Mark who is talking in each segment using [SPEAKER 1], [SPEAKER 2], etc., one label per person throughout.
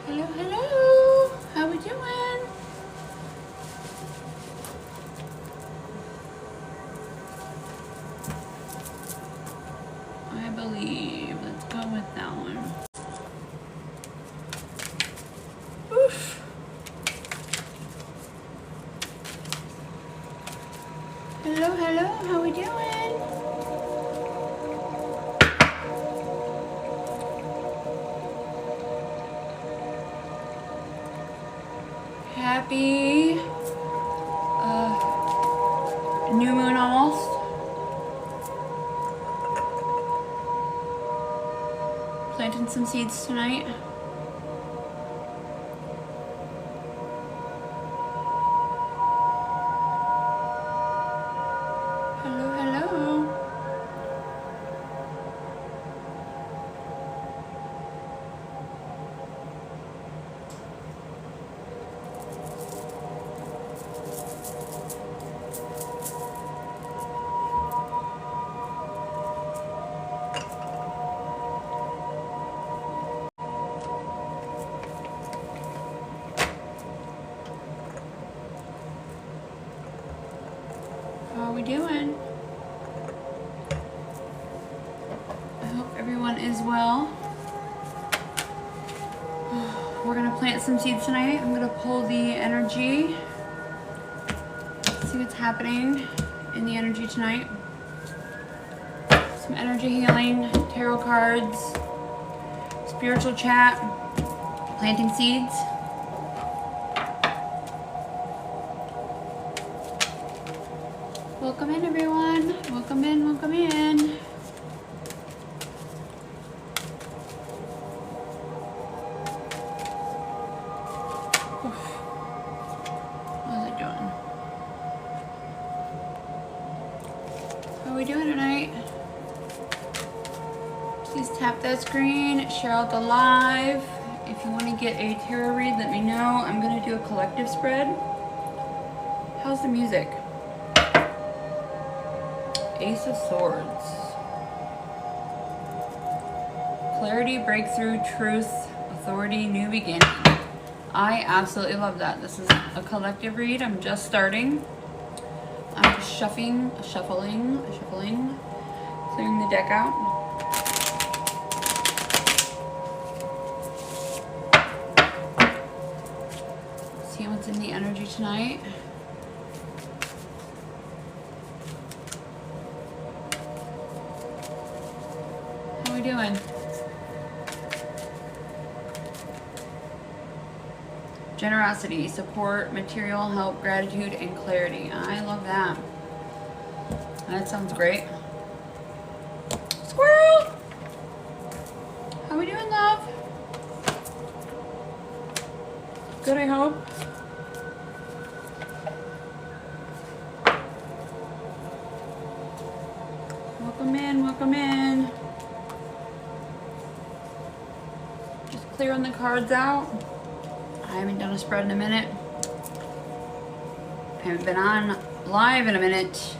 [SPEAKER 1] Hello, hello. How we doing? I believe. Let's go with that one. Oof. Hello, hello. How we doing? Happy new moon almost. Planting some seeds tonight. Hello, hello. How are we doing? I hope everyone is well. We're gonna plant some seeds tonight. I'm gonna pull the energy, see what's happening in the energy tonight. Some energy healing, tarot cards, spiritual chat, planting seeds. Welcome in, everyone. Welcome in, welcome in. How's it doing? How are we doing tonight? Please tap that screen, share out the live. If you want to get a tarot read, let me know. I'm going to do a collective spread. How's the music? Ace of Swords. Clarity, breakthrough, truth, authority, new beginning. I absolutely love that. This is a collective read. I'm just starting. I'm just shuffling, clearing the deck out. See what's in the energy tonight. How are we doing? Generosity, support, material help, gratitude, and clarity. I love that. That sounds great. Squirrel! How we doing, love? Good, I hope. Welcome in, welcome in. Just clearing the cards out. I haven't done a spread in a minute. I haven't been on live in a minute.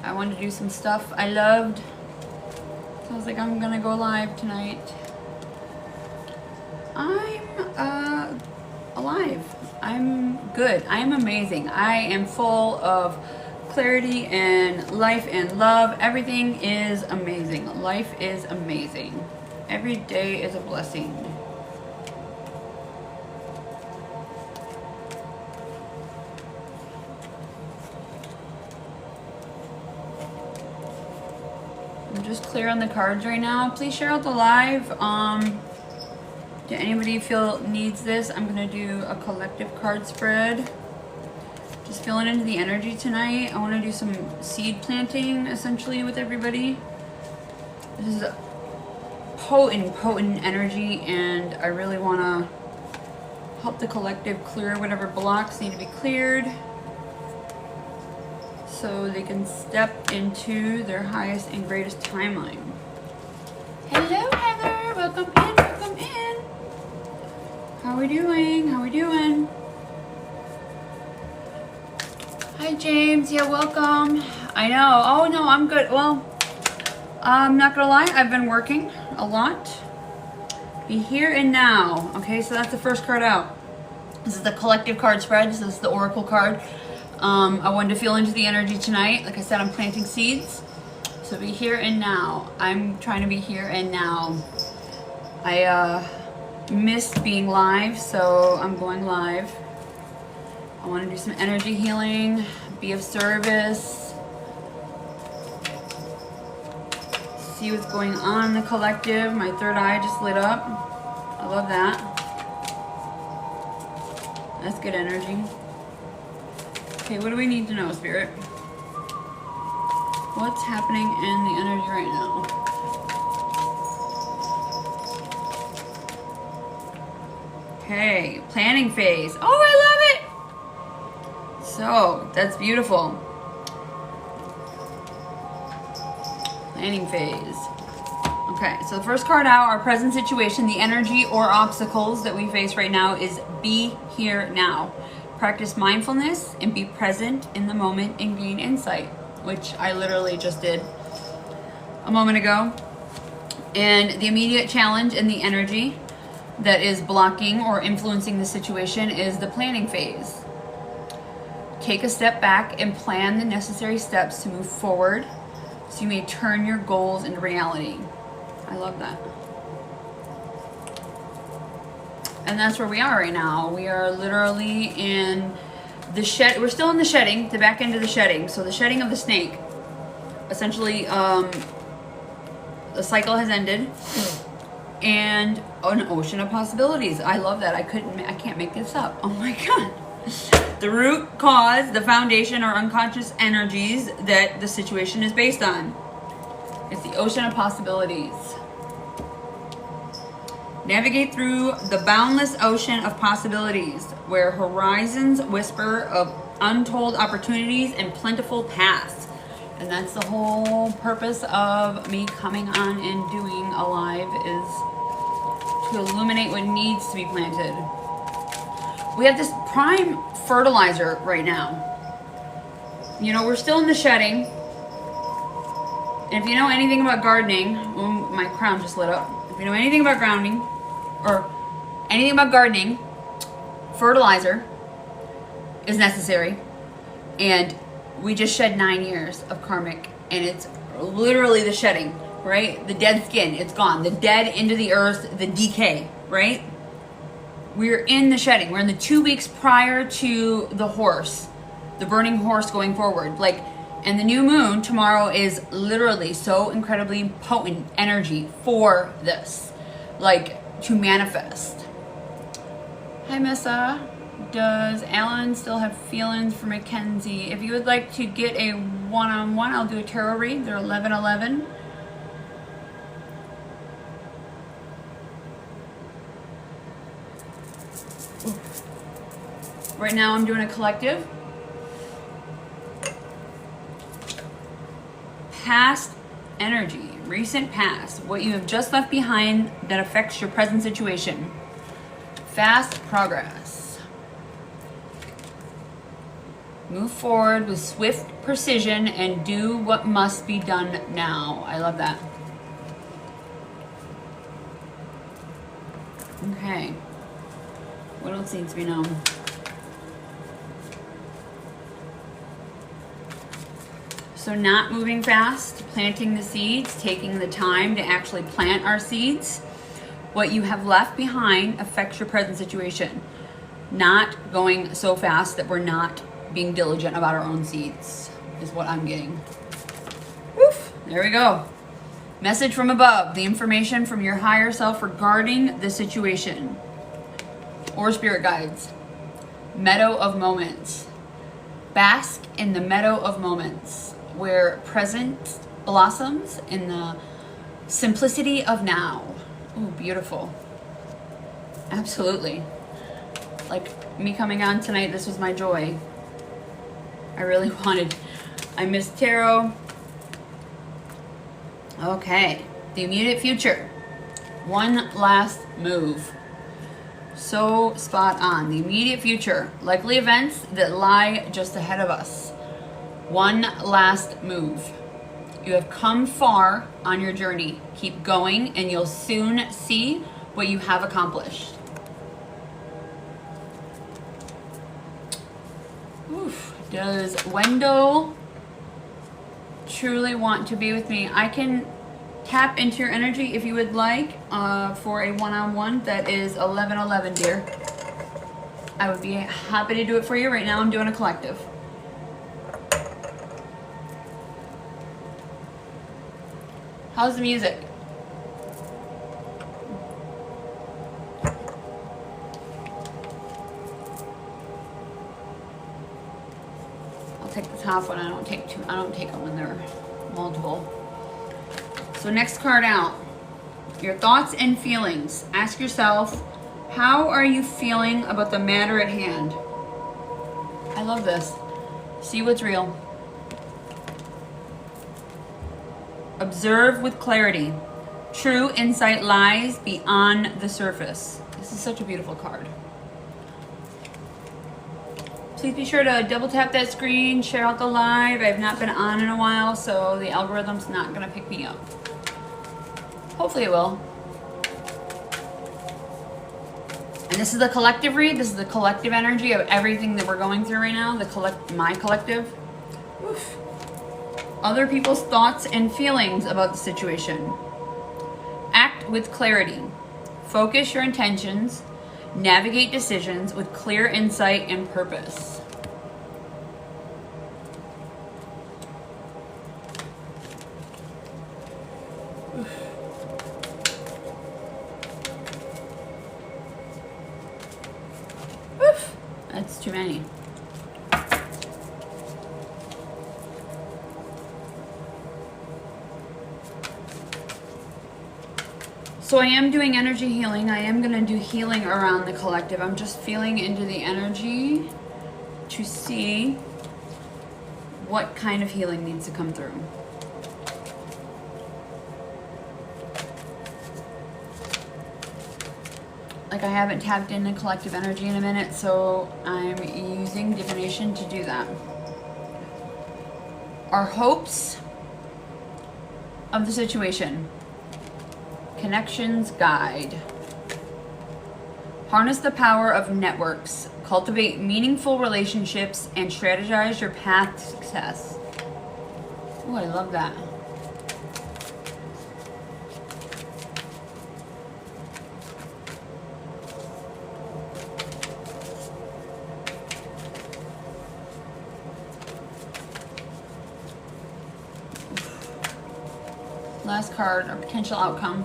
[SPEAKER 1] I wanted to do some stuff I loved. So I was like, I'm gonna go live tonight. I'm alive. I'm good. I'm amazing. I am full of clarity and life and love. Everything is amazing. Life is amazing. Every day is a blessing. I'm just clear on the cards right now. Please share out the live. Do anybody feel needs this? I'm gonna do a collective card spread. Just feeling into the energy tonight. I want to do some seed planting essentially with everybody. This is a potent energy, and I really want to help the collective clear whatever blocks need to be cleared so they can step into their highest and greatest timeline. Hello, Heather. Welcome in. Welcome in. How are we doing? How are we doing? Hi, James. Yeah, welcome. I know. Oh, no, I'm good. Well, I'm not gonna lie. I've been working a lot. Be here and now. Okay, so that's the first card out. This is the collective card spread. This is the Oracle card. I wanted to feel into the energy tonight. Like I said, I'm planting seeds. So be here and now. I'm trying to be here and now. I missed being live, so I'm going live. I want to do some energy healing, be of service, see what's going on in the collective. My third eye just lit up. I love that. That's good energy. Okay, what do we need to know, Spirit? What's happening in the energy right now? Okay, planning phase. Oh, I love it! So, that's beautiful. Planning phase. Okay, so the first card out, our present situation, the energy or obstacles that we face right now is be here now. Practice mindfulness and be present in the moment and gain insight, which I literally just did a moment ago. And the immediate challenge in the energy that is blocking or influencing the situation is the planning phase. Take a step back and plan the necessary steps to move forward so you may turn your goals into reality. I love that. And that's where we are right now. We are literally in the shed. We're still in the shedding, the back end of the shedding. So the shedding of the snake. Essentially, the cycle has ended. And an ocean of possibilities. I love that. I can't make this up. Oh my God. The root cause, the foundation, are unconscious energies that the situation is based on. It's the ocean of possibilities. Navigate through the boundless ocean of possibilities, where horizons whisper of untold opportunities and plentiful paths. And that's the whole purpose of me coming on and doing a live, is to illuminate what needs to be planted. We have this prime fertilizer right now. You know, we're still in the shedding. And if you know anything about gardening, oh, my crown just lit up. If you know anything about grounding, or anything about gardening, fertilizer is necessary. And we just shed 9 years of karmic, and it's literally the shedding, right? The dead skin, it's gone. The dead into the earth, the decay, right? We're in the shedding. We're in the 2 weeks prior to the horse, the burning horse going forward. Like, and the new moon tomorrow is literally so incredibly potent energy for this, like, to manifest. Hi, Missa. Does Alan still have feelings for Mackenzie? If you would like to get a one-on-one, I'll do a tarot read. They're 11:11. Right now I'm doing a collective. Past energy, recent past, what you have just left behind that affects your present situation. Fast progress. Move forward with swift precision and do what must be done now. I love that. Okay. What else needs to be known? So not moving fast, planting the seeds, taking the time to actually plant our seeds. What you have left behind affects your present situation. Not going so fast that we're not being diligent about our own seeds is what I'm getting. Woof, there we go. Message from above, the information from your higher self regarding the situation. Or spirit guides. Meadow of moments. Bask in the meadow of moments, where present blossoms in the simplicity of now. Ooh, beautiful. Absolutely. Like me coming on tonight, this was my joy. I really wanted. I missed tarot. Okay, the immediate future. One last move. So spot on. The immediate future. Likely events that lie just ahead of us. One last move. You have come far on your journey. Keep going and you'll soon see what you have accomplished. Oof. Does Wendell truly want to be with me? I can tap into your energy if you would like for a one-on-one. That is 1111, dear. I would be happy to do it for you. Right now I'm doing a collective. How's the music? I'll take the top one. I don't take them when they're multiple. So next card out. Your thoughts and feelings. Ask yourself, how are you feeling about the matter at hand? I love this. See what's real. Observe with clarity. True insight lies beyond the surface. This is such a beautiful card. Please be sure to double tap that screen, share out the live. I've not been on in a while, so the algorithm's not gonna pick me up. Hopefully it will. And this is the collective read. This is the collective energy of everything that we're going through right now. My collective. Oof. Other people's thoughts and feelings about the situation. Act with clarity. Focus your intentions. Navigate decisions with clear insight and purpose. Oof. That's too many. So I am doing energy healing. I am going to do healing around the collective. I'm just feeling into the energy to see what kind of healing needs to come through. Like, I haven't tapped into collective energy in a minute, so I'm using divination to do that. Our hopes of the situation. Connections guide. Harness the power of networks. Cultivate meaningful relationships and strategize your path to success. Oh, I love that. Last card, a potential outcome.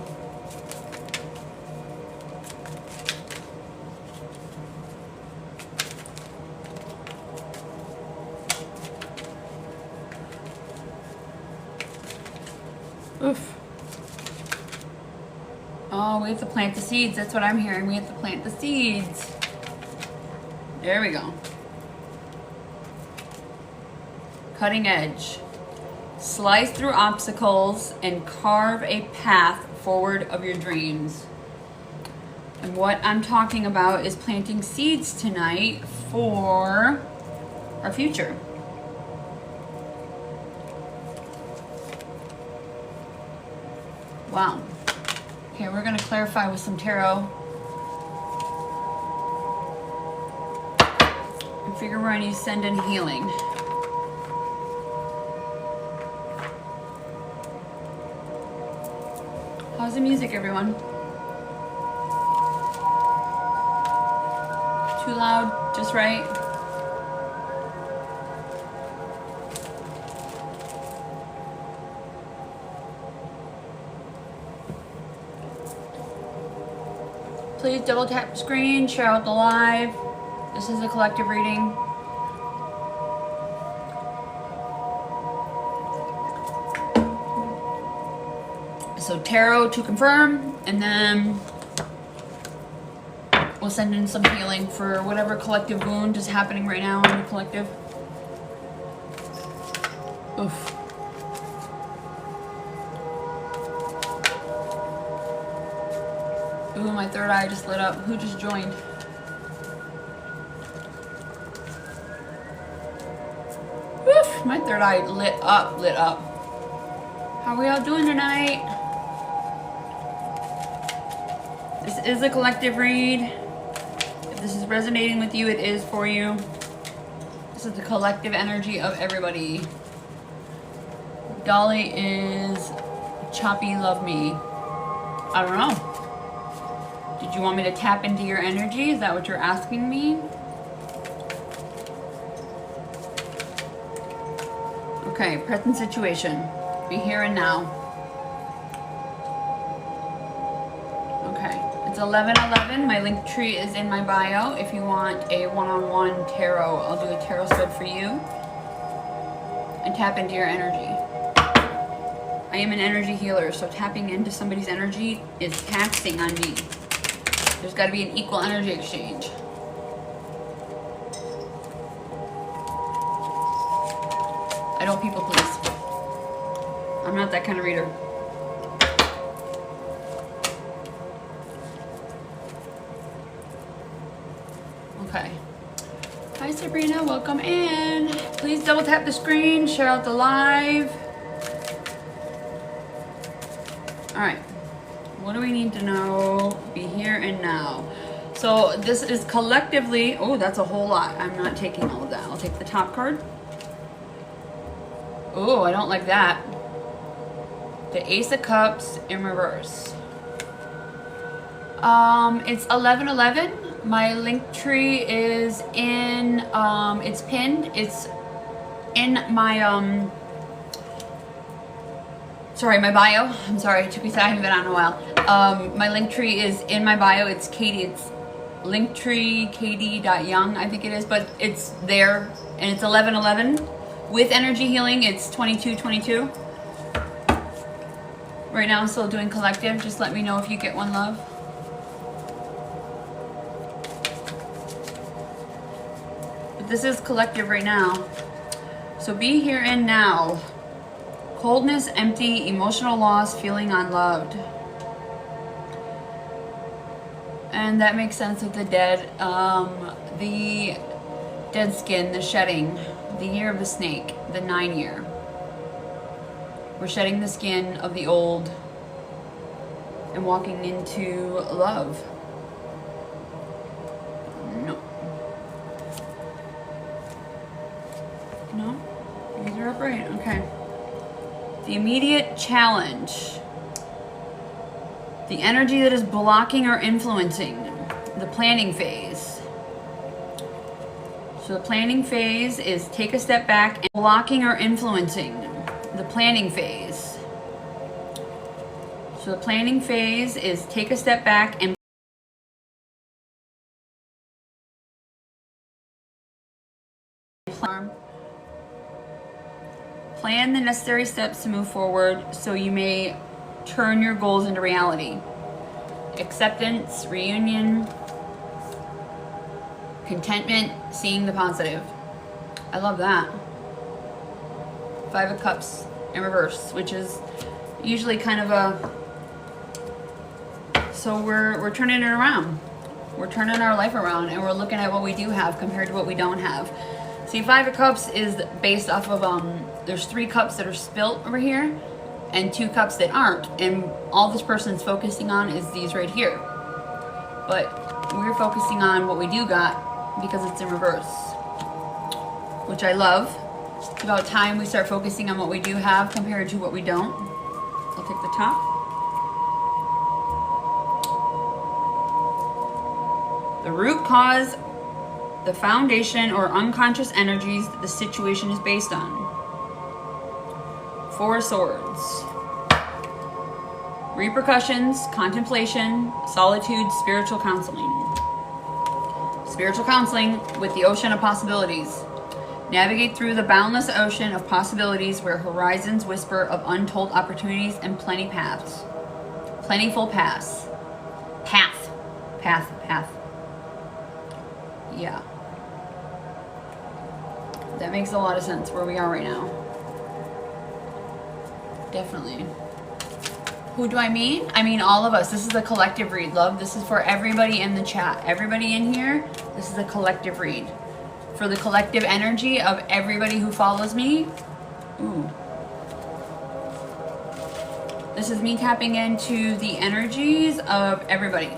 [SPEAKER 1] Oof. Oh, we have to plant the seeds. That's what I'm hearing. We have to plant the seeds. There we go. Cutting edge. Slice through obstacles and carve a path forward of your dreams. And what I'm talking about is planting seeds tonight for our future. Wow. Okay, we're going to clarify with some tarot. I figure we're going to send in healing. How's the music, everyone? Too loud? Just right? Please double tap the screen, share out the live. This is a collective reading. So tarot to confirm, and then we'll send in some healing for whatever collective wound is happening right now in the collective. Oof. Ooh, my third eye just lit up. Who just joined? Oof, my third eye lit up, lit up. How are we all doing tonight? This is a collective read. If this is resonating with you, it is for you. This is the collective energy of everybody. Dolly is choppy, love me. I don't know. Did you want me to tap into your energy? Is that what you're asking me? Okay, present situation. Be here and now. Okay, it's 11:11. My link tree is in my bio. If you want a one-on-one tarot, I'll do a tarot spread for you and tap into your energy. I am an energy healer, so tapping into somebody's energy is taxing on me. There's got to be an equal energy exchange. I don't people please. I'm not that kind of reader. Okay. Hi Sabrina, welcome in. Please double tap the screen, share out the live. All right, what do we need to know? Be here and now. So this is collectively, oh, that's a whole lot. I'm not taking all of that. I'll take the top card. Oh, I don't like that. The Ace of Cups in reverse. It's 11:11. My link tree is in, it's pinned. It's in my, sorry, my bio. I'm sorry, it took me a second. I haven't been on in a while. My link tree is in my bio. It's Katie. It's linktree katie.young, I think it is, but it's there, and it's 11:11. With energy healing, it's 22:22. Right now, I'm still doing collective. Just let me know if you get one, love. But this is collective right now. So be here and now. Coldness, empty, emotional loss, feeling unloved. And that makes sense with the dead. The dead skin, the shedding, the year of the snake, the 9 year. We're shedding the skin of the old and walking into love. No. No? These are upright. Okay. The immediate challenge. The energy that is blocking or influencing the planning phase. So the planning phase is take a step back and blocking or influencing the planning phase. So the planning phase is take a step back and plan the necessary steps to move forward so you may turn your goals into reality. Acceptance, reunion, contentment, seeing the positive. I love that. 5 of Cups in reverse, which is usually kind of a, so we're turning it around. We're turning our life around and we're looking at what we do have compared to what we don't have. See, 5 of Cups is based off of, there's 3 cups that are spilt over here and 2 cups that aren't. And all this person's focusing on is these right here. But we're focusing on what we do got because it's in reverse, which I love. It's about time we start focusing on what we do have compared to what we don't. I'll take the top. The root cause, the foundation or unconscious energies that the situation is based on. 4 of Swords. Repercussions, contemplation, solitude, spiritual counseling. Spiritual counseling with the ocean of possibilities. Navigate through the boundless ocean of possibilities where horizons whisper of untold opportunities and plenty paths. Plentiful paths. Path. Yeah. That makes a lot of sense where we are right now. Definitely. Who do I mean? I mean all of us. This is a collective read, love. This is for everybody in the chat. Everybody in here, this is a collective read. For the collective energy of everybody who follows me. Ooh. This is me tapping into the energies of everybody.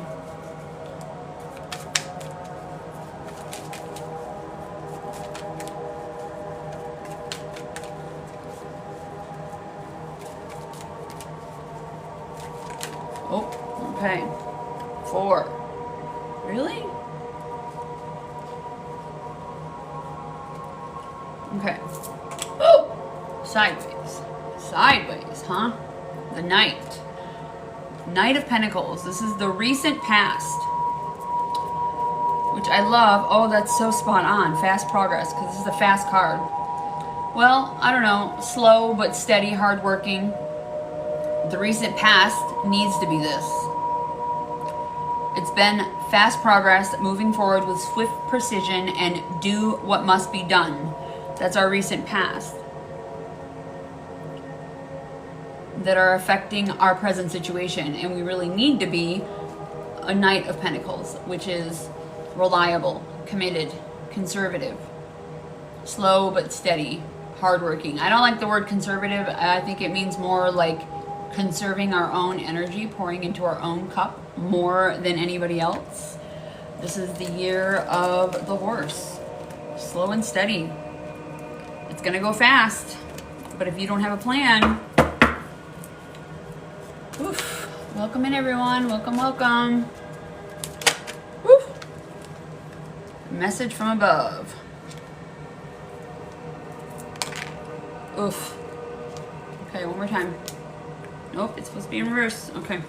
[SPEAKER 1] 4. Really? Okay. Oh! Sideways. Sideways, huh? The Knight. Knight of Pentacles. This is the recent past. Which I love. Oh, that's so spot on. Fast progress, because this is a fast card. Well, I don't know. Slow but steady, hardworking. The recent past needs to be this. It's been fast progress, moving forward with swift precision, and do what must be done. That's our recent past. That are affecting our present situation. And we really need to be a Knight of Pentacles, which is reliable, committed, conservative, slow but steady, hardworking. I don't like the word conservative. I think it means more like conserving our own energy, pouring into our own cup more than anybody else. This is the year of the horse. Slow and steady. It's gonna go fast, but if you don't have a plan, oof. Welcome in, everyone. Welcome, welcome. Oof. Message from above. Oof. Okay, one more time. Nope, it's supposed to be in reverse. Okay.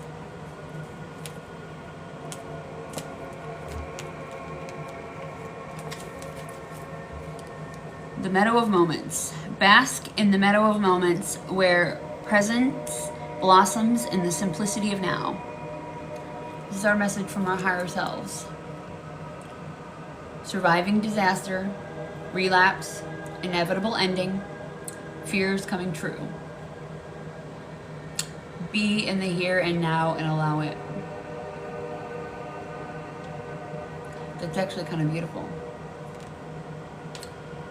[SPEAKER 1] The Meadow of Moments. Bask in the meadow of moments where presence blossoms in the simplicity of now. This is our message from our higher selves. Surviving disaster, relapse, inevitable ending, fears coming true. Be in the here and now and allow it. That's actually kind of beautiful.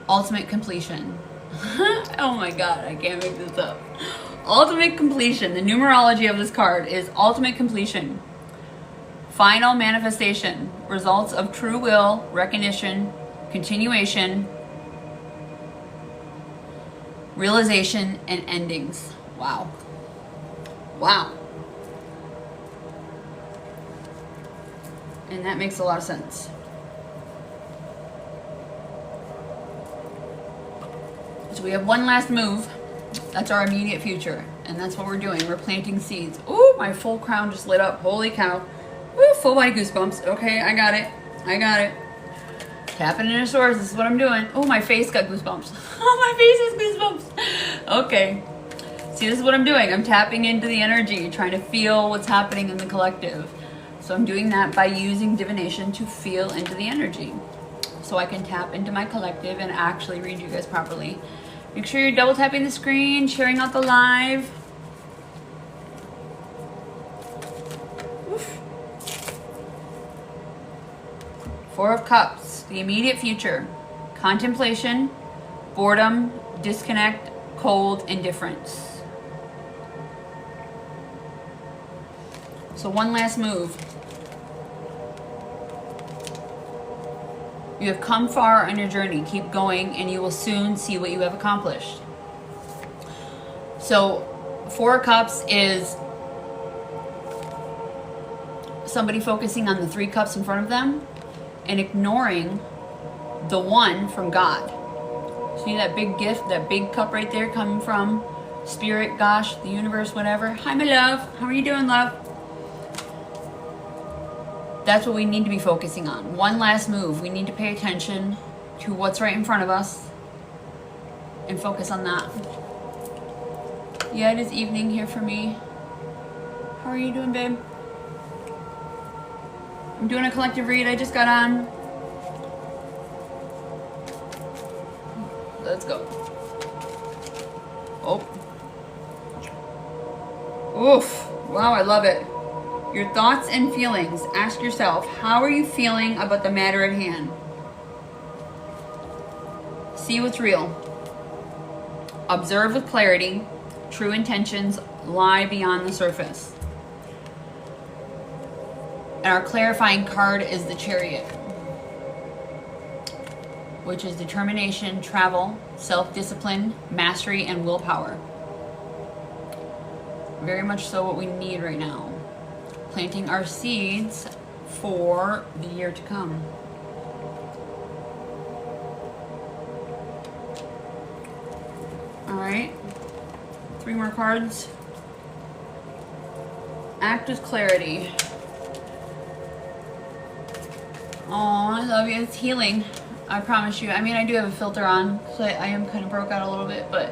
[SPEAKER 1] Ultimate completion. Oh my god, I can't make this up. Ultimate completion. The numerology of this card is ultimate completion. Final manifestation. Results of true will, recognition, continuation, realization, and endings. Wow. Wow. And that makes a lot of sense. So we have one last move. That's our immediate future. And that's what we're doing. We're planting seeds. Ooh, my full crown just lit up. Holy cow. Woo, full body goosebumps. Okay, I got it. I got it. Tapping into source. This is what I'm doing. Oh, my face got goosebumps. Oh, my face has goosebumps. Okay. See, this is what I'm doing. I'm tapping into the energy, trying to feel what's happening in the collective. So I'm doing that by using divination to feel into the energy. So I can tap into my collective and actually read you guys properly. Make sure you're double tapping the screen, sharing out the live. Oof. 4 of Cups, the immediate future. Contemplation, boredom, disconnect, cold, indifference. So one last move. You have come far on your journey. Keep going and you will soon see what you have accomplished. So 4 of Cups is somebody focusing on the 3 cups in front of them and ignoring the 1 from God. See that big gift, that big cup right there coming from Spirit, gosh, the universe, whatever. Hi, my love. How are you doing, love? That's what we need to be focusing on. One last move. We need to pay attention to what's right in front of us and focus on that. Yeah, it is evening here for me. How are you doing, babe? I'm doing a collective read. I just got on. Let's go. Oh. Oof. Wow, I love it. Your thoughts and feelings. Ask yourself, how are you feeling about the matter at hand? See what's real. Observe with clarity. True intentions lie beyond the surface. And our clarifying card is the Chariot, which is determination, travel, self-discipline, mastery, and willpower. Very much so what we need right now. Planting our seeds for the year to come. All right, 3 more cards. Act with clarity. Oh, I love you. It's healing. I promise you. I mean, I do have a filter on, so I am kind of broke out a little bit, but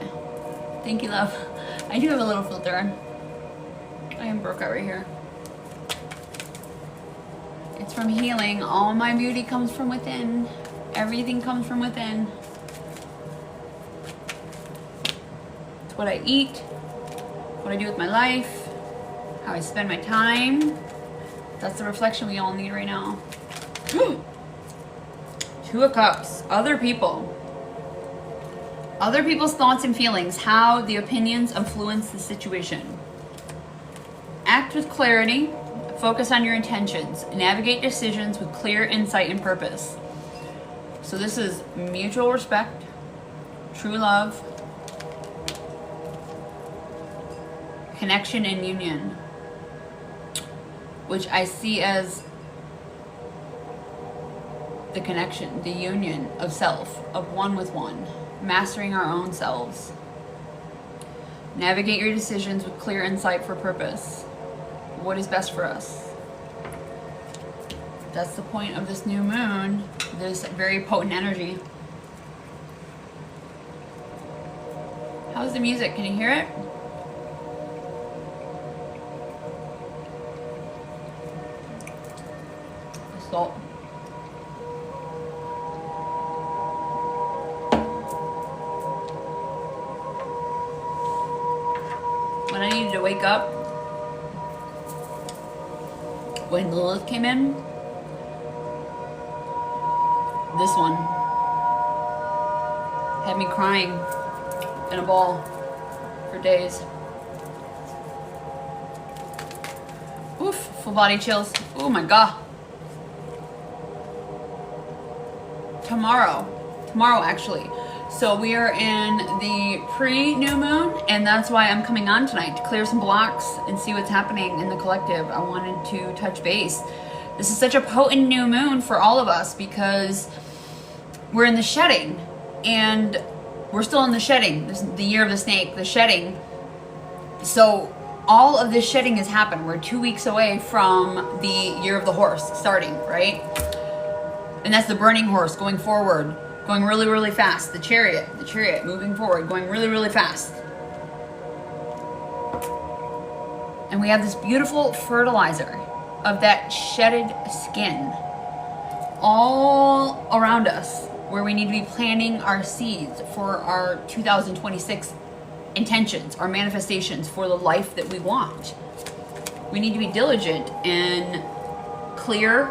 [SPEAKER 1] thank you, love. I do have a little filter on. I am broke out right here. It's from healing. All my beauty comes from within. Everything comes from within. It's what I eat, what I do with my life, how I spend my time. That's the reflection we all need right now. 2 of Cups. Other people. Other people's thoughts and feelings. How the opinions influence the situation. Act with clarity. Focus on your intentions. Navigate decisions with clear insight and purpose. So this is mutual respect, true love, connection and union, which I see as the connection, the union of self, of one with one, mastering our own selves. Navigate your decisions with clear insight for purpose. What is best for us? That's the point of this new moon, this very potent energy. How's the music? Can you hear it? Salt. When I needed to wake up, when Lilith came in, this one had me crying in a ball for days. Oof, full body chills. Oh my God. Tomorrow actually. So we are in the pre-new moon, and that's why I'm coming on tonight, to clear some blocks and see what's happening in the collective. I wanted to touch base. This is such a potent new moon for all of us because we're in the shedding, and we're still in the shedding. This is the year of the snake, the shedding. So all of this shedding has happened. We're 2 weeks away from the year of the horse starting, right? And that's the burning horse going forward, going really, really fast. The chariot moving forward, going really, really fast. And we have this beautiful fertilizer of that shedded skin all around us, where we need to be planting our seeds for our 2026 intentions, our manifestations for the life that we want. We need to be diligent and clear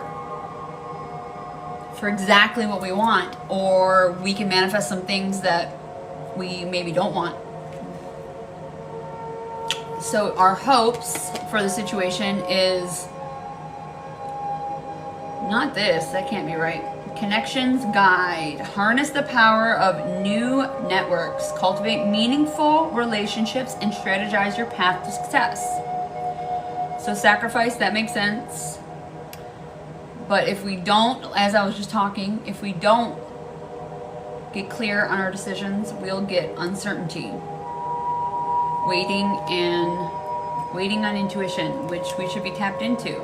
[SPEAKER 1] for exactly what we want, or we can manifest some things that we maybe don't want. So our hopes for the situation is not this, that can't be right. Connections guide. Harness the power of new networks. Cultivate meaningful relationships and strategize your path to success. So sacrifice, that makes sense. But if we don't, as I was just talking, if we don't get clear on our decisions, we'll get uncertainty. Waiting on intuition, which we should be tapped into.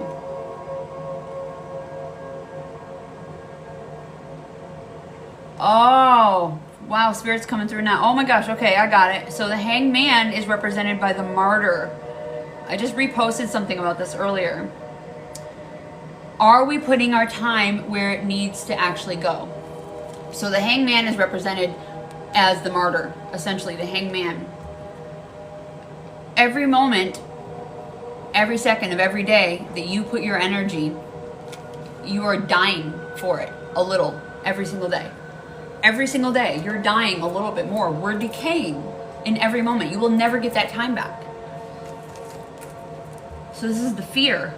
[SPEAKER 1] Oh, wow, Spirit's coming through now. Oh my gosh, okay, I got it. So the Hanged Man is represented by the Martyr. I just reposted something about this earlier. Are we putting our time where it needs to actually go? So the Hanged Man is represented as the Martyr, essentially the Hanged Man. Every moment, every second of every day that you put your energy, you are dying for it a little every single day. Every single day, you're dying a little bit more. We're decaying in every moment. You will never get that time back. So this is the fear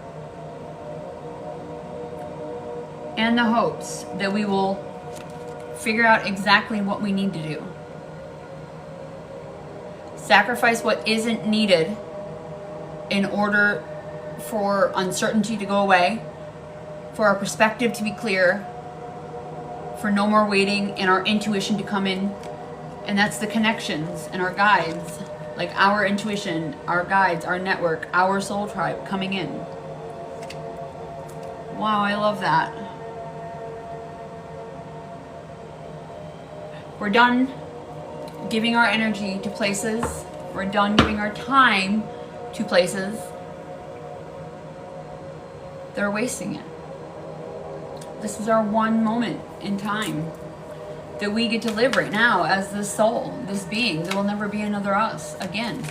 [SPEAKER 1] and the hopes that we will figure out exactly what we need to do. Sacrifice what isn't needed in order for uncertainty to go away, for our perspective to be clear, for no more waiting, and our intuition to come in. And that's the connections and our guides, like our intuition, our guides, our network, our soul tribe coming in. Wow, I love that. We're done giving our energy to places. We're done giving our time to places that are wasting it. This is our one moment in time that we get to live right now as this soul, this being. There will never be another us again.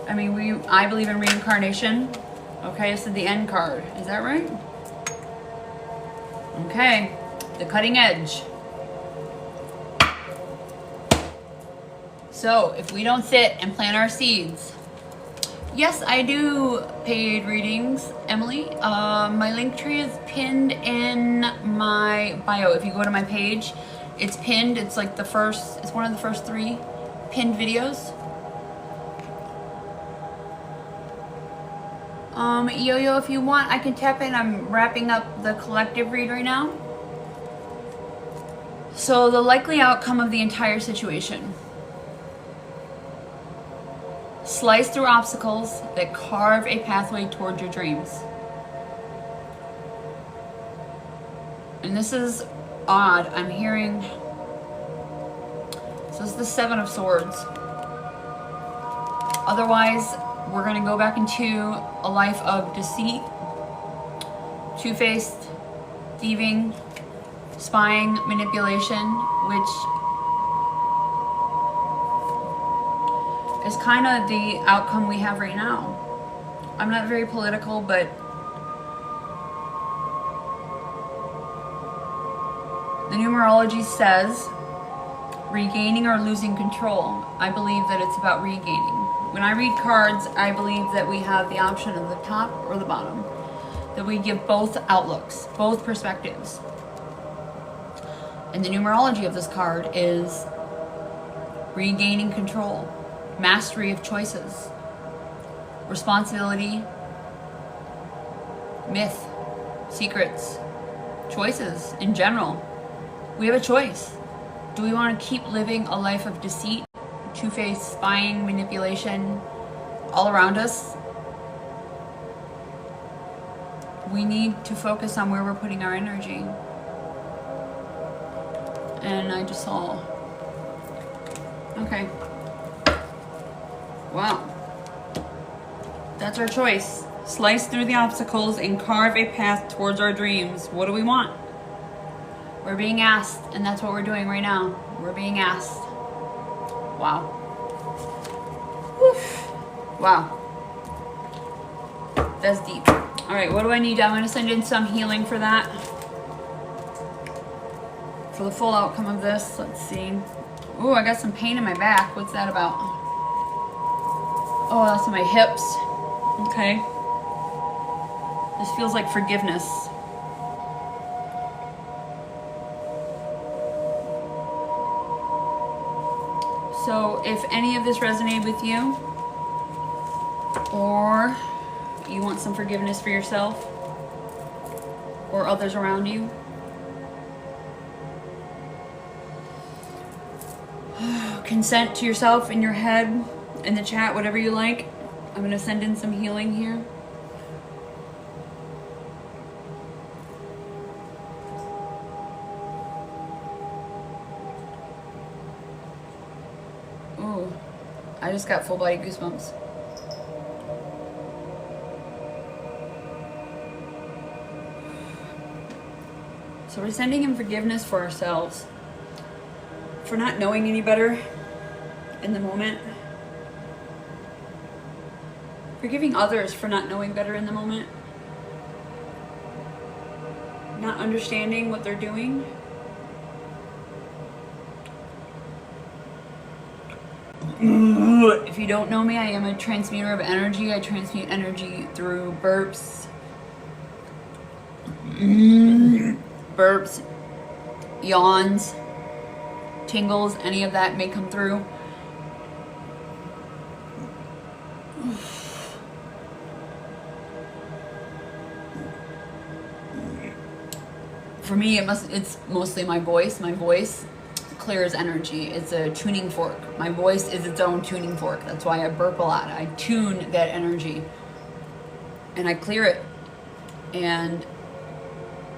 [SPEAKER 1] I mean, I believe in reincarnation. Okay, this is the end card. Is that right? Okay, the cutting edge. So if we don't sit and plant our seeds, yes, I do paid readings, Emily. My link tree is pinned in my bio. If you go to my page, it's pinned. It's like it's one of the first 3 pinned videos. Yo-Yo, if you want, I can tap in. I'm wrapping up the collective read right now. So the likely outcome of the entire situation. Slice through obstacles that carve a pathway toward your dreams. And this is odd. I'm hearing... So this is the 7 of Swords. Otherwise, we're going to go back into a life of deceit, two-faced, thieving, spying, manipulation, which is kind of the outcome we have right now. I'm not very political, but the numerology says regaining or losing control. I believe that it's about regaining. When I read cards, I believe that we have the option of the top or the bottom, that we give both outlooks, both perspectives. And the numerology of this card is regaining control, mastery of choices, responsibility, myth, secrets, choices in general. We have a choice. Do we want to keep living a life of deceit, two-faced, spying, manipulation all around us? We need to focus on where we're putting our energy. And I just saw... Okay. Wow. That's our choice. Slice through the obstacles and carve a path towards our dreams. What do we want? We're being asked, and that's what we're doing right now. We're being asked. Wow. Woof. Wow. That's deep. All right, what do I need? I'm going to send in some healing for that. For the full outcome of this, let's see. Ooh, I got some pain in my back. What's that about? Oh, that's in my hips. Okay. This feels like forgiveness. So if any of this resonated with you, or you want some forgiveness for yourself or others around you, consent to yourself in your head, in the chat, whatever you like. I'm going to send in some healing here. Ooh, I just got full body goosebumps. So we're sending in forgiveness for ourselves, for not knowing any better in the moment. Forgiving others for not knowing better in the moment. Not understanding what they're doing. If you don't know me, I am a transmuter of energy. I transmute energy through burps. Burps, yawns, tingles, any of that may come through. for me, it's mostly my voice. My voice clears energy. It's a tuning fork. My voice is its own tuning fork. That's why I burp a lot. I tune that energy and I clear it and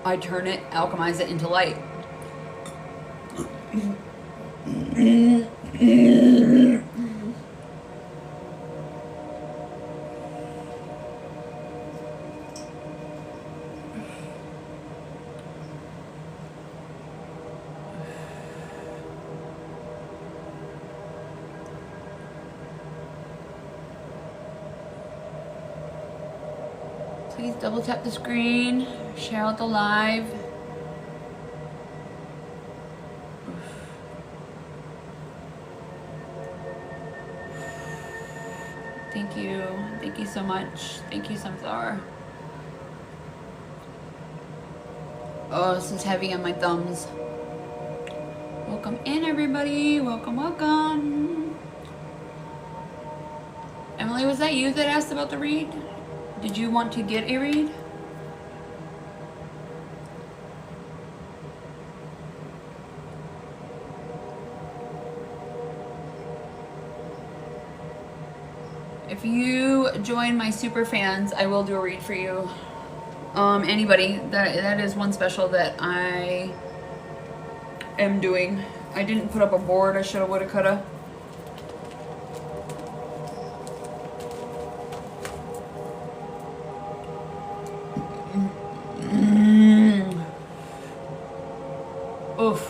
[SPEAKER 1] I turn it, alchemize it into light. Please double tap the screen, share out the live. Thank you. Thank you so much. Thank you, Sunflower. Oh, this is heavy on my thumbs. Welcome in, everybody. Welcome, welcome. Emily, was that you that asked about the read? Did you want to get a read? If you join my super fans, I will do a read for you. Anybody, that is one special that I am doing. I didn't put up a board. I shoulda, woulda, coulda. Oof.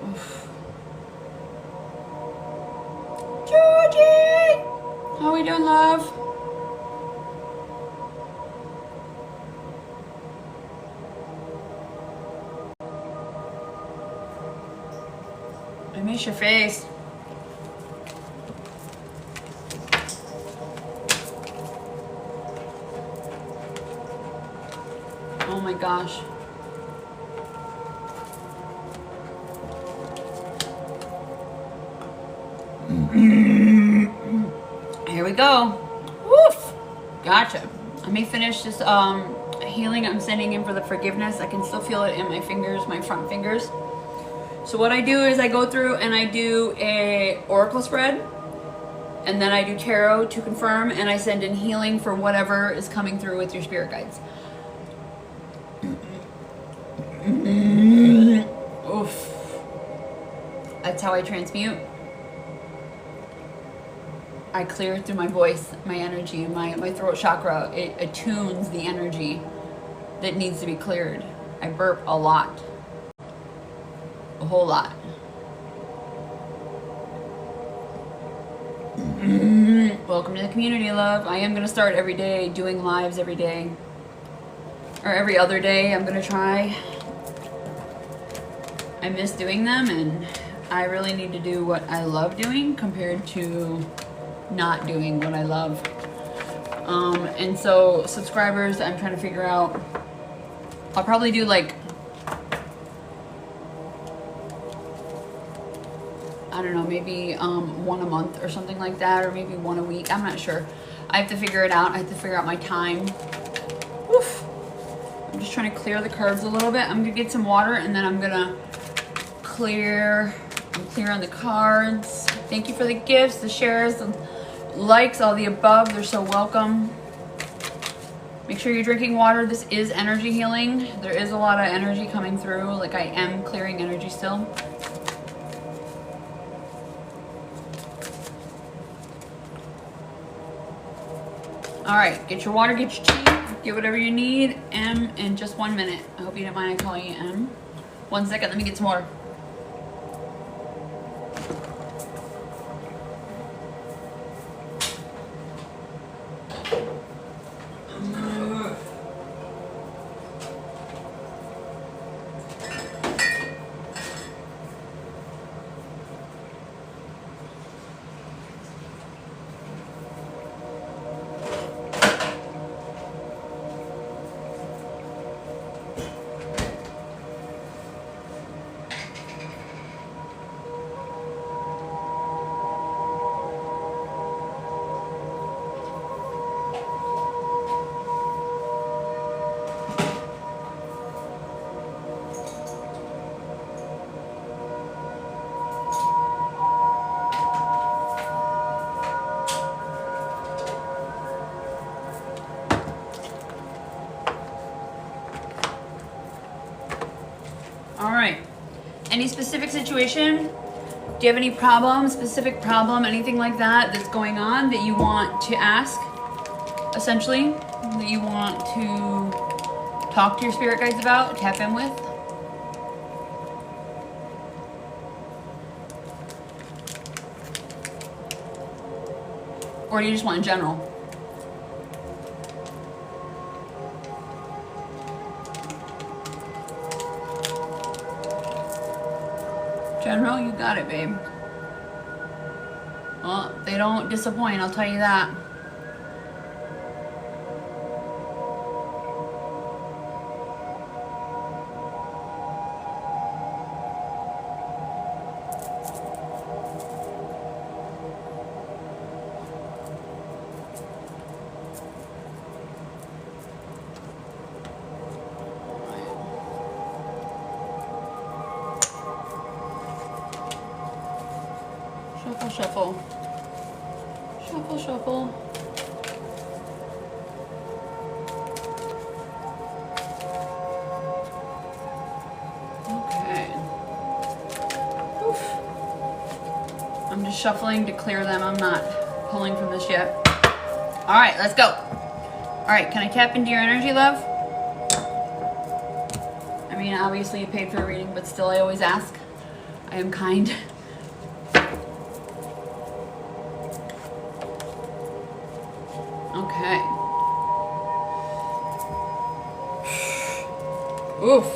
[SPEAKER 1] Oof. Georgie! How we doing, love? I miss your face. Oh my gosh. Here we go. Woof. Gotcha. Let me finish this healing I'm sending in for the forgiveness. I can still feel it in my fingers, my front fingers. So what I do is I go through and I do a oracle spread, and then I do tarot to confirm, and I send in healing for whatever is coming through with your spirit guides. Oof. That's how I transmute. I clear it through my voice, my energy, my throat chakra. It attunes the energy that needs to be cleared. I burp a lot. A whole lot. Welcome to the community, love. I am going to start every day doing lives every day. Or every other day. I'm going to try. I miss doing them, and I really need to do what I love doing compared to not doing what I love. And so subscribers, I'm trying to figure out, I'll probably do like, I don't know, maybe one a month or something like that, or maybe one a week. I'm not sure. I have to figure it out. I have to figure out my time. Woof. I'm just trying to clear the cards a little bit. I'm gonna get some water, and then I'm gonna clear. I'm clear on the cards. Thank you for the gifts, the shares, the likes, all the above. They're so welcome. Make sure you're drinking water. This is energy healing. There is a lot of energy coming through. Like, I am clearing energy still. All right, get your water, get your tea, get whatever you need. M in just 1 minute. I hope you didn't mind I calling you M. 1 second, let me get some water. Any specific situation? Do you have any problem, specific problem, anything like that that's going on that you want to ask, essentially, that you want to talk to your spirit guides about, tap in with? Or do you just want in general? General, you got it, babe. Well, they don't disappoint, I'll tell you that. Shuffle, shuffle. Shuffle, shuffle. Okay. Oof. I'm just shuffling to clear them. I'm not pulling from this yet. All right, let's go. All right, can I tap into your energy, love? I mean, obviously you paid for a reading, but still I always ask. I am kind. Okay. Oof.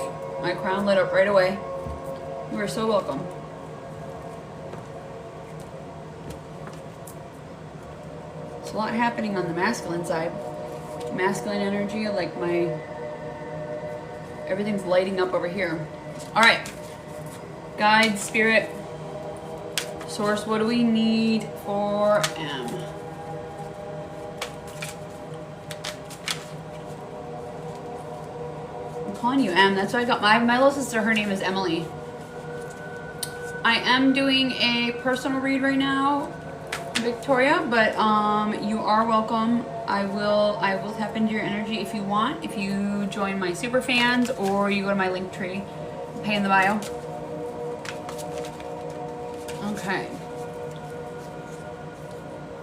[SPEAKER 1] My crown lit up right away. You are so welcome. There's a lot happening on the masculine side. Masculine energy, like everything's lighting up over here. All right. Guide, spirit, source, what do we need for M? Calling you M. That's why I got my little sister. Her name is Emily. I am doing a personal read right now, Victoria, but you are welcome. I will tap into your energy if you want. If you join my super fans or you go to my link tree, pay in the bio. Okay.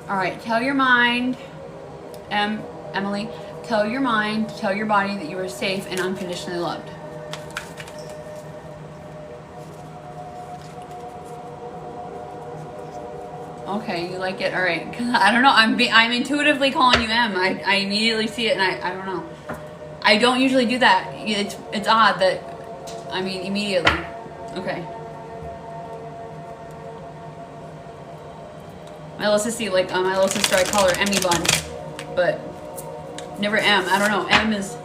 [SPEAKER 1] All right. Tell your mind, Emily. Tell your mind, tell your body that you are safe and unconditionally loved. Okay, you like it? All right. I don't know. I'm intuitively calling you M. I immediately see it, and I don't know. I don't usually do that. It's odd that, I mean, immediately. Okay. My little sissy, like my little sister, I call her Emmy Bun, but never M. I don't know. M is,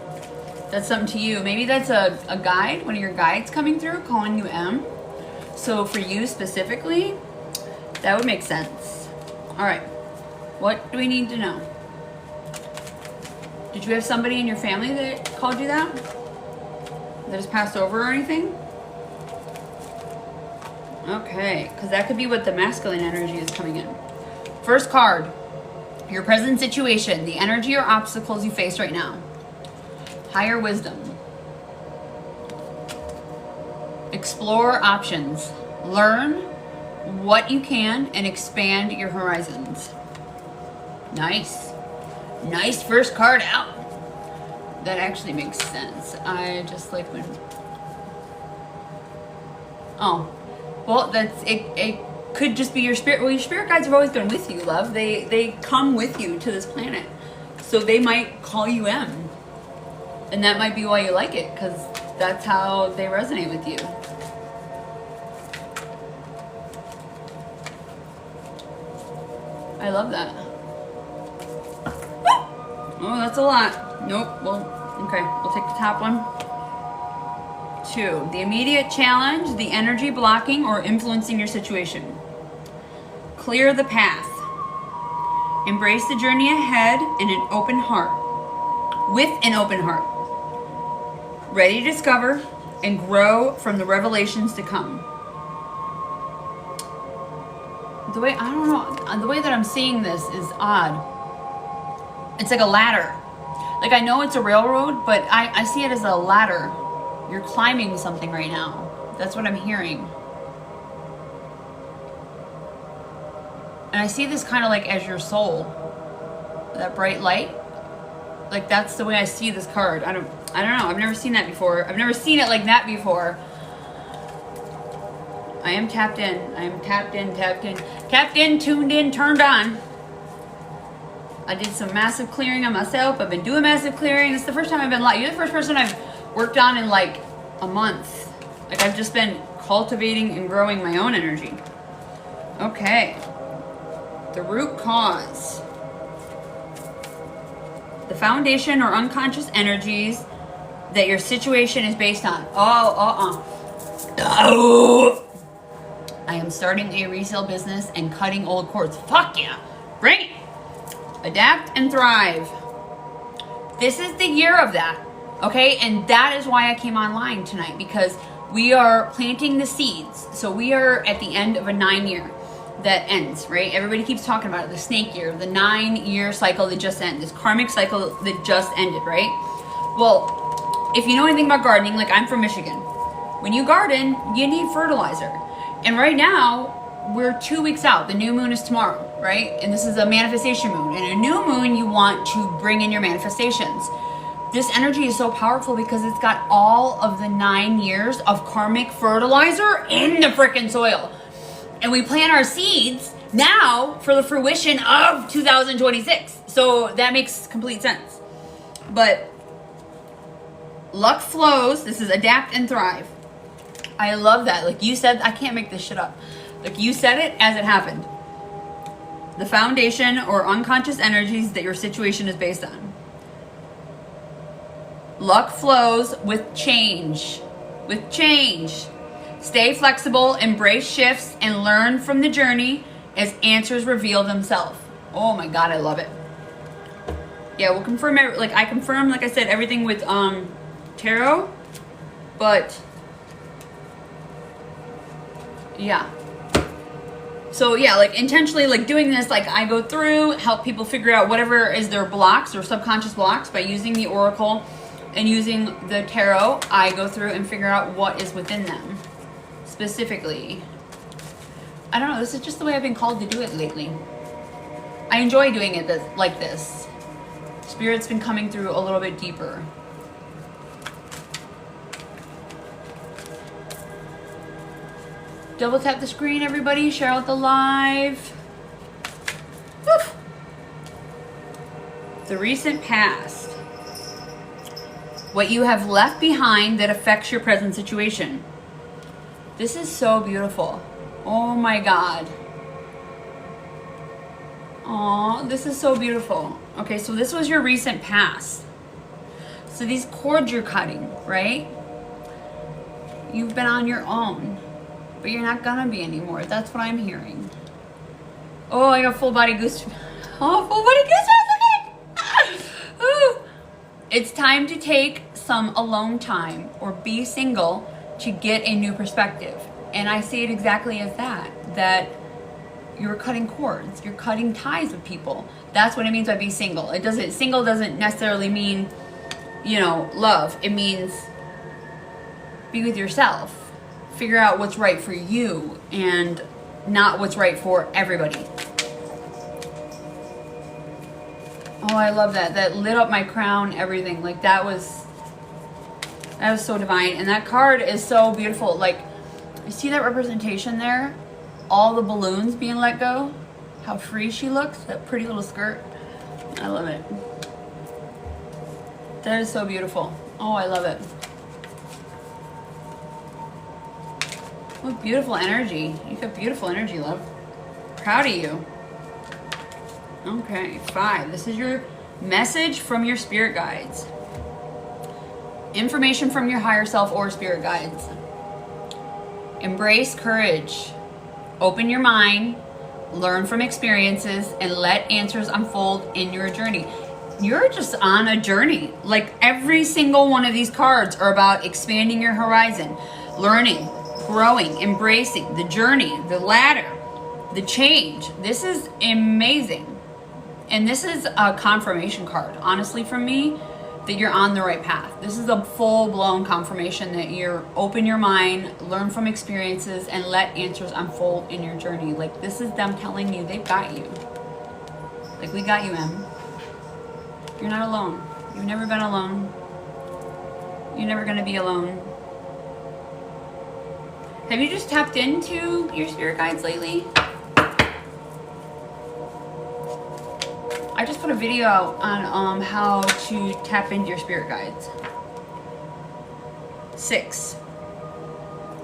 [SPEAKER 1] that's something to you. Maybe that's a guide, one of your guides coming through, calling you M. So for you specifically, that would make sense. All right. What do we need to know? Did you have somebody in your family that called you that? That has passed over or anything? Okay, because that could be what the masculine energy is coming in. First card. Your present situation, the energy or obstacles you face right now. Higher wisdom. Explore options. Learn what you can and expand your horizons. Nice. Nice first card out. That actually makes sense. I just like when... Oh. Well, that's it could just be your spirit. Well, your spirit guides have always been with you, love. They come with you to this planet. So they might call you M. And that might be why you like it, because that's how they resonate with you. I love that. Oh, that's a lot. Nope. Well, okay. We'll take the top one. 2. The immediate challenge, the energy blocking or influencing your situation. Clear the path. Embrace the journey ahead in an open heart. With an open heart. Ready to discover and grow from the revelations to come. The way, I don't know, the way that I'm seeing this is odd. It's like a ladder. Like, I know it's a railroad, but I see it as a ladder. You're climbing something right now. That's what I'm hearing. And I see this kind of like as your soul. That bright light. Like that's the way I see this card. I don't know. I've never seen that before. I've never seen it like that before. I am tapped in. I am tapped in, tuned in, turned on. I did some massive clearing on myself. I've been doing massive clearing. This is the first time I've been live. You're the first person I've worked on in like a month. Like I've just been cultivating and growing my own energy. Okay. The root cause. The foundation or unconscious energies that your situation is based on. Oh. I am starting a resale business and cutting old cords. Fuck yeah. Bring it. Adapt and thrive. This is the year of that. Okay? And that is why I came online tonight, because we are planting the seeds. So we are at the end of a 9-year that ends, right? Everybody keeps talking about it. The snake year, the 9-year cycle that just ended. This karmic cycle that just ended, right? Well, if you know anything about gardening, like I'm from Michigan. When you garden, you need fertilizer. And right now, we're 2 weeks out. The new moon is tomorrow, right? And this is a manifestation moon. And a new moon, you want to bring in your manifestations. This energy is so powerful because it's got all of the 9 years of karmic fertilizer in the freaking soil. And we plant our seeds now for the fruition of 2026. So that makes complete sense. But luck flows. This is adapt and thrive. I love that. Like you said, I can't make this shit up. Like you said it as it happened. The foundation or unconscious energies that your situation is based on. Luck flows with change. With change. Stay flexible, embrace shifts, and learn from the journey as answers reveal themselves. Oh my God, I love it. Yeah, we'll confirm it. Like I confirmed, like I said, everything with tarot, but yeah. So yeah, like intentionally, like doing this, like I go through, help people figure out whatever is their blocks or subconscious blocks by using the oracle and using the tarot. I go through and figure out what is within them. Specifically, I don't know, this is just the way I've been called to do it lately. I enjoy doing it like this. Spirit's been coming through a little bit deeper. Double tap the screen, everybody. Share out the live. Woof. The recent past. What you have left behind that affects your present situation. This is so beautiful. Oh my God. Oh, this is so beautiful. Okay, so this was your recent past. So these cords you're cutting, right? You've been on your own, but you're not gonna be anymore. That's what I'm hearing. Oh, I got full body goose. Oh, full body goose. It's time to take some alone time or be single to get a new perspective. And I see it exactly as that you're cutting cords, you're cutting ties with people. That's what it means by be single. Single doesn't necessarily mean, you know, love. It means be with yourself. Figure out what's right for you and not what's right for everybody. Oh, I love that. That lit up my crown, everything. Like that was so divine. And that card is so beautiful. Like, you see that representation there? All the balloons being let go. How free she looks. That pretty little skirt. I love it. That is so beautiful. Oh, I love it. What beautiful energy. You got beautiful energy, love. Proud of you. Okay, 5. This is your message from your spirit guides. Information from your higher self or spirit guides. Embrace courage. Open your mind. Learn from experiences and let answers unfold in your journey. You're just on a journey. Like every single one of these cards are about expanding your horizon, learning, growing, embracing the journey, the ladder, the change. This is amazing. And this is a confirmation card, honestly, from me, that you're on the right path. This is a full-blown confirmation that you're open your mind, learn from experiences, and let answers unfold in your journey. Like, this is them telling you they've got you. Like, we got you, Em. You're not alone. You've never been alone. You're never gonna be alone. Have you just tapped into your spirit guides lately? I just put a video out on how to tap into your spirit guides. 6.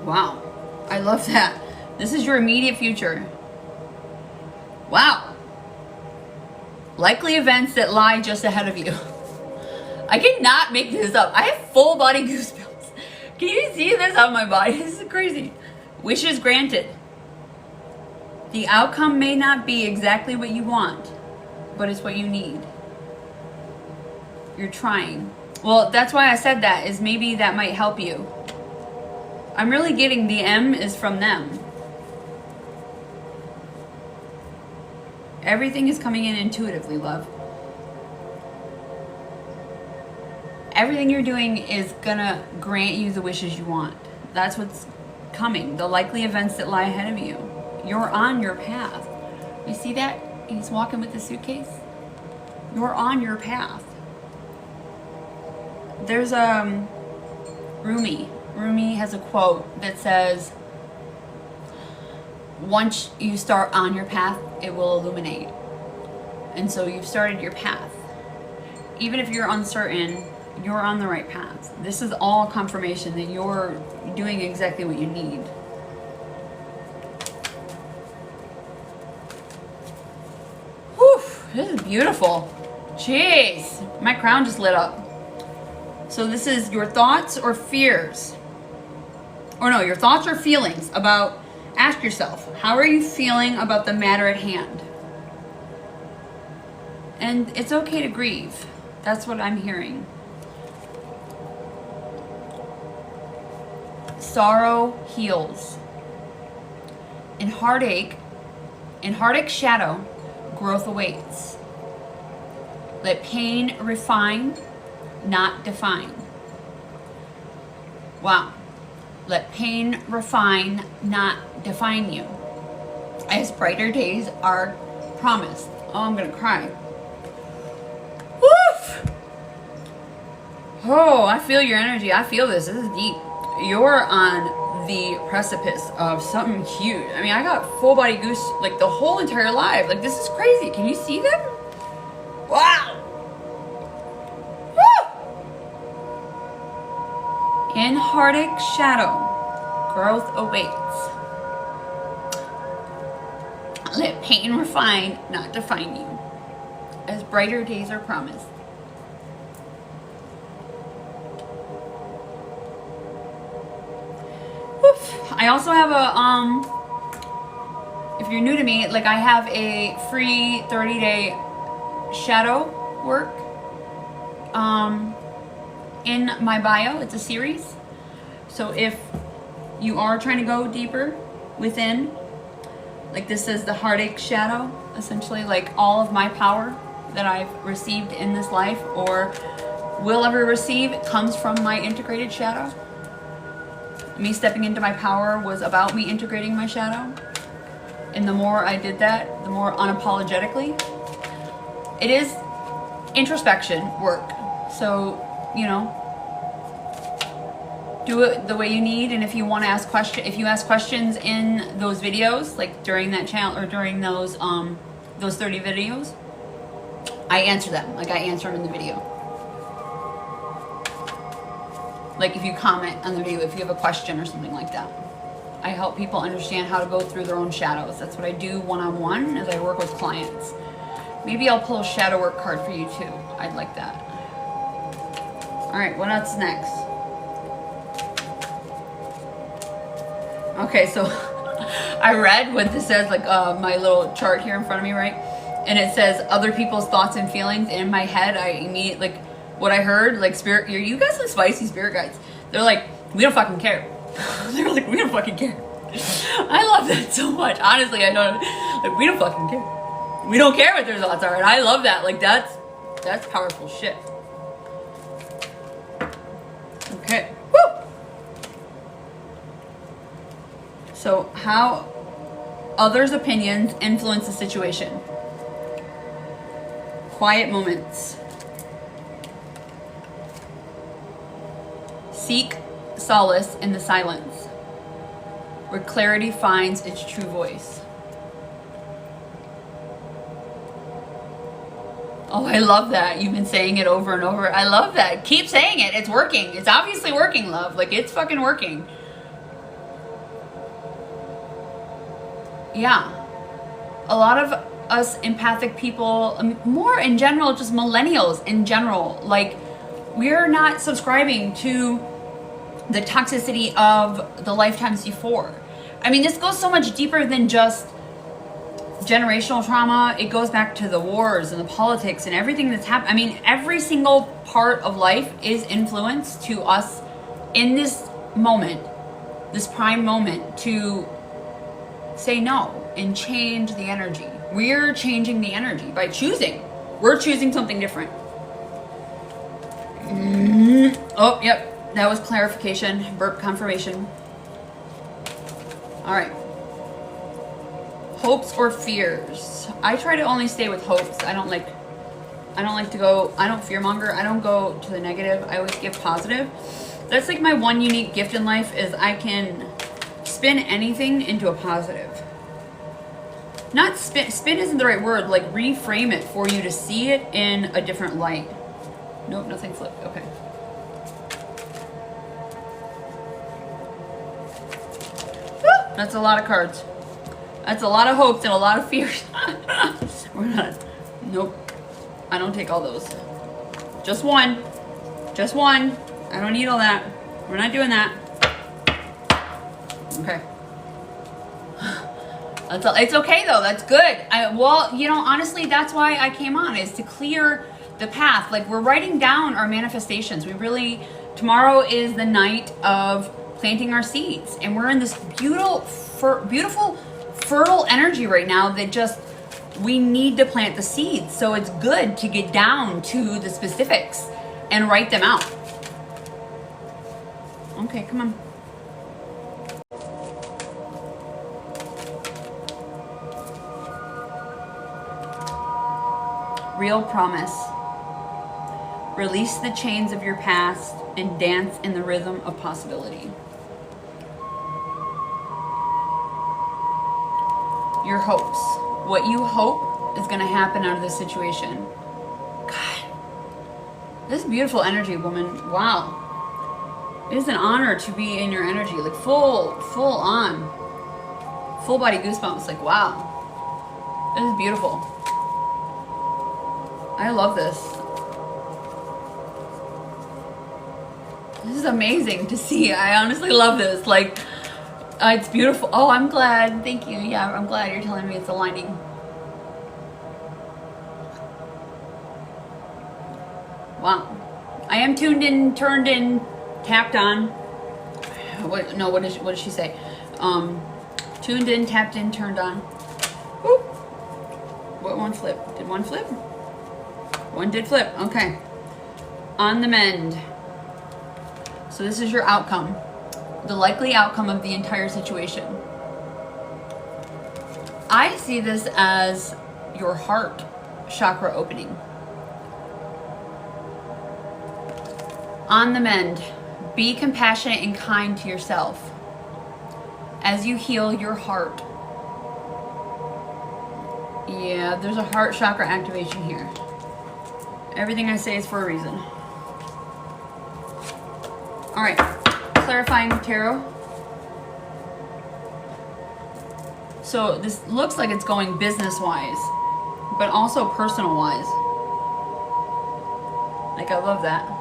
[SPEAKER 1] Wow. I love that. This is your immediate future. Wow. Likely events that lie just ahead of you. I cannot make this up. I have full body goosebumps. Can you see this on my body? This is crazy. Wishes granted. The outcome may not be exactly what you want, but it's what you need. You're trying. Well, that's why I said that, is maybe that might help you. I'm really getting the M is from them. Everything is coming in intuitively, love. Everything you're doing is gonna grant you the wishes you want. That's what's coming. The likely events that lie ahead of you. You're on your path. You see that? He's walking with the suitcase. You're on your path. There's Rumi. Rumi has a quote that says, once you start on your path, it will illuminate. And so you've started your path. Even if you're uncertain, you're on the right path. This is all confirmation that you're doing exactly what you need. Whew, this is beautiful. Jeez, my crown just lit up. So this is your thoughts or fears. Or no, your thoughts or feelings about, ask yourself, how are you feeling about the matter at hand? And it's okay to grieve. That's what I'm hearing. Sorrow heals. In heartache shadow, growth awaits. Let pain refine, not define. Wow. Let pain refine, not define you. As brighter days are promised. Oh, I'm gonna cry. Woof! Oh, I feel your energy. I feel this. This is deep. You're on the precipice of something huge. I mean, I got full body goose like the whole entire live. Like, this is crazy. Can you see them? Wow. Woo! In heartache shadow, growth awaits. Let pain refine, not define you. As brighter days are promised. I also have a, if you're new to me, like I have a free 30-day shadow work in my bio. It's a series. So if you are trying to go deeper within, like this is the heartache shadow, essentially like all of my power that I've received in this life or will ever receive comes from my integrated shadow. Me stepping into my power was about me integrating my shadow. And the more I did that, the more unapologetically. It is introspection work. So, you know, do it the way you need. And if you want to ask if you ask questions in those videos, like during that channel or during those 30 videos, I answer them. Like I answer them in the video. Like if you comment on the video, if you have a question or something like that. I help people understand how to go through their own shadows. That's what I do one-on-one as I work with clients. Maybe I'll pull a shadow work card for you too. I'd like that. All right, what else next? Okay, so I read what this says, like my little chart here in front of me, right? And it says other people's thoughts and feelings. And in my head, I immediately, like, what I heard, like spirit, you guys have spicy spirit guides. They're like, we don't fucking care. They're like, we don't fucking care. I love that so much. Honestly, I don't, like, we don't fucking care. We don't care what their thoughts are. And I love that. Like, that's powerful shit. Okay. Woo! So how others' opinions influence the situation. Quiet moments. Seek solace in the silence, where clarity finds its true voice. Oh, I love that. You've been saying it over and over. I love that. Keep saying it. It's working. It's obviously working, love. Like, it's fucking working. Yeah. A lot of us empathic people, more in general, just millennials in general, like, we're not subscribing to the toxicity of the lifetimes before. I mean, this goes so much deeper than just generational trauma. It goes back to the wars and the politics and everything that's happened. I mean, every single part of life is influenced to us in this moment, this prime moment, to say no and change the energy. We're changing the energy by choosing. We're choosing something different. Oh, yep. That was clarification. Burp confirmation. All right. Hopes or fears. I try to only stay with hopes. I don't like to go, I don't fearmonger. I don't go to the negative. I always give positive. That's like my one unique gift in life, is I can spin anything into a positive. Not spin isn't the right word, like reframe it for you to see it in a different light. Nope, nothing flipped. Okay. Woo! That's a lot of cards. That's a lot of hopes and a lot of fears. We're not. Nope. I don't take all those. Just one. Just one. I don't need all that. We're not doing that. Okay. It's okay though. That's good. Well, you know, honestly, that's why I came on, is to clear the path. Like, we're writing down our manifestations. Tomorrow is the night of planting our seeds, and we're in this beautiful, fertile energy right now that we need to plant the seeds. So it's good to get down to the specifics and write them out. Okay, come on. Real promise. Release the chains of your past and dance in the rhythm of possibility. Your hopes. What you hope is going to happen out of this situation. God. This is beautiful energy, woman. Wow. It is an honor to be in your energy. Like, full on. Full body goosebumps. Like, wow. This is beautiful. I love this. This is amazing to see. I honestly love this. Like, it's beautiful. Oh, I'm glad. Thank you. Yeah, I'm glad you're telling me it's aligning. Wow. I am tuned in, turned in, tapped on. What did she say? Tuned in, tapped in, turned on. Whoop. What one flip? Did one flip? One did flip. Okay. On the mend. So this is your outcome. The likely outcome of the entire situation. I see this as your heart chakra opening. On the mend. Be compassionate and kind to yourself as you heal your heart. Yeah, there's a heart chakra activation here. Everything I say is for a reason. All right, clarifying tarot. So this looks like it's going business-wise, but also personal-wise. Like, I love that.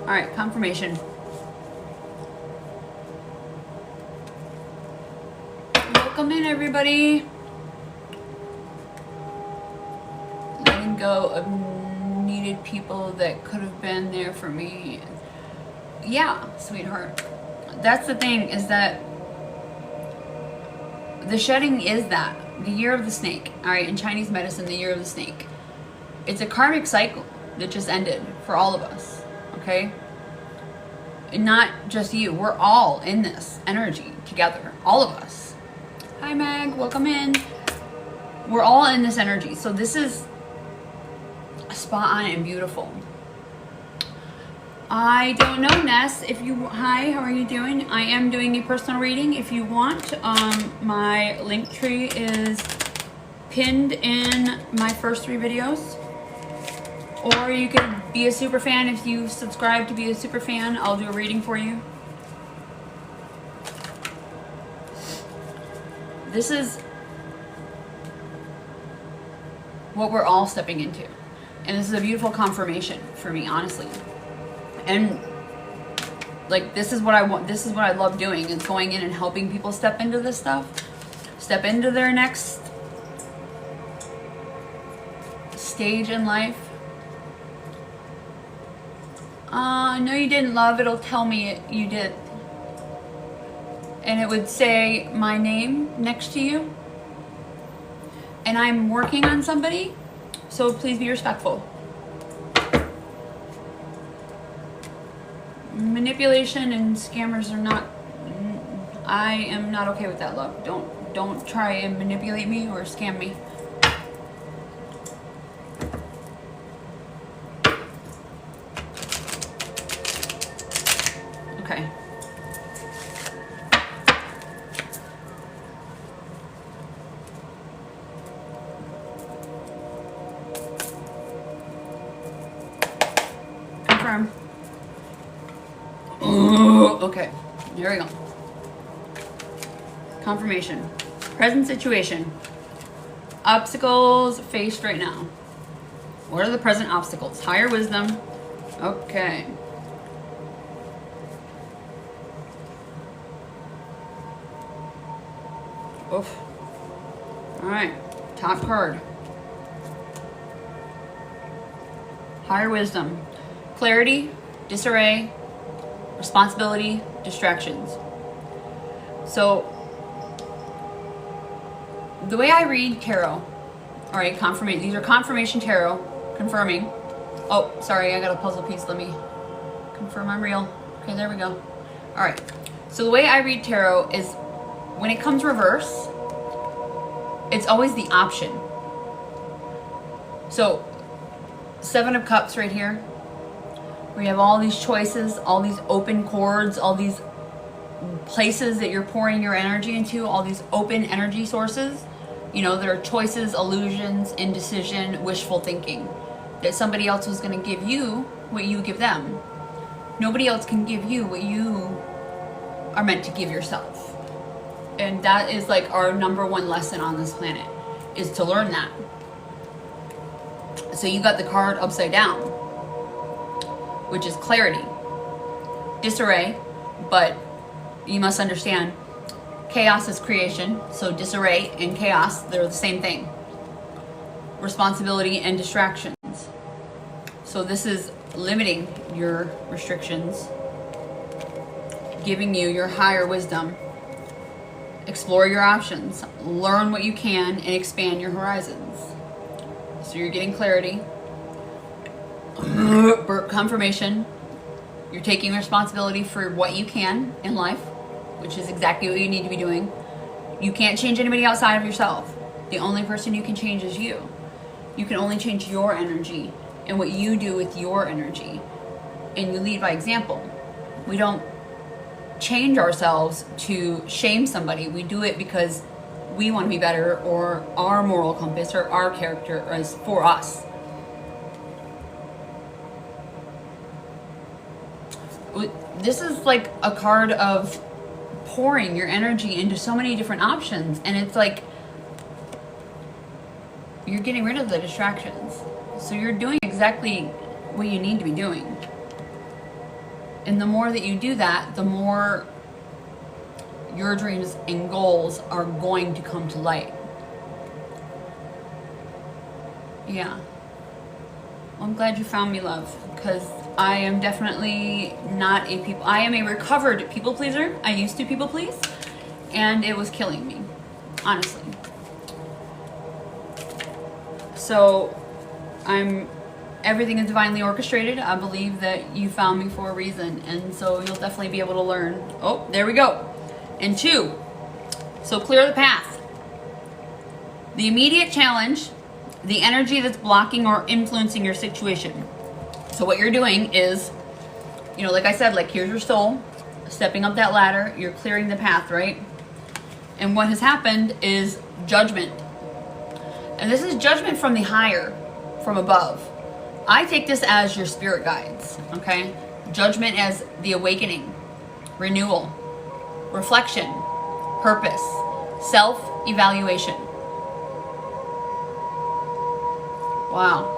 [SPEAKER 1] All right, confirmation. Welcome in, everybody. letting go of needed people that could have been there for me. Yeah, sweetheart. That's the thing, is that the shedding is that. The year of the snake. Alright, in Chinese medicine, the year of the snake. It's a karmic cycle that just ended for all of us. Okay? And not just you. We're all in this energy together. All of us. Hi, Meg. Welcome in. We're all in this energy. So this is spot on and beautiful. I don't know, Ness, if you, hi, how are you doing? I am doing a personal reading if you want. My link tree is pinned in my first 3 videos. Or you could be a super fan if you subscribe to be a super fan. I'll do a reading for you. This is what we're all stepping into. And this is a beautiful confirmation for me, honestly. And like, this is what I want. This is what I love doing, is going in and helping people step into this stuff, step into their next stage in life. No, you didn't, love. It'll tell me you did. And it would say my name next to you. And I'm working on somebody, so please be respectful. Manipulation and scammers are not, I am not okay with that, love. Don't try and manipulate me or scam me. Okay. Confirm. Okay, here we go. Confirmation. Present situation. Obstacles faced right now. What are the present obstacles? Higher wisdom. Okay. Oof. Alright. Top card. Higher wisdom. Clarity, disarray, responsibility, distractions. So, the way I read tarot, alright, confirmation, these are confirmation tarot, confirming. Oh, sorry, I got a puzzle piece, let me confirm I'm real. Okay, there we go. Alright, so the way I read tarot is, when it comes reverse, it's always the option. So, 7 of Cups right here. We have all these choices, all these open chords, all these places that you're pouring your energy into, all these open energy sources. You know, there are choices, illusions, indecision, wishful thinking. That somebody else was going to give you what you give them. Nobody else can give you what you are meant to give yourself. And that is like our #1 lesson on this planet, is to learn that. So you got the card upside down, which is clarity, disarray, but you must understand chaos is creation. So disarray and chaos, they're the same thing. Responsibility and distractions. So this is limiting your restrictions, giving you your higher wisdom. Explore your options, learn what you can, and expand your horizons. So you're getting clarity. Confirmation. You're taking responsibility for what you can in life, which is exactly what you need to be doing. You can't change anybody outside of yourself. The only person you can change is you. You can only change your energy and what you do with your energy. And you lead by example. We don't change ourselves to shame somebody. We do it because we want to be better, or our moral compass or our character is for us. This is like a card of pouring your energy into so many different options, and it's like you're getting rid of the distractions. So you're doing exactly what you need to be doing. And the more that you do that, the more your dreams and goals are going to come to light. Yeah. Well, I'm glad you found me, love, because I am definitely not a people. I am a recovered people pleaser. I used to people please, and it was killing me, honestly. So everything is divinely orchestrated. I believe that you found me for a reason, and so you'll definitely be able to learn. Oh, there we go. And 2, so clear the path. The immediate challenge, the energy that's blocking or influencing your situation. So what you're doing is, like I said, like here's your soul, stepping up that ladder, you're clearing the path, right? And what has happened is judgment. And this is judgment from the higher, from above. I take this as your spirit guides, okay? Judgment as the awakening, renewal, reflection, purpose, self-evaluation. Wow.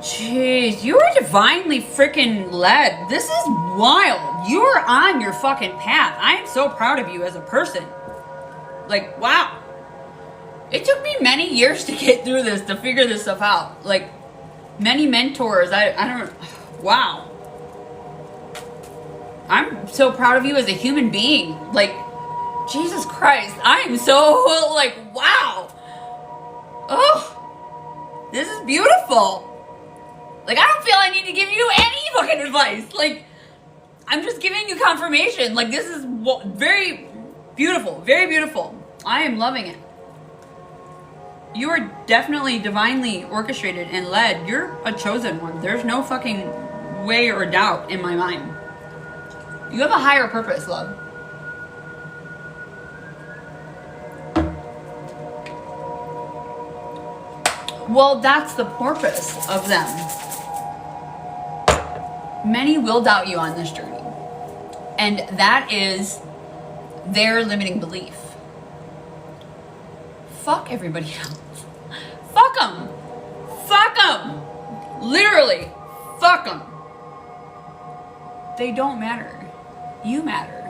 [SPEAKER 1] Jeez, you are divinely freaking led. This is wild. You are on your fucking path. I am so proud of you as a person. Like, wow. It took me many years to get through this, to figure this stuff out. Like, many mentors. I don't, wow. I'm so proud of you as a human being. Like, Jesus Christ. I am so, like, wow. Oh, this is beautiful. Like, I don't feel I need to give you any fucking advice. Like, I'm just giving you confirmation. Like, this is very beautiful. Very beautiful. I am loving it. You are definitely divinely orchestrated and led. You're a chosen one. There's no fucking way or doubt in my mind. You have a higher purpose, love. Well, that's the purpose of them. Many will doubt you on this journey. And that is their limiting belief. Fuck everybody else. Fuck them. Fuck them. Literally. Fuck them. They don't matter. You matter.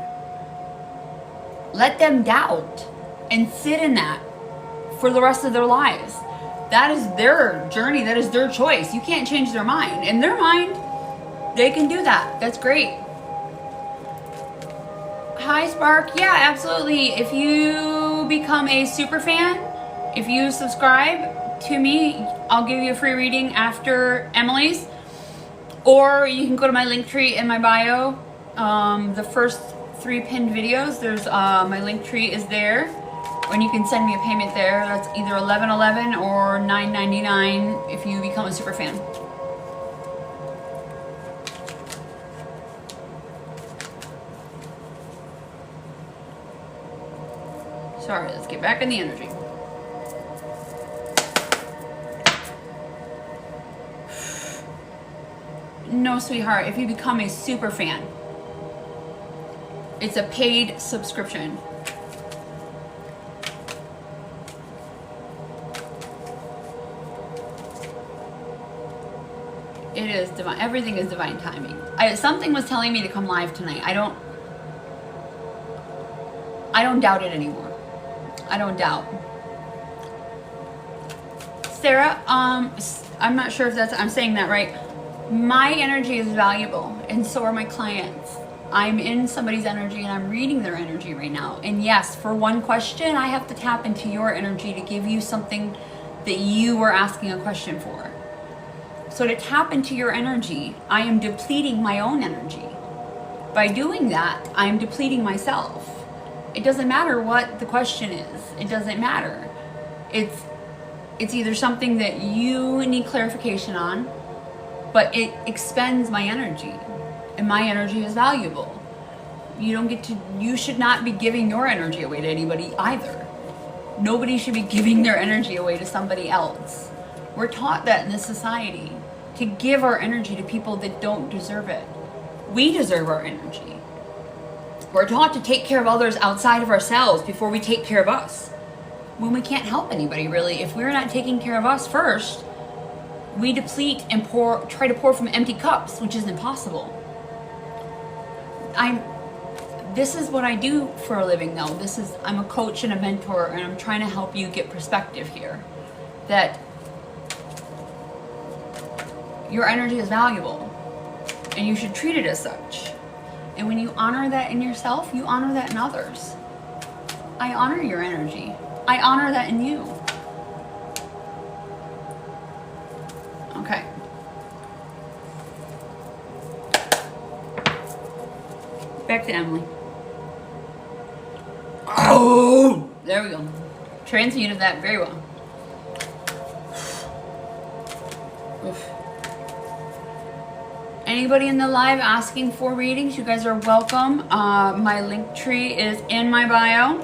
[SPEAKER 1] Let them doubt and sit in that for the rest of their lives. That is their journey. That is their choice. You can't change their mind. In their mind, they can do that. That's great. Hi, Spark. Yeah, absolutely. If you become a super fan, if you subscribe to me, I'll give you a free reading after Emily's. Or you can go to my link tree in my bio. The first 3 pinned videos, there's my link tree is there. And you can send me a payment there. That's either $11.11 or $9.99 if you become a super fan. Sorry, let's get back in the energy. No, sweetheart, if you become a super fan, it's a paid subscription. It is divine. Everything is divine timing. Something was telling me to come live tonight. I don't doubt it anymore. I don't doubt. Sarah, I'm not sure if I'm saying that right. My energy is valuable, and so are my clients. I'm in somebody's energy, and I'm reading their energy right now. And yes, for one question, I have to tap into your energy to give you something that you were asking a question for. So to tap into your energy, I am depleting my own energy. By doing that, I am depleting myself. It doesn't matter what the question is. It doesn't matter. It's either something that you need clarification on, but it expends my energy, and my energy is valuable. You should not be giving your energy away to anybody either. Nobody should be giving their energy away to somebody else. We're taught that in this society, to give our energy to people that don't deserve it. We deserve our energy. We're taught to take care of others outside of ourselves before we take care of us. When we can't help anybody, really. If we're not taking care of us first, we deplete and try to pour from empty cups, which is impossible. This is what I do for a living, though. I'm a coach and a mentor, and I'm trying to help you get perspective here. that your energy is valuable and you should treat it as such. And when you honor that in yourself, you honor that in others. I honor your energy. I honor that in you. Okay. Back to Emily. Oh! There we go. Transmuted that very well. Oof. Anybody in the live asking for readings, you guys are welcome. My link tree is in my bio.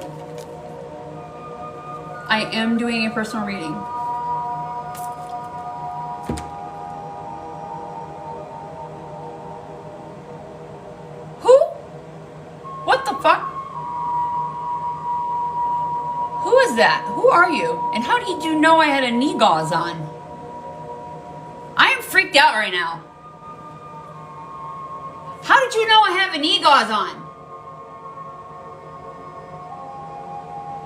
[SPEAKER 1] I am doing a personal reading. Who? What the fuck? Who is that? Who are you? And how did you know I had a knee gauze on? I am freaked out right now. How did you know I have a knee gauze on?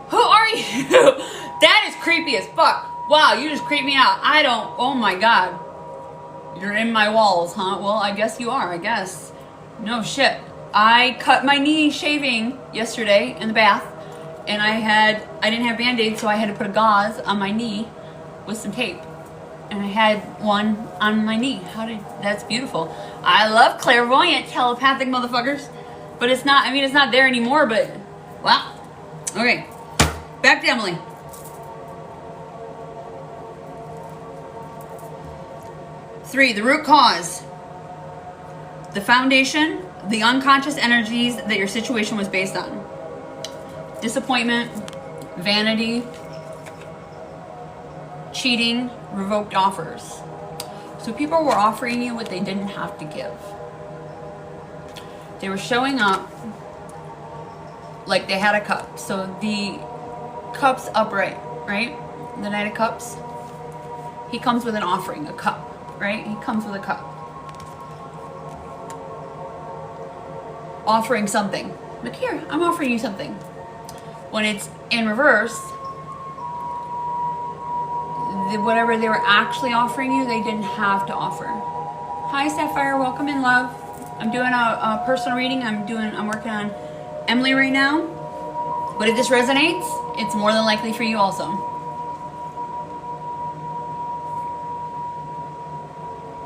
[SPEAKER 1] Who are you? That is creepy as fuck. Wow, you just creeped me out. I don't, oh my god. You're in my walls, huh? Well, I guess you are, I guess. No shit. I cut my knee shaving yesterday in the bath. And I didn't have Band-Aids, so I had to put a gauze on my knee with some tape. And I had one on my knee. That's beautiful. I love clairvoyant telepathic motherfuckers. But it's not, I mean, it's not there anymore, but, wow. Okay, back to Emily. Three, the root cause. The foundation, the unconscious energies that your situation was based on. Disappointment, vanity, cheating, revoked offers. So people were offering you what they didn't have to give. They were showing up like they had a cup. So the cup's upright, right? The Knight of Cups. He comes with an offering, a cup, right? He comes with a cup. Offering something. Look here, I'm offering you something. When it's in reverse, whatever they were actually offering you, they didn't have to offer. Hi Sapphire, welcome in, love. I'm doing a personal reading. I'm working on Emily right now. But if this resonates, it's more than likely for you also.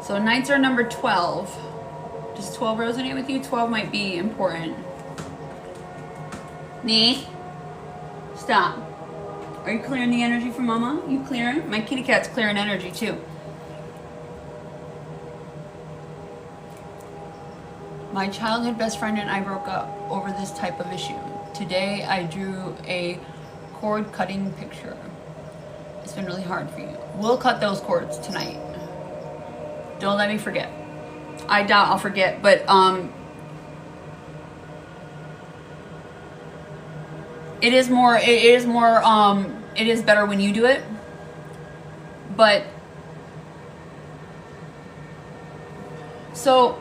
[SPEAKER 1] So Knights are number 12. Does 12 resonate with you? 12 might be important. Nee. Stop. Are you clearing the energy for Mama? You clearing? My kitty cat's clearing energy too. My childhood best friend and I broke up over this type of issue. Today I drew a cord cutting picture. It's been really hard for you. We'll cut those cords tonight. Don't let me forget. I doubt I'll forget, but it is better when you do it. But so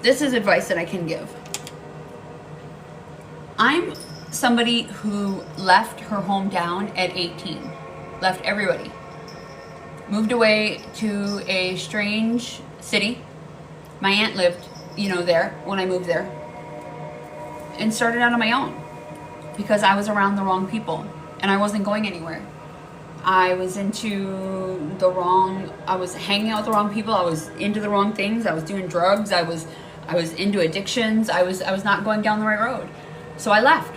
[SPEAKER 1] this is advice that I can give. I'm somebody who left her hometown at 18. Left everybody. Moved away to a strange city. My aunt lived, there when I moved there. And started out on my own. Because I was around the wrong people. And I wasn't going anywhere. I was I was hanging out with the wrong people. I was into the wrong things. I was doing drugs. I was into addictions. I was not going down the right road. So I left.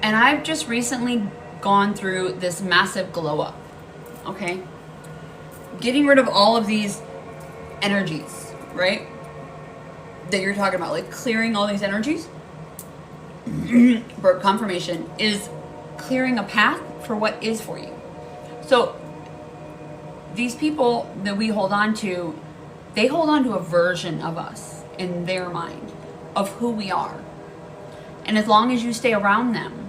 [SPEAKER 1] And I've just recently gone through this massive glow up. Okay? Getting rid of all of these energies, right? That you're talking about, like clearing all these energies. For confirmation is clearing a path for what is for you. So these people that we hold on to, they hold on to a version of us in their mind of who we are. And as long as you stay around them,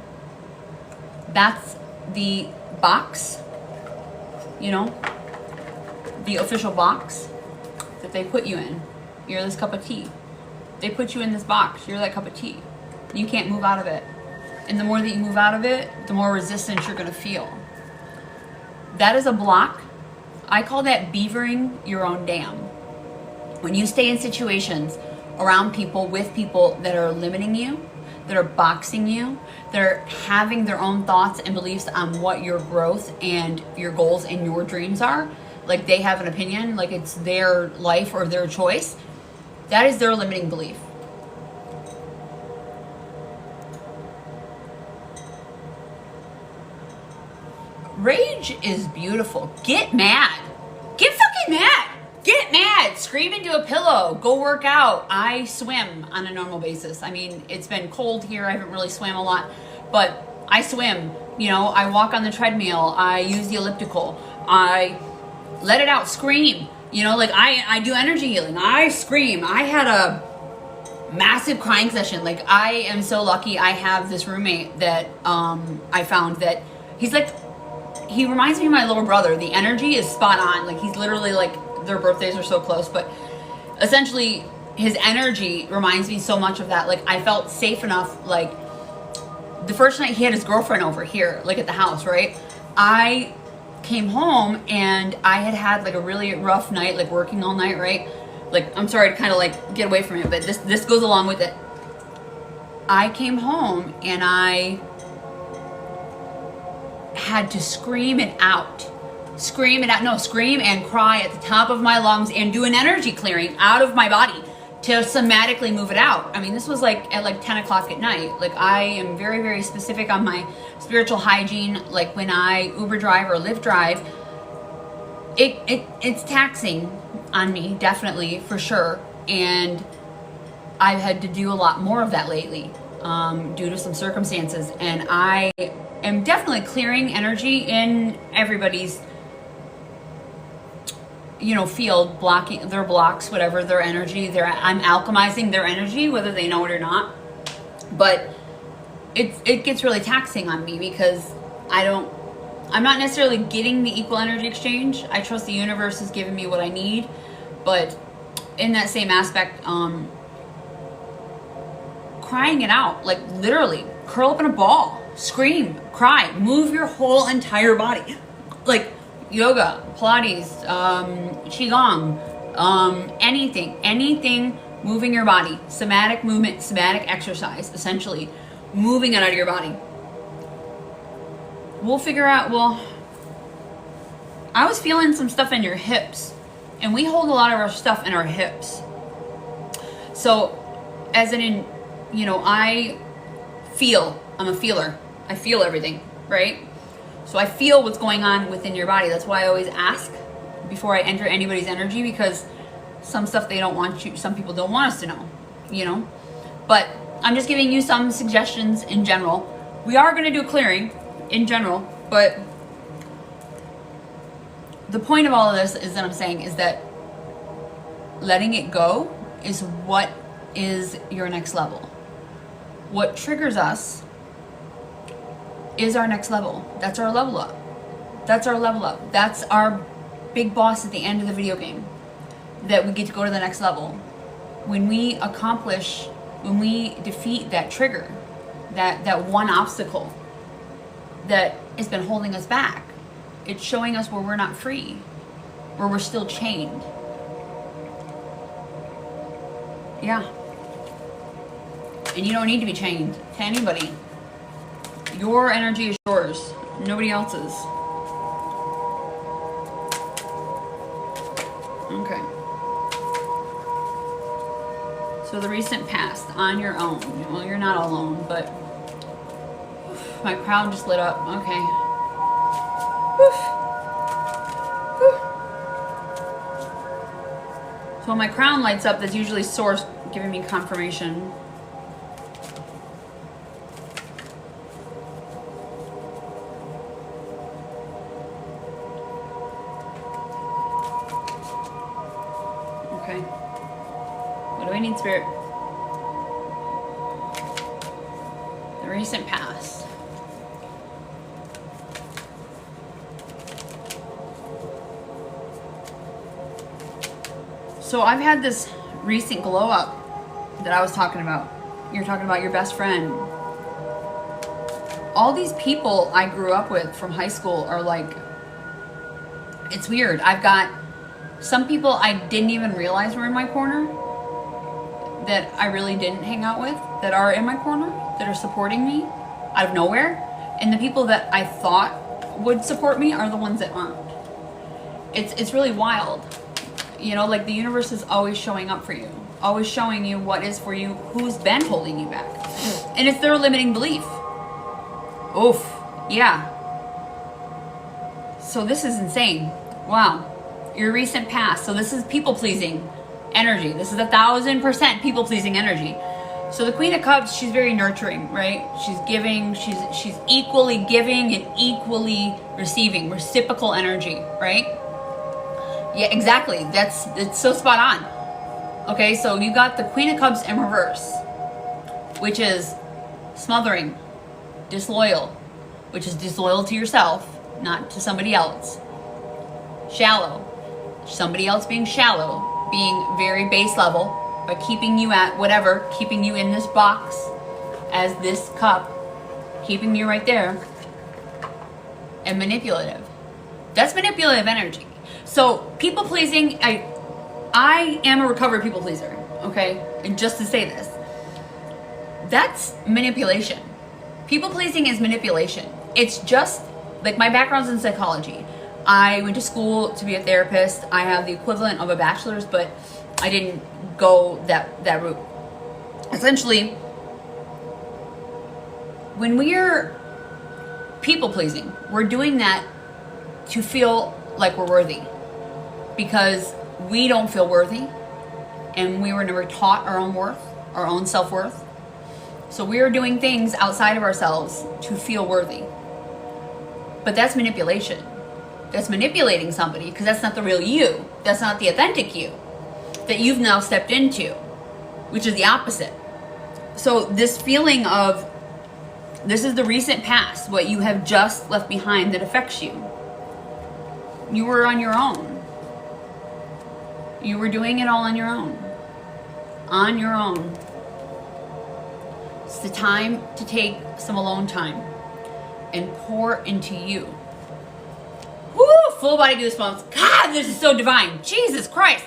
[SPEAKER 1] that's the box, the official box that they put you in. You're this cup of tea. They put you in this box. You're that cup of tea. You can't move out of it. And the more that you move out of it, the more resistance you're going to feel. That is a block. I call that beavering your own dam. When you stay in situations around people, with people that are limiting you, that are boxing you, that are having their own thoughts and beliefs on what your growth and your goals and your dreams are, like they have an opinion, like it's their life or their choice, that is their limiting belief. Rage is beautiful. Get mad. Get fucking mad. Get mad. Scream into a pillow. Go work out. I swim on a normal basis. I mean, it's been cold here. I haven't really swam a lot, but I swim. You know, I walk on the treadmill. I use the elliptical. I let it out. Scream. You know, like I do energy healing. I scream. I had a massive crying session. Like, I am so lucky. I have this roommate that I found that he's like, he reminds me of my little brother. The energy is spot on. Like, he's literally like, their birthdays are so close, but essentially his energy reminds me so much of that. Like, I felt safe enough. Like, the first night he had his girlfriend over here, like at the house, right? I came home and I had like a really rough night, like working all night, right? Like, I'm sorry to kind of like get away from it, but this goes along with it. I came home and I had to scream it out. Scream it out. No, scream and cry at the top of my lungs and do an energy clearing out of my body to somatically move it out. I mean, this was like at like 10 o'clock at night. Like, I am very, very specific on my spiritual hygiene. Like, when I Uber drive or Lyft drive, it's taxing on me, definitely, for sure. And I've had to do a lot more of that lately due to some circumstances. And I am definitely clearing energy in everybody's, you know, field, blocking their blocks, whatever, their energy. I'm alchemizing their energy, whether they know it or not. But it gets really taxing on me because I'm not necessarily getting the equal energy exchange. I trust the universe is giving me what I need, but in that same aspect, crying it out, like literally curl up in a ball, scream, cry, move your whole entire body, like yoga, Pilates, Qigong, anything moving your body, somatic movement, somatic exercise, essentially moving it out of your body. We'll figure out, well, I was feeling some stuff in your hips, and we hold a lot of our stuff in our hips. So, as in, you know, I'm a feeler. I feel everything, right? So I feel what's going on within your body. That's why I always ask before I enter anybody's energy, because some stuff some people don't want us to know, you know? But I'm just giving you some suggestions in general. We are going to do a clearing in general, but the point of all of this is that I'm saying is that letting it go is what is your next level. What triggers us is our next level. That's our level up. That's our level up. That's our big boss at the end of the video game, that we get to go to the next level. When we defeat that trigger, that one obstacle that has been holding us back, it's showing us where we're not free, where we're still chained. Yeah. And you don't need to be chained to anybody. Your energy is yours, nobody else's. Okay. So the recent past, on your own. Well, you're not alone, but my crown just lit up. Okay. So when my crown lights up, that's usually source giving me confirmation. Okay. What do I need, Spirit? The recent past. So I've had this recent glow up that I was talking about. You're talking about your best friend. all these people I grew up with from high school are like, it's weird. I've got some people I didn't even realize were in my corner, that I really didn't hang out with, that are in my corner, that are supporting me out of nowhere. And the people that I thought would support me are the ones that aren't. It's really wild. You know, like the universe is always showing up for you, always showing you what is for you, who's been holding you back. And it's their limiting belief. Oof, yeah. So this is insane. Wow. Your recent past. So this is people-pleasing energy. This is 1,000% people-pleasing energy. So the Queen of Cups, she's very nurturing, right? She's giving, she's equally giving and equally receiving, reciprocal energy, right? Yeah, exactly. It's so spot on. Okay, so you got the Queen of Cups in reverse, which is smothering, disloyal, which is disloyal to yourself, not to somebody else. Shallow, somebody else being shallow, being very base level, by keeping you at whatever, keeping you in this box as this cup, keeping you right there. And manipulative. That's manipulative energy. So people pleasing, I am a recovered people pleaser, okay? And just to say this, that's manipulation. People pleasing is manipulation. It's just like my background's in psychology. I went to school to be a therapist. I have the equivalent of a bachelor's, but I didn't go that route. Essentially, when we're people pleasing, we're doing that to feel like we're worthy, because we don't feel worthy and we were never taught our own worth, our own self-worth. So we are doing things outside of ourselves to feel worthy. But that's manipulation. That's manipulating somebody, because that's not the real you. That's not the authentic you that you've now stepped into, which is the opposite. So this feeling of, this is the recent past, what you have just left behind that affects you. You were on your own. You were doing it all on your own. On your own. It's the time to take some alone time and pour into you. Woo! Full body goosebumps. God, this is so divine. Jesus Christ.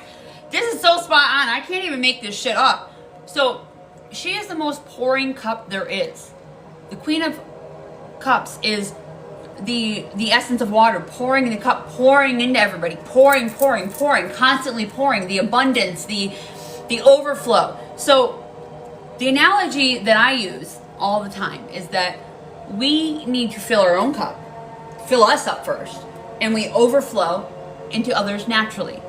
[SPEAKER 1] This is so spot on. I can't even make this shit up. So, she is the most pouring cup there is. The Queen of Cups is the essence of water, pouring in the cup, pouring into everybody, pouring, constantly pouring, the abundance, the overflow. So, the analogy that I use all the time is that we need to fill our own cup, fill us up first, and we overflow into others naturally.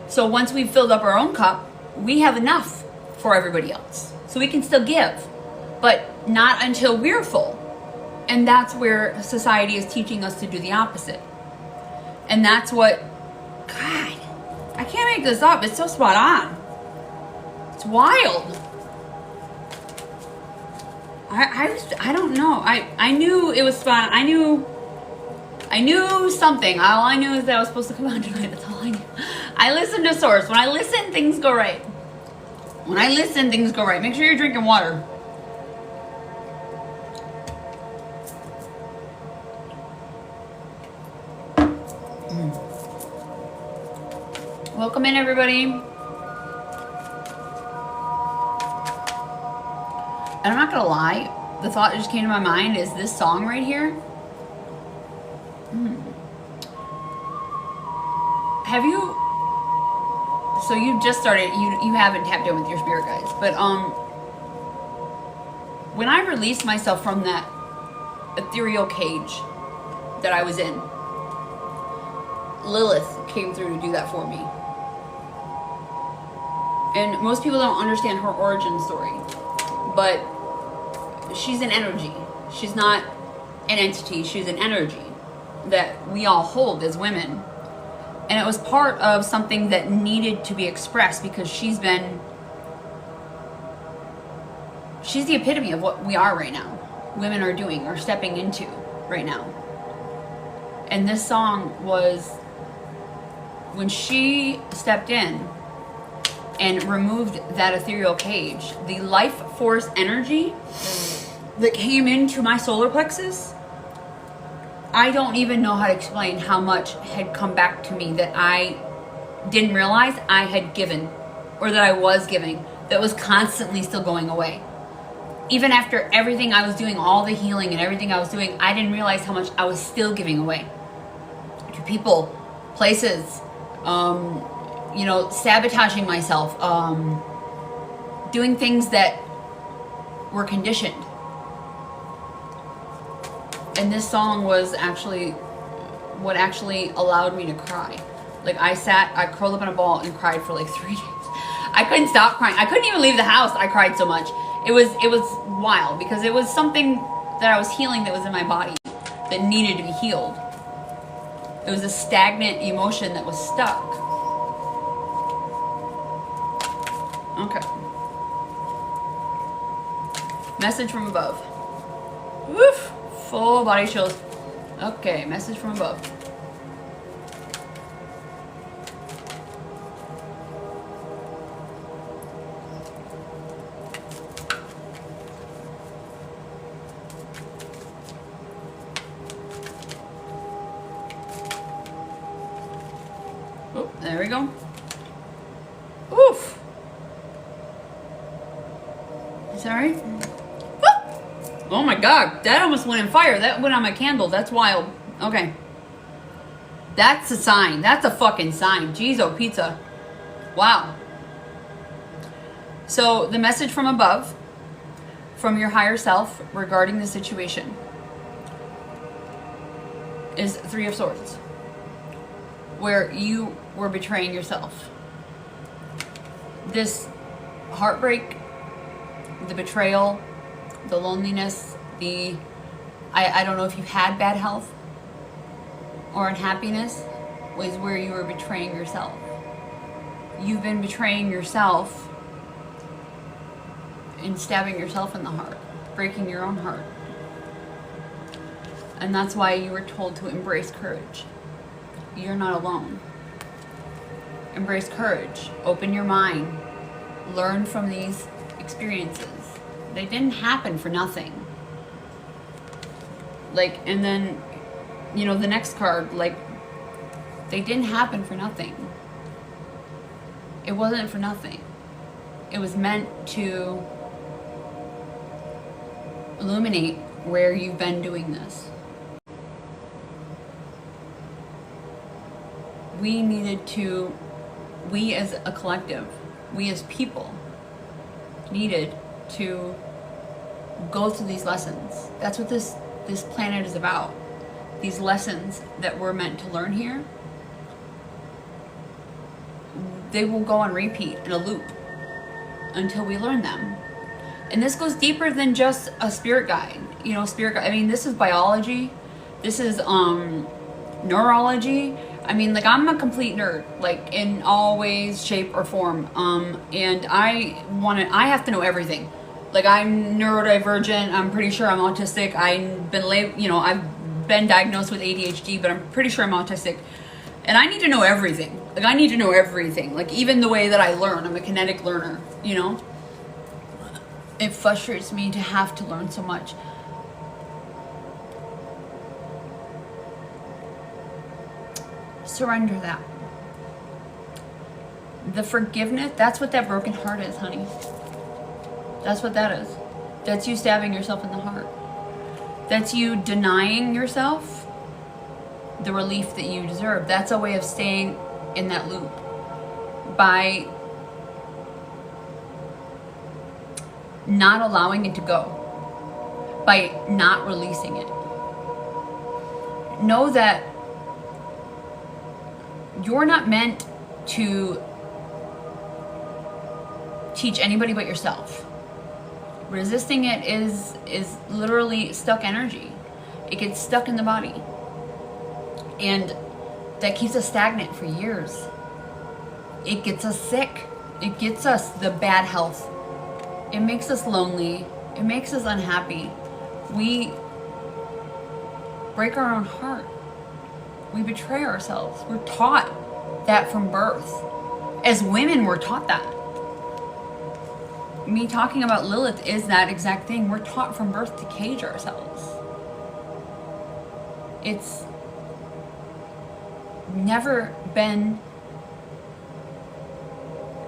[SPEAKER 1] So once we've filled up our own cup, we have enough for everybody else. So we can still give, but not until we're full. And that's where society is teaching us to do the opposite. And that's what, God, I can't make this up. It's so spot on. It's wild. I don't know. I knew it was spot on. I knew something. All I knew is that I was supposed to come out tonight. That's all I knew. I listen to source. When I listen, things go right. When I listen, things go right. Make sure you're drinking water. Welcome in, everybody. And I'm not gonna lie, the thought that just came to my mind is this song right here. Have you, so you've just started, you haven't tapped in with your spirit guides, but when I released myself from that ethereal cage that I was in, Lilith came through to do that for me. And most people don't understand her origin story, but she's an energy. She's not an entity, she's an energy that we all hold as women. And it was part of something that needed to be expressed, because she's the epitome of what we are right now. Women are doing, or stepping into right now. And this song was when she stepped in and removed that ethereal cage, the life force energy that came into my solar plexus, I don't even know how to explain how much had come back to me that I didn't realize I had given, or that I was giving, that was constantly still going away. Even after everything I was doing, all the healing and everything I was doing, I didn't realize how much I was still giving away. To people, places, sabotaging myself, doing things that were conditioned. And this song was actually what actually allowed me to cry. Like I curled up in a ball and cried for like 3 days. I couldn't stop crying. I couldn't even leave the house. I cried so much. It was wild because it was something that I was healing that was in my body that needed to be healed. It was a stagnant emotion that was stuck. Okay. Message from above. Woof. Full body chills. Okay, message from above. Oh, there we go. Oof. Is that right? Oh my god, that almost went in fire. That went on my candle. That's wild. Okay. That's a sign. That's a fucking sign. Jeez, oh pizza. Wow. So the message from above, from your higher self regarding the situation, is 3 of Swords, where you were betraying yourself. This heartbreak, the betrayal, the loneliness, I don't know if you've had bad health or unhappiness, was where you were betraying yourself. You've been betraying yourself and stabbing yourself in the heart, breaking your own heart. And that's why you were told to embrace courage. You're not alone. Embrace courage. Open your mind. Learn from these experiences. They didn't happen for nothing. Like, and then, the next card, like, they didn't happen for nothing. It wasn't for nothing. It was meant to illuminate where you've been doing this. We as a collective, we as people, needed to go through these lessons. That's what this planet is about. These lessons that we're meant to learn here, they will go on repeat in a loop until we learn them. And this goes deeper than just a spirit guide. Spirit guide, I mean, this is biology. This is neurology. I mean, like, I'm a complete nerd, like, in all ways, shape, or form. And I have to know everything. Like, I'm neurodivergent. I'm pretty sure I'm autistic. I've been diagnosed with ADHD, but I'm pretty sure I'm autistic. And I need to know everything. Like, I need to know everything. Like, even the way that I learn. I'm a kinetic learner, It frustrates me to have to learn so much. Surrender that. The forgiveness, that's what that broken heart is, honey. That's what that is. That's you stabbing yourself in the heart. That's you denying yourself the relief that you deserve. That's a way of staying in that loop. By not allowing it to go. By not releasing it. Know that you're not meant to teach anybody but yourself. Resisting it is literally stuck energy. It gets stuck in the body. And that keeps us stagnant for years. It gets us sick. It gets us the bad health. It makes us lonely. It makes us unhappy. We break our own heart. We betray ourselves. We're taught that from birth. As women, we're taught that. me talking about Lilith is that exact thing. We're taught from birth to cage ourselves. It's never been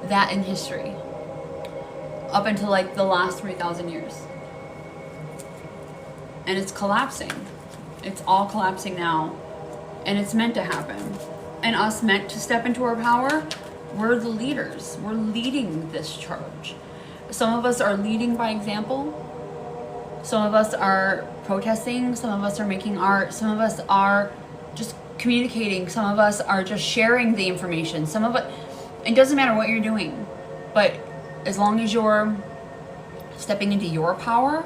[SPEAKER 1] that in history up until like the last 3,000 years. And it's collapsing. It's all collapsing now. And it's meant to happen. And us meant to step into our power, we're the leaders. We're leading this charge. Some of us are leading by example. Some of us are protesting. Some of us are making art. Some of us are just communicating. Some of us are just sharing the information. Some of it doesn't matter what you're doing. But as long as you're stepping into your power,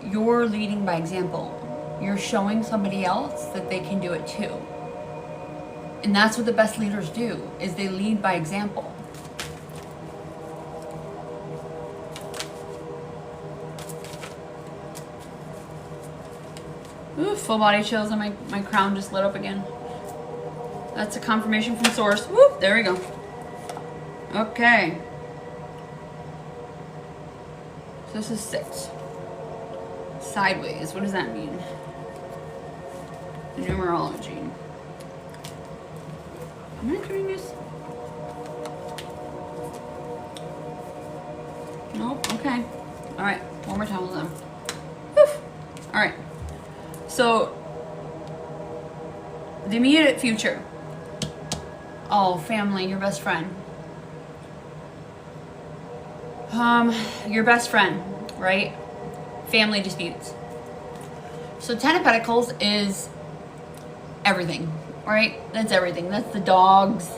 [SPEAKER 1] you're leading by example. You're showing somebody else that they can do it too. And that's what the best leaders do, is they lead by example. Ooh, full body chills and my crown just lit up again. That's a confirmation from source. Whoop, there we go. Okay. So this is 6. Sideways, what does that mean? Numerology. Am I doing this? Nope, okay. Alright, one more time then. Alright. So, the immediate future. Oh, family, your best friend. Your best friend, right? Family disputes. So 10 of Pentacles is everything, right? That's everything. That's the dogs.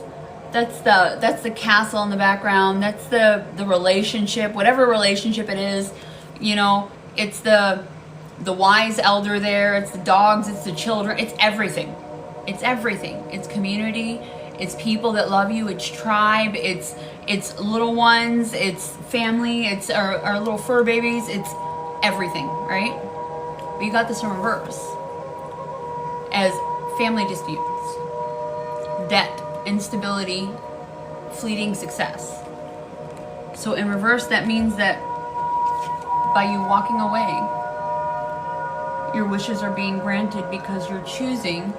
[SPEAKER 1] That's the castle in the background. That's the relationship, whatever relationship it is. You know, it's the wise elder there. It's the dogs. It's the children. It's everything. It's everything. It's community. It's people that love you. It's tribe. It's little ones. It's family. It's our little fur babies. It's everything, right? But you got this in reverse as family disputes, debt, instability, fleeting success. So in reverse, that means that by you walking away, your wishes are being granted because you're choosing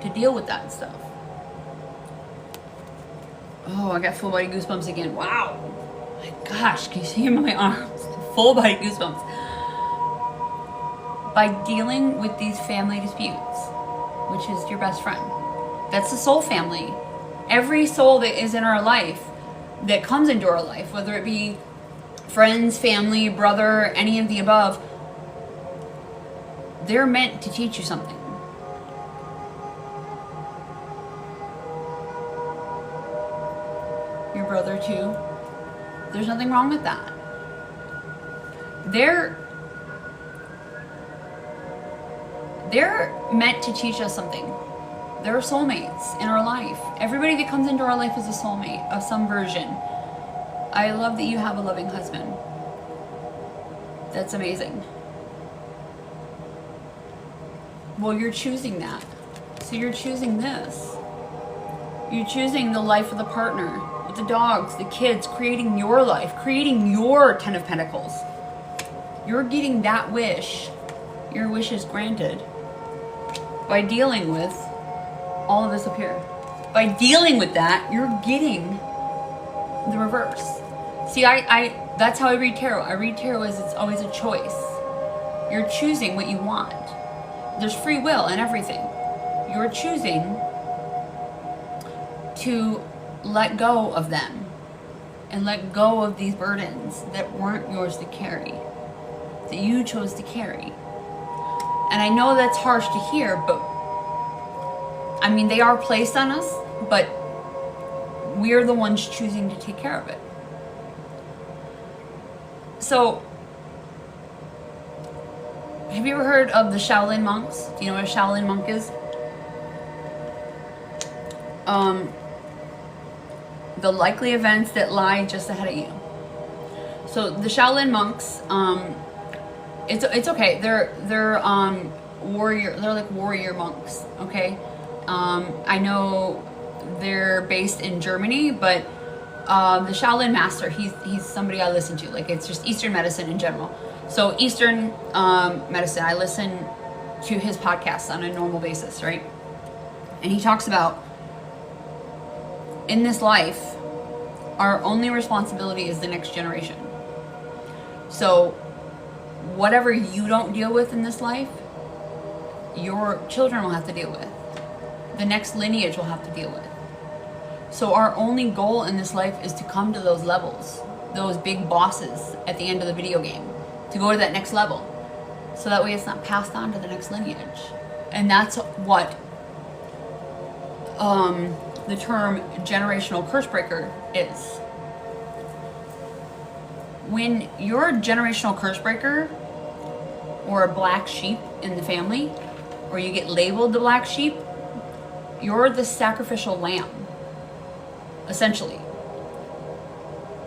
[SPEAKER 1] to deal with that stuff. Oh, I got full body goosebumps again. Wow. My gosh, can you see my arms? Full body goosebumps. By dealing with these family disputes, which is your best friend. That's the soul family. Every soul that is in our life, that comes into our life, whether it be friends, family, brother, any of the above, they're meant to teach you something. Your brother too. There's nothing wrong with that. They're meant to teach us something. They're soulmates in our life. Everybody that comes into our life is a soulmate of some version. I love that you have a loving husband. That's amazing. Well, you're choosing that. So you're choosing this. You're choosing the life of the partner, with the dogs, the kids, creating your life, creating your 10 of Pentacles. You're getting that wish. Your wish is granted by dealing with all of this up here. By dealing with that, you're getting the reverse. See, that's how I read tarot. I read tarot as it's always a choice. You're choosing what you want. There's free will and everything. You're choosing to let go of them and let go of these burdens that weren't yours to carry, that you chose to carry. And I know that's harsh to hear, but I mean, they are placed on us, but we're the ones choosing to take care of it. So, have you ever heard of the Shaolin monks? Do you know what a Shaolin monk is? The likely events that lie just ahead of you. So the Shaolin monks, it's okay. They're warrior. They're like warrior monks. Okay. I know they're based in Germany, but the Shaolin Master. He's somebody I listen to. Like, it's just Eastern medicine in general. So Eastern medicine, I listen to his podcast on a normal basis, right? And he talks about, in this life, our only responsibility is the next generation. So whatever you don't deal with in this life, your children will have to deal with. The next lineage will have to deal with. So our only goal in this life is to come to those levels, those big bosses at the end of the video game, to go to that next level. So that way it's not passed on to the next lineage. And that's what the term generational curse breaker is. When you're a generational curse breaker or a black sheep in the family, or you get labeled the black sheep, you're the sacrificial lamb, essentially.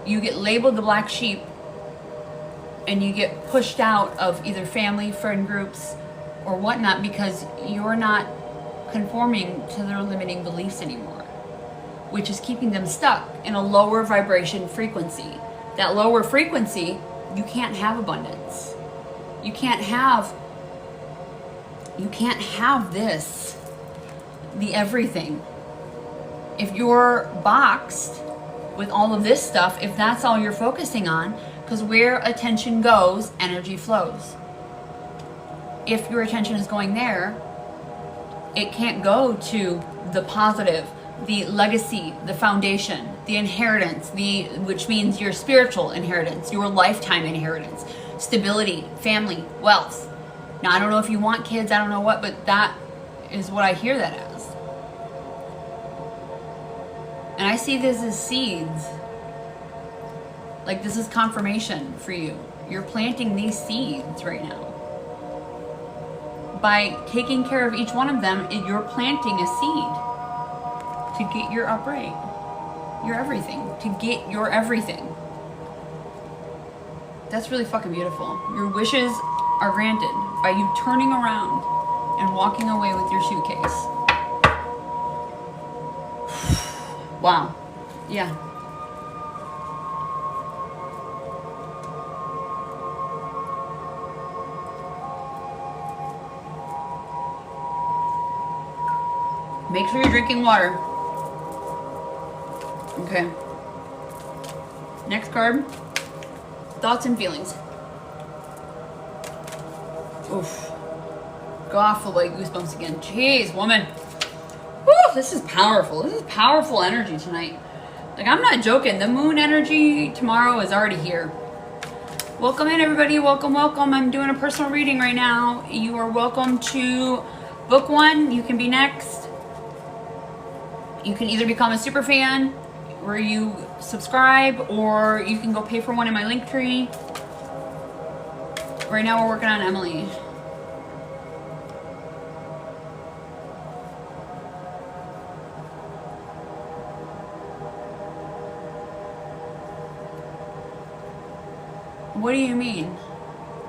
[SPEAKER 1] You get labeled the black sheep and you get pushed out of either family, friend groups, or whatnot because you're not conforming to their limiting beliefs anymore, which is keeping them stuck in a lower vibration frequency. That lower frequency, you can't have abundance. You can't have this, the everything. If you're boxed with all of this stuff, if that's all you're focusing on, because where attention goes, energy flows. If your attention is going there, it can't go to the positive, the legacy, the foundation, the inheritance, which means your spiritual inheritance, your lifetime inheritance, stability, family, wealth. Now, I don't know if you want kids, I don't know what, but that is what I hear that as. And I see this as seeds. Like, this is confirmation for you. You're planting these seeds right now. By taking care of each one of them, you're planting a seed to get your upright, your everything, to get your everything. That's really fucking beautiful. Your wishes are granted by you turning around and walking away with your suitcase. Wow. Yeah. Make sure you're drinking water. Okay. Next card. Thoughts and feelings. Oof. God, full like goosebumps again. Jeez, woman. Woo, this is powerful. This is powerful energy tonight. Like, I'm not joking. The moon energy tomorrow is already here. Welcome in, everybody. Welcome, welcome. I'm doing a personal reading right now. You are welcome to book one. You can be next. You can either become a super fan where you subscribe, or you can go pay for one in my link tree. Right now we're working on Emily. What do you mean?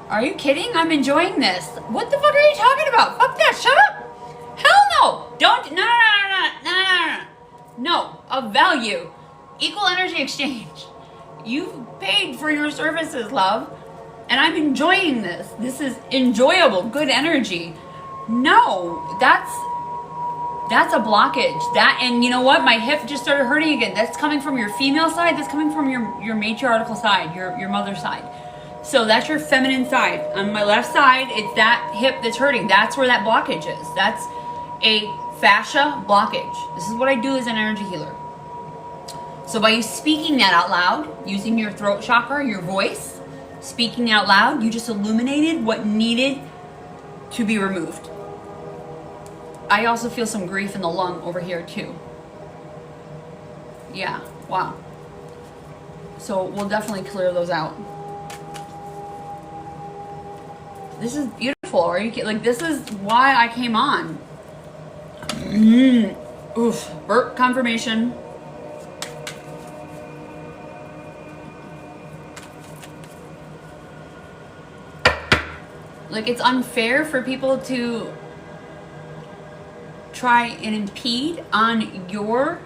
[SPEAKER 1] Are you kidding? I'm enjoying this. What the fuck are you talking about? Fuck that. Shut up. Hell no. Don't. No. No. Of value. Equal energy exchange. You've paid for your services, love. And I'm enjoying this. This is enjoyable. Good energy. No. That's a blockage. And you know what? My hip just started hurting again. That's coming from your female side. That's coming from your matriarchal side, your mother's side. So that's your feminine side. On my left side, it's that hip that's hurting. That's where that blockage is. That's a fascia blockage. This is what I do as an energy healer. So by you speaking that out loud, using your throat chakra, your voice, speaking out loud, you just illuminated what needed to be removed. I also feel some grief in the lung over here too. Yeah, wow. So we'll definitely clear those out. This is beautiful. Are you kidding? Like, this is why I came on. Oof. Burp confirmation. Like, it's unfair for people to try and impede on your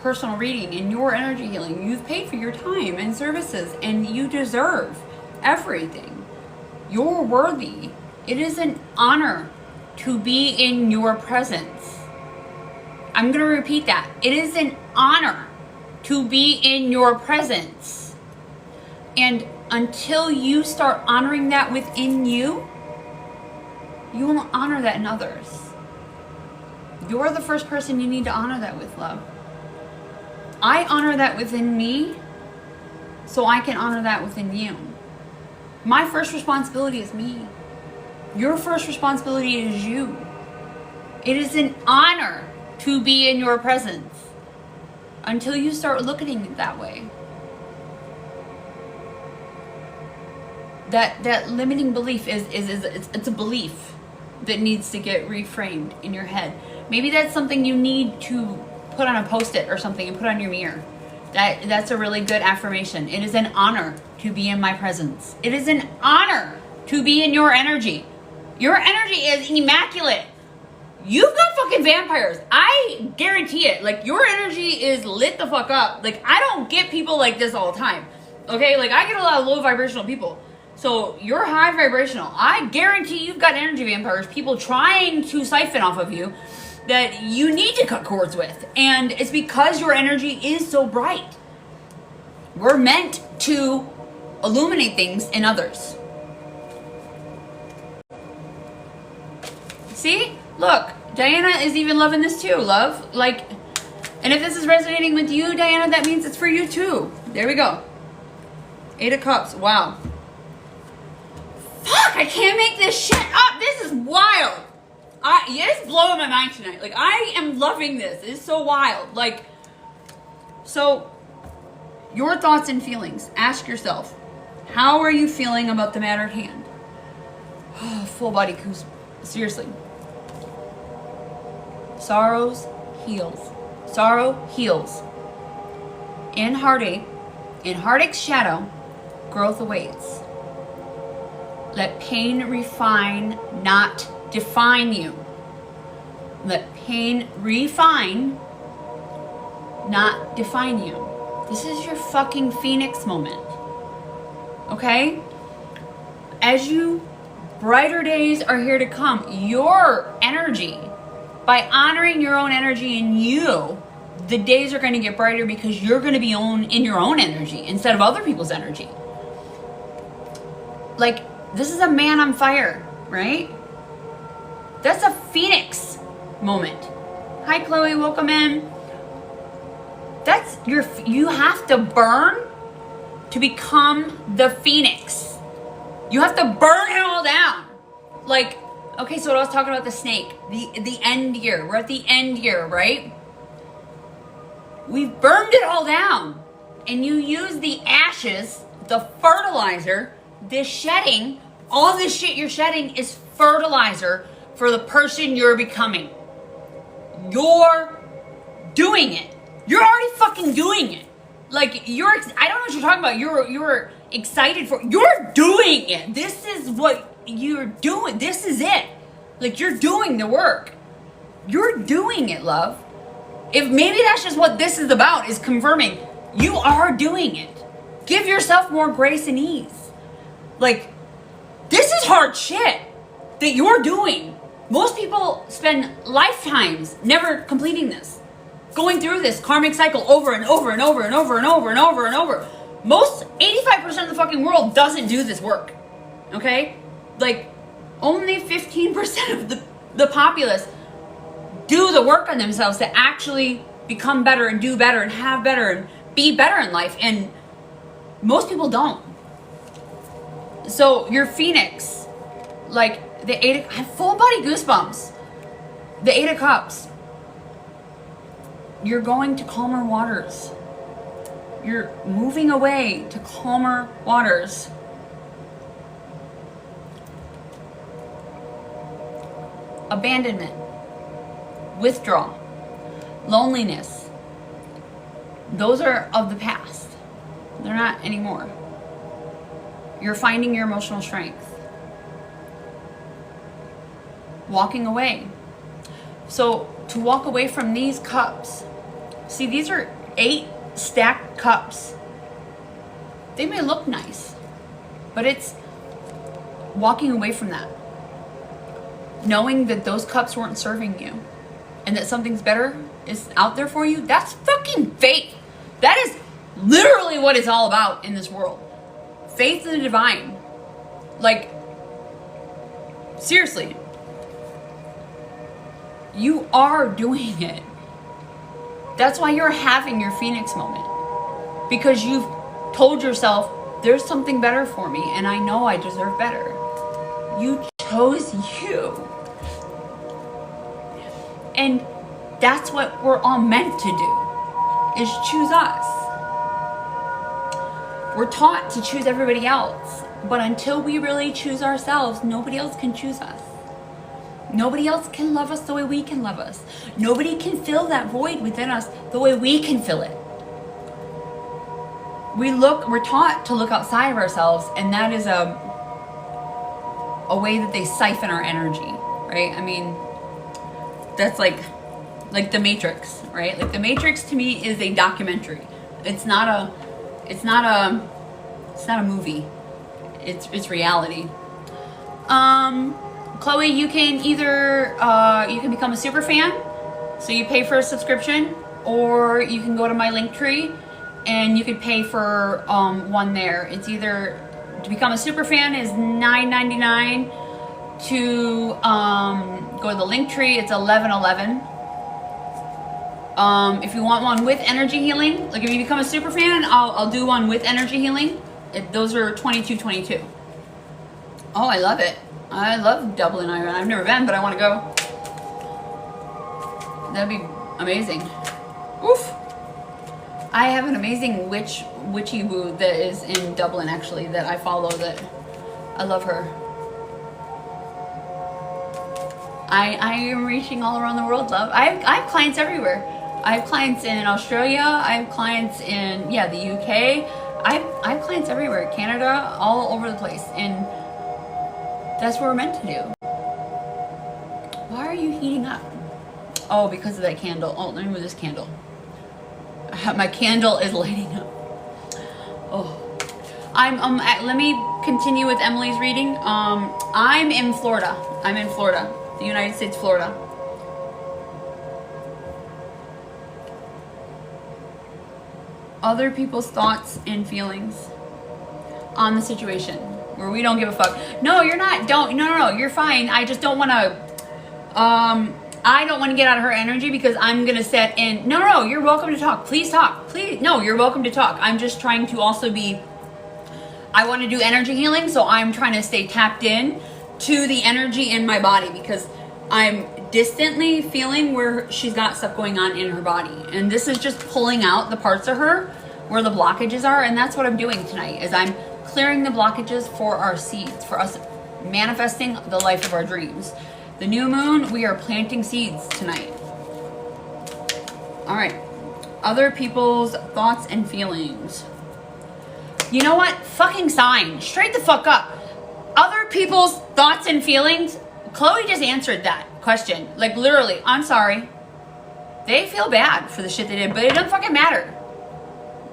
[SPEAKER 1] personal reading and your energy healing. You've paid for your time and services, and you deserve everything. You're worthy. It is an honor to be in your presence. I'm going to repeat that. It is an honor to be in your presence. And until you start honoring that within you, you won't honor that in others. You're the first person you need to honor that with, love. I honor that within me so I can honor that within you. My first responsibility is me. Your first responsibility is you. It is an honor to be in your presence until you start looking at it that way. That limiting belief it's a belief that needs to get reframed in your head. Maybe that's something you need to put on a post-it or something and put on your mirror. That's a really good affirmation. It is an honor to be in my presence. It is an honor to be in your energy. Your energy is immaculate. You've got fucking vampires. I guarantee it. Like, your energy is lit the fuck up. Like, I don't get people like this all the time. Okay? Like, I get a lot of low vibrational people. So, you're high vibrational. I guarantee you've got energy vampires. People trying to siphon off of you that you need to cut cords with. And it's because your energy is so bright. We're meant to illuminate things in others. See? Look, Diana is even loving this too, love. Like, and if this is resonating with you, Diana, that means it's for you too. There we go. 8 of Cups. Wow. Fuck, I can't make this shit up. This is wild. It's blowing my mind tonight. Like, I am loving this. It's so wild. Like, so, your thoughts and feelings. Ask yourself, how are you feeling about the matter at hand? Full body goose. Seriously. Sorrows heals. Sorrow heals. In heartache's shadow, growth awaits. Let pain refine, not define you. Let pain refine, not define you. This is your fucking Phoenix moment. Okay? As you, brighter days are here to come. Your energy, by honoring your own energy in you, the days are going to get brighter because you're going to be in your own energy instead of other people's energy. Like, this is a man on fire, right? That's a Phoenix moment. Hi, Chloe. Welcome in. You have to burn to become the Phoenix. You have to burn it all down. Like, okay, so what I was talking about the snake, the end year. We're at the end year, right? We've burned it all down. And you use the ashes, the fertilizer, the shedding, all this shit you're shedding is fertilizer for the person you're becoming. You're doing it. You're already fucking doing it. Like, I don't know what you're talking about. You're excited for, you're doing it. This is what you're doing. This is it. Like, you're doing the work. You're doing it, love. If maybe that's just what this is about, is confirming you are doing it. Give yourself more grace and ease. Like, this is hard shit that you're doing. Most people spend lifetimes never completing this. Going through this karmic cycle over and over and over and over and over and over and over. Most, 85% of the fucking world doesn't do this work. Okay? Like, only 15% of the populace do the work on themselves to actually become better and do better and have better and be better in life. And most people don't. So, your Phoenix, like the I have full body goosebumps. The 8 of Cups. You're going to calmer waters. You're moving away to calmer waters. Abandonment, withdrawal, loneliness. Those are of the past. They're not anymore. You're finding your emotional strength. Walking away. So to walk away from these cups See, these are 8 stacked cups. They may look nice, but it's walking away from that. Knowing that those cups weren't serving you and that something's better is out there for you. That's fucking faith. That is literally what it's all about in this world. Faith in the divine. Like, seriously. You are doing it. That's why you're having your Phoenix moment. Because you've told yourself, there's something better for me, and I know I deserve better. You chose you. And that's what we're all meant to do, is choose us. We're taught to choose everybody else, but until we really choose ourselves, nobody else can choose us. Nobody else can love us the way we can love us. Nobody can fill that void within us the way we can fill it. We're taught to look outside of ourselves, and that is a way that they siphon our energy, right? I mean, that's like the Matrix, right? Like the Matrix to me is a documentary. It's not a movie. It's reality. Chloe, you can either you can become a super fan, so you pay for a subscription, or you can go to my Linktree and you can pay for one there. It's either to become a super fan is $9.99. To go to the Linktree, it's $11.11. If you want one with energy healing, like if you become a super fan, I'll do one with energy healing. Those are $22.22. Oh, I love it. I love Dublin, Ireland. I've never been, but I want to go. That'd be amazing. Oof. I have an amazing witchy woo that is in Dublin, actually, that I follow. That I love her. I am reaching all around the world, love. I have clients everywhere. I have clients in Australia. I have clients in the UK. I have clients everywhere. Canada, all over the place. And that's what we're meant to do. Why are you heating up? Oh, because of that candle. Oh, let me move this candle. My candle is lighting up. Oh. Let me continue with Emily's reading. I'm in Florida. The United States, Florida. Other people's thoughts and feelings on the situation where we don't give a fuck. No, you're not. No, you're fine. I just don't want to, I don't want to get out of her energy because I'm going to set in. No, you're welcome to talk. Please talk. Please. No, you're welcome to talk. I'm just trying to also I want to do energy healing. So I'm trying to stay tapped in to the energy in my body because I'm distantly feeling where she's got stuff going on in her body. And this is just pulling out the parts of her where the blockages are. And that's what I'm doing tonight is I'm clearing the blockages for our seeds, for us manifesting the life of our dreams. The new moon, we are planting seeds tonight. All right. Other people's thoughts and feelings. You know what? Fucking sign. Straight the fuck up. Other people's thoughts and feelings. Chloe just answered that question. Like literally, I'm sorry. They feel bad for the shit they did, but it doesn't fucking matter.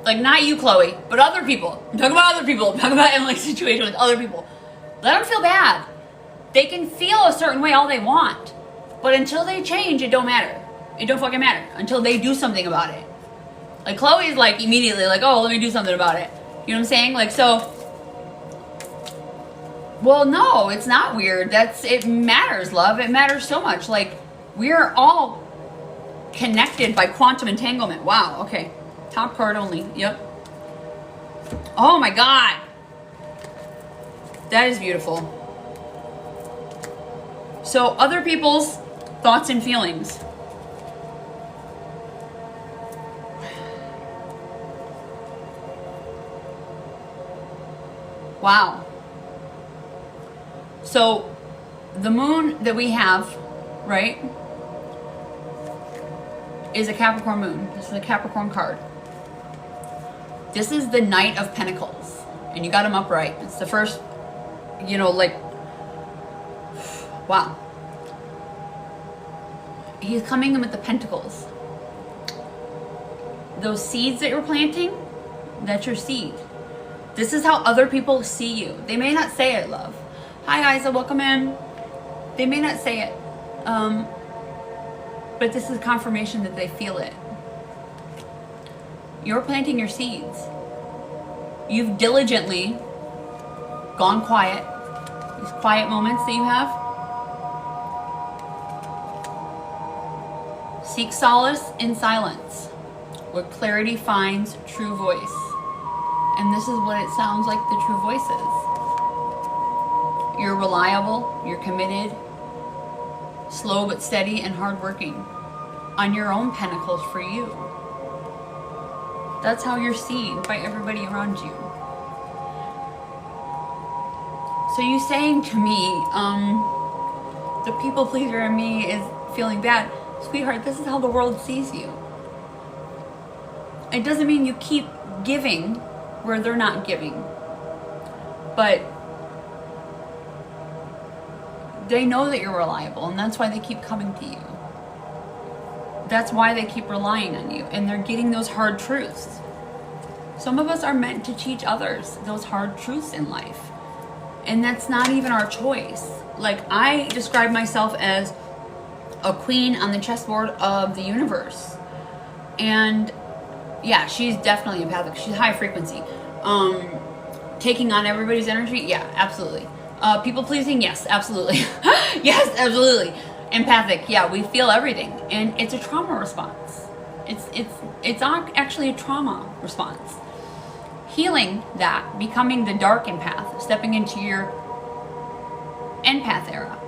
[SPEAKER 1] Like not you, Chloe, but other people. I'm talking about other people. I'm talking about Emily's situation with other people. Let them feel bad. They can feel a certain way all they want. But until they change, it don't matter. It don't fucking matter. Until they do something about it. Like Chloe's like immediately like, oh, let me do something about it. You know what I'm saying? Like so. Well, no, it's not weird. It matters, love. It matters so much. Like we're all connected by quantum entanglement. Wow. Okay. Top card only. Yep. Oh my God. That is beautiful. So other people's thoughts and feelings. Wow. So the moon that we have, right, is a Capricorn moon. This is a Capricorn card. This is the Knight of Pentacles. And you got him upright. It's the first, like, wow. He's coming in with the Pentacles. those seeds that you're planting, that's your seed. This is how other people see you. They may not say it, love. Hi, Isa, welcome in. They may not say it, but this is confirmation that they feel it. You're planting your seeds. You've diligently gone quiet. These quiet moments that you have. Seek solace in silence, where clarity finds true voice. And this is what it sounds like the true voice is. You're reliable, you're committed, slow but steady and hardworking on your own pinnacles for you. That's how you're seen by everybody around you. So you saying to me, the people pleaser in me is feeling bad. Sweetheart, this is how the world sees you. It doesn't mean you keep giving where they're not giving. But they know that you're reliable, and that's why they keep coming to you. That's why they keep relying on you, and they're getting those hard truths. Some of us are meant to teach others those hard truths in life, and that's not even our choice. Like, I describe myself as a queen on the chessboard of the universe, and yeah, she's definitely empathic. She's high frequency. Taking on everybody's energy, yeah, absolutely. People pleasing, yes, absolutely. Yes, absolutely. Empathic, yeah, we feel everything, and it's a trauma response. It's actually a trauma response. Healing that, becoming the dark empath, stepping into your empath era,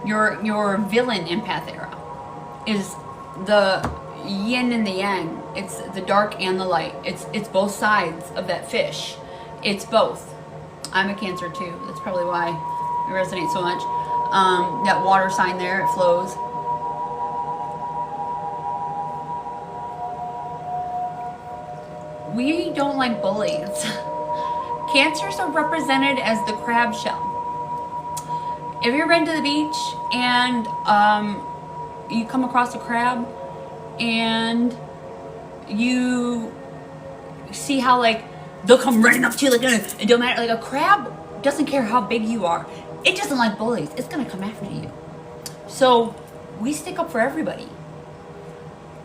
[SPEAKER 1] your villain empath era, is the yin and the yang. It's the dark and the light. It's both sides of that fish. It's both. I'm a Cancer too. That's probably why it resonates so much. That water sign there, it flows. We don't like bullies. Cancers are represented as the crab shell. If you've been to the beach and you come across a crab and you see how, like, they'll come running up to you, like, it don't matter. Like, a crab doesn't care how big you are. It doesn't like bullies. It's gonna come after you. So we stick up for everybody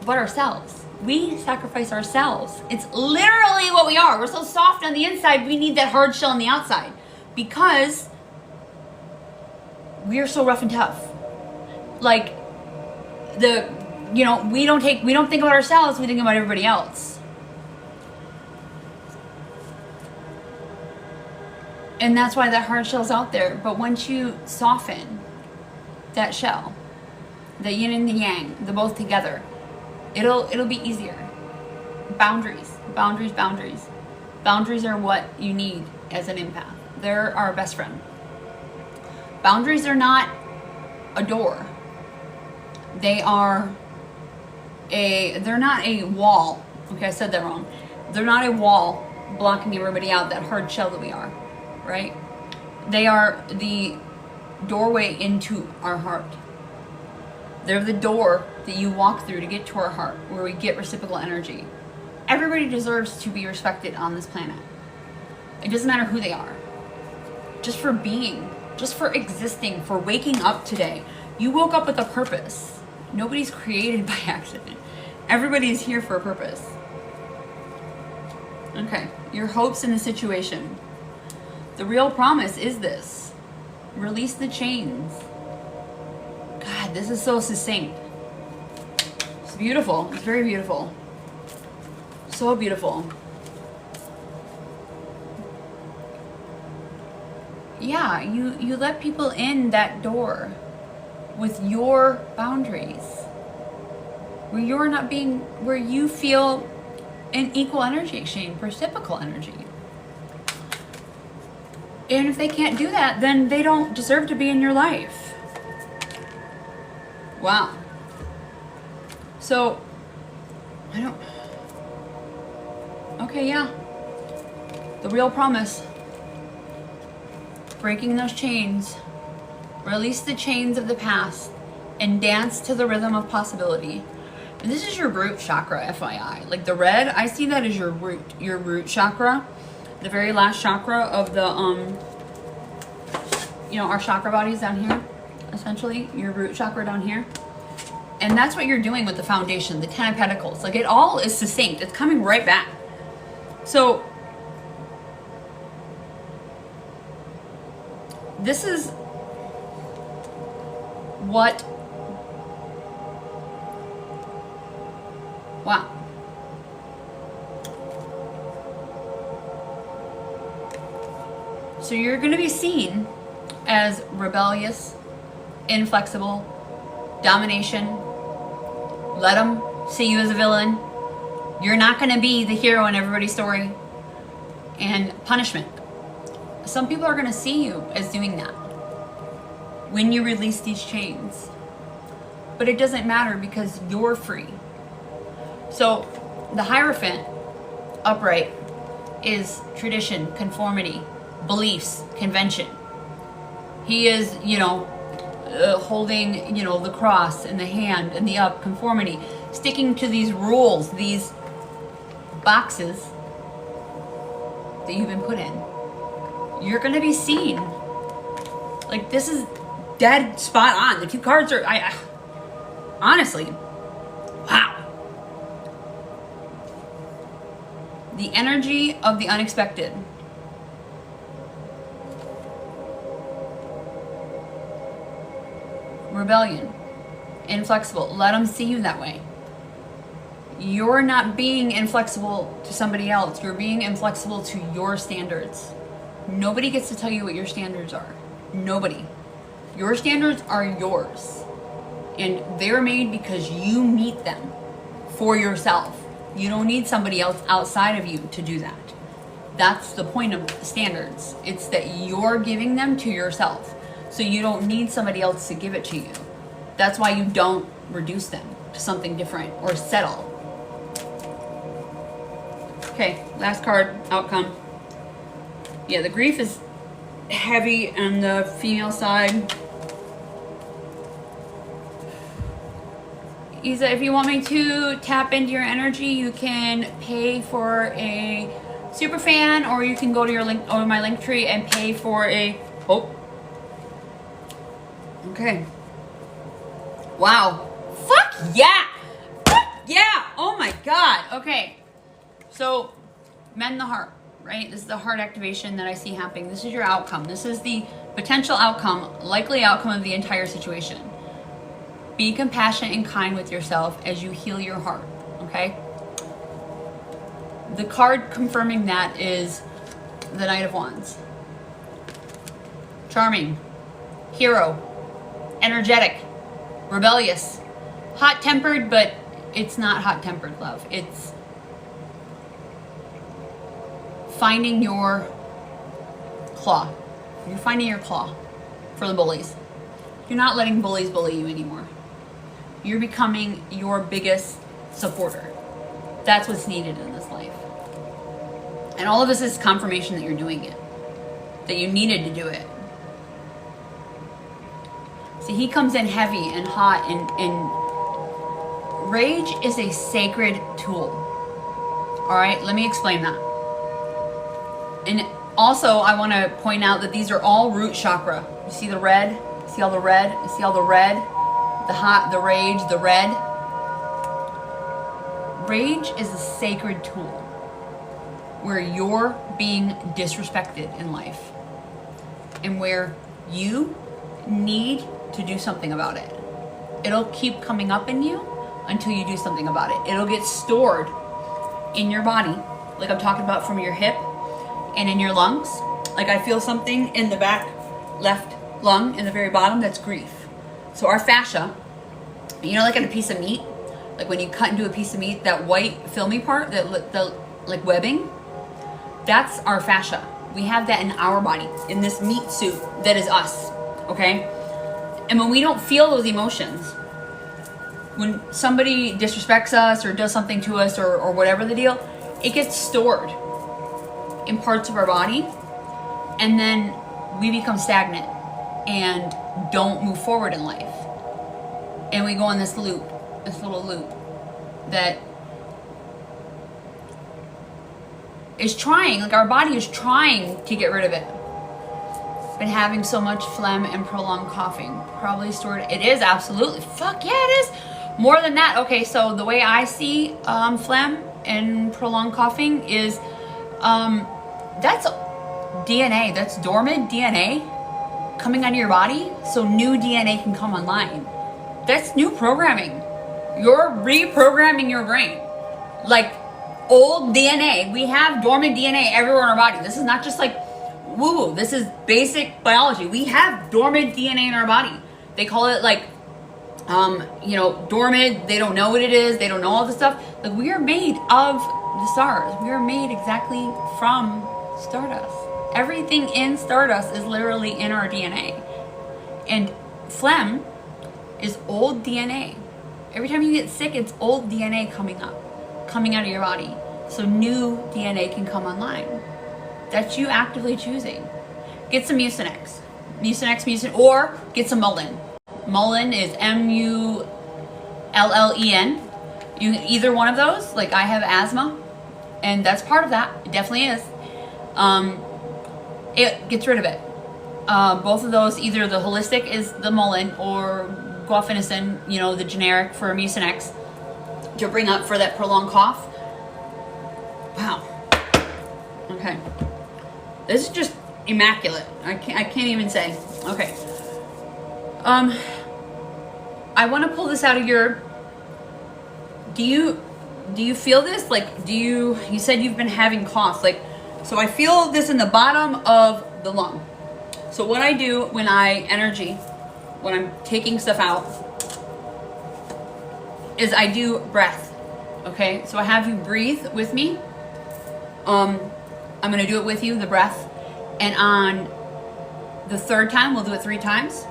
[SPEAKER 1] but ourselves. We sacrifice ourselves. It's literally what we are. We're so soft on the inside, we need that hard shell on the outside, because we are so rough and tough. Like, we don't think about ourselves, we think about everybody else. And that's why that hard shell's out there. But once you soften that shell, the yin and the yang, the both together, it'll be easier. Boundaries. Boundaries are what you need as an empath. They're our best friend. Boundaries are not a door. They're not a wall. Okay, I said that wrong. They're not a wall blocking everybody out, that hard shell that we are, right? They are the doorway into our heart. They're the door that you walk through to get to our heart, where we get reciprocal energy. Everybody deserves to be respected on this planet. It doesn't matter who they are. Just for being, just for existing, for waking up today. You woke up with a purpose. Nobody's created by accident. Everybody is here for a purpose. Okay, your hopes in the situation. The real promise is this. Release the chains. God, this is so succinct. It's beautiful. It's very beautiful. So beautiful. Yeah, you let people in that door with your boundaries, where you feel an equal energy exchange, reciprocal energy. And if they can't do that, then they don't deserve to be in your life. Wow. So, okay, yeah. The real promise. Breaking those chains. Release the chains of the past and dance to the rhythm of possibility. And this is your root chakra, FYI. Like the red, I see that as your root chakra. The very last chakra of the, you know, our chakra bodies down here, essentially. Your root chakra down here. And that's what you're doing with the foundation, the 10 of Pentacles. Like it all is succinct. It's coming right back. So, this is what, wow. So you're going to be seen as rebellious, inflexible, domination. Let them see you as a villain. You're not going to be the hero in everybody's story. And punishment. Some people are going to see you as doing that when you release these chains. But it doesn't matter because you're free. So the Hierophant upright is tradition, conformity, beliefs, convention. He is, you know, holding, you know, the cross and the hand and the up, conformity, sticking to these rules, these boxes that you've been put in. You're going to be seen. Like, this is dead spot on. The two cards are, honestly, wow. The energy of the unexpected. Rebellion. Inflexible. Let them see you that way. You're not being inflexible to somebody else. You're being inflexible to your standards. Nobody gets to tell you what your standards are. Nobody. Your standards are yours. And they're made because you meet them for yourself. You don't need somebody else outside of you to do that. That's the point of standards. It's that you're giving them to yourself. So you don't need somebody else to give it to you. That's why you don't reduce them to something different or settle. Okay, last card, outcome. Yeah, the grief is heavy on the female side. Isa, if you want me to tap into your energy, you can pay for a super fan, or you can go to your link or my link tree and pay for a okay. Wow. Fuck yeah. Fuck yeah. Oh my god. Okay. So, mend the heart, right? This is the heart activation that I see happening. This is your outcome. This is the potential outcome, likely outcome of the entire situation. Be compassionate and kind with yourself as you heal your heart, okay? The card confirming that is the Knight of Wands. Charming, hero, energetic, rebellious, hot-tempered, but it's not hot-tempered love. It's finding your claw. You're finding your claw for the bullies. You're not letting bullies bully you anymore. You're becoming your biggest supporter. That's what's needed in this life. And all of this is confirmation that you're doing it. That you needed to do it. See, he comes in heavy and hot, and rage is a sacred tool. Alright, let me explain that. And also, I want to point out that these are all root chakra. You see the red? See all the red? You see all the red? The hot, the rage, the red. Rage is a sacred tool where you're being disrespected in life and where you need to do something about it. It'll keep coming up in you until you do something about it. It'll get stored in your body, like I'm talking about from your hip and in your lungs. Like I feel something in the back left lung in the very bottom, that's grief. So our fascia, you know, like in a piece of meat, like when you cut into a piece of meat, that white filmy part, that the like webbing, that's our fascia. We have that in our body, in this meat suit that is us, okay? And when we don't feel those emotions, when somebody disrespects us or does something to us or whatever the deal, it gets stored in parts of our body, and then we become stagnant and don't move forward in life. And we go on this loop, this little loop. that is trying, like our body is trying to get rid of it. Been having so much phlegm and prolonged coughing. Probably stored. It is absolutely. Fuck yeah, it is. More than that. Okay, so the way I see phlegm and prolonged coughing is that's DNA. That's dormant DNA coming out of your body, so new DNA can come online. That's new programming. You're reprogramming your brain. Like old DNA. We have dormant DNA everywhere in our body. This is not just like woo-woo. This is basic biology. We have dormant DNA in our body. They call it like, dormant. They don't know what it is. They don't know all this stuff. Like we are made of the stars. We are made exactly from stardust. Everything in stardust is literally in our DNA. And phlegm is old DNA. Every time you get sick, it's old DNA coming out of your body. So new DNA can come online. That's you actively choosing. Get some Mucinex. Or get some Mullen. Mullen is Mullen. You can either one of those. Like I have asthma, and that's part of that. It definitely is. It gets rid of it. Both of those, either the holistic is the Mullen or guaifenesin, the generic for Mucinex, to bring up for that prolonged cough. Wow. Okay. This is just immaculate. I can't even say. Okay. I want to pull this out of your. Do you feel this? Like, you said you've been having coughs. Like, so I feel this in the bottom of the lung. So what I do when I'm taking stuff out, is I do breath. Okay. So I have you breathe with me. I'm going to do it with you, the breath. And on the third time, we'll do it 3 times.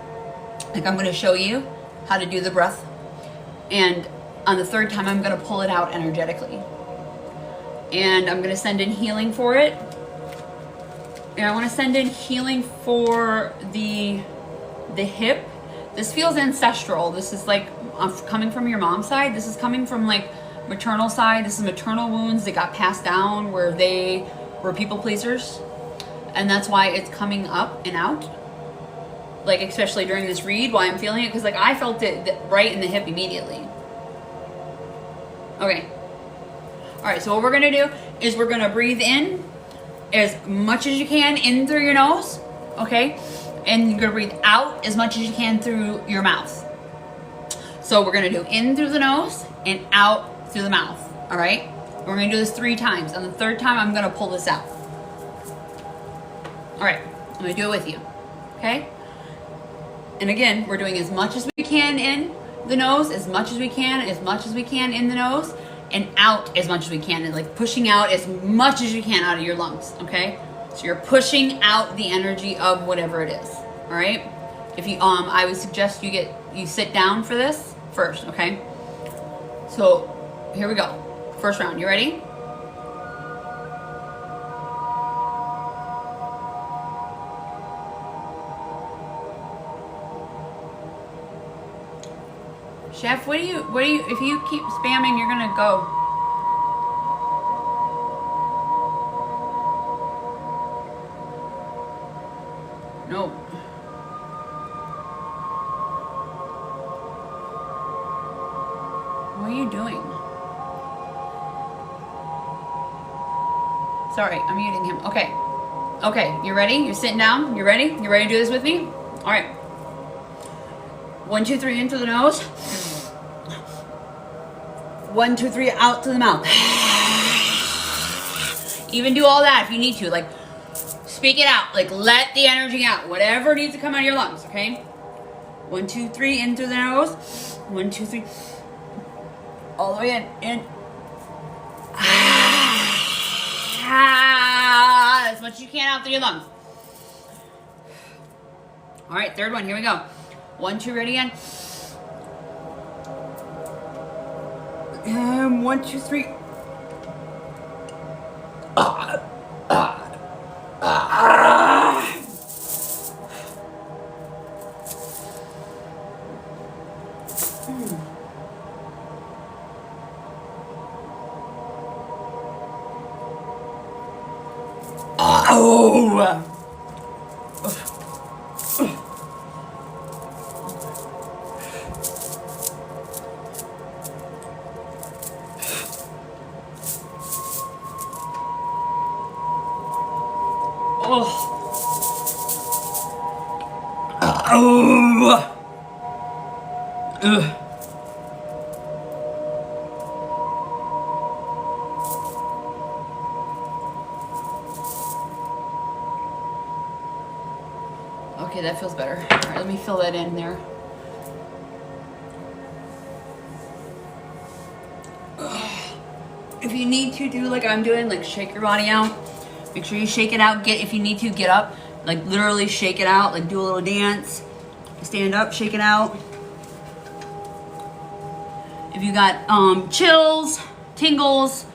[SPEAKER 1] Like I'm going to show you how to do the breath. And on the third time, I'm going to pull it out energetically. And I'm going to send in healing for it. And I want to send in healing for the hip. This feels ancestral. This is like coming from your mom's side. This is coming from like maternal side. This is maternal wounds that got passed down where they were people pleasers. And that's why it's coming up and out. Like especially during this read, why I'm feeling it. Because like I felt it right in the hip immediately. Okay. Alright, so what we're going to do is we're going to breathe in as much as you can in through your nose. Okay. And you're going to breathe out as much as you can through your mouth. So we're going to do in through the nose and out through the mouth. All right. We're going to do this 3 times. On the 3rd time, I'm going to pull this out. All right. I'm going to do it with you. Okay. And again, we're doing as much as we can in the nose, as much as we can in the nose, and out as much as we can, and like pushing out as much as you can out of your lungs. Okay. So you're pushing out the energy of whatever it is. All right. If you, I would suggest you sit down for this first. Okay. So here we go. First round. You ready? Chef, what do you, if you keep spamming, you're gonna go. No. What are you doing? Sorry, I'm muting him. Okay. Okay, you ready? You're sitting down? You ready? You ready to do this with me? All right. 1, 2, 3 in through the nose. 1, 2, 3 out to the mouth. Even do all that if you need to. Like, speak it out. Like, let the energy out. Whatever needs to come out of your lungs, okay? 1, 2, 3 in through the nose. 1, 2, 3. All the way in. As much as you can out through your lungs. All right, 3rd one. Here we go. 1, 2, ready again. 1, 2, 3. Oh! Okay, that feels better. All right, let me fill that in there. If you need to do like I'm doing, like shake your body out. Make sure you shake it out. If you need to, get up. Like literally shake it out. Like do a little dance. Stand up, shake it out. If you got chills, tingles,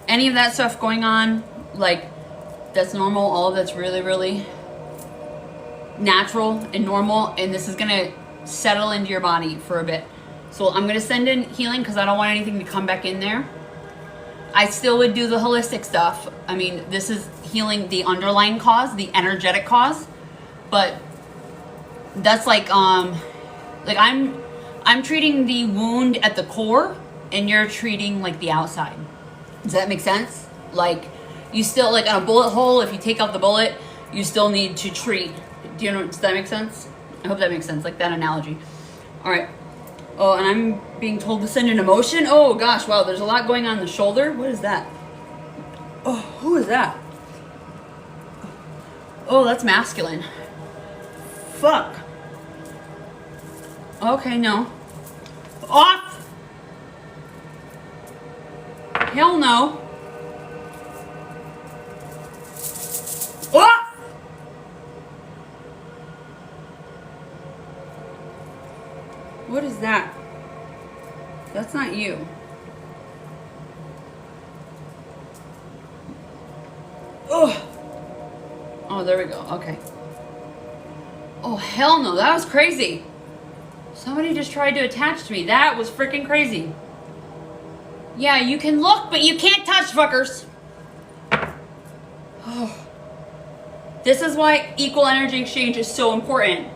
[SPEAKER 1] any of that stuff going on, like that's normal. All of that's really, really natural and normal. And this is gonna settle into your body for a bit. So I'm gonna send in healing because I don't want anything to come back in there. I still would do the holistic stuff. I mean, this is healing the underlying cause, the energetic cause, but that's like I'm treating the wound at the core and you're treating like the outside. Does that make sense? Like you still, like on a bullet hole, if you take out the bullet, you still need to treat. Do you know, does that make sense? I hope that makes sense, like that analogy. All right. Oh, and I'm being told to send an emotion. Oh gosh, wow, there's a lot going on in the shoulder. What is that? Oh, who is that? Oh, that's masculine. Fuck. Okay, no. Off! Hell no. Off! What is that? That's not you. Oh. Oh, there we go. Okay. Oh, hell no. That was crazy. Somebody just tried to attach to me. That was freaking crazy. Yeah, you can look, but you can't touch, fuckers. Oh. This is why equal energy exchange is so important.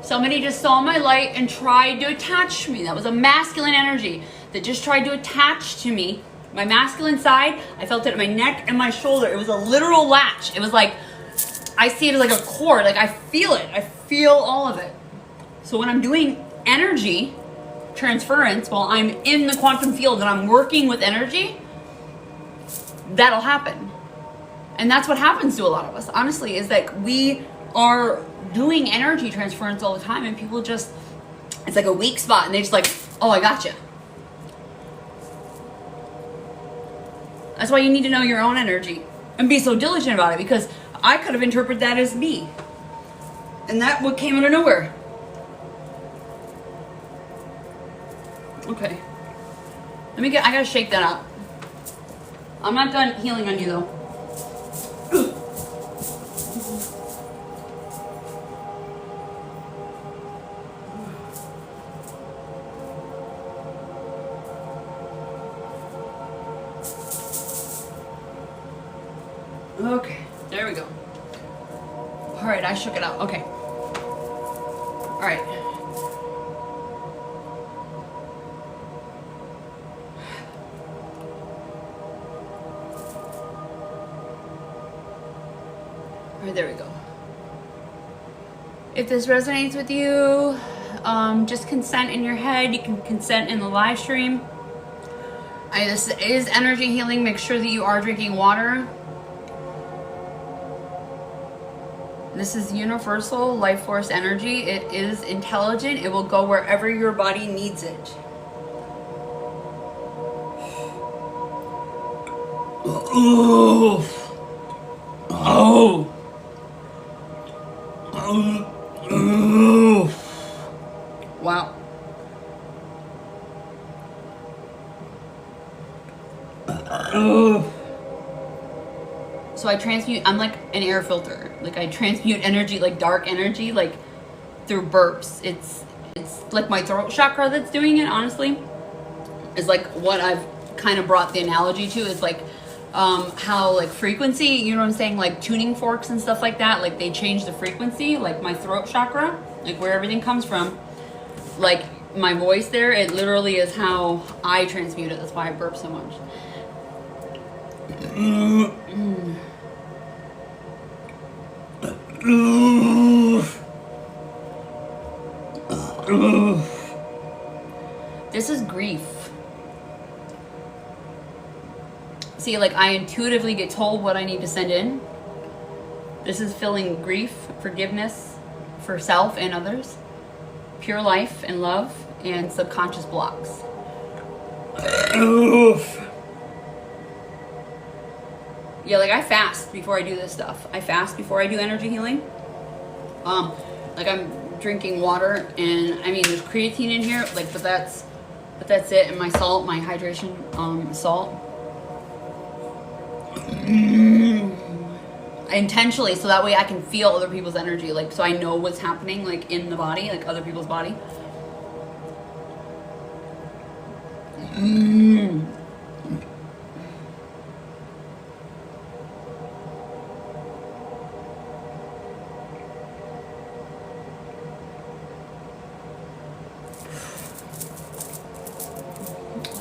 [SPEAKER 1] Somebody just saw my light and tried to attach to me. That was a masculine energy that just tried to attach to me. My masculine side, I felt it in my neck and my shoulder. It was a literal latch. It was like, I see it as like a cord. Like I feel it. I feel all of it. So when I'm doing energy transference, while I'm in the quantum field and I'm working with energy, that'll happen. And that's what happens to a lot of us, honestly, is that we are doing energy transference all the time and people just, it's like a weak spot and they just like, oh, I gotcha. That's why you need to know your own energy and be so diligent about it, because I could have interpreted that as me. And that what came out of nowhere. Okay. I gotta shake that up. I'm not done healing on you though. Okay, there we go. All right, I shook it out. Okay. All right. All right, there we go. If this resonates with you, just consent in your head. You can consent in the live stream. This is energy healing. Make sure that you are drinking water. This is universal life force energy. It is intelligent. It will go wherever your body needs it. Oh. Oh. Oh. Wow. Oh. So I transmute, I'm like an air filter. Like I transmute energy, like dark energy, like through burps. It's like my throat chakra that's doing it, honestly. Is like what I've kind of brought the analogy to, is like how like frequency, you know what I'm saying, like tuning forks and stuff like that, like they change the frequency, like my throat chakra, like where everything comes from, like my voice there, it literally is how I transmute it. That's why I burp so much. This is grief. See, like I intuitively get told what I need to send in. This is feeling grief, forgiveness for self and others, pure life and love, and subconscious blocks. Yeah, like I fast before I do this stuff. I fast before I do energy healing. Like I'm drinking water, and I mean there's creatine in here, like but that's it, and my salt, my hydration salt. Intentionally, so that way I can feel other people's energy, like so I know what's happening like in the body, like other people's body.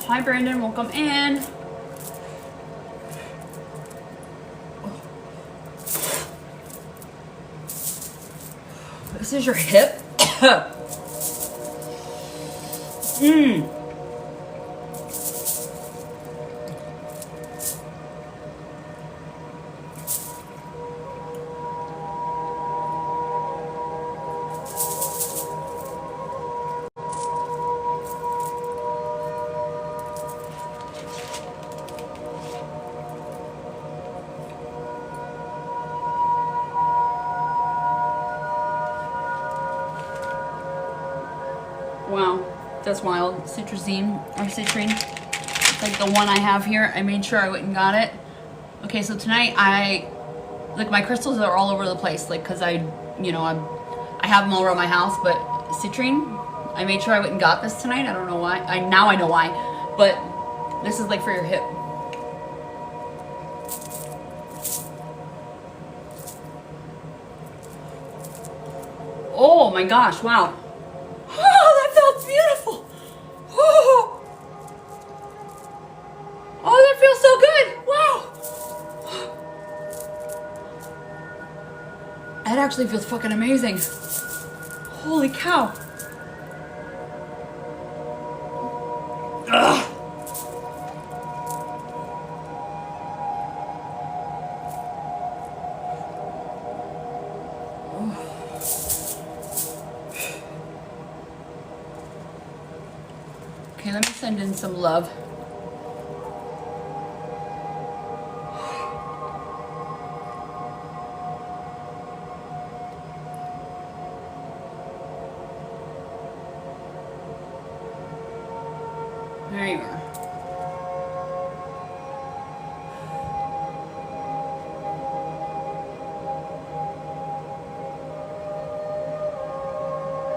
[SPEAKER 1] Hi Brandon, welcome in. This is your hip. Wow, that's wild. Citrazine or citrine, like the one I have here. I made sure I went and got it. Okay, so tonight like my crystals are all over the place, like because I have them all around my house. But citrine, I made sure I went and got this tonight. I don't know why. Now I know why, but this is like for your hip. Oh my gosh! Wow. Oh, that felt beautiful. Oh, that feels so good. Wow. That actually feels fucking amazing. Holy cow. Ugh. Okay, let me send in some love. There you are.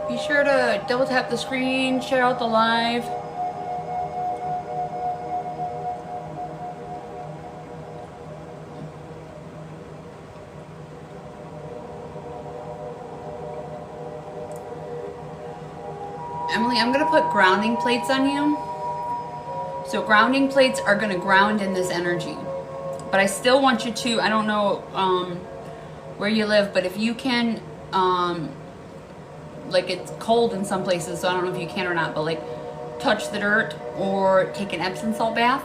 [SPEAKER 1] Be sure to double tap the screen, share out the live. Emily, I'm gonna put grounding plates on you. So grounding plates are gonna ground in this energy. But I still want you to, I don't know where you live, but if you can, like it's cold in some places, so I don't know if you can or not, but like touch the dirt or take an Epsom salt bath.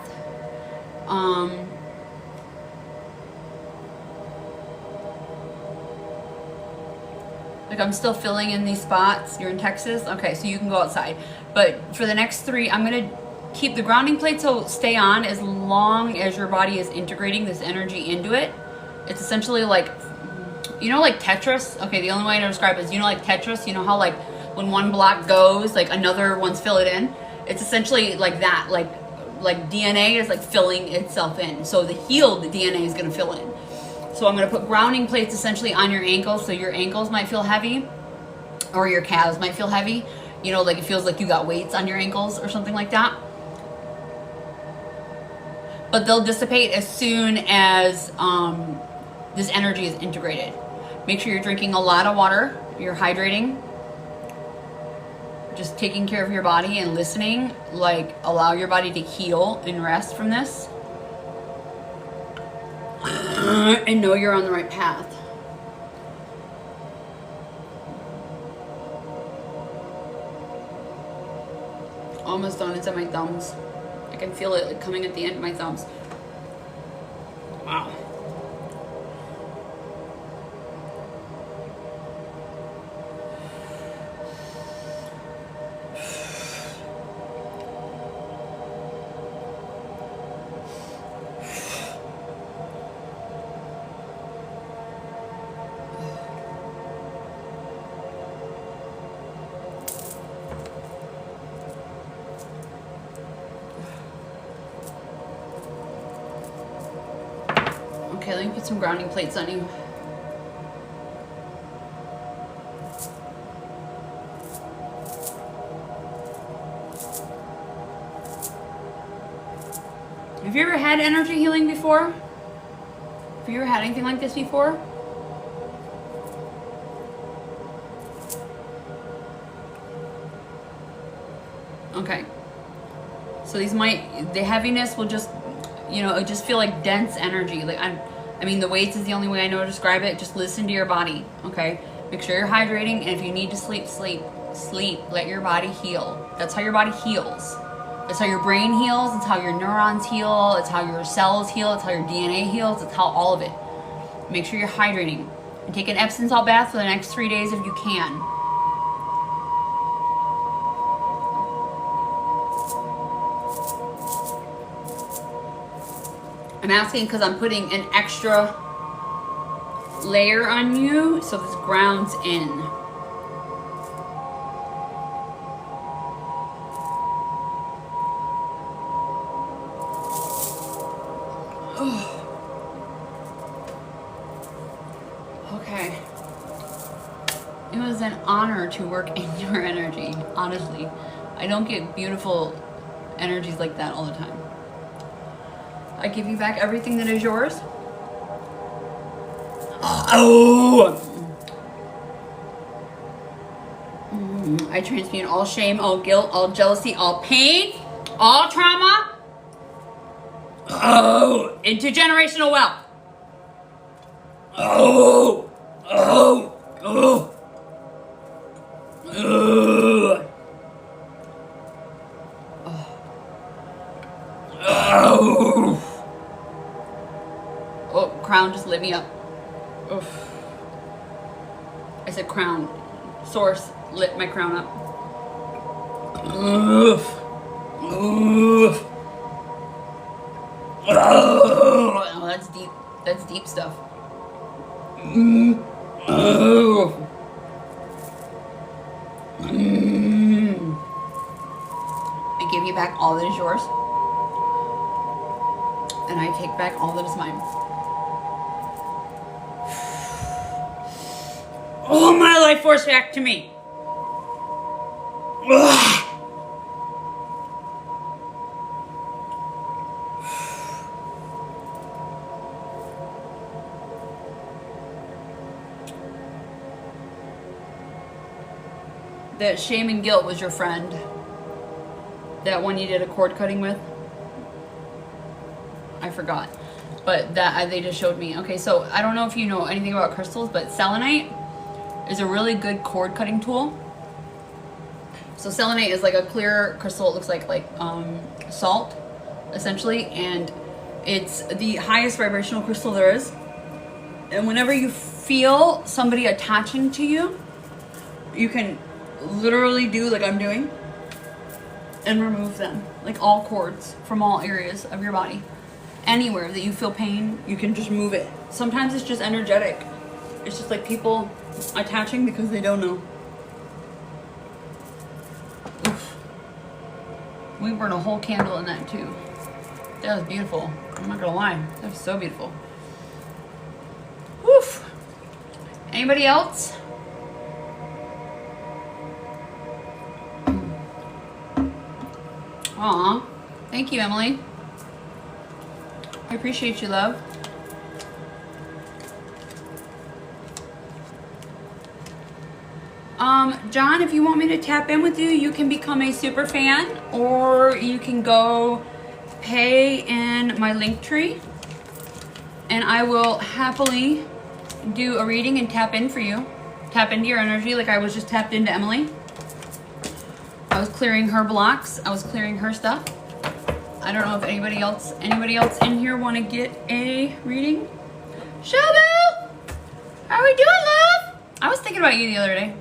[SPEAKER 1] Like I'm still filling in these spots. You're in Texas? Okay, so you can go outside. But for the next 3, I'm gonna keep the grounding plate so stay on as long as your body is integrating this energy into it. It's essentially like, you know, like Tetris? Okay, the only way to describe it is, you know, like Tetris, you know how like when one block goes, like another one's fill it in? It's essentially like that, like DNA is like filling itself in. So the healed DNA is gonna fill in. So I'm going to put grounding plates essentially on your ankles, so your ankles might feel heavy or your calves might feel heavy. You know, like it feels like you got weights on your ankles or something like that. but they'll dissipate as soon as this energy is integrated. Make sure you're drinking a lot of water, you're hydrating, just taking care of your body and listening, like allow your body to heal and rest from this. And know you're on the right path. Almost done. It's at my thumbs. I can feel it like coming at the end of my thumbs. Wow. Okay, let me put some grounding plates on you. Have you ever had energy healing before? Have you ever had anything like this before? Okay. So these might, the heaviness will just, you know, it just feel like dense energy. Like I mean, the weights is the only way I know to describe it. Just listen to your body, okay? Make sure you're hydrating, and if you need to sleep, sleep. Sleep. Let your body heal. That's how your body heals. It's how your brain heals. It's how your neurons heal. It's how your cells heal. It's how your DNA heals. It's how all of it. Make sure you're hydrating. And take an Epsom salt bath for the next 3 days if you can. I'm asking because I'm putting an extra layer on you so this grounds in. Okay. It was an honor to work in your energy, honestly. I don't get beautiful energies like that all the time. I give you back everything that is yours. Oh! I transmute all shame, all guilt, all jealousy, all pain, all trauma. Oh! Into generational wealth. Oh! Oh! Oh! Oh! Oh! Oh, crown just lit me up. Oof. I said crown. Source lit my crown up. Oof. Oof. Oh, that's deep. That's deep stuff. Oh. I give you back all that is yours. And I take back all that is mine. All my life force back to me. Ugh. That shame and guilt was your friend. That one you did a cord cutting with. I forgot. But that they just showed me. Okay, so I don't know if you know anything about crystals, but selenite is a really good cord cutting tool. So selenite is like a clear crystal. It looks like salt, essentially, and it's the highest vibrational crystal there is. And whenever you feel somebody attaching to you, you can literally do like I'm doing and remove them, like all cords from all areas of your body. Anywhere that you feel pain, you can just move it. Sometimes it's just energetic. It's just like people attaching because they don't know. Oof. We burned a whole candle in that too. That was beautiful. I'm not gonna lie. That was so beautiful. Woof. Anybody else? Aw. Thank you, Emily. I appreciate you, love. John, if you want me to tap in with you, you can become a super fan, or you can go pay in my link tree, and I will happily do a reading and tap in for you. Tap into your energy like I was just tapped into Emily. I was clearing her blocks. I was clearing her stuff. I don't know if anybody else in here want to get a reading. Shabu! How are we doing, love? I was thinking about you the other day.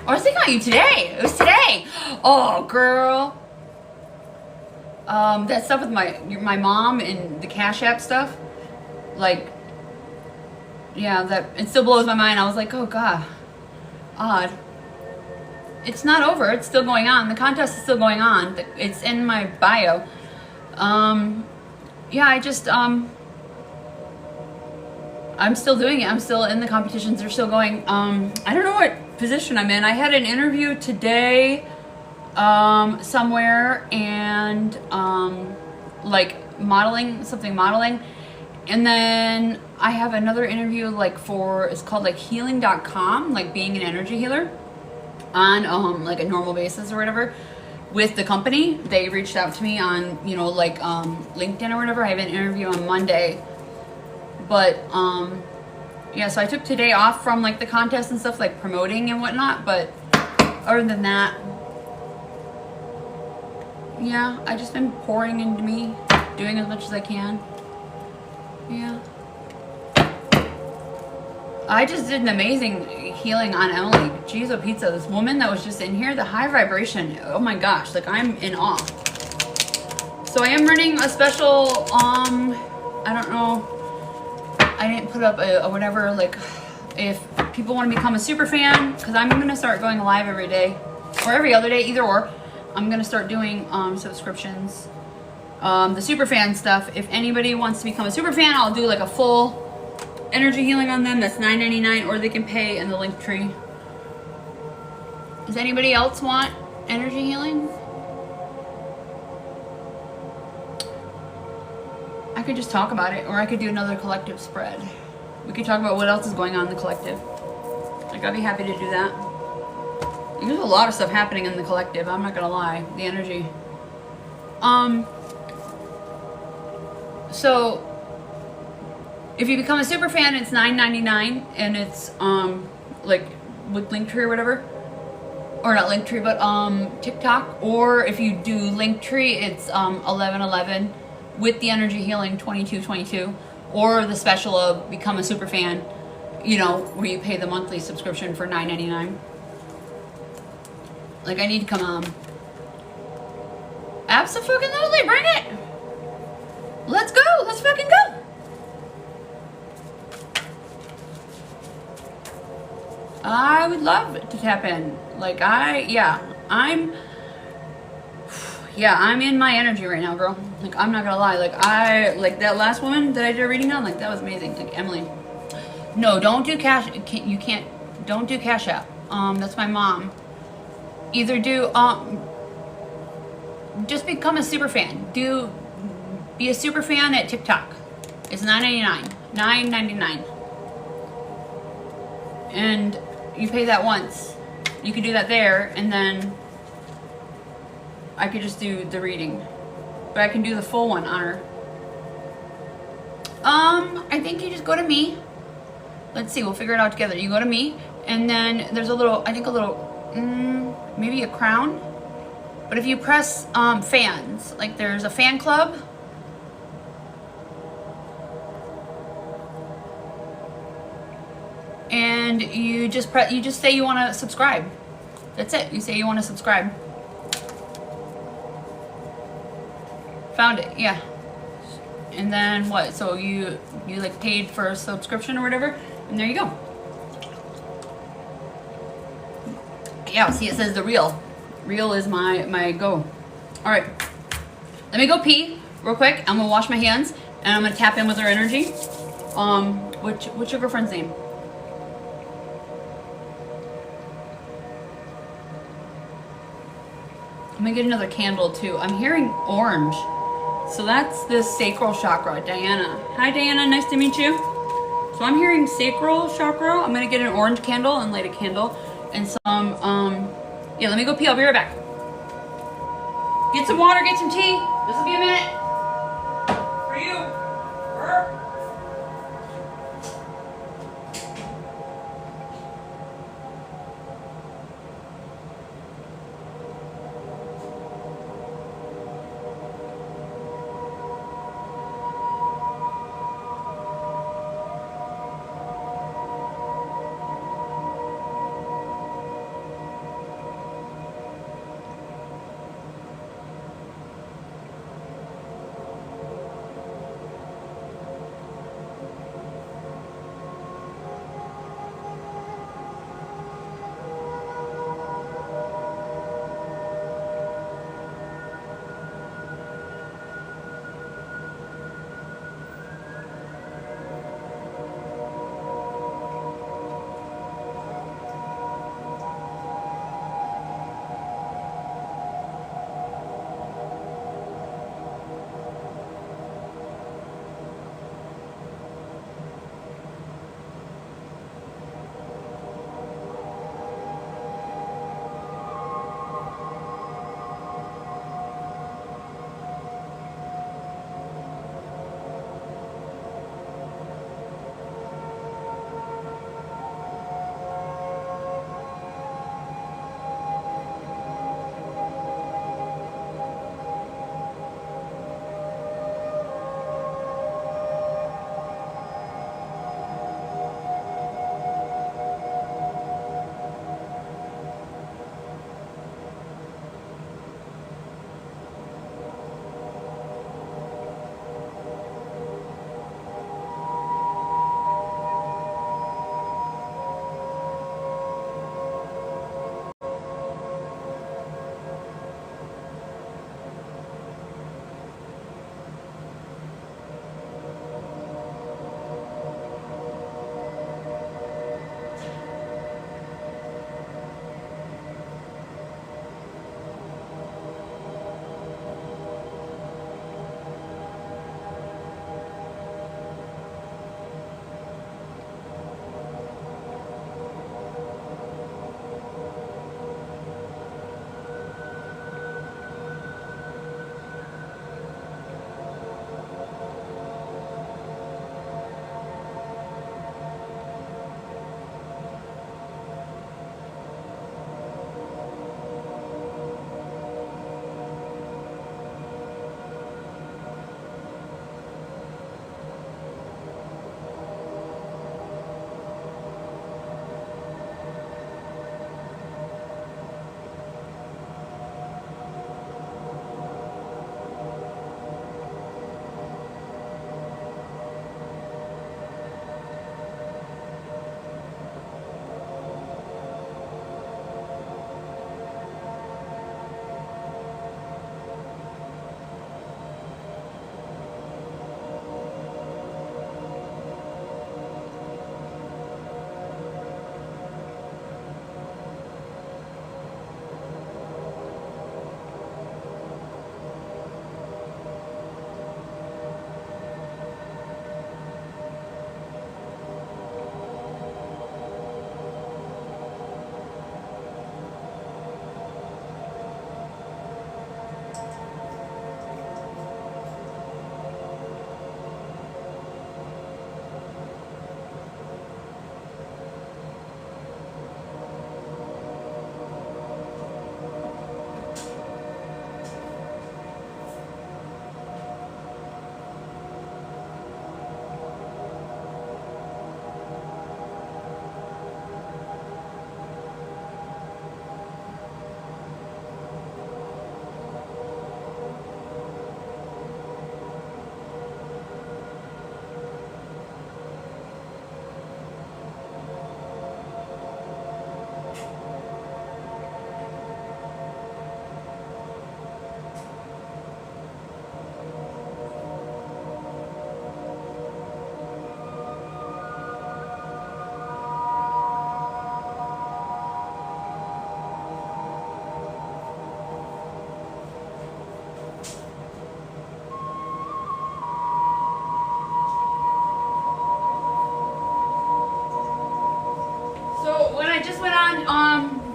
[SPEAKER 1] I was thinking about you today. It was today. Oh, girl. That stuff with my mom and the Cash App stuff. Like, yeah, that it still blows my mind. I was like, oh god, odd. It's not over. It's still going on. The contest is still going on. It's in my bio. Yeah, I just I'm still doing it. I'm still in the competitions. They're still going. I don't know what position I'm in. I had an interview today somewhere, and like modeling, and then I have another interview like it's called like healing.com, like being an energy healer on like a normal basis or whatever with the company. They reached out to me on, you know, like LinkedIn or whatever. I have an interview on Monday, but yeah, so I took today off from like the contest and stuff, like promoting and whatnot, but other than that, yeah, I just been pouring into me, doing as much as I can. Yeah. I just did an amazing healing on Emily. Jeez, oh pizza. This woman that was just in here, the high vibration. Oh my gosh, like I'm in awe. So I am running a special, I don't know. I didn't put up a whatever, like if people want to become a super fan, because I'm going to start going live every day or every other day, either or. I'm going to start doing subscriptions. The super fan stuff. If anybody wants to become a super fan, I'll do like a full energy healing on them. That's $9.99, or they can pay in the link tree. Does anybody else want energy healing? I could just talk about it, or I could do another collective spread. We could talk about what else is going on in the collective. Like, I'd be happy to do that. There's a lot of stuff happening in the collective, I'm not gonna lie. The energy. So if you become a super fan, it's $9.99, and it's like with Linktree or whatever, or not Linktree, but TikTok. Or if you do Linktree, it's $11.11 with the energy healing $22.22, or the special of become a super fan, you know, where you pay the monthly subscription for $9.99. Like, I need to come on. Abso-fucking-lutely, bring it! Let's go! Let's fucking go! I would love to tap in. Like, I'm in my energy right now, girl. Like, I'm not gonna lie. Like that last woman that I did a reading on, like, that was amazing. Like, Emily. No, don't do don't do Cash App. That's my mom. Either do, just become a super fan. Be a super fan at TikTok. It's $9.99. $9.99. And you pay that once. You could do that there, and then I could just do the reading. But I can do the full one on her. I think you just go to me. Let's see, we'll figure it out together. You go to me, and then there's maybe a crown. But if you press fans, like there's a fan club. And you just say you want to subscribe. That's it. You say you want to subscribe. Found it, yeah. And then what? So you like paid for a subscription or whatever, and there you go. Yeah, see, it says the real. Real is my go. All right, let me go pee real quick. I'm gonna wash my hands, and I'm gonna tap in with our energy. What's your girlfriend's name? me get another candle too. I'm hearing orange. So that's the sacral chakra, Diana. Hi Diana, nice to meet you. So I'm hearing sacral chakra. I'm gonna get an orange candle and light a candle and some, yeah, let me go pee. I'll be right back. Get some water, get some tea. This will be a minute. For you.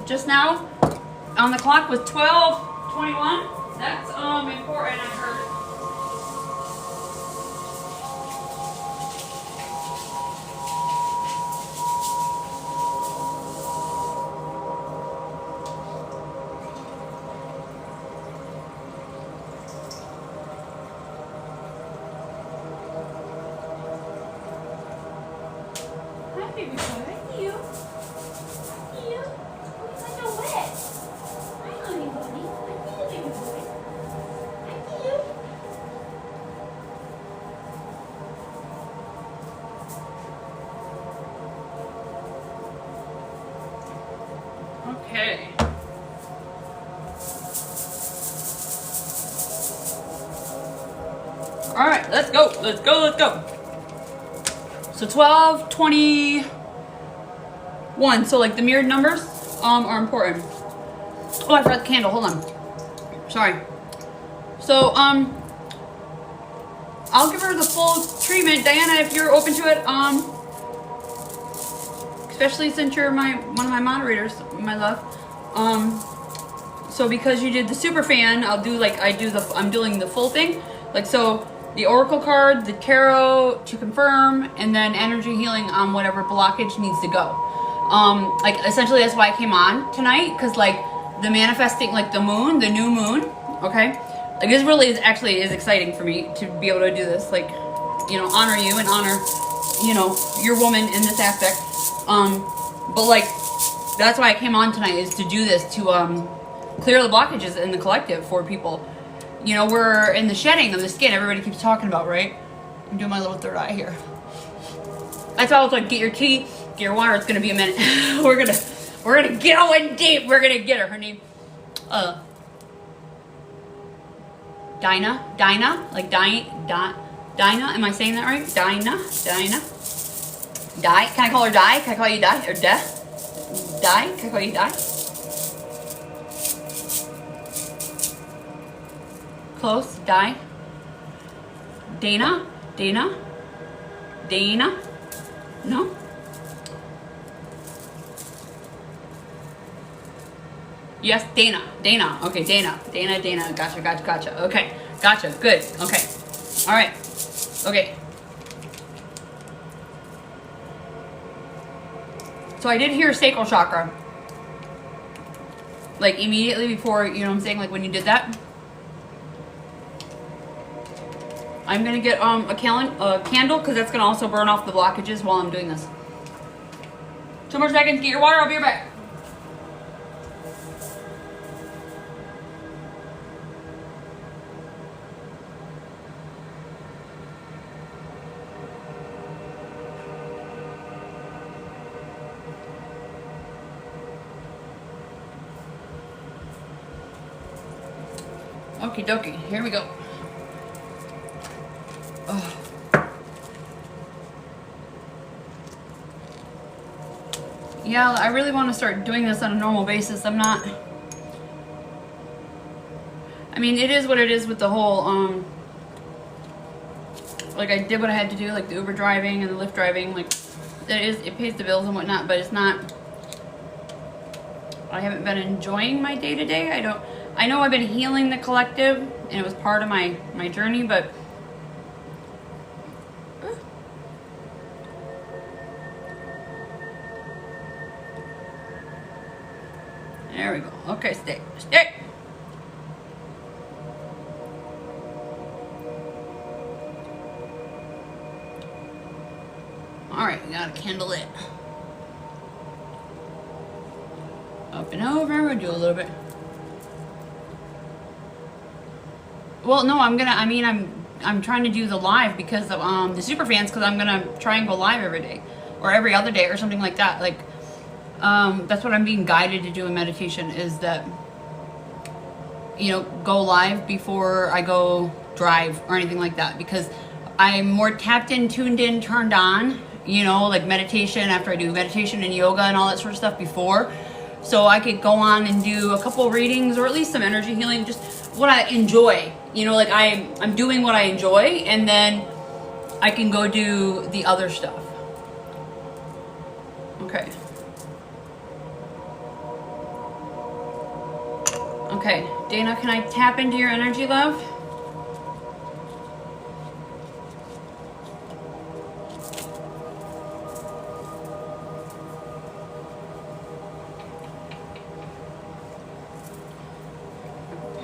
[SPEAKER 1] just now on the clock was 12:21. That's important, I heard. Hi, baby boy. Hi, you. Hi, you. Oh, you're so wet. Hi, honey bunny. Hi, you, baby boy. Hi, you. Okay. All right, let's go. Let's go. Let's go. So 12:21. So like the mirrored numbers are important. Oh, I forgot the candle. Hold on. Sorry. So I'll give her the full treatment, Diana, if you're open to it. Especially since you're one of my moderators, my love. So because you did the super fan, I'm doing the full thing. Like, so the oracle card, the tarot to confirm, and then energy healing on whatever blockage needs to go. Like essentially that's why I came on tonight, because like the manifesting, like the moon, the new moon, okay? Like this really is exciting for me to be able to do this, like, you know, honor you and honor, you know, your woman in this aspect. But like, that's why I came on tonight, is to do this, to clear the blockages in the collective for people. You know, we're in the shedding of the skin, everybody keeps talking about, right? I'm doing my little third eye here. That's why I was like, get your tea, get your water, it's gonna be a minute. we're gonna get going deep. We're gonna get her. Her name, Dinah, like Dinah. Am I saying that right? Dinah. Di. Can I call her Di? Can I call you Di or Di? Di? Can I call you Di? Close. Di. Dana. No. Yes, Dana. Okay, Dana. Gotcha. Okay, gotcha. Good. Okay. All right. Okay. So I did hear sacral chakra. Like immediately before, you know what I'm saying? Like when you did that. I'm gonna get a candle, because that's gonna also burn off the blockages while I'm doing this. 2 more seconds. Get your water. I'll be right back. Okie dokie, here we go. Oh. Yeah, I really want to start doing this on a normal basis. I'm not... I mean, it is what it is with the whole, like I did what I had to do, like the Uber driving and the Lyft driving, like it pays the bills and whatnot, but it's not... I haven't been enjoying my day-to-day. I know I've been healing the collective, and it was part of my journey, but there we go. Okay, stay. All right, we gotta kindle it. Up and over. We'll do a little bit. Well, no, I'm trying to do the live because of the super fans, because I'm gonna try and go live every day or every other day or something like that. Like that's what I'm being guided to do in meditation, is that, you know, go live before I go drive or anything like that, because I'm more tapped in, tuned in, turned on, you know, like meditation, after I do meditation and yoga and all that sort of stuff before. So I could go on and do a couple readings, or at least some energy healing, just what I enjoy. You know, like I'm doing what I enjoy, and then I can go do the other stuff. Okay. Okay, Dana, can I tap into your energy, love?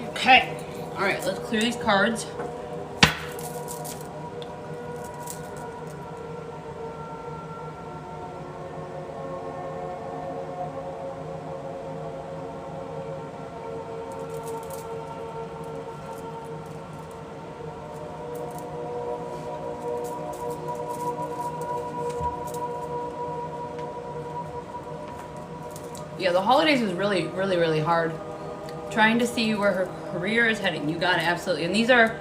[SPEAKER 1] Okay. All right, let's clear these cards. Yeah, the holidays was really, really, really hard. Trying to see where her career is heading. You got it, absolutely. And these are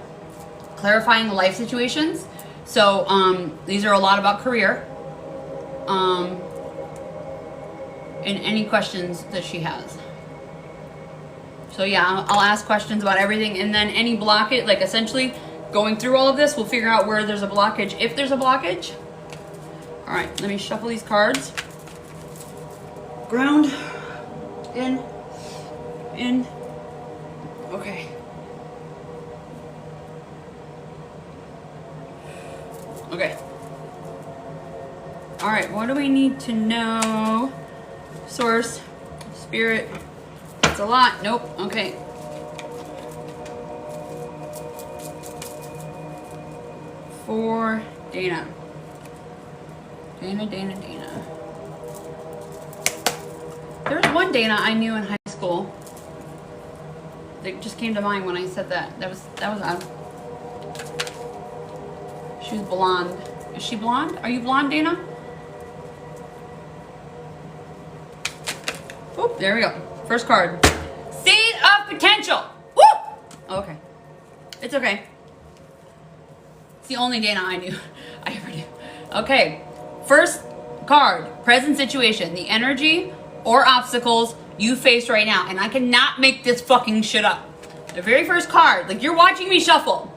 [SPEAKER 1] clarifying life situations. So these are a lot about career. And any questions that she has. So yeah, I'll ask questions about everything, and then any blockage, like essentially going through all of this, we'll figure out where there's a blockage, if there's a blockage. All right, let me shuffle these cards. Ground, in, okay. Okay. All right, what do we need to know? Source, spirit, it's a lot, nope, okay. For Dana. Dana. There was one Dana I knew in high school. That just came to mind when I said that. That was odd. She was blonde. Is she blonde? Are you blonde, Dana? Oop, there we go. First card. Seed of potential. Woo! Okay. It's okay. It's the only Dana I knew. I ever knew. Okay. First card. Present situation. The energy or obstacles you face right now. And I cannot make this fucking shit up. The very first card. Like, you're watching me shuffle.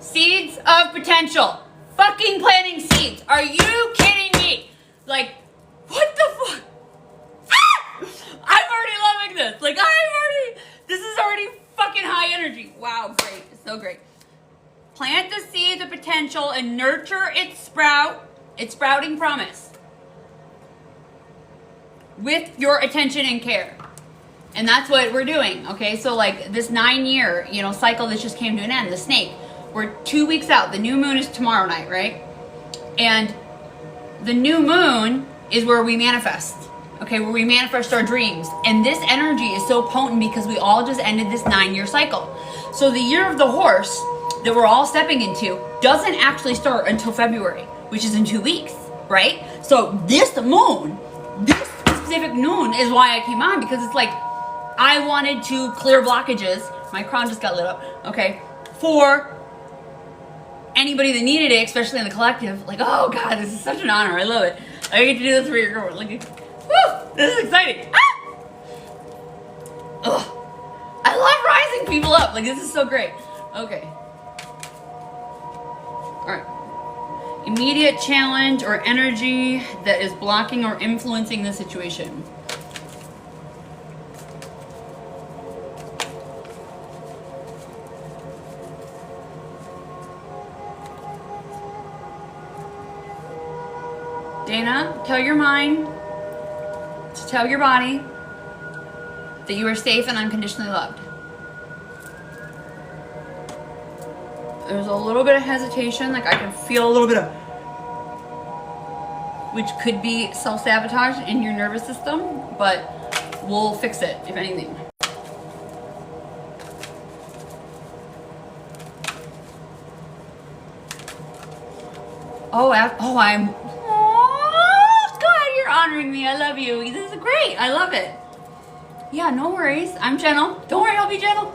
[SPEAKER 1] Seeds of potential. Fucking planting seeds. Are you kidding me? Like, what the fuck? I'm already loving this. Like, this is already fucking high energy. Wow, great. It's so great. Plant the seeds of potential and nurture its sprouting promise with your attention and care. And that's what we're doing, okay? So, like, this 9-year, cycle that just came to an end, the snake, we're 2 weeks out. The new moon is tomorrow night, right? And the new moon is where we manifest. Okay, where we manifest our dreams. And this energy is so potent because we all just ended this 9-year cycle. So the year of the horse that we're all stepping into doesn't actually start until February, which is in 2 weeks, right? So this moon, this specific moon is why I came on, because it's like I wanted to clear blockages. My crown just got lit up, okay, for anybody that needed it, especially in the collective. Like, oh God, this is such an honor. I love it. I get to do this for your girl. Like, woo, this is exciting. Ah! Ugh. I love rising people up. Like, this is so great. Okay. All right. Immediate challenge or energy that is blocking or influencing the situation. Dana, tell your mind to tell your body that you are safe and unconditionally loved. There's a little bit of hesitation, like I can feel a little bit of, which could be self-sabotage in your nervous system, but we'll fix it, if anything. I'm honoring me. I love you. This is great. I love it. Yeah, no worries. I'm gentle. Don't worry, I'll be gentle.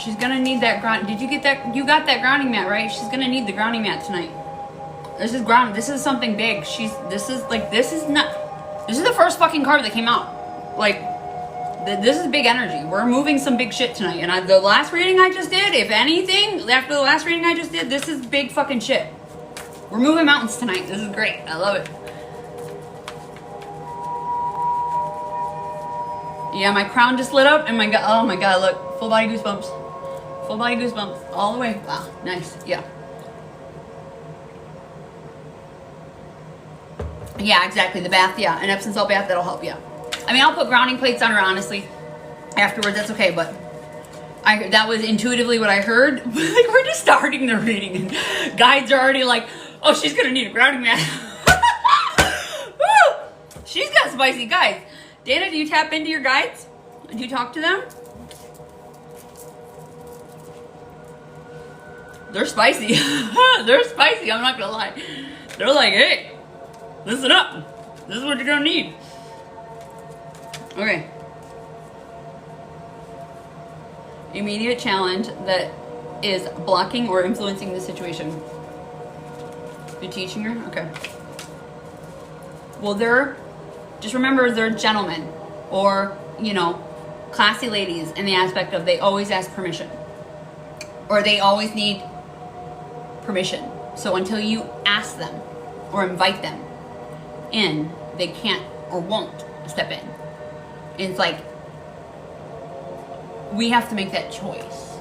[SPEAKER 1] She's gonna need that ground. Did you get that? You got that grounding mat, right? She's gonna need the grounding mat tonight. This is ground. This is something big. This is the first fucking card that came out. Like, this is big energy. We're moving some big shit tonight. And the last reading I just did, if anything, after the last reading I just did, this is big fucking shit. We're moving mountains tonight. This is great. I love it. Yeah, my crown just lit up and my god, oh my god, look, full body goosebumps. Full body goosebumps all the way. Wow, nice, yeah. Yeah, exactly, the bath, yeah, an Epsom salt bath, that'll help, yeah. I mean, I'll put grounding plates on her, honestly, afterwards, that's okay, but that was intuitively what I heard. Like, we're just starting the reading, and guides are already like, oh, she's gonna need a grounding mat. She's got spicy guides. Dana, do you tap into your guides? Do you talk to them? They're spicy. They're spicy, I'm not gonna lie. They're like, hey, listen up. This is what you're gonna need. Okay. Immediate challenge that is blocking or influencing the situation. You're teaching her? Okay. Well, just remember they're gentlemen or, you know, classy ladies in the aspect of they always ask permission. Or they always need permission. So until you ask them or invite them in, they can't or won't step in. It's like, we have to make that choice.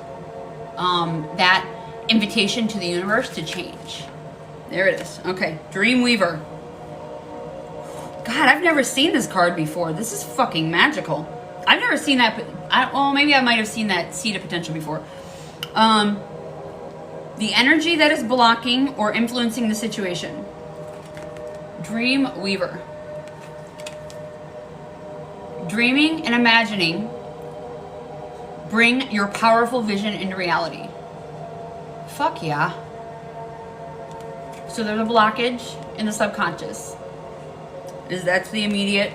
[SPEAKER 1] That invitation to the universe to change. There it is. Okay, Dreamweaver. God, I've never seen this card before. This is fucking magical. I've never seen that. Well, maybe I might have seen that Seed of Potential before. The energy that is blocking or influencing the situation. Dreamweaver. Dreaming and imagining bring your powerful vision into reality. Fuck yeah. So there's a blockage in the subconscious. That's the immediate,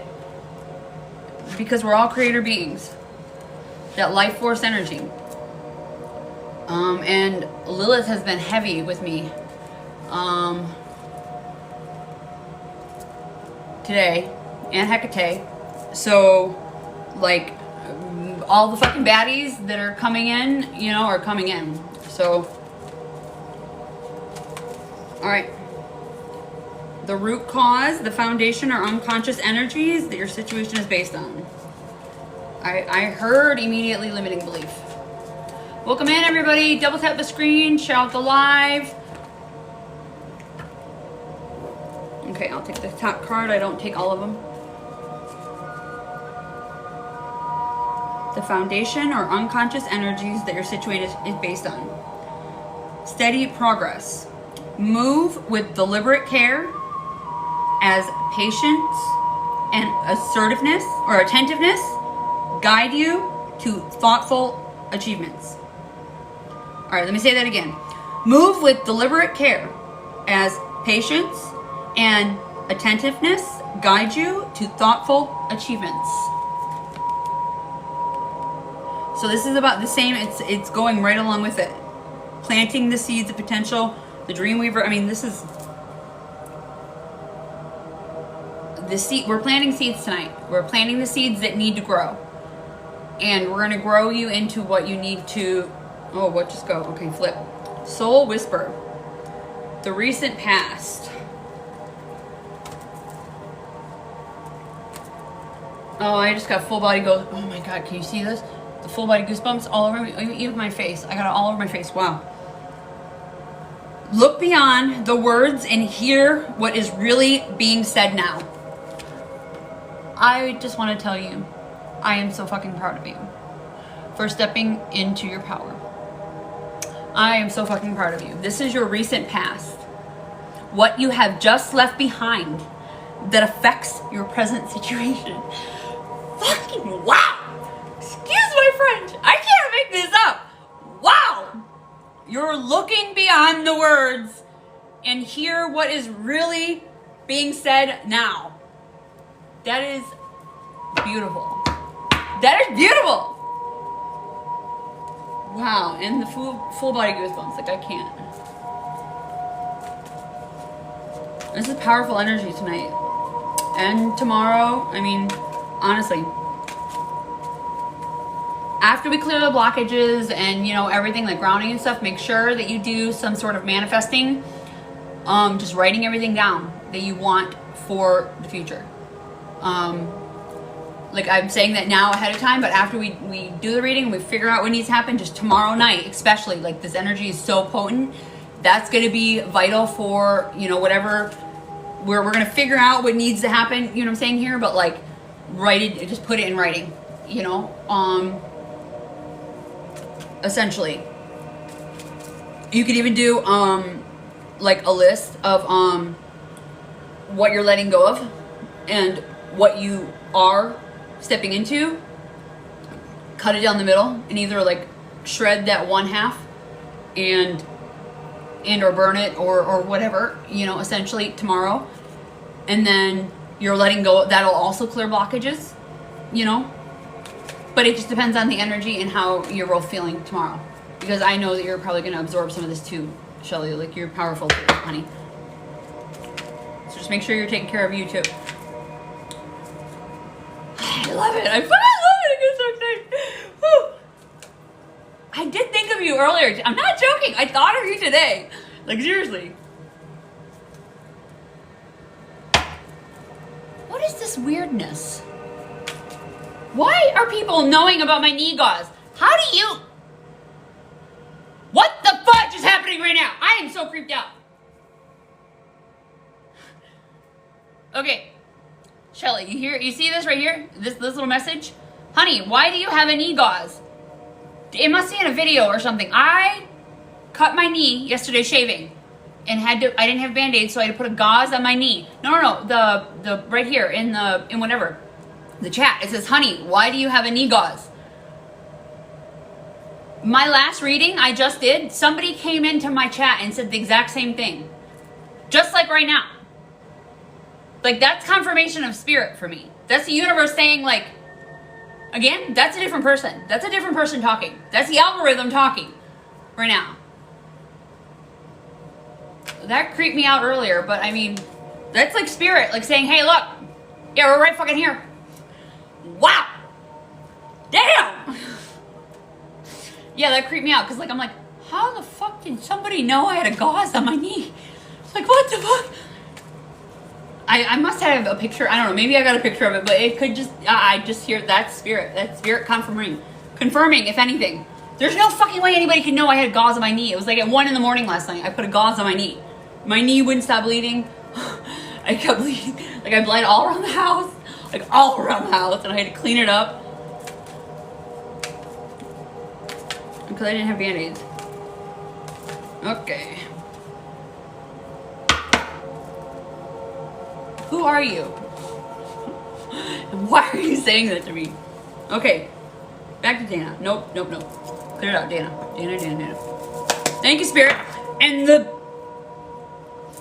[SPEAKER 1] because we're all creator beings. That life force energy. And Lilith has been heavy with me today, and Hecate. So, like, all the fucking baddies that are coming in, you know, are coming in. So, alright. The root cause, the foundation, or unconscious energies that your situation is based on. I heard immediately limiting belief. Welcome in, everybody. Double tap the screen, share out the live. Okay, I'll take the top card. I don't take all of them. The foundation or unconscious energies that your situation is based on. Steady progress. Move with deliberate care as patience and assertiveness or attentiveness guide you to thoughtful achievements. All right, let me say that again. Move with deliberate care as patience and attentiveness guide you to thoughtful achievements. So this is about the same, it's going right along with it. Planting the seeds of potential, the Dreamweaver, I mean, this is the seed. We're planting seeds tonight. We're planting the seeds that need to grow. And we're gonna grow you into what you need to, oh, what just go? Okay, flip. Soul Whisper. The recent past. Oh, I just got full body goes. Oh my God, can you see this? The full body goosebumps all over me, even my face. I got it all over my face, wow. Look beyond the words and hear what is really being said now. I just want to tell you, I am so fucking proud of you for stepping into your power. I am so fucking proud of you. This is your recent past. What you have just left behind that affects your present situation. Fucking wow! Excuse my French. I can't make this up. Wow! You're looking beyond the words and hear what is really being said now. That is beautiful. That is beautiful. Wow, and the full body goosebumps, like I can't. This is powerful energy tonight. And tomorrow, I mean, honestly. After we clear the blockages and, you know, everything like grounding and stuff, make sure that you do some sort of manifesting. Just writing everything down that you want for the future. Like, I'm saying that now ahead of time, but after we do the reading, we figure out what needs to happen, just tomorrow night, especially, like, this energy is so potent. That's going to be vital for, you know, whatever, where we're going to figure out what needs to happen, you know what I'm saying here, but, like, write it, just put it in writing, you know, essentially. You could even do, like, a list of, what you're letting go of and what you are stepping into. Cut it down the middle and either, like, shred that one half and or burn it or whatever, you know, essentially tomorrow. And then you're letting go. That'll also clear blockages, you know. But it just depends on the energy and how you're both feeling tomorrow. Because I know that you're probably going to absorb some of this too, Shelly. Like, you're powerful too, honey. So just make sure you're taking care of you too. I love it. I fucking love it. I get so excited. Whew. I did think of you earlier. I'm not joking. I thought of you today. Like, seriously. What is this weirdness? Why are people knowing about my knee gauze? How do you... What the fudge is happening right now? I am so creeped out. Okay. Shelly, you see this right here? This little message? Honey, why do you have a knee gauze? It must be in a video or something. I cut my knee yesterday shaving and I didn't have Band-Aids, so I had to put a gauze on my knee. No, the right here in whatever, the chat. It says, honey, why do you have a knee gauze? My last reading I just did, somebody came into my chat and said the exact same thing. Just like right now. Like, that's confirmation of spirit for me. That's the universe saying, like, again, that's a different person. That's a different person talking. That's the algorithm talking right now. That creeped me out earlier, but I mean, that's like spirit, like saying, hey, look, yeah, we're right fucking here. Wow. Damn. Yeah, that creeped me out, because, like, I'm like, how the fuck did somebody know I had a gauze on my knee? Like, what the fuck? I must have a picture. I don't know. Maybe I got a picture of it, but it could just... I just hear that spirit. That spirit confirming, if anything. There's no fucking way anybody could know I had a gauze on my knee. It was like at 1 in the morning last night. I put a gauze on my knee. My knee wouldn't stop bleeding. I kept bleeding. Like, I bled all around the house. Like, all around the house. And I had to clean it up. Because I didn't have Band-Aids. Okay. Who are you? And why are you saying that to me? Okay. Back to Dana. Nope. Clear it out, Dana. Dana. Thank you, Spirit. And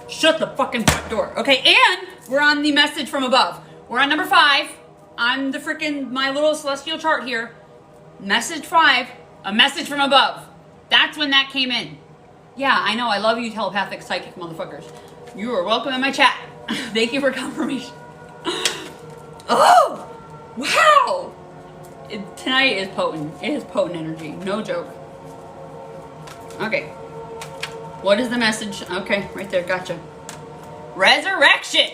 [SPEAKER 1] shut the fucking front door. Okay, and we're on the message from above. We're on number 5. On the freaking, my little celestial chart here. Message 5. A message from above. That's when that came in. Yeah, I know. I love you, telepathic, psychic motherfuckers. You are welcome in my chat. Thank you for confirmation. Oh! Wow! Tonight is potent. It is potent energy. No joke. Okay. What is the message? Okay, right there. Gotcha. Resurrection!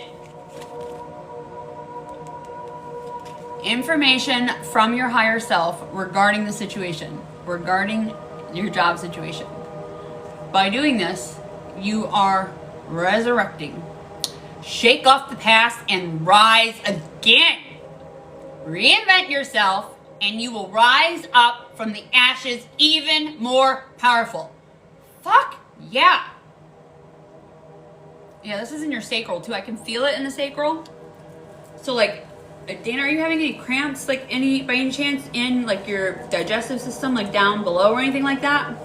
[SPEAKER 1] Information from your higher self regarding the situation. Regarding your job situation. By doing this, you are resurrecting. Shake off the past and rise again. Reinvent yourself and you will rise up from the ashes even more powerful. Fuck yeah. Yeah, this is in your sacral too. I can feel it in the sacral. So, like, Dana, are you having any cramps, like, by any chance in, like, your digestive system, like, down below or anything like that?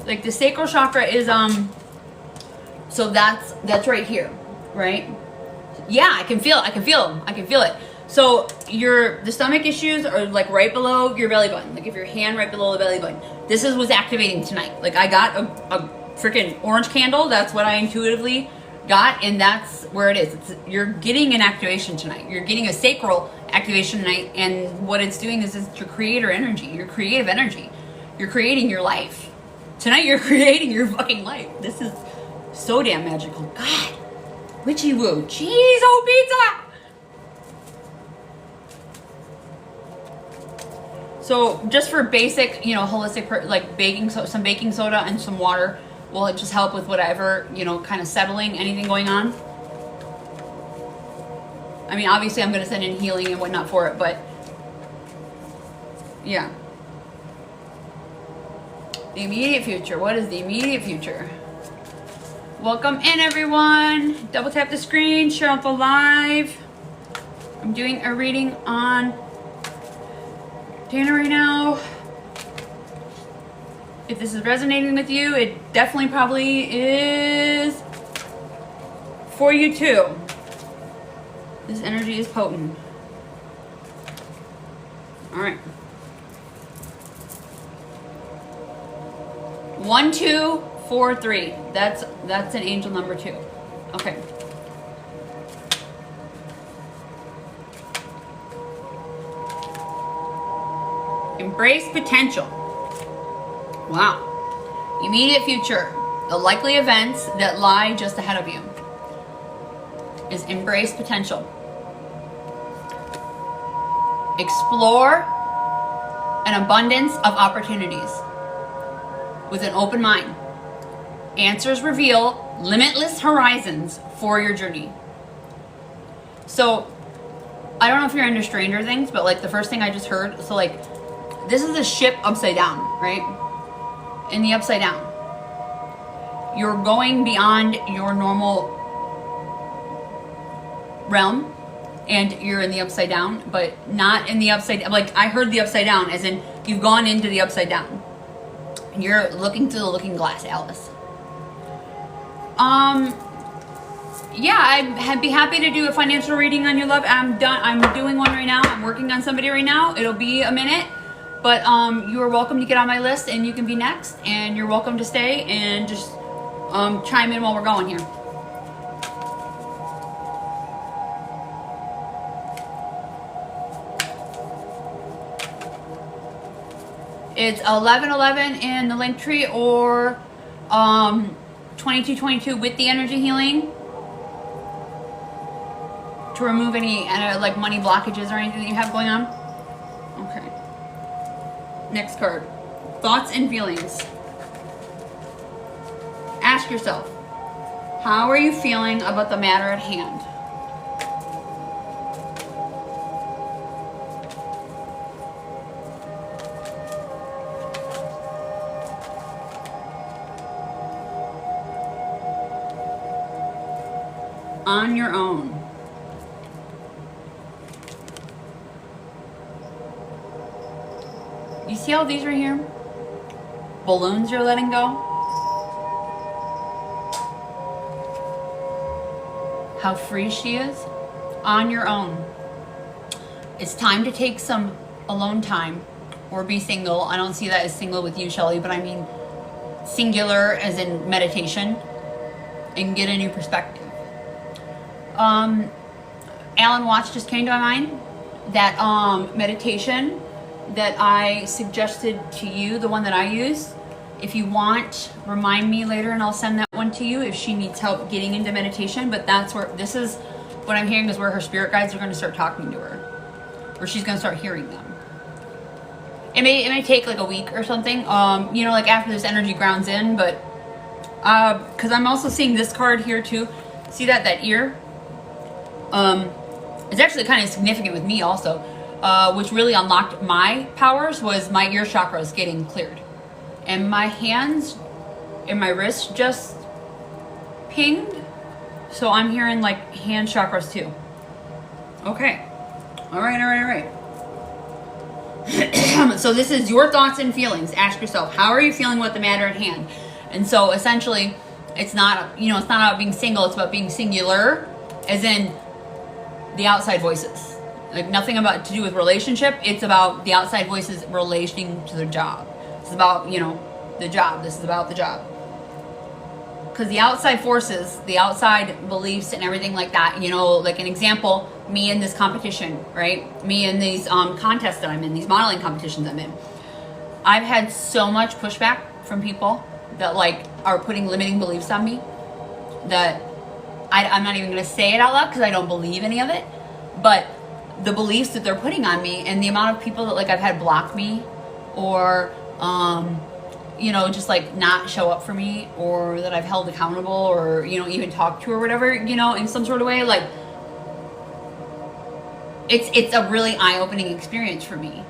[SPEAKER 1] Like, the sacral chakra is, so that's right here, right? Yeah, I can feel it. So the stomach issues are, like, right below your belly button. Like, if your hand right below the belly button. This is what's activating tonight. Like, I got a freaking orange candle. That's what I intuitively got, and that's where it is. You're getting an activation tonight. You're getting a sacral activation tonight, and what it's doing is your creator energy, your creative energy. You're creating your life. Tonight you're creating your fucking life. This is so damn magical. God. Witchy woo. Jeez, oh pizza! So just for basic, you know, holistic, like some baking soda and some water will just help with whatever, you know, kind of settling, anything going on. I mean, obviously I'm going to send in healing and whatnot for it, but yeah. The immediate future. What is the immediate future? Welcome in, everyone. Double tap the screen, share out the live. I'm doing a reading on Dana right now. If this is resonating with you, it definitely probably is for you too. This energy is potent. All right. 1, 2, 4, 3. That's an angel number 2. Okay. Embrace potential. Wow. Immediate future. The likely events that lie just ahead of you is embrace potential. Explore an abundance of opportunities with an open mind. Answers reveal limitless horizons for your journey. So, I don't know if you're into Stranger Things, but like the first thing I just heard, so like, this is a ship upside down, right? In the upside down. You're going beyond your normal realm, and you're in the upside down, but not in the upside down. Like, I heard the upside down as in you've gone into the upside down. You're looking through the looking glass, Alice. Yeah, I'd be happy to do a financial reading on your love. I'm doing one right now. I'm working on somebody right now. It'll be a minute, but you are welcome to get on my list, and you can be next, and you're welcome to stay and just chime in while we're going here. It's 1111 in the link tree, or 2222 with the energy healing to remove any like money blockages or anything that you have going on. Okay. Next card. Thoughts and feelings. Ask yourself, how are you feeling about the matter at hand? On your own. You see all these right here? Balloons you're letting go? How free she is? On your own. It's time to take some alone time or be single. I don't see that as single with you, Shelly, but I mean singular as in meditation, and get a new perspective. Alan Watts just came to my mind. That meditation that I suggested to you, the one that I use. If you want, remind me later and I'll send that one to you if she needs help getting into meditation. But that's where, this is what I'm hearing is where her spirit guides are going to start talking to her. Where she's going to start hearing them. It may take like a week or something, you know, like after this energy grounds in, but, cause I'm also seeing this card here too. See that ear? It's actually kind of significant with me also, which really unlocked my powers was my ear chakras getting cleared. And my hands and my wrists just pinged. So I'm hearing like hand chakras too. Okay. All right. So this is your thoughts and feelings. Ask yourself, how are you feeling with the matter at hand? And so essentially, it's not, you know, it's not about being single. It's about being singular, as in the outside voices. Like nothing about to do with relationship. It's about the outside voices relating to their job. It's about, you know, the job. This is about the job. Because the outside forces, the outside beliefs and everything like that, you know, like an example, me in this competition, right? Me in these contests that I'm in, these modeling competitions I'm in. I've had so much pushback from people that like are putting limiting beliefs on me that I'm not even going to say it out loud because I don't believe any of it. But the beliefs that they're putting on me and the amount of people that like I've had block me or, you know, just like not show up for me or that I've held accountable or, you know, even talked to or whatever, you know, in some sort of way, like it's a really eye-opening experience for me.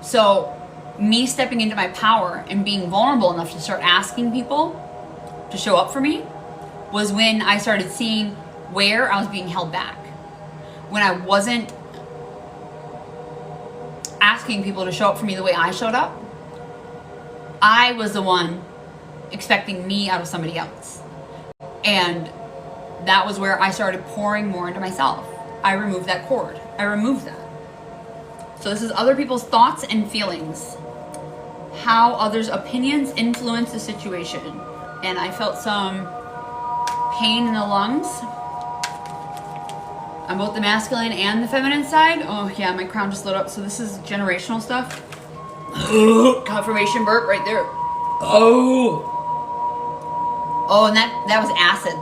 [SPEAKER 1] So me stepping into my power and being vulnerable enough to start asking people to show up for me was when I started seeing where I was being held back. When I wasn't asking people to show up for me the way I showed up, I was the one expecting me out of somebody else. And that was where I started pouring more into myself. I removed that cord. I removed that. So this is other people's thoughts and feelings. How others' opinions influence the situation. And I felt some pain in the lungs on both the masculine and the feminine side. Oh yeah, my crown just lit up. So this is generational stuff. Confirmation burp right there. Oh, and that was acid.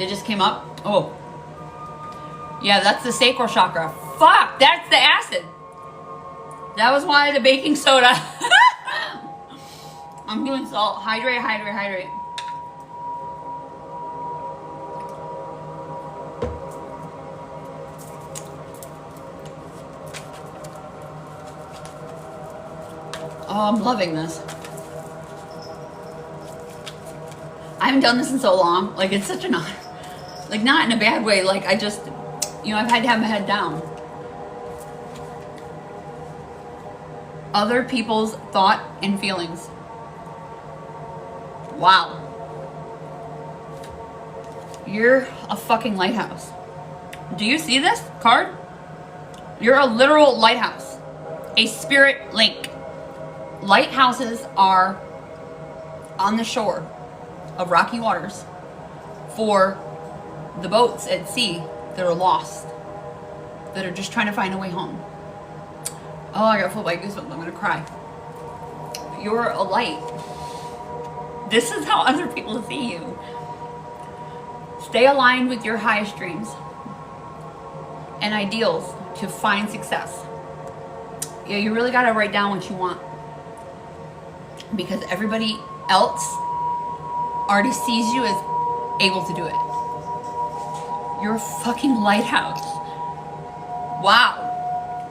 [SPEAKER 1] It just came up. Oh. Yeah, that's the sacral chakra. Fuck, that's the acid. That was why the baking soda. I'm doing salt. Hydrate, hydrate, hydrate. Oh, I'm loving this. I haven't done this in so long. Like, it's such an honor. Like, not in a bad way. Like, I just, you know, I've had to have my head down. Other people's thought and feelings. Wow. You're a fucking lighthouse. Do you see this card? You're a literal lighthouse. A spirit link. Lighthouses are on the shore of rocky waters for the boats at sea that are lost, that are just trying to find a way home. Oh, I got full white goosebumps. I'm gonna cry. You're a light. This is how other people see you. Stay aligned with your highest dreams and ideals to find success. Yeah, you really gotta write down what you want, because everybody else already sees you as able to do it. You're a fucking lighthouse. Wow.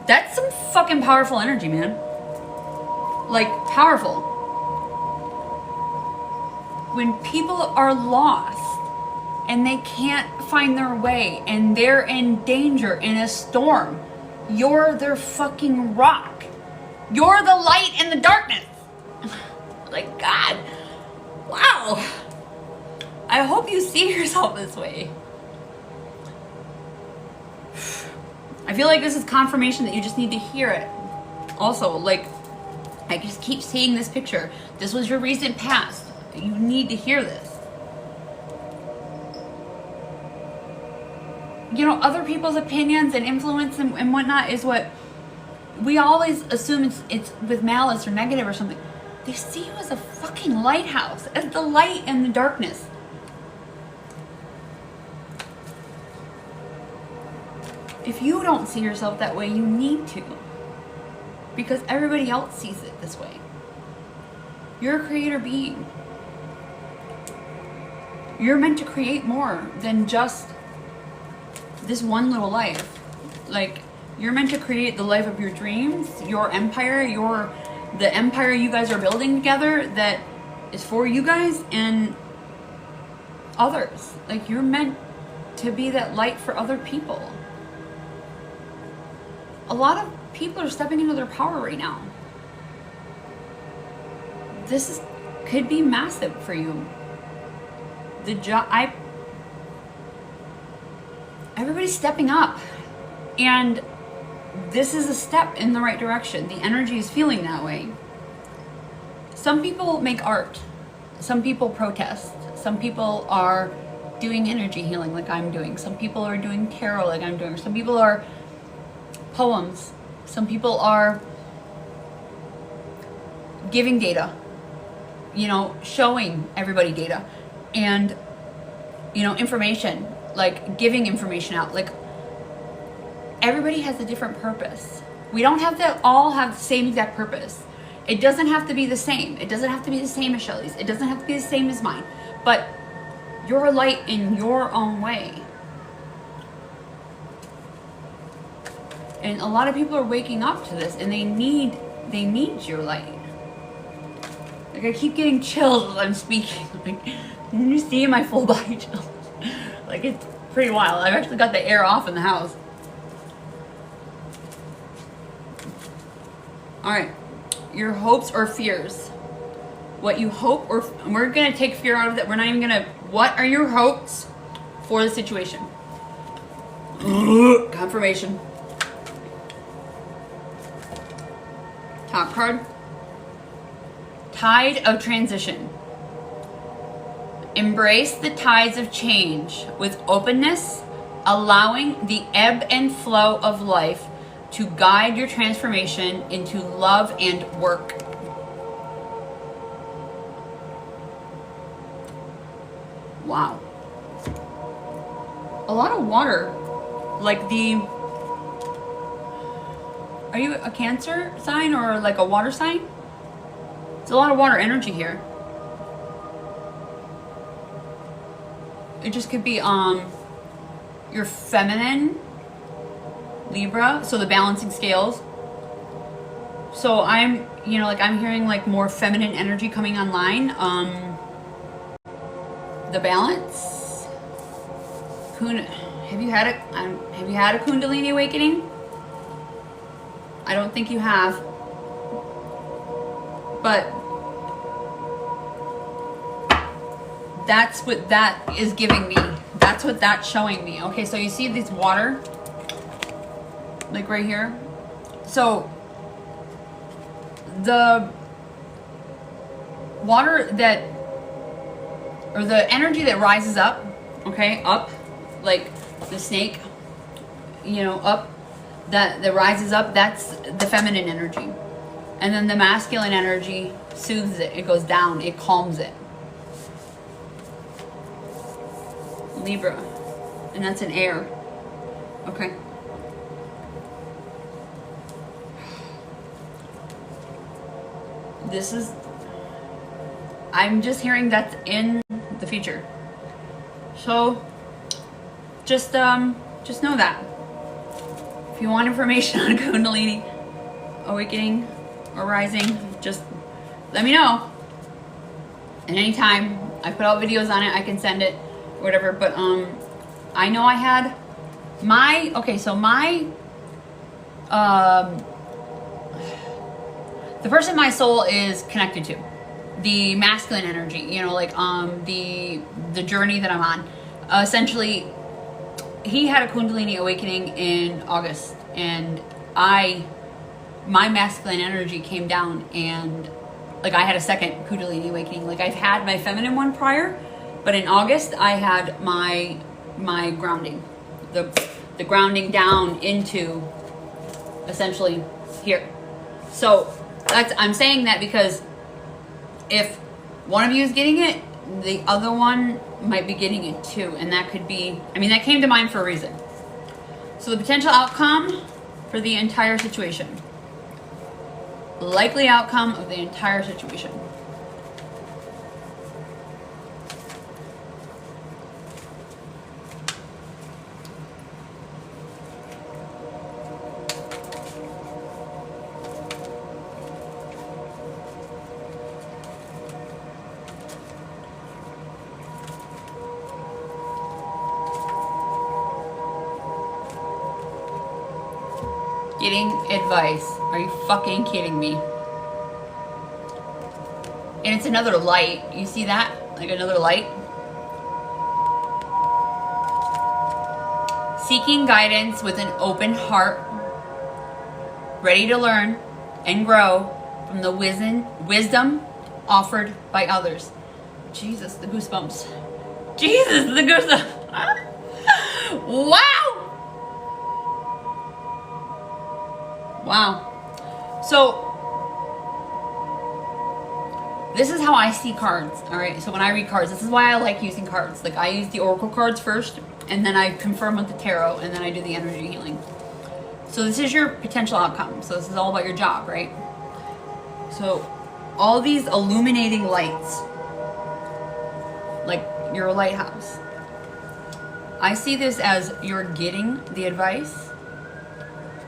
[SPEAKER 1] That's some fucking powerful energy, man. Like, powerful. When people are lost and they can't find their way and they're in danger in a storm, you're their fucking rock. You're the light in the darkness. Like, God. Wow. I hope you see yourself this way. I feel like this is confirmation that you just need to hear it. Also, like, I just keep seeing this picture. This was your recent past. You need to hear this. You know, other people's opinions and influence and whatnot is what we always assume it's with malice or negative or something. They see you as a fucking lighthouse, as the light in the darkness. If you don't see yourself that way, you need to. Because everybody else sees it this way. You're a creator being. You're meant to create more than just this one little life. Like, you're meant to create the life of your dreams, your empire, the empire you guys are building together that is for you guys and others. Like, you're meant to be that light for other people. A lot of people are stepping into their power right now. This could be massive for you. Everybody's stepping up, and this is a step in the right direction. The energy is feeling that way. Some people make art. Some people protest. Some people are doing energy healing like I'm doing. Some people are doing tarot like I'm doing. Some people are poems. Some people are giving data, you know, showing everybody data. And you know, information, like giving information out. Like, everybody has a different purpose. We don't have to all have the same exact purpose. It doesn't have to be the same. It doesn't have to be the same as Shelly's. It doesn't have to be the same as mine. But you're a light in your own way. And a lot of people are waking up to this, and they need your light. Like, I keep getting chills as I'm speaking. Like, you see my full body chills. Like, it's pretty wild. I've actually got the air off in the house. All right, your hopes or fears. What you hope, or we're gonna take fear out of that. We're not even gonna. What are your hopes for the situation? Confirmation. Top card. Tide of transition. Embrace the tides of change with openness, allowing the ebb and flow of life to guide your transformation into love and work. Wow. A lot of water. Like are you a Cancer sign or like a water sign? It's a lot of water energy here. It just could be your feminine, Libra, so the balancing scales. So I'm, you know, like I'm hearing like more feminine energy coming online. The balance. Have you had a Kundalini awakening? I don't think you have. But that's what that is giving me. That's what that's showing me. Okay, so you see this water? Like right here? So the water that, or the energy that rises up, okay, up, like the snake, you know, up, that rises up, that's the feminine energy. And then the masculine energy soothes it. It goes down. It calms it. Libra. And that's an air. Okay. This is... I'm just hearing that's in the future. So, just know that. If you want information on Kundalini awakening or rising, just let me know. And anytime I put out videos on it, I can send it, or whatever. But I know I had my the person my soul is connected to, the masculine energy, you know, like the journey that I'm on. Essentially, he had a Kundalini awakening in August, and my masculine energy came down, and like I had a second Kundalini awakening. Like I've had my feminine one prior, but in August I had my grounding, the grounding down into essentially here. So I'm saying that because if one of you is getting it, the other one might be getting it too, and that could be, I mean, that came to mind for a reason. So the potential outcome for the entire situation. Likely outcome of the entire situation. Getting advice. Are you fucking kidding me? And it's another light. You see that? Like another light. Seeking guidance with an open heart. Ready to learn and grow from the wisdom offered by others. Jesus, the goosebumps. Jesus, the goosebumps. Wow! Wow. So, This is how I see cards, all right? So when I read cards, this is why I like using cards. Like I use the oracle cards first, and then I confirm with the tarot, and then I do the energy healing. So this is your potential outcome. So this is all about your job, right? So all these illuminating lights, like you're a lighthouse. I see this as you're getting the advice,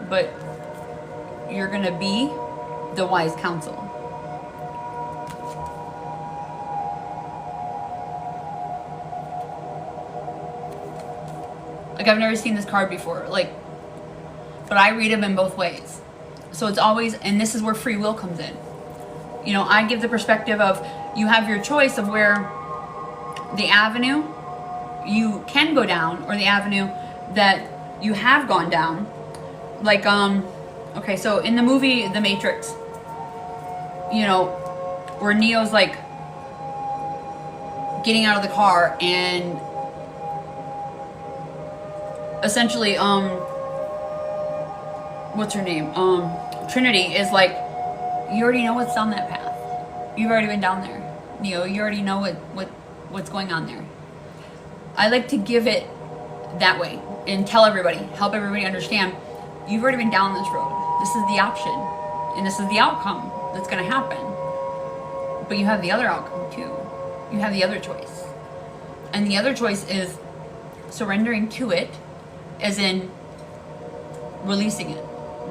[SPEAKER 1] but you're gonna be the wise counsel. Like I've never seen this card before, like, but I read them in both ways. So it's always, and this is where free will comes in. You know, I give the perspective of you have your choice of where the avenue you can go down or the avenue that you have gone down. Like, okay, so in the movie The Matrix, you know, where Neo's like getting out of the car and essentially, what's her name? Trinity is like, you already know what's down that path. You've already been down there. Neo, you already know what's going on there. I like to give it that way and tell everybody, help everybody understand, you've already been down this road. This is the option and this is the outcome that's going to happen. But you have the other outcome too. You have the other choice. And the other choice is surrendering to it, as in releasing it.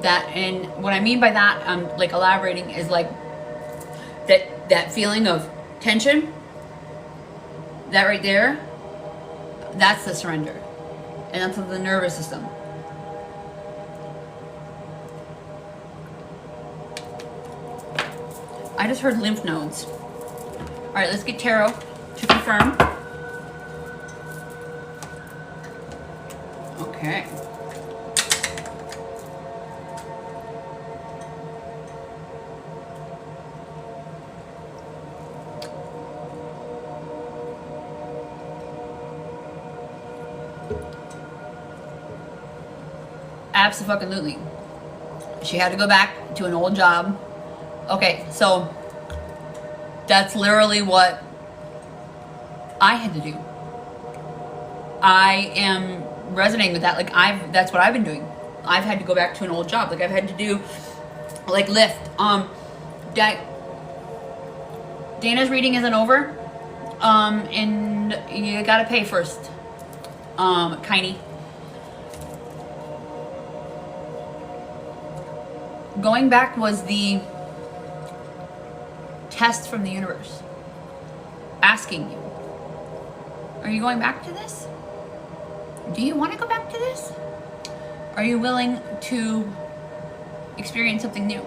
[SPEAKER 1] That, and what I mean by that, I'm like elaborating, is like that feeling of tension, that right there, that's the surrender. And that's the nervous system. I just heard lymph nodes. All right, let's get tarot to confirm. Okay. Abso-fucking-lutely. She had to go back to an old job. Okay, so that's literally what I had to do. I am resonating with that. Like that's what I've been doing. I've had to go back to an old job. Like I've had to do like Lyft. Dana's reading isn't over. And you gotta pay first. Kiney. Going back was the test from the universe. Asking you, are you going back to this? Do you want to go back to this? Are you willing to experience something new?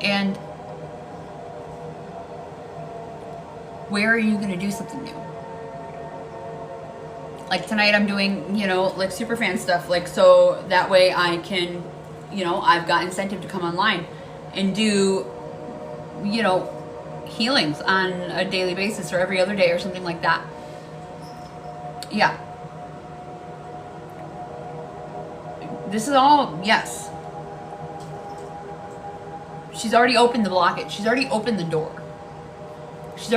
[SPEAKER 1] And where are you going to do something new? Like tonight I'm doing, you know, like super fan stuff. Like, so that way I can, you know, I've got incentive to come online and do, you know, healings on a daily basis or every other day or something like that. Yeah. This is all, yes. She's already opened the blockage. She's already opened the door. She's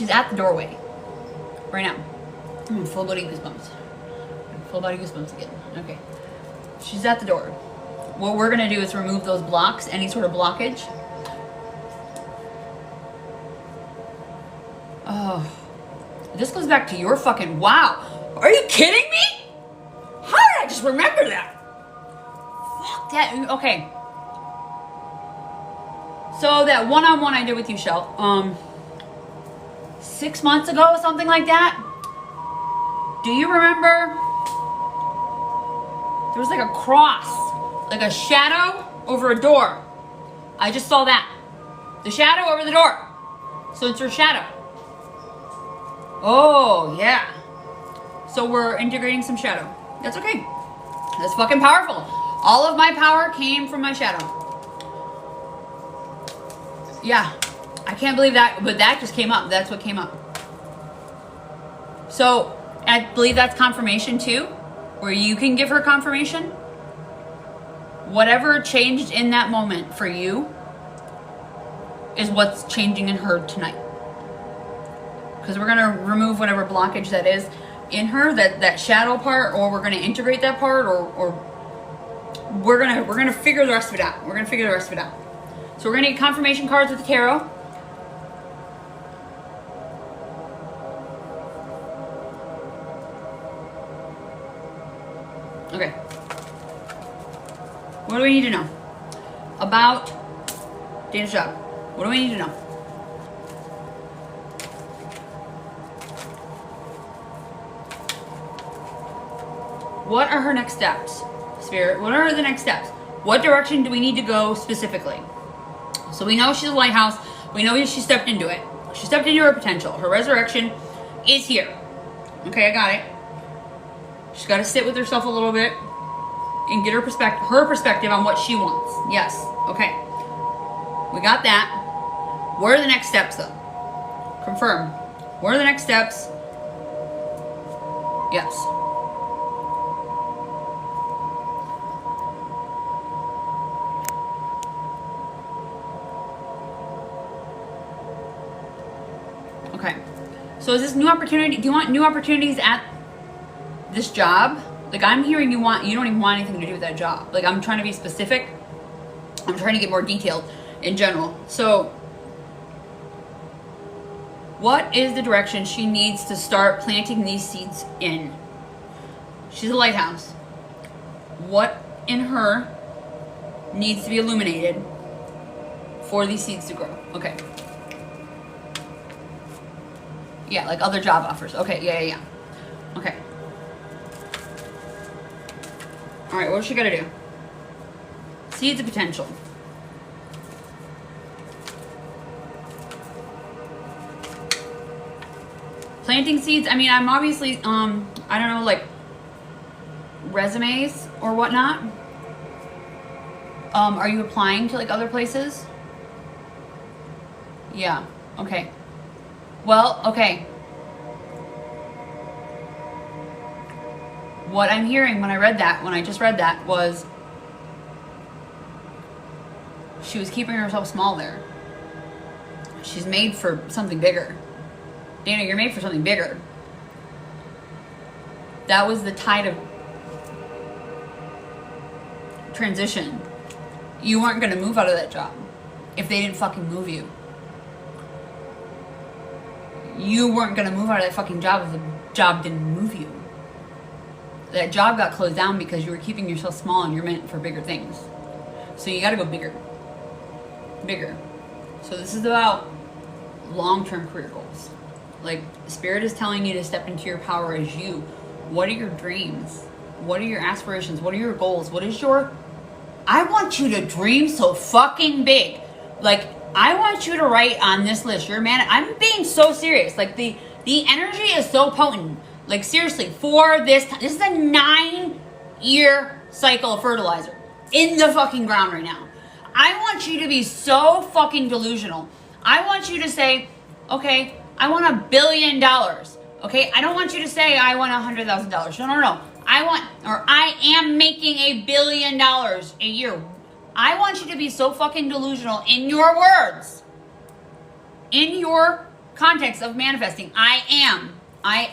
[SPEAKER 1] at the doorway right now. Full body goosebumps. Full body goosebumps again. Okay. She's at the door. What we're going to do is remove those blocks, any sort of blockage. Oh. This goes back to your fucking, wow. Are you kidding me? How did I just remember that? Fuck that. Okay. So that one-on-one I did with you, Shell, 6 months ago, something like that. Do you remember? There was like a cross, like a shadow over a door. I just saw that. The shadow over the door. So it's your shadow. Oh, yeah. So we're integrating some shadow. That's okay. That's fucking powerful. All of my power came from my shadow. Yeah. I can't believe that, but that just came up. That's what came up. So I believe that's confirmation too, where you can give her confirmation. whatever changed in that moment for you is what's changing in her tonight. Because we're going to remove whatever blockage that is in her, that shadow part, or we're going to integrate that part, or we're gonna figure the rest of it out. We're gonna figure the rest of it out. So we're gonna get confirmation cards with the tarot. Okay. What do we need to know about Dana's job? What do we need to know? What are her next steps, Spirit? What are the next steps? What direction do we need to go specifically? So we know she's a lighthouse. We know she stepped into it. She stepped into her potential. Her resurrection is here. Okay, I got it. She's got to sit with herself a little bit and get her perspective on what she wants. Yes. Okay. We got that. What are the next steps, though? Confirm. What are the next steps? Yes. Okay. So is this new opportunity? Do you want new opportunities at this job? Like, I'm hearing you don't even want anything to do with that job. Like, I'm trying to be specific. I'm trying to get more detailed in general. So what is the direction she needs to start planting these seeds in? She's a lighthouse. What in her needs to be illuminated for these seeds to grow? Okay. Yeah, like other job offers. Okay, yeah. Okay. All right, what's she got to do? Seeds of potential. Planting seeds. I mean, I'm obviously, I don't know, like resumes or whatnot. Are you applying to like other places? Yeah. Okay. Well, okay. What I'm hearing when I just read that, was she was keeping herself small there. She's made for something bigger. Dana, you're made for something bigger. That was the tide of transition. You weren't going to move out of that job if they didn't fucking move you. You weren't going to move out of that fucking job if the job didn't move you. That job got closed down because you were keeping yourself small and you're meant for bigger things. So you got to go bigger. Bigger. So this is about long-term career goals. Like, Spirit is telling you to step into your power as you. What are your dreams? What are your aspirations? What are your goals? What is your... I want you to dream so fucking big. Like, I want you to write on this list. You're a man. I'm being so serious. Like, the energy is so potent. Like, seriously, for this is a 9-year cycle of fertilizer in the fucking ground right now. I want you to be so fucking delusional. I want you to say, okay, I want $1 billion. Okay, I don't want you to say I want $100,000. No. I am making $1 billion a year. I want you to be so fucking delusional in your words, in your context of manifesting. I am. I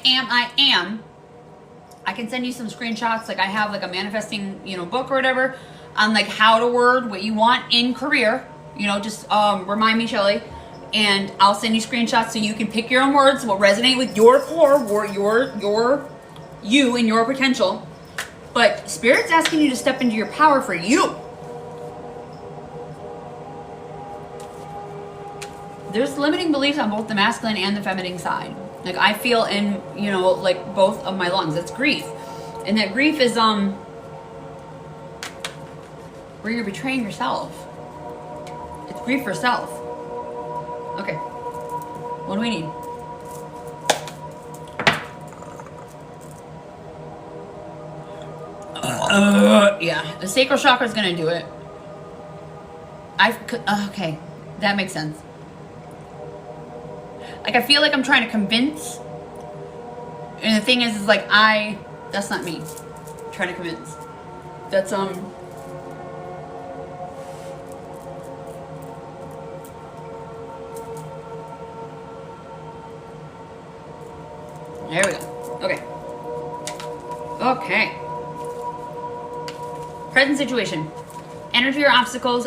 [SPEAKER 1] can send you some screenshots. Like, I have like a manifesting, book or whatever on like how to word what you want in career. Just remind me, Shelly, and I'll send you screenshots so you can pick your own words that will resonate with your core, or you and your potential. But Spirit's asking you to step into your power for you. There's limiting beliefs on both the masculine and the feminine side. Like, I feel in, like both of my lungs. That's grief. And that grief is, where you're betraying yourself. It's grief for self. Okay. What do we need? Yeah. The sacral chakra is going to do it. Okay. That makes sense. Like, I feel like I'm trying to convince, and the thing is like, that's not me trying to convince. That's, There we go. Okay. Okay. Present situation. Energy or obstacles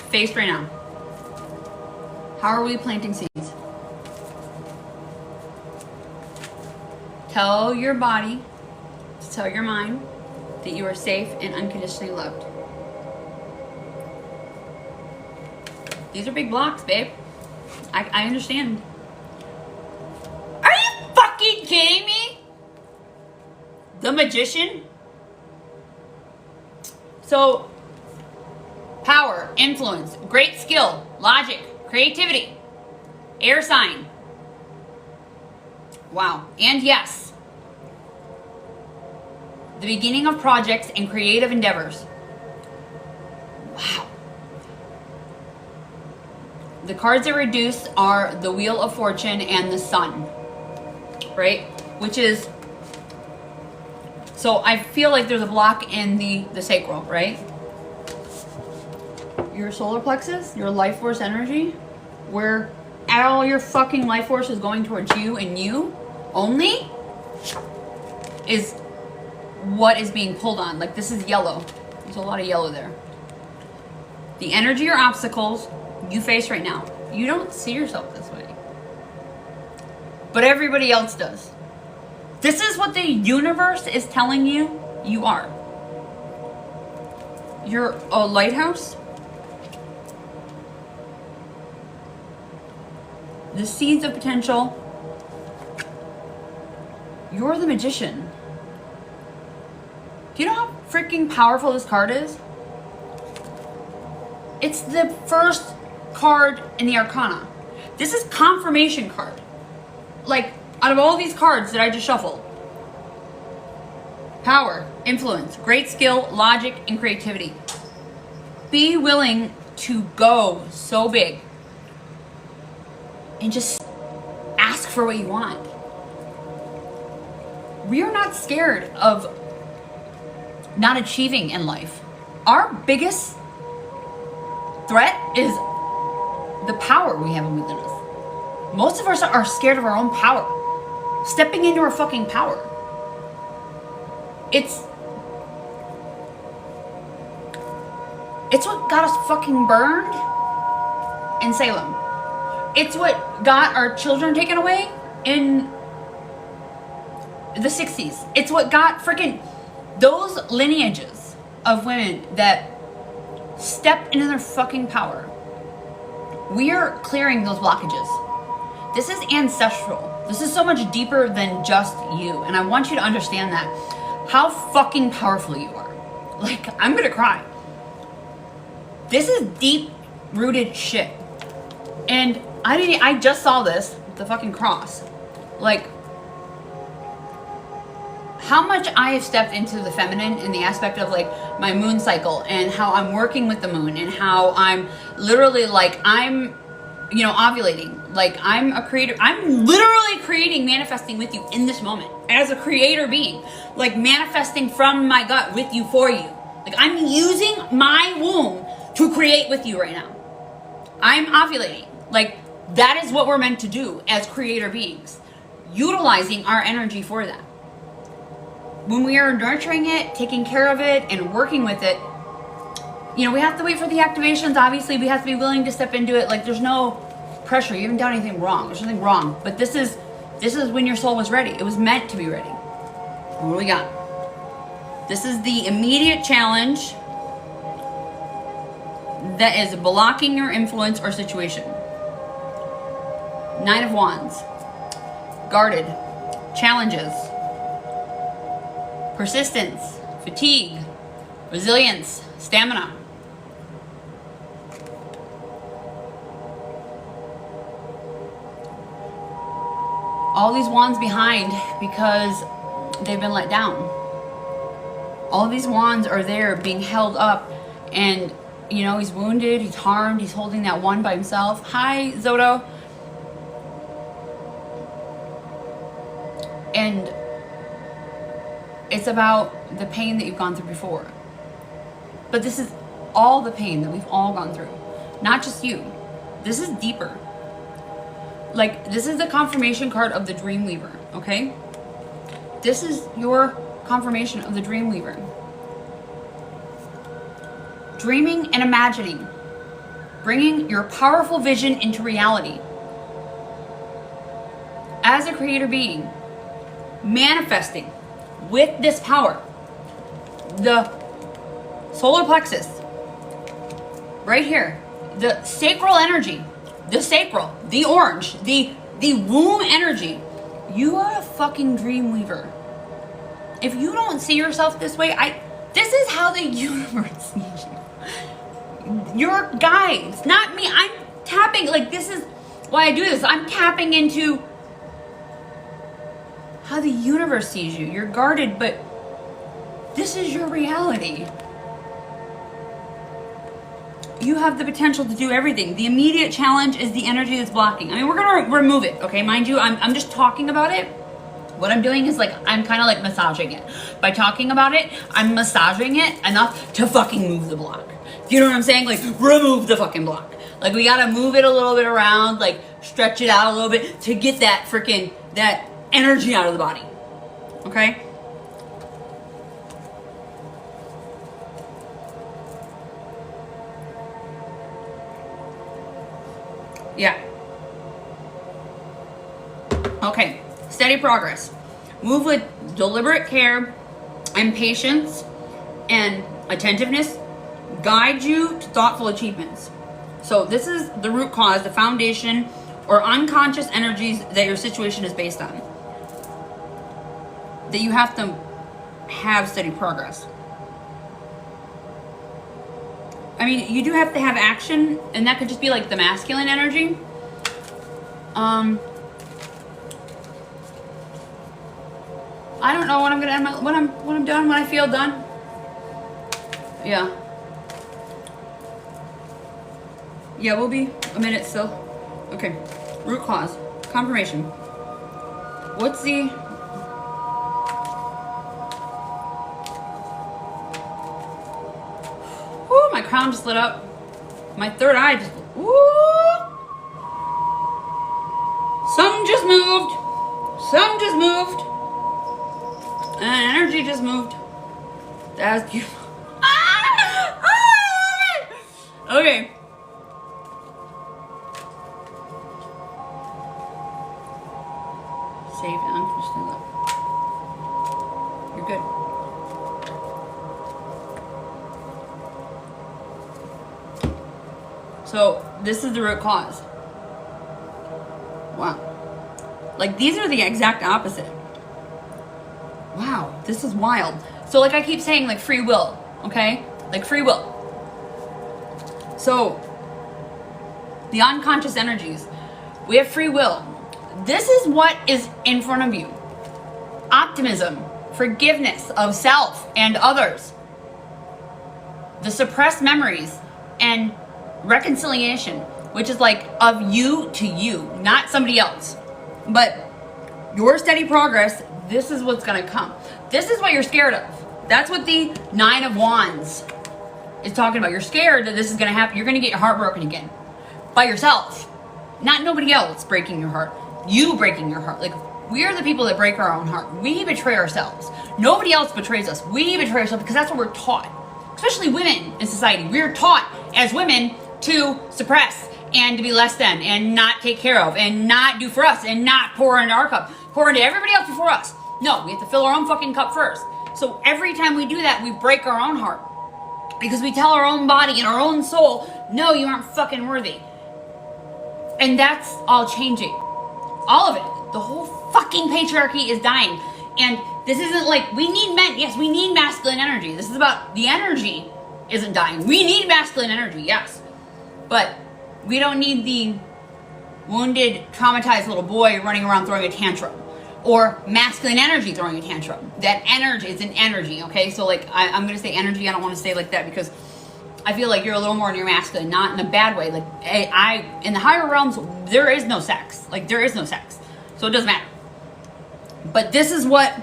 [SPEAKER 1] faced right now. How are we planting seeds? Tell your body, tell your mind that you are safe and unconditionally loved. These are big blocks, babe. I understand. Are you fucking kidding me? The Magician? So, power, influence, great skill, logic, creativity, air sign. Wow. And yes, the beginning of projects and creative endeavors. Wow. The cards that reduce are the Wheel of Fortune and the Sun, right? Which is, so I feel like there's a block in the sacral, right? Your solar plexus, your life force energy, where all your fucking life force is going towards you and you only, is what is being pulled on. Like, this is yellow. There's a lot of yellow there. The energy or obstacles you face right now, you don't see yourself this way, but everybody else does. This is what the universe is telling you you are. You're a lighthouse. The seeds of potential. You're the Magician. Do you know how freaking powerful this card is? It's the first card in the Arcana. This is confirmation card. Like, out of all these cards that I just shuffled, power, influence, great skill, logic, and creativity. Be willing to go so big and just ask for what you want. We are not scared of not achieving in life. Our biggest threat is the power we have within us. Most of us are scared of our own power. Stepping into our fucking power. It's what got us fucking burned in Salem. It's what got our children taken away in the 60s. It's what got freaking those lineages of women that step into their fucking power. We are clearing those blockages. This is ancestral. This is so much deeper than just you. And I want you to understand that. How fucking powerful you are. Like, I'm gonna cry. This is deep rooted shit. And I just saw this, the fucking cross. Like, how much I have stepped into the feminine in the aspect of like my moon cycle and how I'm working with the moon and how I'm literally like, I'm, you know, ovulating. Like, I'm a creator. I'm literally creating, manifesting with you in this moment as a creator being, like manifesting from my gut with you, for you. Like, I'm using my womb to create with you right now. I'm ovulating. Like, that is what we're meant to do as creator beings, utilizing our energy for that. When we are nurturing it, taking care of it, and working with it, you know, we have to wait for the activations. Obviously, we have to be willing to step into it. Like, there's no pressure. You haven't done anything wrong. There's nothing wrong. But this is when your soul was ready. It was meant to be ready. What do we got? This is the immediate challenge that is blocking your influence or situation. 9 of Wands. Guarded. Challenges. Persistence. Fatigue. Resilience. Stamina. All these wands behind because they've been let down. All these wands are there being held up, and you know, he's wounded, he's harmed, he's holding that one by himself. Hi, Zoto. And it's about the pain that you've gone through before. But this is all the pain that we've all gone through. Not just you. This is deeper. Like, this is the confirmation card of the Dream Weaver, okay? This is your confirmation of the dream weaver. Dreaming and imagining, bringing your powerful vision into reality. As a creator being, manifesting with this power, the solar plexus, right here, the sacral energy, the sacral, the orange, the womb energy. You are a fucking dream weaver. If you don't see yourself this way, this is how the universe sees you. Your guides, not me. I'm tapping, like, this is why I do this. I'm tapping into how the universe sees you. You're guarded, but this is your reality. You have the potential to do everything. The immediate challenge is the energy that's blocking. I mean, we're gonna remove it, okay? Mind you, I'm just talking about it. What I'm doing is like, I'm kind of like massaging it. By talking about it, I'm massaging it enough to fucking move the block. You know what I'm saying? Like, remove the fucking block. Like, we gotta move it a little bit around, like, stretch it out a little bit to get that freaking, that energy out of the body. Okay? Yeah. Okay. Steady progress. Move with deliberate care and patience and attentiveness. Guide you to thoughtful achievements. So this is the root cause, the foundation, or unconscious energies that your situation is based on. That you have to have steady progress. I mean, you do have to have action, and that could just be like the masculine energy. I don't know when I'm gonna end when I'm done, when I feel done. Yeah. Yeah, we'll be a minute still. Okay. Root cause. Confirmation. What's the... Ooh, my crown just lit up. My third eye just... Ooh! Something just moved. Something just moved. And energy just moved. That's beautiful. Okay. Save and unconditional love. You're good. So this is the root cause. Wow. Like, these are the exact opposite. Wow, this is wild. So like I keep saying, like, free will, okay? Like, free will. So the unconscious energies, we have free will. This is what is in front of you. Optimism, forgiveness of self and others, the suppressed memories, and reconciliation, which is like of you to you, not somebody else. But your steady progress, this is what's gonna come. This is what you're scared of. That's what the 9 of Wands is talking about. You're scared that this is gonna happen. You're gonna get your heart broken again. By yourself. Not nobody else breaking your heart. You breaking your heart. Like, we are the people that break our own heart. We betray ourselves. Nobody else betrays us. We betray ourselves because that's what we're taught. Especially women in society. We're taught as women to suppress and to be less than and not take care of and not do for us and not pour into our cup. Pour into everybody else before us. No, we have to fill our own fucking cup first. So every time we do that, we break our own heart. Because we tell our own body and our own soul, no, you aren't fucking worthy. And that's all changing. All of it. The whole fucking patriarchy is dying. And this isn't like, we need men. Yes, we need masculine energy. This is about the energy isn't dying. We need masculine energy, yes. But we don't need the wounded, traumatized little boy running around throwing a tantrum. Or masculine energy throwing a tantrum. That energy is an energy, okay? So like, I'm going to say energy. I don't want to say like that because I feel like you're a little more in your masculine, not in a bad way. Like, in the higher realms, there is no sex. Like, there is no sex. So it doesn't matter. But this is what,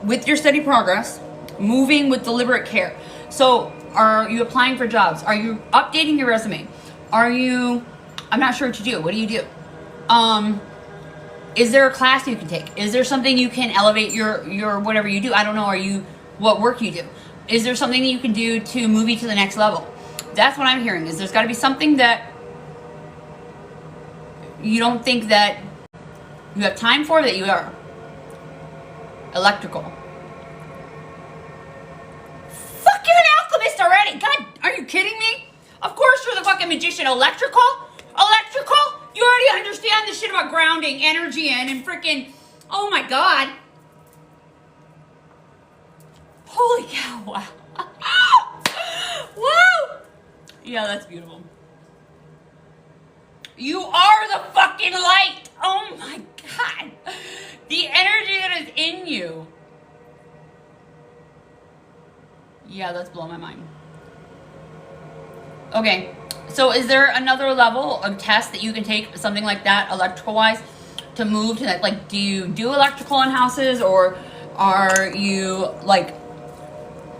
[SPEAKER 1] with your steady progress, moving with deliberate care. So, are you applying for jobs? Are you updating your resume? Are you, I'm not sure what you do. What do you do? Is there a class you can take? Is there something you can elevate your whatever you do? I don't know. What work you do? Is there something that you can do to move you to the next level? That's what I'm hearing. Is there's got to be something that you don't think that you have time for, that you are electrical. Fuck, you're an alchemist already. God, are you kidding me? Of course you're the fucking magician. Electrical? You already understand this shit about grounding energy and freaking, oh my God. Holy cow, wow. Woo! Yeah, that's beautiful. You are the fucking light. Oh my God. The energy that is in you. Yeah, that's blowing my mind. Okay, so is there another level of test that you can take, something like that, electrical wise, to move to that? Like, do you do electrical in houses, or are you like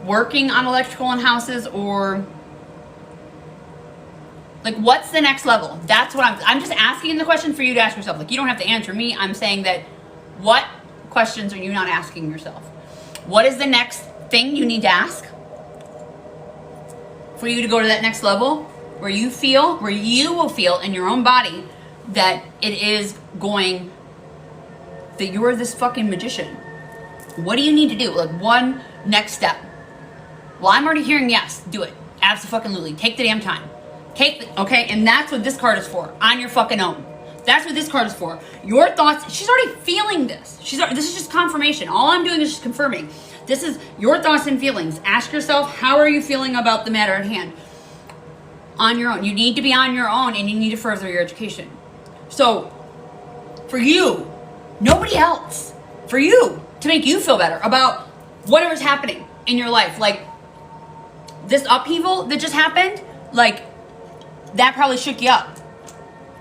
[SPEAKER 1] working on electrical in houses, or like what's the next level? That's what I'm just asking the question for you to ask yourself. Like, you don't have to answer me. I'm saying that what questions are you not asking yourself? What is the next thing you need to ask for you to go to that next level where you will feel in your own body that it is going, that you're this fucking magician? What do you need to do? Like, one next step. Well, I'm already hearing yes. Do it. Abso-fucking-lutely. Take the damn time. Okay? And that's what this card is for. On your fucking own. That's what this card is for. Your thoughts. She's already feeling this. This is just confirmation. All I'm doing is just confirming. This is your thoughts and feelings. Ask yourself, how are you feeling about the matter at hand? On your own. You need to be on your own, and you need to further your education. So, for you, nobody else, for you, to make you feel better about whatever's happening in your life. Like, this upheaval that just happened, like, that probably shook you up.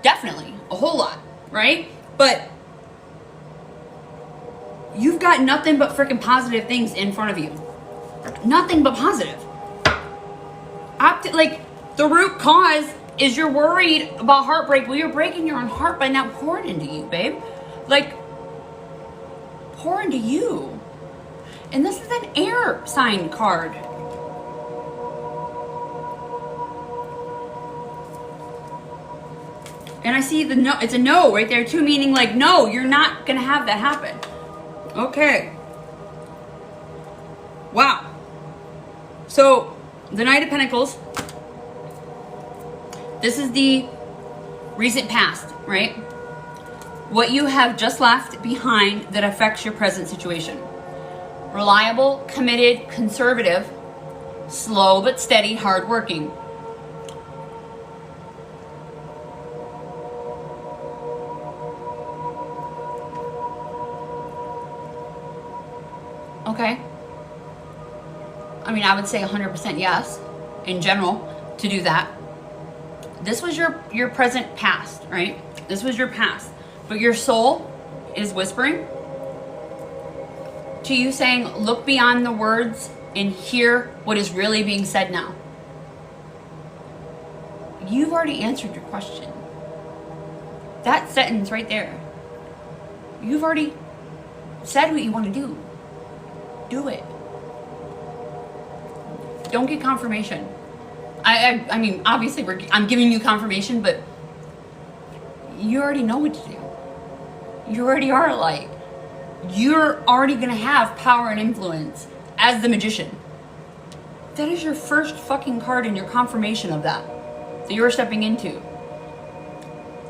[SPEAKER 1] Definitely. A whole lot, right? But you've got nothing but freaking positive things in front of you. Nothing but positive. Like, the root cause is you're worried about heartbreak. Well, you're breaking your own heart by not pouring into you, babe. Like, pour into you. And this is an air sign card. And I see the no, it's a no right there too, meaning like, no, you're not gonna have that happen. Okay. Wow. So, the Knight of Pentacles, this is the recent past, right? What you have just left behind that affects your present situation. Reliable, committed, conservative, slow but steady, hardworking. Okay. I mean, I would say 100% yes, in general, to do that. This was your present past, right? This was your past. But your soul is whispering to you, saying, look beyond the words and hear what is really being said now. You've already answered your question. That sentence right there. You've already said what you want to do. Do it. Don't get confirmation. I mean, obviously, I'm giving you confirmation, but you already know what to do. You already are light. You're already going to have power and influence as the magician. That is your first fucking card and your confirmation of that you're stepping into.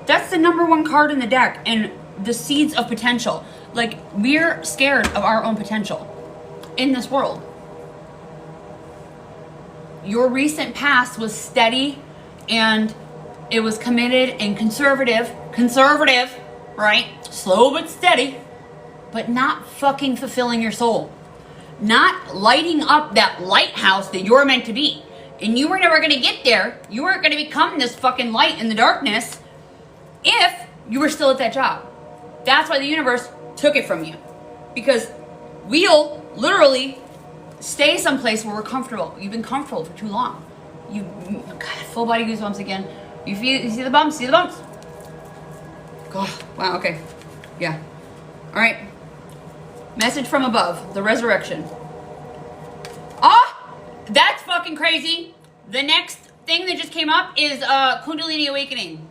[SPEAKER 1] That's the #1 card in the deck, and the seeds of potential. Like, we're scared of our own potential in this world. Your recent past was steady, and it was committed and conservative, right? Slow but steady, but not fucking fulfilling your soul. Not lighting up that lighthouse that you're meant to be. And you were never going to get there. You weren't going to become this fucking light in the darkness if you were still at that job. That's why the universe took it from you. Because we'll literally stay someplace where we're comfortable. You've been comfortable for too long. God, full body goosebumps again. You see the bumps? See the bumps? God, wow, okay. Yeah. All right. Message from above, the resurrection. Ah, that's fucking crazy. The next thing that just came up is Kundalini awakening.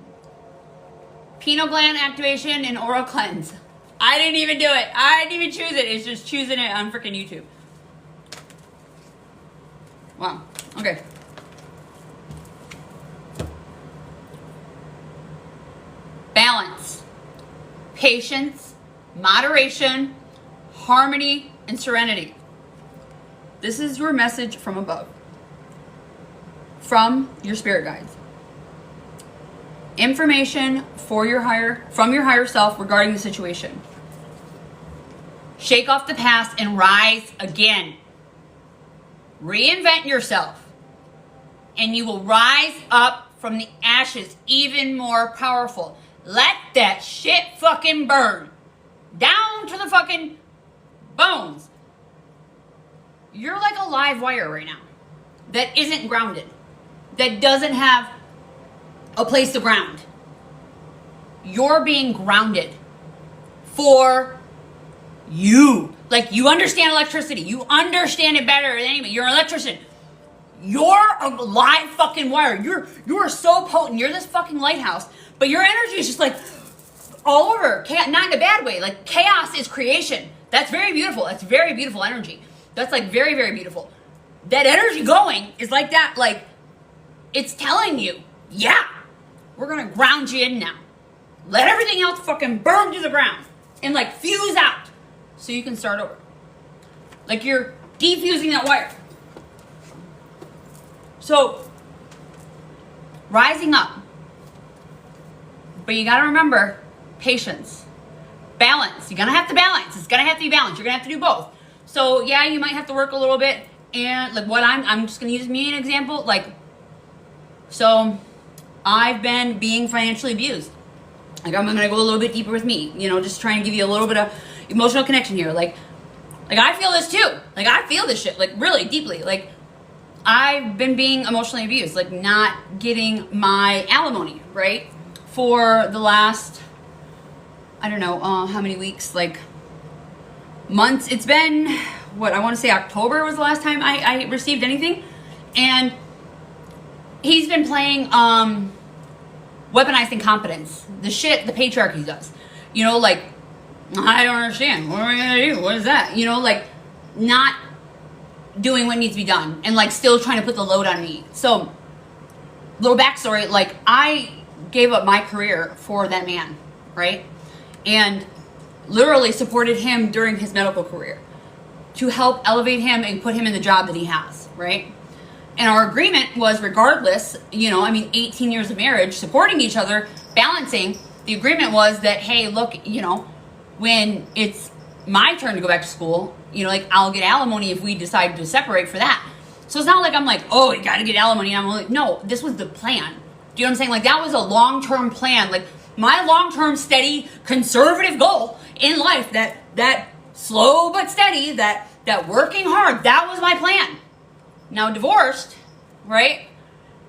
[SPEAKER 1] Pineal gland activation and oral cleanse. I didn't even do it. I didn't even choose it. It's just choosing it on freaking YouTube. Wow. Okay. Balance, patience, moderation, harmony, and serenity. This is your message from above, from your spirit guides. Information from your higher self regarding the situation. Shake off the past and rise again. Reinvent yourself, and you will rise up from the ashes even more powerful. Let that shit fucking burn down to the fucking bones. You're like a live wire right now that isn't grounded, that doesn't have a place to ground. You're being grounded for you. Like, you understand electricity. You understand it better than anybody. You're an electrician. You're a live fucking wire. You're so potent. You're this fucking lighthouse. But your energy is just like all over. Not in a bad way. Like, chaos is creation. That's very beautiful. That's very beautiful energy. That's like very, very beautiful. That energy going is like that. Like, it's telling you, yeah, we're going to ground you in now. Let everything else fucking burn to the ground and like fuse out so you can start over. Like, you're defusing that wire. So, rising up. But you got to remember, patience, balance. You're going to have to balance. It's going to have to be balanced. You're going to have to do both. So, yeah, you might have to work a little bit. And like what I'm just going to use me an example. Like, so I've been being financially abused. Like, I'm going to go a little bit deeper with me, you know, just trying to give you a little bit of emotional connection here. Like I feel this too. Like, I feel this shit, like, really deeply. Like, I've been being emotionally abused, like not getting my alimony, right? For the last, I don't know, how many weeks, like months. It's been, what, I want to say October was the last time I received anything. And he's been playing weaponized incompetence, the shit the patriarchy does. You know, like, I don't understand. What am I going to do? What is that? You know, like, not doing what needs to be done and like still trying to put the load on me. So, little backstory, like, I gave up my career for that man, right? And literally supported him during his medical career to help elevate him and put him in the job that he has, right? And our agreement was, regardless, you know, I mean, 18 years of marriage, supporting each other, balancing, the agreement was that, hey, look, you know, when it's my turn to go back to school, you know, like, I'll get alimony if we decide to separate for that. So it's not like I'm like, oh, you gotta get alimony. I'm like, no, this was the plan. Do you know what I'm saying? Like, that was a long-term plan. Like, my long-term, steady, conservative goal in life, that slow but steady, that working hard, that was my plan. Now, divorced, right?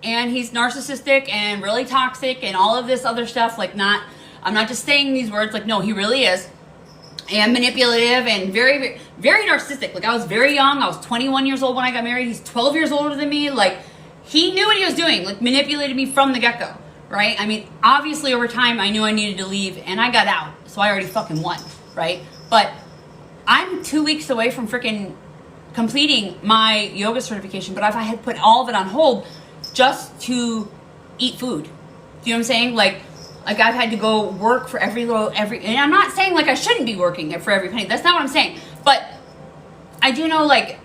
[SPEAKER 1] And he's narcissistic and really toxic and all of this other stuff. Like, I'm not just saying these words. Like, no, he really is. And manipulative and very, very, very narcissistic. Like, I was very young. I was 21 years old when I got married. He's 12 years older than me. Like, he knew what he was doing. Like, manipulated me from the get-go, right? I mean, obviously, over time, I knew I needed to leave, and I got out. So I already fucking won, right? But I'm 2 weeks away from freaking completing my yoga certification. But if I had put all of it on hold just to eat food, do you know what I'm saying? Like I've had to go work for every, and I'm not saying like I shouldn't be working for every penny. That's not what I'm saying. But I do know, like,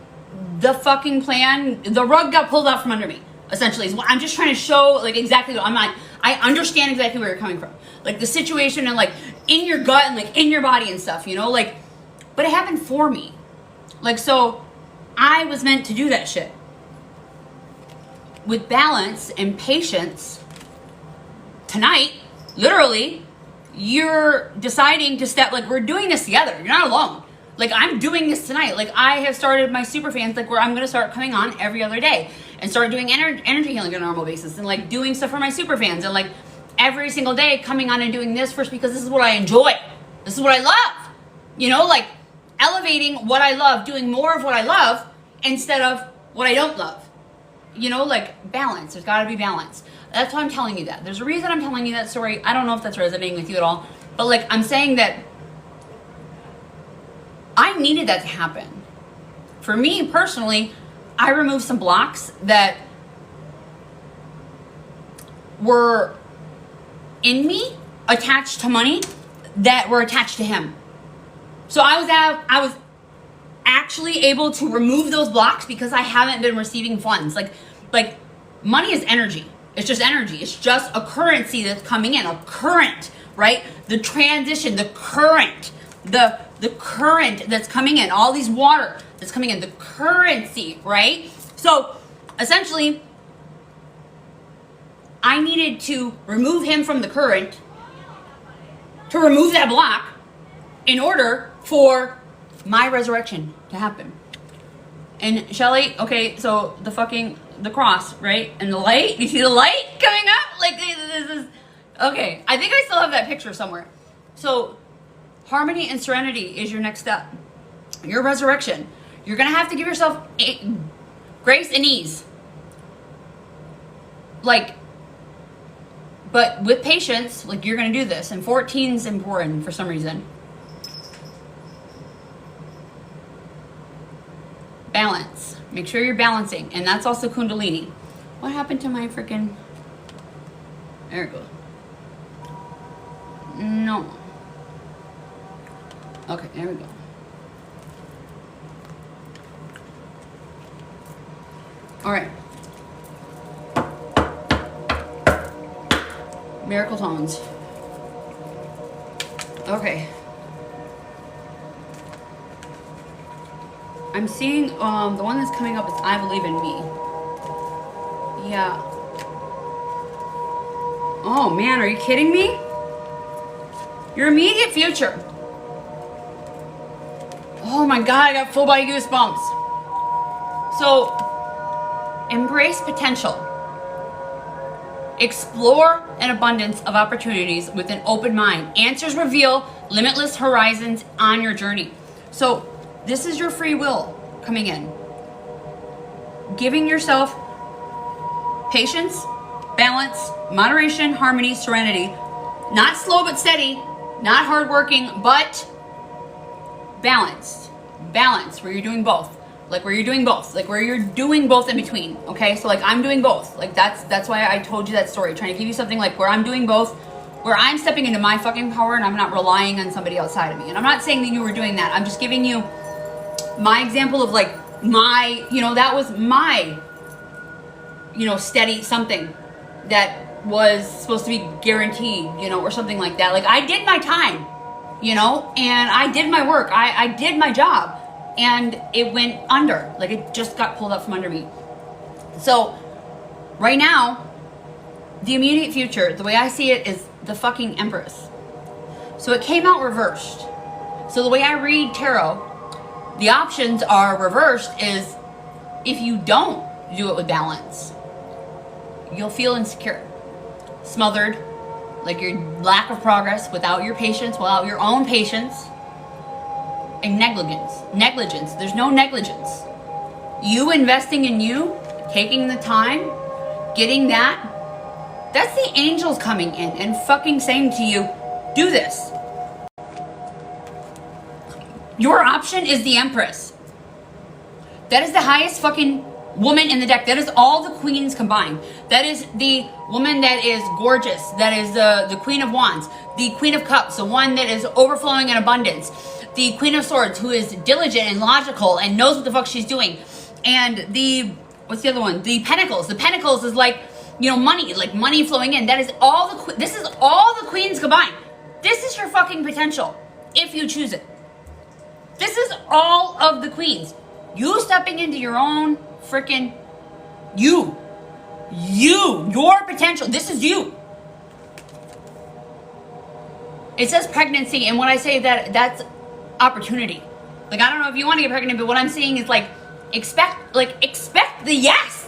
[SPEAKER 1] the fucking plan, the rug got pulled out from under me, essentially. Is what I'm just trying to show, like, exactly what I understand exactly where you're coming from. Like, the situation and, like, in your gut and, like, in your body and stuff, you know? Like, but it happened for me. Like, so I was meant to do that shit. With balance and patience, tonight, literally, you're deciding to step, like, we're doing this together. You're not alone. Like, I'm doing this tonight. Like, I have started my super fans, like, where I'm going to start coming on every other day and start doing energy healing on a normal basis and, like, doing stuff for my super fans and, like, every single day coming on and doing this first because this is what I enjoy. This is what I love. You know, like elevating what I love, doing more of what I love instead of what I don't love. You know, like balance. There's got to be balance. That's why I'm telling you that. There's a reason I'm telling you that story. I don't know if that's resonating with you at all, but like I'm saying that I needed that to happen. For me personally, I removed some blocks that were in me, attached to money, that were attached to him. So I was actually able to remove those blocks because I haven't been receiving funds. Like money is energy. It's just energy. It's just a currency that's coming in, a current, right? The transition, the current, the current that's coming in, all these water that's coming in, the currency, right? So essentially, I needed to remove him from the current to remove that block in order for my resurrection to happen. And Shelly, okay, so the cross, right? And the light, you see the light coming up? Like this is, okay, I think I still have that picture somewhere. So harmony and serenity is your next step. Your resurrection. You're gonna have to give yourself grace and ease. Like, but with patience, like you're gonna do this. And 14 is important for some reason. Balance. Make sure you're balancing. And that's also Kundalini. What happened to my freaking... There it goes. No. Okay, there we go. All right. Miracle tones. Okay. I'm seeing the one that's coming up is I Believe in Me. Yeah. Oh man, are you kidding me? Your immediate future. Oh my God, I got full body goosebumps. So, embrace potential. Explore an abundance of opportunities with an open mind. Answers reveal limitless horizons on your journey. So, this is your free will coming in. Giving yourself patience, balance, moderation, harmony, serenity. Not slow but steady. Not hardworking, but balanced. Balance, where you're doing both. Like where you're doing both. Like where you're doing both in between. Okay, so like I'm doing both. Like that's why I told you that story. Trying to give you something like where I'm doing both. Where I'm stepping into my fucking power and I'm not relying on somebody outside of me. And I'm not saying that you were doing that. I'm just giving you my example of like my, that was my, steady something that was supposed to be guaranteed, or something like that. Like I did my time, and I did my work. I did my job and it went under. Like it just got pulled up from under me. So right now, the immediate future, the way I see it is the fucking Empress. So it came out reversed. So the way I read tarot, the options are reversed is if you don't do it with balance, you'll feel insecure, smothered, like your lack of progress without your patience, without your own patience, and negligence. There's no negligence. You investing in you, taking the time, getting that's the angels coming in and fucking saying to you, do this. Your option is the Empress. That is the highest fucking woman in the deck. That is all the queens combined. That is the woman that is gorgeous. That is the Queen of Wands. The Queen of Cups, the one that is overflowing in abundance. The Queen of Swords, who is diligent and logical and knows what the fuck she's doing. And what's the other one? The Pentacles. The Pentacles is like, money, like money flowing in. That is all this is all the queens combined. This is your fucking potential, if you choose it. This is all of the queens. You stepping into your own freaking your potential. This is you. It says pregnancy, and when I say that's opportunity. Like, I don't know if you want to get pregnant, but what I'm saying is expect the yes.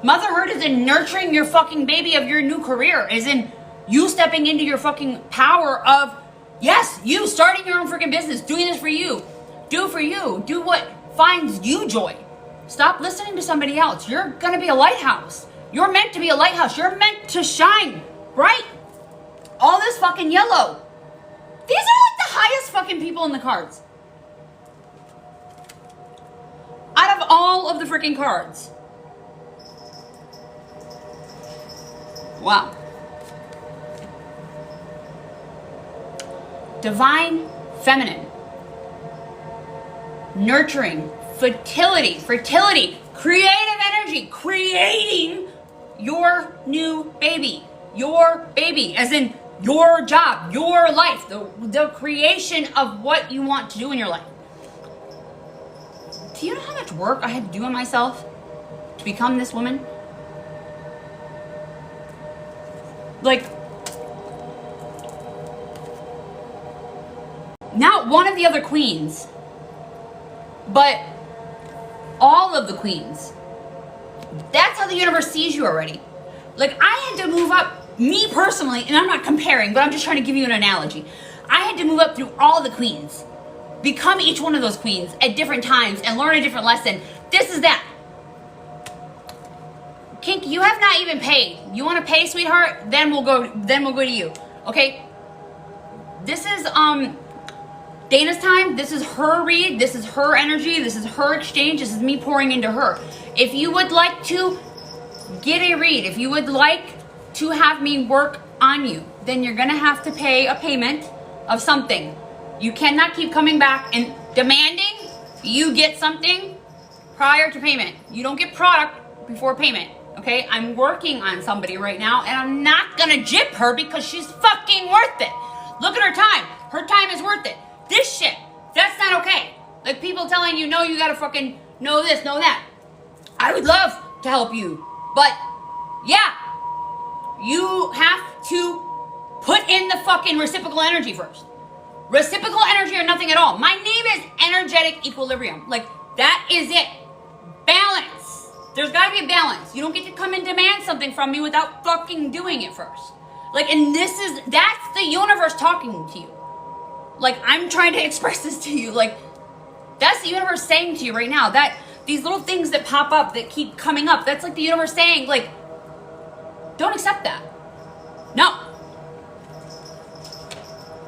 [SPEAKER 1] Motherhood is in nurturing your fucking baby of your new career, is in you stepping into your fucking power of, Yes, you starting your own freaking business, doing this for you. Do for you. Do what finds you joy. Stop listening to somebody else. You're gonna be a lighthouse. You're meant to be a lighthouse. You're meant to shine bright. All this fucking yellow. These are like the highest fucking people in the cards. Out of all of the freaking cards. Wow. Divine feminine. Nurturing. Fertility. Creative energy. Creating your new baby. Your baby. As in your job. Your life. The creation of what you want to do in your life. Do you know how much work I had to do on myself to become this woman? Like, not one of the other queens, but all of the queens. That's how the universe sees you already. Like, I had to move up, me personally, and I'm not comparing, but I'm just trying to give you an analogy. I had to move up through all the queens, become each one of those queens at different times, and learn a different lesson. This is that. Kink, you have not even paid. You want to pay, sweetheart? Then we'll go to you. Okay? This is Dana's time. This is her read. This is her energy. This is her exchange. This is me pouring into her. If you would like to get a read, if you would like to have me work on you, then you're going to have to pay a payment of something. You cannot keep coming back and demanding you get something prior to payment. You don't get product before payment. Okay, I'm working on somebody right now, and I'm not gonna gyp her because she's fucking worth it. Look at her time. Her time is worth it. This shit, that's not okay. Like people telling you, no, you gotta fucking know this, know that. I would love to help you, but yeah, you have to put in the fucking reciprocal energy first. Reciprocal energy or nothing at all. My name is energetic equilibrium. Like, that is it. Balance. There's gotta be a balance. You don't get to come and demand something from me without fucking doing it first. Like, and that's the universe talking to you. Like, I'm trying to express this to you. Like, that's the universe saying to you right now. That these little things that pop up, that keep coming up, that's like the universe saying, like, don't accept that. No.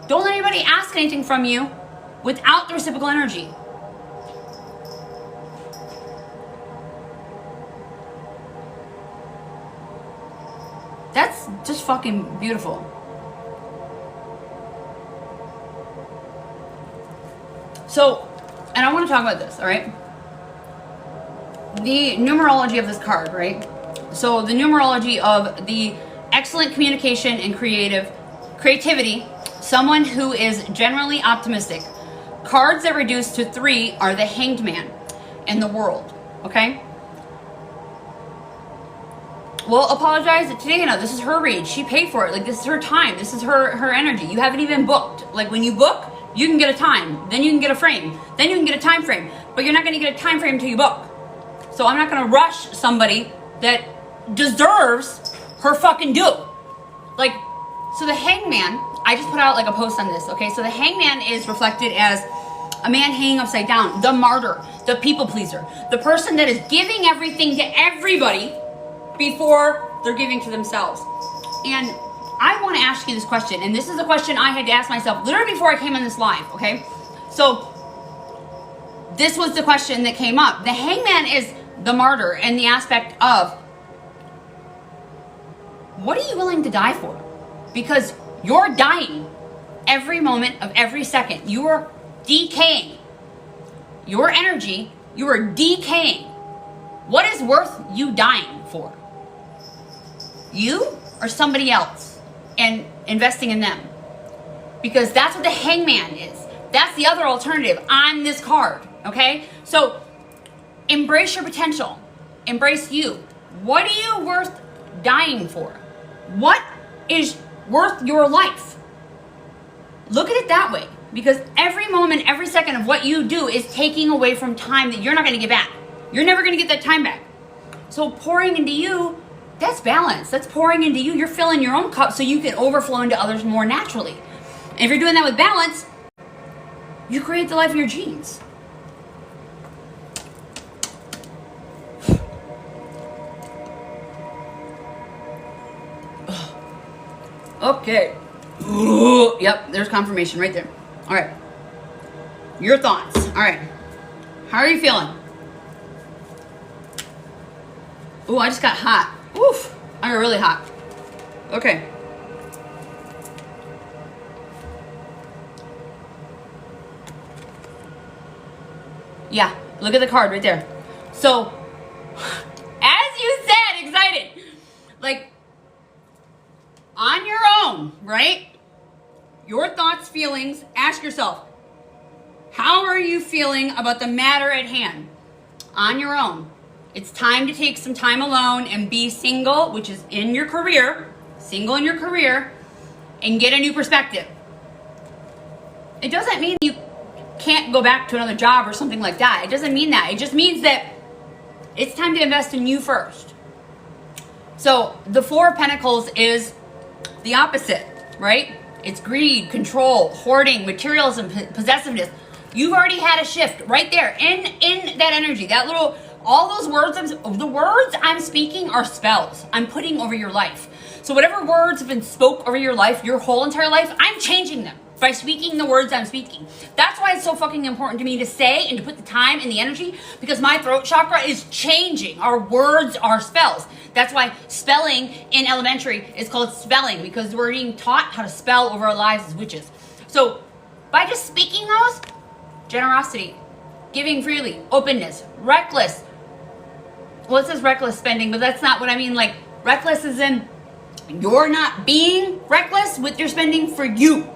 [SPEAKER 1] Don't let anybody ask anything from you without the reciprocal energy. That's just fucking beautiful. So, and I want to talk about this, all right? The numerology of this card, right? So the numerology of the excellent communication and creativity, someone who is generally optimistic. Cards that reduce to 3 are the Hanged Man and the World, okay? Well, apologize to Dana. This is her read. She paid for it. Like, this is her time. This is her energy. You haven't even booked. Like, when you book, you can get a time. Then you can get a frame. Then you can get a time frame. But you're not going to get a time frame until you book. So I'm not going to rush somebody that deserves her fucking due. Like, so the Hangman, I just put out like a post on this, okay? So the Hangman is reflected as a man hanging upside down, the martyr, the people pleaser, the person that is giving everything to everybody before they're giving to themselves. And I want to ask you this question, and this is a question I had to ask myself literally before I came on this live, okay? So this was the question that came up. The Hangman is the martyr in the aspect of, what are you willing to die for? Because you're dying every moment of every second. You are decaying. Your energy, you are decaying. What is worth you dying for? You or somebody else, and investing in them? Because that's what the Hangman is. That's the other alternative on this card, okay? So embrace your potential. Embrace you. What are you worth dying for? What is worth your life? Look at it that way. Because every moment, every second of what you do is taking away from time that you're not going to get back. You're never going to get that time back. So pouring into you, that's balance. That's pouring into you. You're filling your own cup so you can overflow into others more naturally. And if you're doing that with balance, you create the life of your dreams. Okay. Ooh, yep, there's confirmation right there. All right. Your thoughts. All right. How are you feeling? Ooh, I just got hot. Oof. I got really hot. Okay. Yeah, look at the card right there. So, as you said, excited. Like, on your own, right? Your thoughts, feelings, ask yourself, how are you feeling about the matter at hand? On your own. It's time to take some time alone and be single, which is in your career, single in your career, and get a new perspective. It doesn't mean you can't go back to another job or something like that. It doesn't mean that. It just means that it's time to invest in you first. So the Four of Pentacles is the opposite, right? It's greed, control, hoarding, materialism, possessiveness. You've already had a shift right there in that energy, that little, all those words, the words I'm speaking are spells I'm putting over your life. So whatever words have been spoke over your life, your whole entire life, I'm changing them by speaking the words I'm speaking. That's why it's so fucking important to me to say and to put the time and the energy, because my throat chakra is changing. Our words are spells. That's why spelling in elementary is called spelling, because we're being taught how to spell over our lives as witches. So by just speaking those, generosity, giving freely, openness, reckless. Well, it says reckless spending, but that's not what I mean. Like, reckless is in you're not being reckless with your spending for you.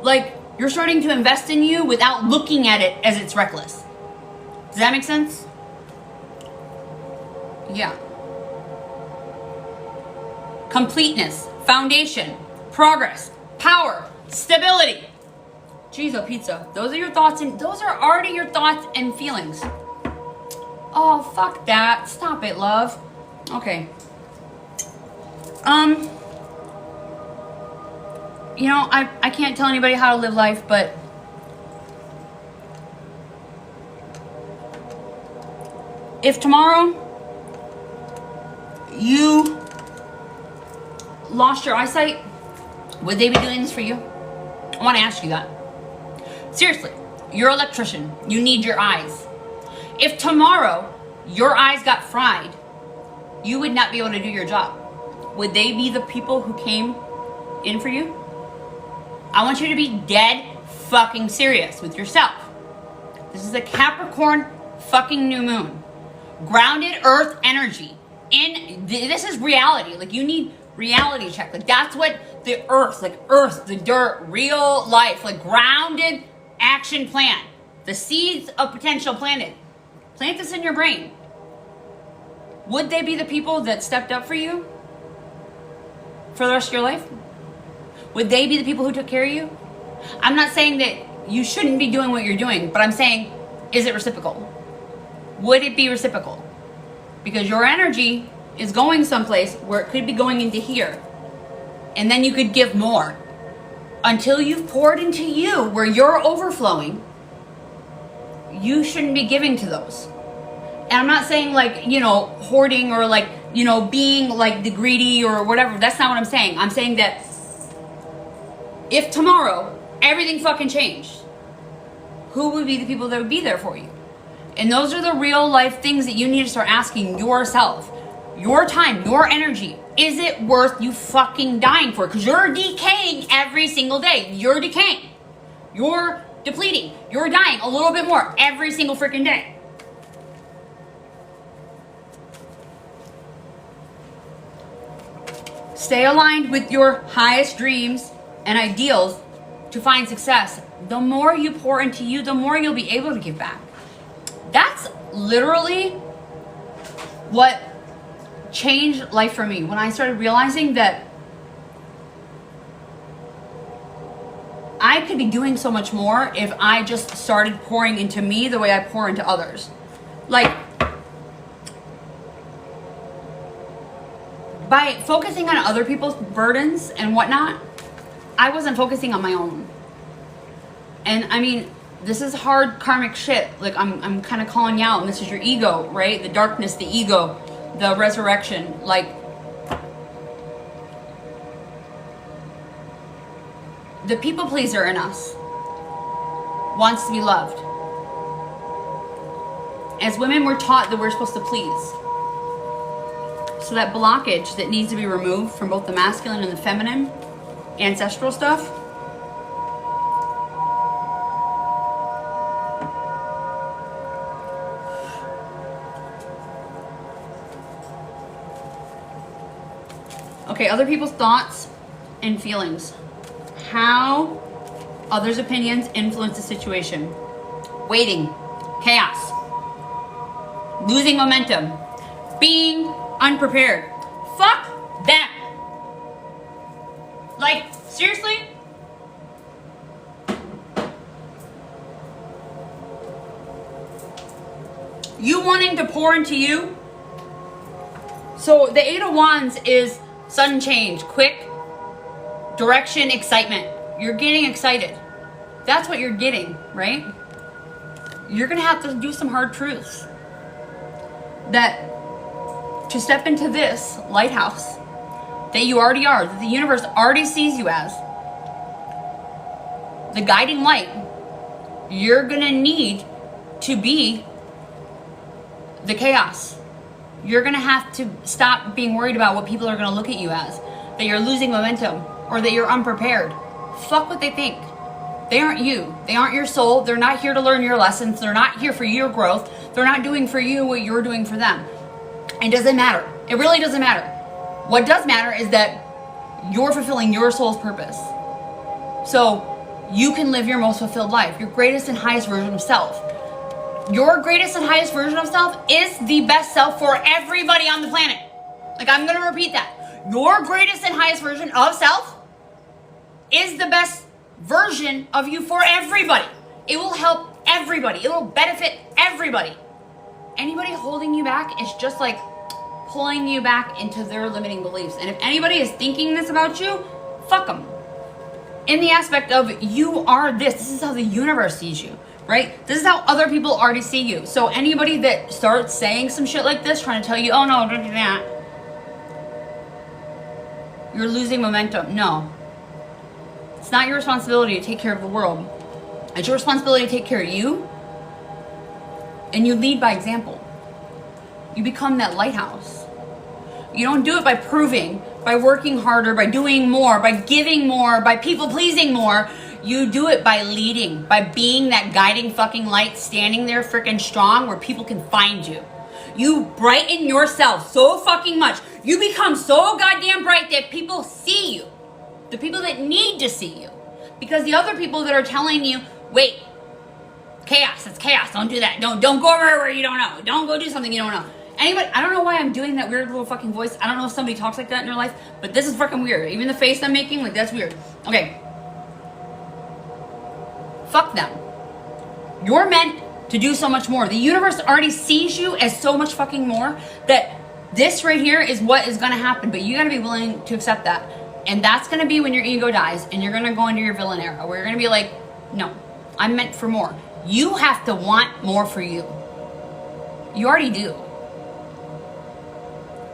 [SPEAKER 1] Like, you're starting to invest in you without looking at it as it's reckless. Does that make sense? Yeah. Completeness, foundation, progress, power, stability. Jeez, oh pizza. Those are your thoughts, and those are already your thoughts and feelings. Oh, fuck that. Stop it, love. Okay. You know, I can't tell anybody how to live life, but if tomorrow you lost your eyesight, would they be doing this for you? I want to ask you that. Seriously, you're an electrician. You need your eyes. If tomorrow your eyes got fried, you would not be able to do your job. Would they be the people who came in for you? I want you to be dead fucking serious with yourself. This is a Capricorn fucking new moon. Grounded earth energy. This is reality. Like, you need reality check. Like, that's what the earth, like earth, the dirt, real life, like grounded action plan. The seeds of potential planted. Plant this in your brain. Would they be the people that stepped up for you for the rest of your life? Would they be the people who took care of you? I'm not saying that you shouldn't be doing what you're doing, but I'm saying, is it reciprocal? Would it be reciprocal? Because your energy is going someplace where it could be going into here. And then you could give more. Until you've poured into you where you're overflowing, you shouldn't be giving to those. And I'm not saying, like, you know, hoarding or, like, you know, being like the greedy or whatever. That's not what I'm saying. I'm saying that if tomorrow everything fucking changed, who would be the people that would be there for you? And those are the real life things that you need to start asking yourself. Your time, your energy, is it worth you fucking dying for? Because you're decaying every single day. You're decaying. You're depleting. You're dying a little bit more every single freaking day. Stay aligned with your highest dreams and ideals to find success. The more you pour into you, the more you'll be able to give back. That's literally what changed life for me when I started realizing that I could be doing so much more if I just started pouring into me the way I pour into others. Like, by focusing on other people's burdens and whatnot, I wasn't focusing on my own. And I mean, this is hard karmic shit. Like, I'm kind of calling you out, and this is your ego, right? The darkness, the ego, the resurrection. Like, the people pleaser in us wants to be loved. As women, we're taught that we're supposed to please. So that blockage that needs to be removed from both the masculine and the feminine, ancestral stuff, okay, other people's thoughts and feelings. How others' opinions influence the situation. Waiting, chaos, losing momentum, being unprepared. Fuck them. Like, seriously? You wanting to pour into you? So the Eight of Wands is sudden change, quick direction, excitement. You're getting excited. That's what you're getting, right? You're gonna have to do some hard truths. That to step into this lighthouse that you already are, that the universe already sees you as, the guiding light, you're gonna need to be the chaos. You're gonna have to stop being worried about what people are gonna look at you as, that you're losing momentum or that you're unprepared. Fuck what they think. They aren't you. They aren't your soul. They're not here to learn your lessons. They're not here for your growth. They're not doing for you what you're doing for them. It doesn't matter. It really doesn't matter. What does matter is that you're fulfilling your soul's purpose. So you can live your most fulfilled life, your greatest and highest version of self. Your greatest and highest version of self is the best self for everybody on the planet. Like, I'm going to repeat that. Your greatest and highest version of self is the best version of you for everybody. It will help everybody. It will benefit everybody. Anybody holding you back is just like pulling you back into their limiting beliefs. And if anybody is thinking this about you, fuck them. In the aspect of you are this. This is how the universe sees you, right? This is how other people already see you. So anybody that starts saying some shit like this, trying to tell you, oh no, don't do that, you're losing momentum. No. It's not your responsibility to take care of the world. It's your responsibility to take care of you. And you lead by example. You become that lighthouse. You don't do it by proving, by working harder, by doing more, by giving more, by people pleasing more. You do it by leading, by being that guiding fucking light, standing there freaking strong where people can find you. You brighten yourself so fucking much. You become so goddamn bright that people see you. The people that need to see you. Because the other people that are telling you, wait, chaos, it's chaos, don't do that. Don't go over where you don't know. Don't go do something you don't know. Anybody, I don't know why I'm doing that weird little fucking voice. I don't know if somebody talks like that in their life, but this is fucking weird. Even the face I'm making, like, that's weird. Okay. Fuck them. You're meant to do so much more. The universe already sees you as so much fucking more that this right here is what is gonna happen, but you gotta be willing to accept that. And that's gonna be when your ego dies and you're gonna go into your villain era where you're gonna be like, no, I'm meant for more. You have to want more for you. You already do.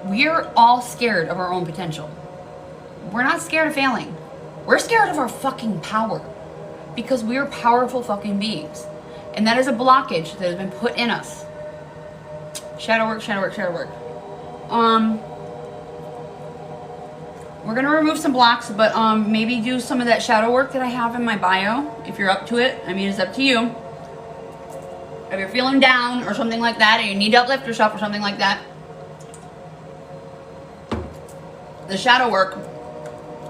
[SPEAKER 1] We're all scared of our own potential. We're not scared of failing. We're scared of our fucking power because we're powerful fucking beings. And that is a blockage that has been put in us. Shadow work, shadow work, shadow work. We're gonna remove some blocks, but maybe do some of that shadow work that I have in my bio, if you're up to it. I mean, it's up to you. If you're feeling down or something like that, or you need to uplift yourself or something like that, the shadow work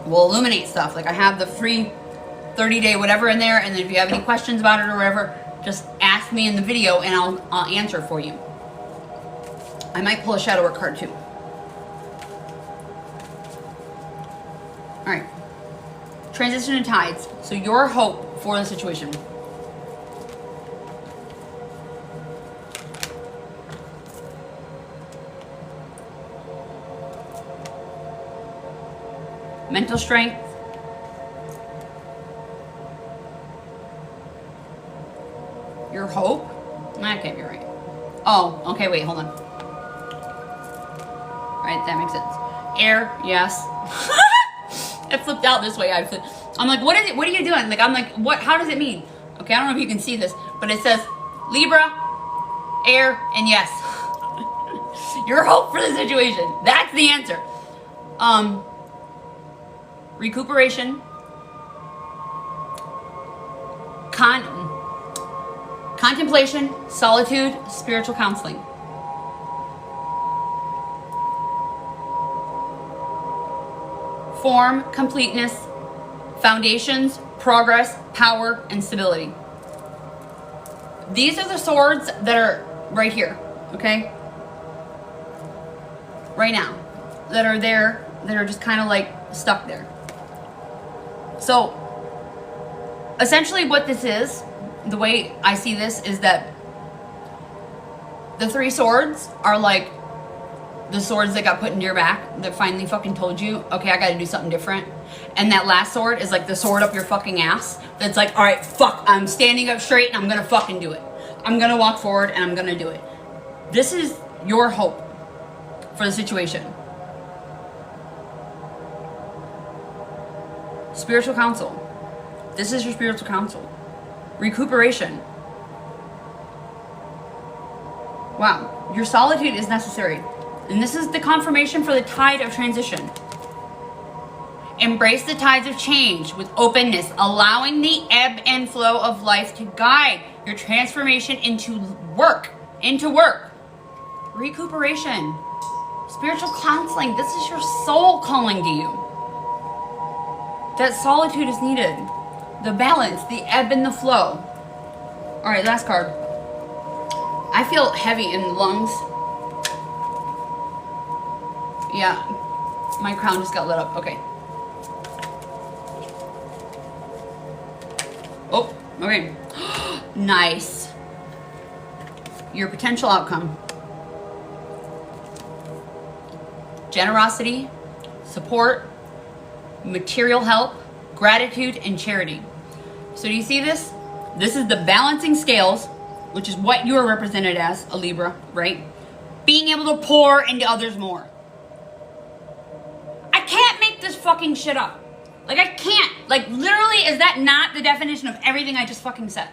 [SPEAKER 1] will illuminate stuff. Like, I have the free 30-day whatever in there, and then if you have any questions about it or whatever, just ask me in the video and I'll answer for you. I might pull a shadow work card too. All right, transition and tides. So your hope for the situation. Mental strength. your hope? That can't be right. Oh, okay, wait, hold on. Right, that makes sense. Air, yes. It flipped out this way. I'm like, what is it? What are you doing? Like, I'm like, what? How does it mean? Okay, I don't know if you can see this, but it says Libra, air, and yes. Your hope for the situation. That's the answer. Recuperation. Contemplation, solitude, spiritual counseling. Form, completeness, foundations, progress, power, and stability. These are the swords that are right here, okay? Right now. That are there, that are just kind of like stuck there. So, essentially what this is, the way I see this is that the 3 swords are like the swords that got put into your back that finally fucking told you, okay, I gotta do something different. And that last sword is like the sword up your fucking ass that's like, all right, fuck, I'm standing up straight and I'm gonna fucking do it. I'm gonna walk forward and I'm gonna do it. This is your hope for the situation. Spiritual counsel. This is your spiritual counsel. Recuperation. Wow, your solitude is necessary. And this is the confirmation for the tide of transition. Embrace the tides of change with openness, allowing the ebb and flow of life to guide your transformation into work. Recuperation. Spiritual counseling. This is your soul calling to you. That solitude is needed. The balance, the ebb and the flow. All right, last card. I feel heavy in the lungs. Yeah, my crown just got lit up. Okay. Oh, okay. Nice. Your potential outcome. Generosity, support, material help, gratitude, and charity. So do you see this? This is the balancing scales, which is what you are represented as, a Libra, right? Being able to pour into others more. I can't make this fucking shit up. Like, I can't. Like, literally, is that not the definition of everything I just fucking said?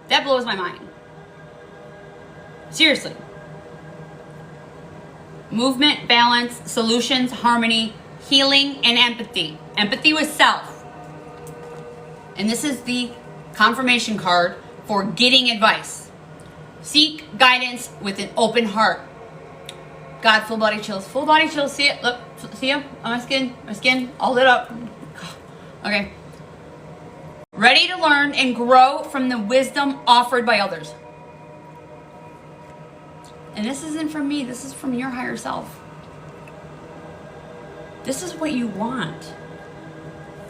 [SPEAKER 1] That blows my mind. Seriously. Movement, balance, solutions, harmony, healing, and empathy. Empathy with self. And this is the confirmation card for getting advice. Seek guidance with an open heart. God, full body chills. Full body chills. See it? Look. See them on my skin? My skin all lit up. Okay. Ready to learn and grow from the wisdom offered by others. And this isn't from me. This is from your higher self. This is what you want.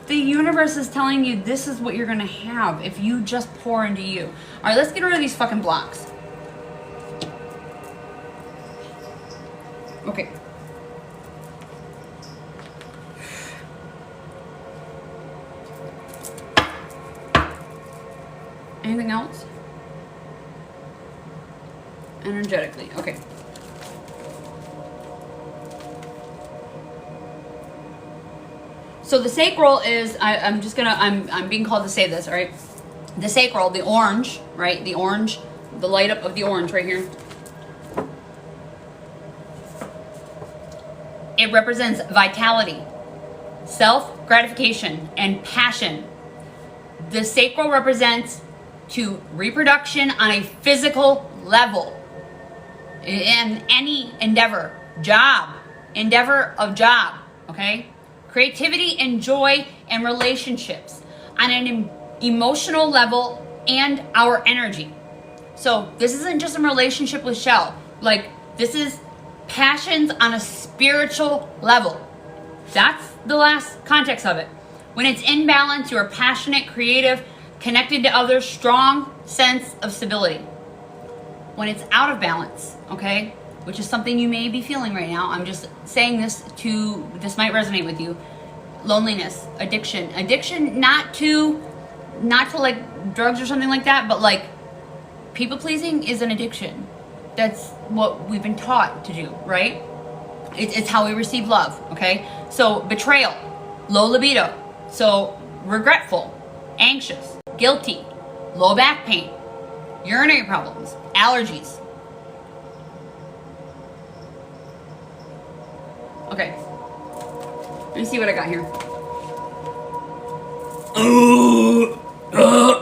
[SPEAKER 1] The universe is telling you this is what you're going to have if you just pour into you. All right, let's get rid of these fucking blocks. Okay. Anything else? Energetically. Okay. So the sacral is, I'm being called to say this, all right? The sacral, the orange, right? The orange, the light up of the orange right here. It represents vitality, self-gratification, and passion. The sacral represents to reproduction on a physical level. In any endeavor of job, okay? Creativity and joy and relationships on an emotional level and our energy. So this isn't just a relationship with Shell. Like, this is passions on a spiritual level. That's the last context of it. When it's in balance, you are passionate, creative, connected to others, strong sense of stability. When it's out of balance, okay, which is something you may be feeling right now, I'm just saying this might resonate with you. Loneliness, addiction not to not to like drugs or something like that, but like people pleasing is an addiction. That's what we've been taught to do, right? It's how we receive love, okay? So betrayal, low libido, so regretful, anxious, guilty, low back pain, urinary problems, allergies. Okay, let me see what I got here.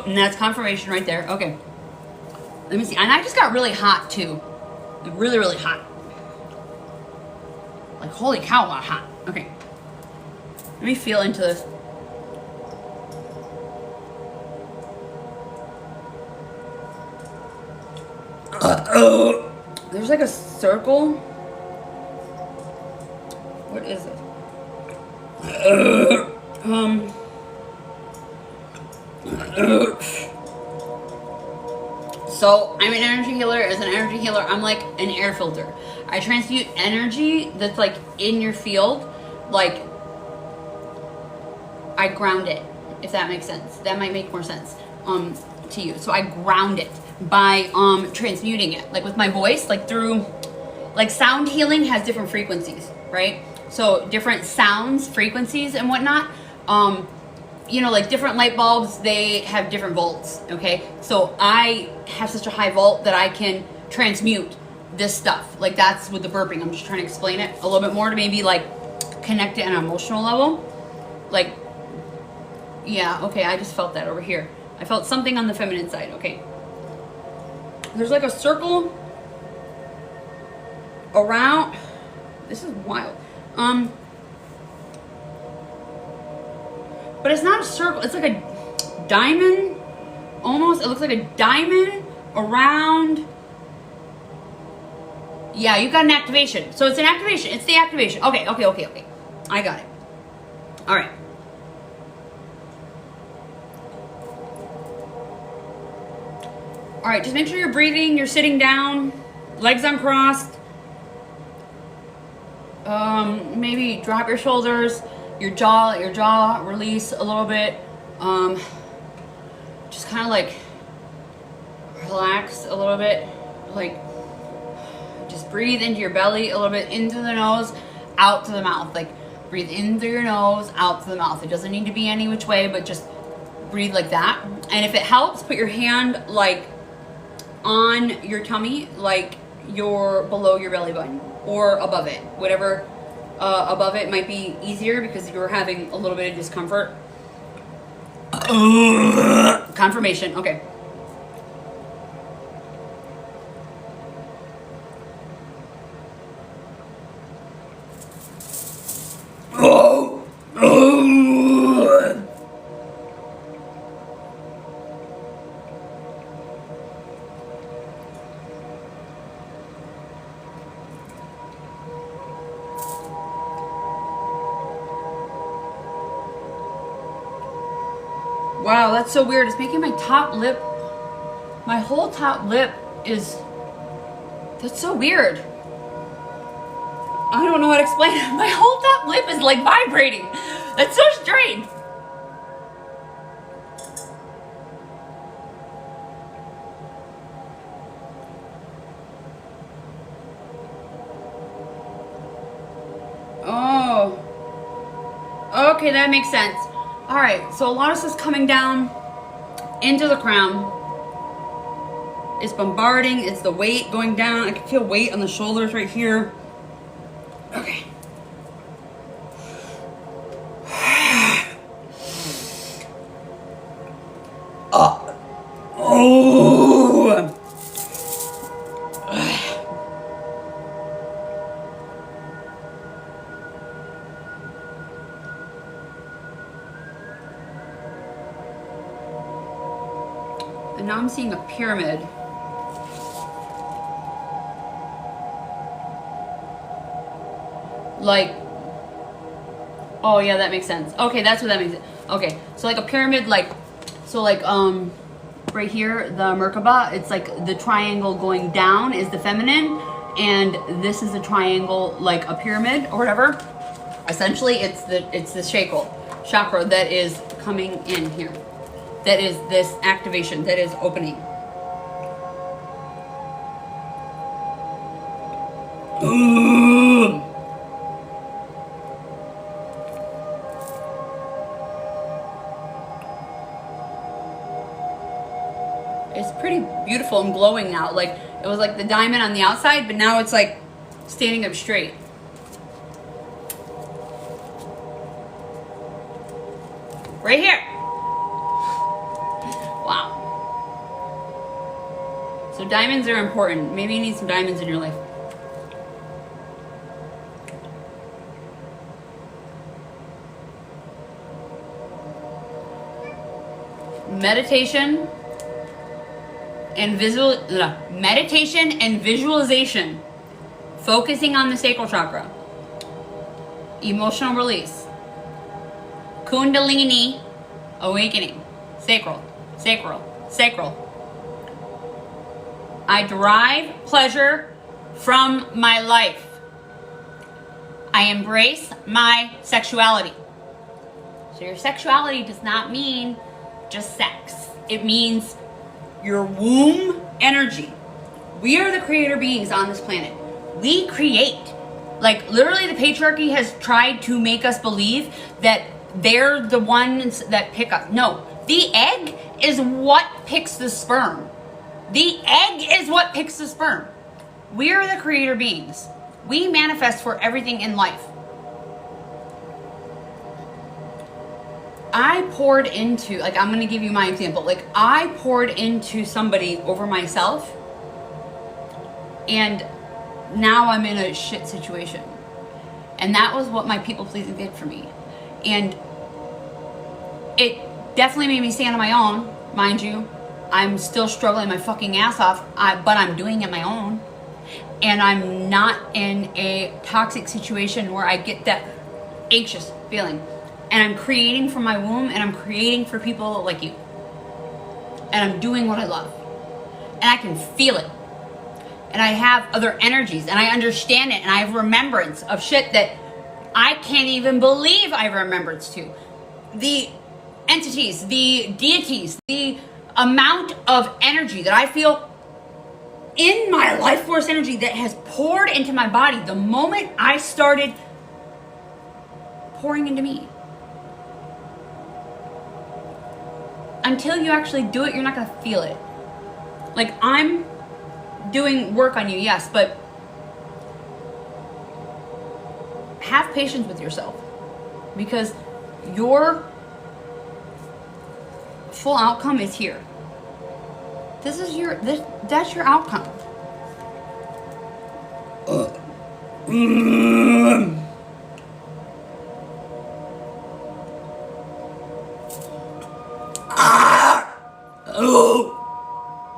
[SPEAKER 1] And that's confirmation right there. Okay, let me see. And I just got really hot too. Really, really hot. Like, holy cow, a lot hot. Okay. Let me feel into this. There's like a circle. What is it? So I'm an energy healer. As an energy healer, I'm like an air filter. I transmute energy that's like in your field, like I ground it, if that makes sense. That might make more sense to you. So I ground it by transmuting it, like with my voice, like through, like sound healing has different frequencies, right? So different sounds, frequencies and whatnot. You know, like different light bulbs, they have different volts, okay? So I have such a high volt that I can transmute this stuff. Like that's with the burping. I'm just trying to explain it a little bit more to maybe like connect it on an emotional level. Like, yeah, okay, I just felt that over here. I felt something on the feminine side, okay. There's like a circle around, this is wild. But it's not a circle, it's like a diamond, almost. It looks like a diamond around. Yeah, you got an activation. So it's an activation, it's the activation. Okay. I got it. All right. All right, just make sure you're breathing, you're sitting down, legs uncrossed. Maybe drop your shoulders. Your jaw release a little bit. Just kind of like relax a little bit. Like just breathe into your belly a little bit, into the nose, out to the mouth. Like breathe in through your nose, out to the mouth. It doesn't need to be any which way, but just breathe like that. And if it helps, put your hand like on your tummy, like you're below your belly button or above it, whatever. Above it might be easier because you're having a little bit of discomfort. Confirmation, okay. Wow, that's so weird. It's making my top lip, my whole top lip is, that's so weird. I don't know how to explain it. My whole top lip is like vibrating. That's so strange. Oh. Okay, that makes sense. All right, so a lot of stuff's coming down into the crown. It's bombarding, it's the weight going down. I can feel weight on the shoulders right here. Okay. Oh. And now I'm seeing a pyramid. Like, oh yeah, that makes sense. Okay, that's what that makes it. Okay, so like a pyramid, like, so like, right here, the Merkaba, it's like the triangle going down is the feminine, and this is a triangle, like a pyramid or whatever. Essentially, it's the chakra that is coming in here. that is this activation, that is opening. It's pretty beautiful and glowing now. Like, it was like the diamond on the outside, but now it's like standing up straight. Right here. Wow. So diamonds are important. Maybe you need some diamonds in your life. Meditation and visualization, focusing on the sacral chakra, emotional release, Kundalini awakening, sacral. I derive pleasure from my life. I embrace my sexuality. So your sexuality does not mean just sex. It means your womb energy. We are the creator beings on this planet. We create. Like, literally, the patriarchy has tried to make us believe that they're the ones that pick up. No, the egg is what picks the sperm. The egg is what picks the sperm. We are the creator beings. We manifest for everything in life. I poured into, like, I'm going to give you my example. Like, I poured into somebody over myself, and now I'm in a shit situation. And that was what my people pleasing did for me. And it definitely made me stand on my own, mind you. I'm still struggling my fucking ass off, but I'm doing it my own. And I'm not in a toxic situation where I get that anxious feeling. And I'm creating for my womb, and I'm creating for people like you. And I'm doing what I love. And I can feel it. And I have other energies, and I understand it, and I have remembrance of shit that I can't even believe I have remembrance to. The entities, the deities, the amount of energy that I feel in my life force energy that has poured into my body the moment I started pouring into me. Until you actually do it, you're not going to feel it. Like, I'm doing work on you, yes, but have patience with yourself, because your full outcome is here. That's your outcome.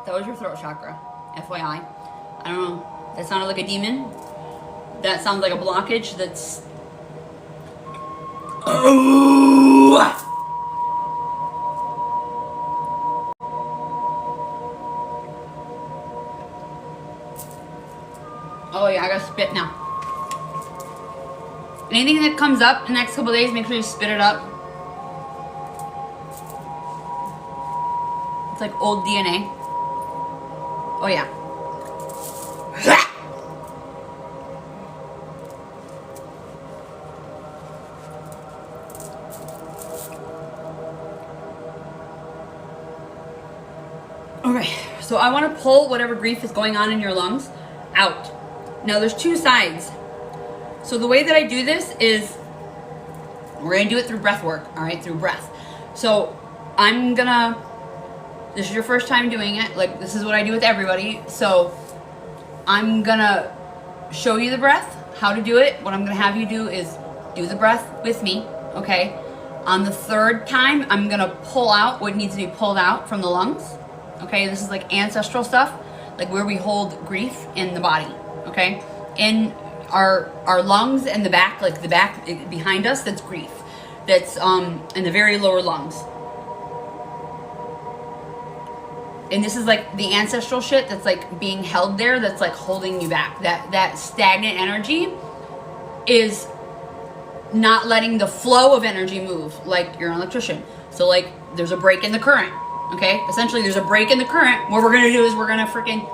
[SPEAKER 1] That was your throat chakra, FYI. I don't know. That sounded like a demon. That sounds like a blockage that's... Oh yeah, I gotta spit now. Anything that comes up in the next couple of days, make sure you spit it up. It's like old DNA. Oh yeah. Okay, so I want to pull whatever grief is going on in your lungs out. Now there's two sides. So the way that I do this is, we're going to do it through breath work, all right, through breath. So this is your first time doing it, like this is what I do with everybody. So I'm going to show you the breath, how to do it. What I'm going to have you do is do the breath with me, okay? On the third time, I'm going to pull out what needs to be pulled out from the lungs. Okay, this is like ancestral stuff, like where we hold grief in the body, okay? In our lungs and the back, like the back behind us, that's grief. That's in the very lower lungs. And this is like the ancestral shit that's like being held there, that's like holding you back. That stagnant energy is not letting the flow of energy move, like you're an electrician. So like there's a break in the current, okay? Essentially, there's a break in the current. What we're gonna do is we're gonna freaking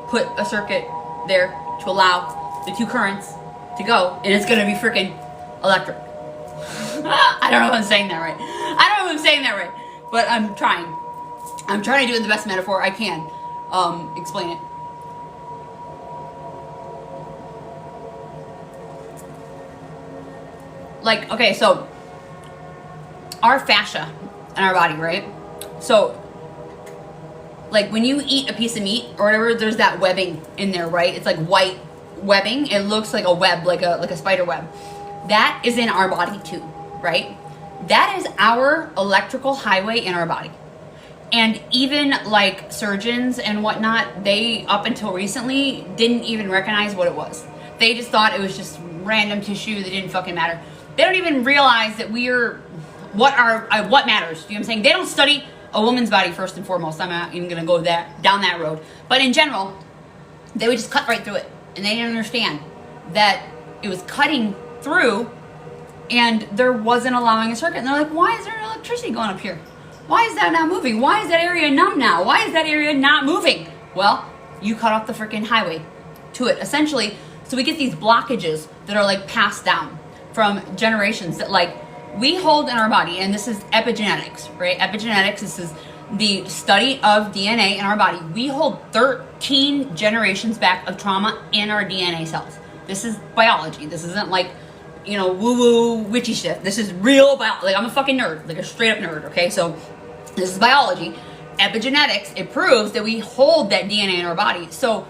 [SPEAKER 1] put a circuit there to allow the two currents to go, and it's gonna be freaking electric. I don't know if I'm saying that right. I don't know if I'm saying that right, but I'm trying. I'm trying to do it the best metaphor I can. Explain it. Like, okay, so our fascia in our body, right? So, like when you eat a piece of meat or whatever, there's that webbing in there, right? It's like white webbing. It looks like a web, like a spider web. That is in our body too, right? That is our electrical highway in our body. And even like surgeons and whatnot, they, up until recently, didn't even recognize what it was. They just thought it was just random tissue that didn't fucking matter. They don't even realize that what matters. You know what I'm saying? They don't study a woman's body first and foremost. I'm not even gonna go down that road. But in general, they would just cut right through it. And they didn't understand that it was cutting through and there wasn't allowing a circuit. And they're like, why is there electricity going up here? Why is that not moving? Why is that area numb now? Why is that area not moving? Well, you cut off the freaking highway to it, essentially. So we get these blockages that are like passed down from generations that like we hold in our body. And this is epigenetics, right? Epigenetics, this is the study of DNA in our body. We hold 13 generations back of trauma in our DNA cells. This is biology. This isn't like, you know, woo-woo witchy shit. This is real biology. Like, I'm a fucking nerd, like a straight up nerd, okay? So this is biology. Epigenetics, it proves that we hold that DNA in our body. So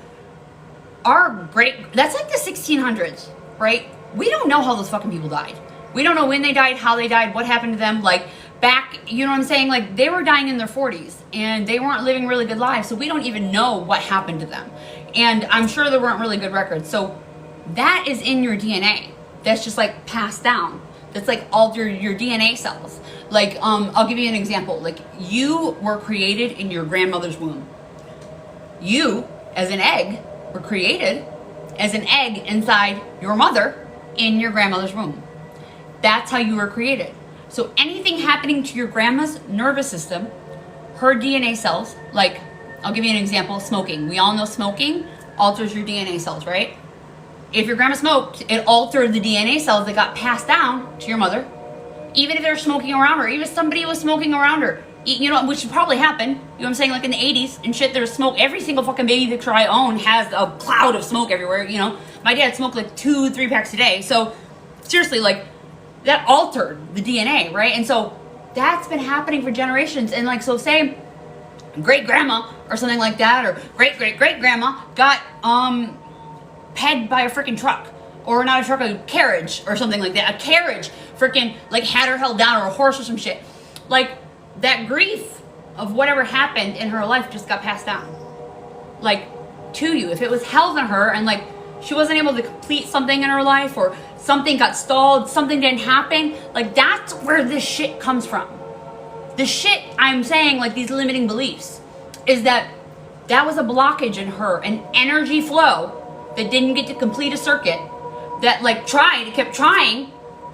[SPEAKER 1] that's like the 1600s, right? We don't know how those fucking people died. We don't know when they died, how they died, what happened to them. Like back, you know what I'm saying? Like they were dying in their 40s and they weren't living really good lives. So we don't even know what happened to them. And I'm sure there weren't really good records. So that is in your DNA. That's just like passed down. That's like altered your DNA cells. Like, I'll give you an example. Like you were created in your grandmother's womb. You, as an egg, were created as an egg inside your mother in your grandmother's womb. That's how you were created. So anything happening to your grandma's nervous system, her DNA cells, like, I'll give you an example, smoking. We all know smoking alters your DNA cells, right? If your grandma smoked, it altered the DNA cells that got passed down to your mother. Even if they're smoking around her, even if somebody was smoking around her, you know, which probably happened, you know what I'm saying, like in the 80s and shit, there's smoke. Every single fucking baby picture I own has a cloud of smoke everywhere, you know. My dad smoked like 2-3 packs a day. So seriously, like, that altered the DNA, right? And so that's been happening for generations. And like, so say great grandma or something like that, or great grandma got pegged by a freaking truck, or not a truck, a carriage or something like that. A carriage freaking like had her held down, or a horse or some shit. Like that grief of whatever happened in her life just got passed down, like to you. If it was held on her and like she wasn't able to complete something in her life, or something got stalled, something didn't happen, like that's where this shit comes from. The shit I'm saying, like these limiting beliefs, is that was a blockage in her, an energy flow that didn't get to complete a circuit, that like kept trying,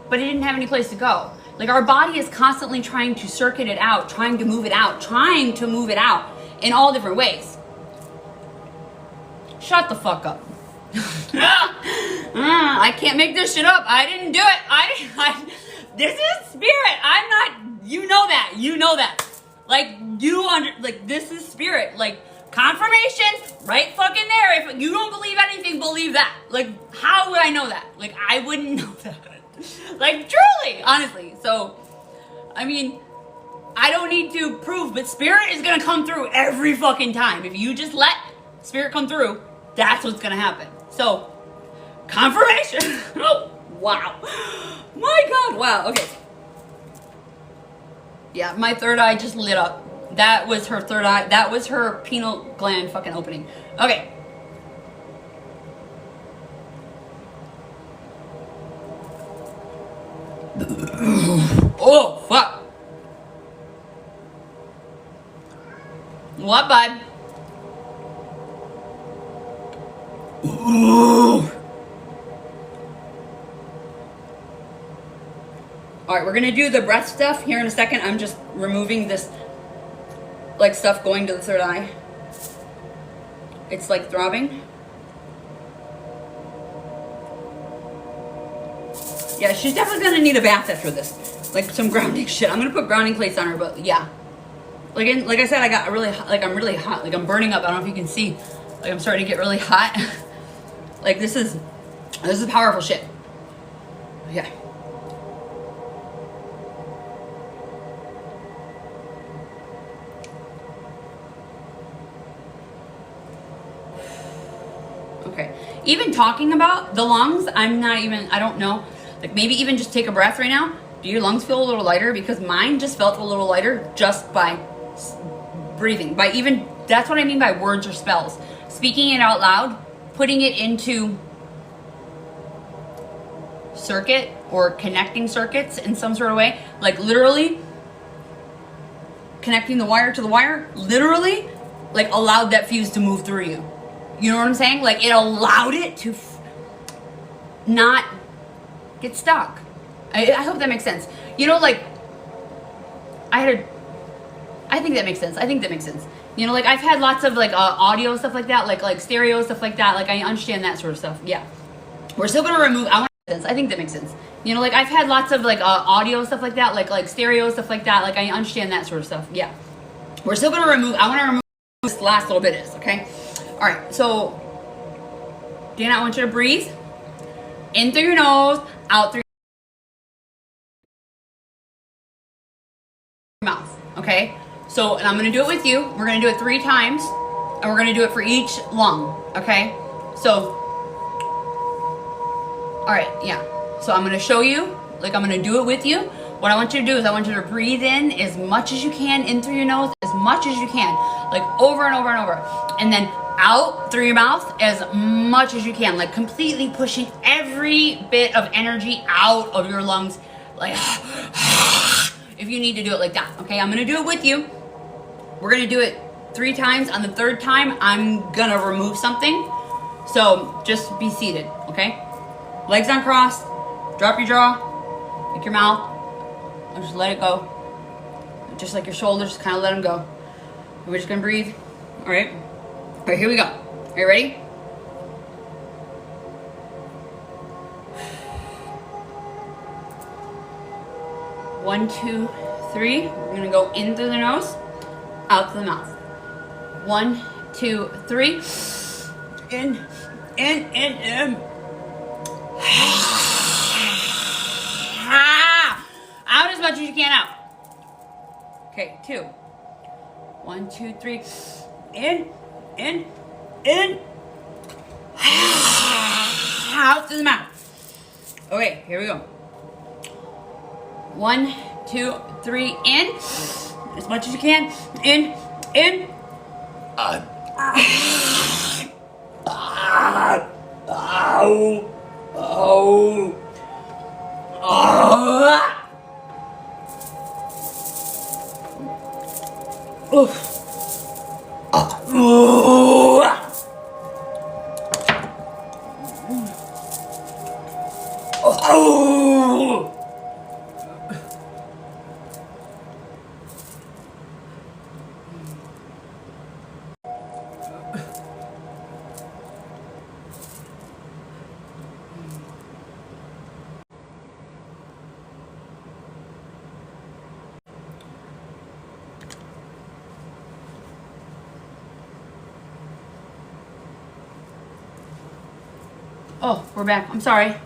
[SPEAKER 1] but it didn't have any place to go. Like our body is constantly trying to circuit it out, trying to move it out in all different ways. Shut the fuck up. I can't make this shit up. I didn't do it. This is spirit. I'm not, you know that. Like this is spirit. Like confirmation right fucking there. If you don't believe anything, believe that. Like, how would I know that? Like, I wouldn't know that. Like, truly, honestly. So, I mean, I don't need to prove, but spirit is gonna come through every fucking time. If you just let spirit come through, that's what's gonna happen. So, confirmation. Oh, wow. My God, wow, okay. Yeah, my third eye just lit up. That was her third eye. That was her pineal gland fucking opening. Okay. Oh, fuck. What, bud? Ooh. All All right, we're gonna do the breath stuff here in a second. I'm just removing this like stuff going to the third eye. It's like throbbing. Yeah, she's definitely gonna need a bath after this. Like some grounding shit. I'm gonna put grounding plates on her, but yeah. Like I said, I got really hot, I'm really hot. Like I'm burning up. I don't know if you can see. Like I'm starting to get really hot. Like this is powerful shit. Yeah. Okay. Even talking about the lungs, I don't know. Like maybe even just take a breath right now. Do your lungs feel a little lighter? Because mine just felt a little lighter just by breathing. By even, that's what I mean by words or spells. Speaking it out loud, putting it into circuit or connecting circuits in some sort of way. Like literally connecting the wire to the wire, literally like allowed that fuse to move through you. You know what I'm saying? Like it allowed it to not get stuck. I hope that makes sense. You know, like I think that makes sense. I think that makes sense. You know, like I've had lots of like audio stuff like that, like stereo stuff like that. Like I understand that sort of stuff. Yeah. We're still gonna remove. I think that makes sense. You know, like I've had lots of like audio stuff like that, like stereo stuff like that. Like I understand that sort of stuff. Yeah. We're still gonna remove. I want to remove this last little bit is okay. All right. So, Dana, I want you to breathe in through your nose, out through your mouth. Okay. So, and I'm gonna do it with you. We're gonna do it 3 times, and we're gonna do it for each lung. Okay. So. All right, yeah. So I'm gonna show you, like I'm gonna do it with you. What I want you to do is I want you to breathe in as much as you can, in through your nose, as much as you can, like over and over and over. And then out through your mouth as much as you can, like completely pushing every bit of energy out of your lungs. Like, if you need to do it like that, okay? I'm gonna do it with you. We're gonna do it 3 times. On the 3rd time, I'm gonna remove something. So just be seated, okay? Legs uncrossed, drop your jaw, make your mouth, and just let it go. Just like your shoulders, just kind of let them go. And we're just gonna breathe, all right? All right, here we go. Are you ready? One, 2, 3. We're gonna go in through the nose, out through the mouth. 1, 2, 3. In. Out as much as you can out. Okay, 2. 1, 2, 3. In. Out through the mouth. Okay, here we go. 1, 2, 3. In. As much as you can. In. Oh, we're back. I'm sorry.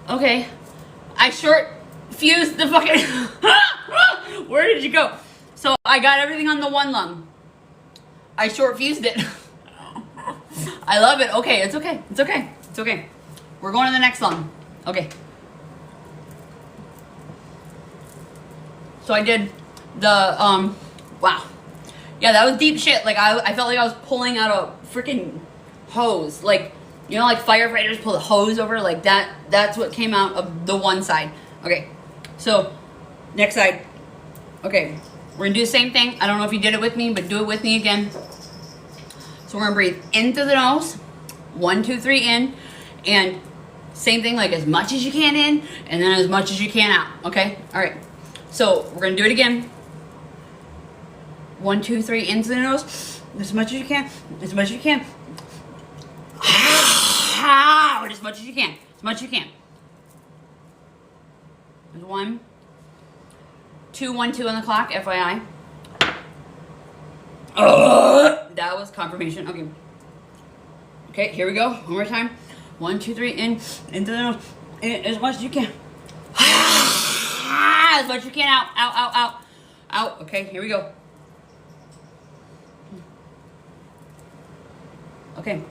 [SPEAKER 1] Okay. I short fused the fucking... Where did you go? So I got everything on the 1 lung. I short fused it. I love it. Okay, it's okay. It's okay. It's okay. We're going to the next lung. Okay. So I did the, wow. Yeah, that was deep shit. Like, I felt like I was pulling out a freaking hose. Like, you know, like firefighters pull the hose over? Like that, that's what came out of the one side. Okay, so next side. Okay, we're gonna do the same thing. I don't know if you did it with me, but do it with me again. So we're gonna breathe in through the nose. 1, 2, 3 in. And Same thing, like as much as you can in, and then as much as you can out, okay? All right, so we're gonna do it again. 1, 2, 3, into the nose, as much as you can, as much as you can. Out, as much as you can, as much as you can. 1, 2, 1, 2 on the clock, FYI. That was confirmation, okay. Okay, here we go, one more time. 1, 2, 3, in, into the nose, in, as much as you can. As much as you can, out, out, out, out, out. Okay, here we go. Okay.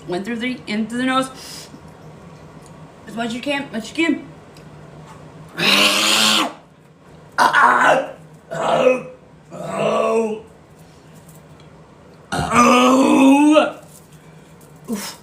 [SPEAKER 1] 1 through 3, into the nose, as much as you can, as much as you can. Oof.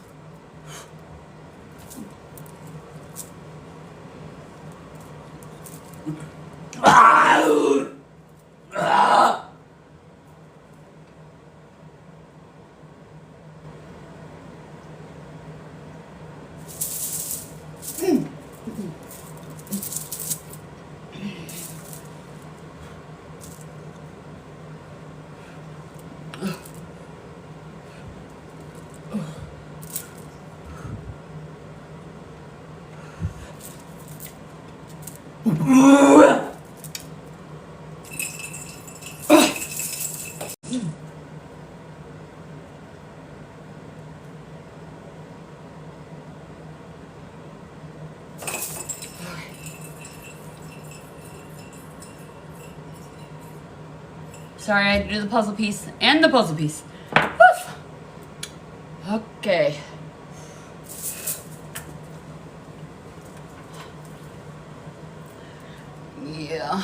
[SPEAKER 1] Sorry, I had to do the puzzle piece and the puzzle piece. Woof. Okay. Yeah.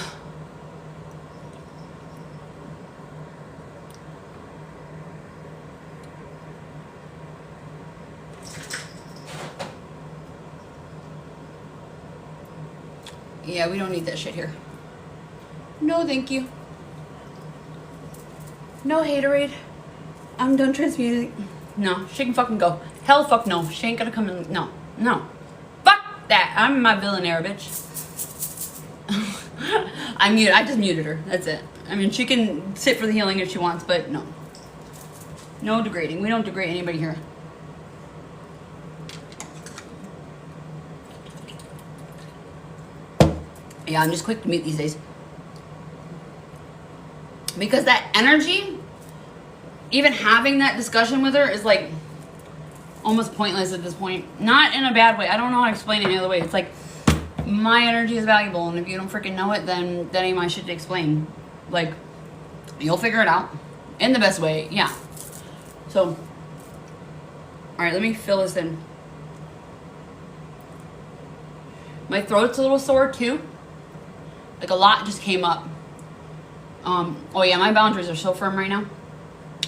[SPEAKER 1] Yeah, we don't need that shit here. No, thank you. No haterade. I'm done transmuting. No, she can fucking go. Hell fuck no. She ain't gonna come in. No. No. Fuck that. I'm my villainaire, bitch. I just muted her. That's it. I mean, she can sit for the healing if she wants, but no. No degrading. We don't degrade anybody here. Yeah, I'm just quick to mute these days. Because that energy, even having that discussion with her is like almost pointless at this point. Not in a bad way. I don't know how to explain it any other way. It's like my energy is valuable, and if you don't freaking know it, then that ain't my shit to explain. Like, you'll figure it out in the best way. Yeah. So, all right, let me fill this in. My throat's a little sore too. Like a lot just came up. Oh yeah, my boundaries are so firm right now.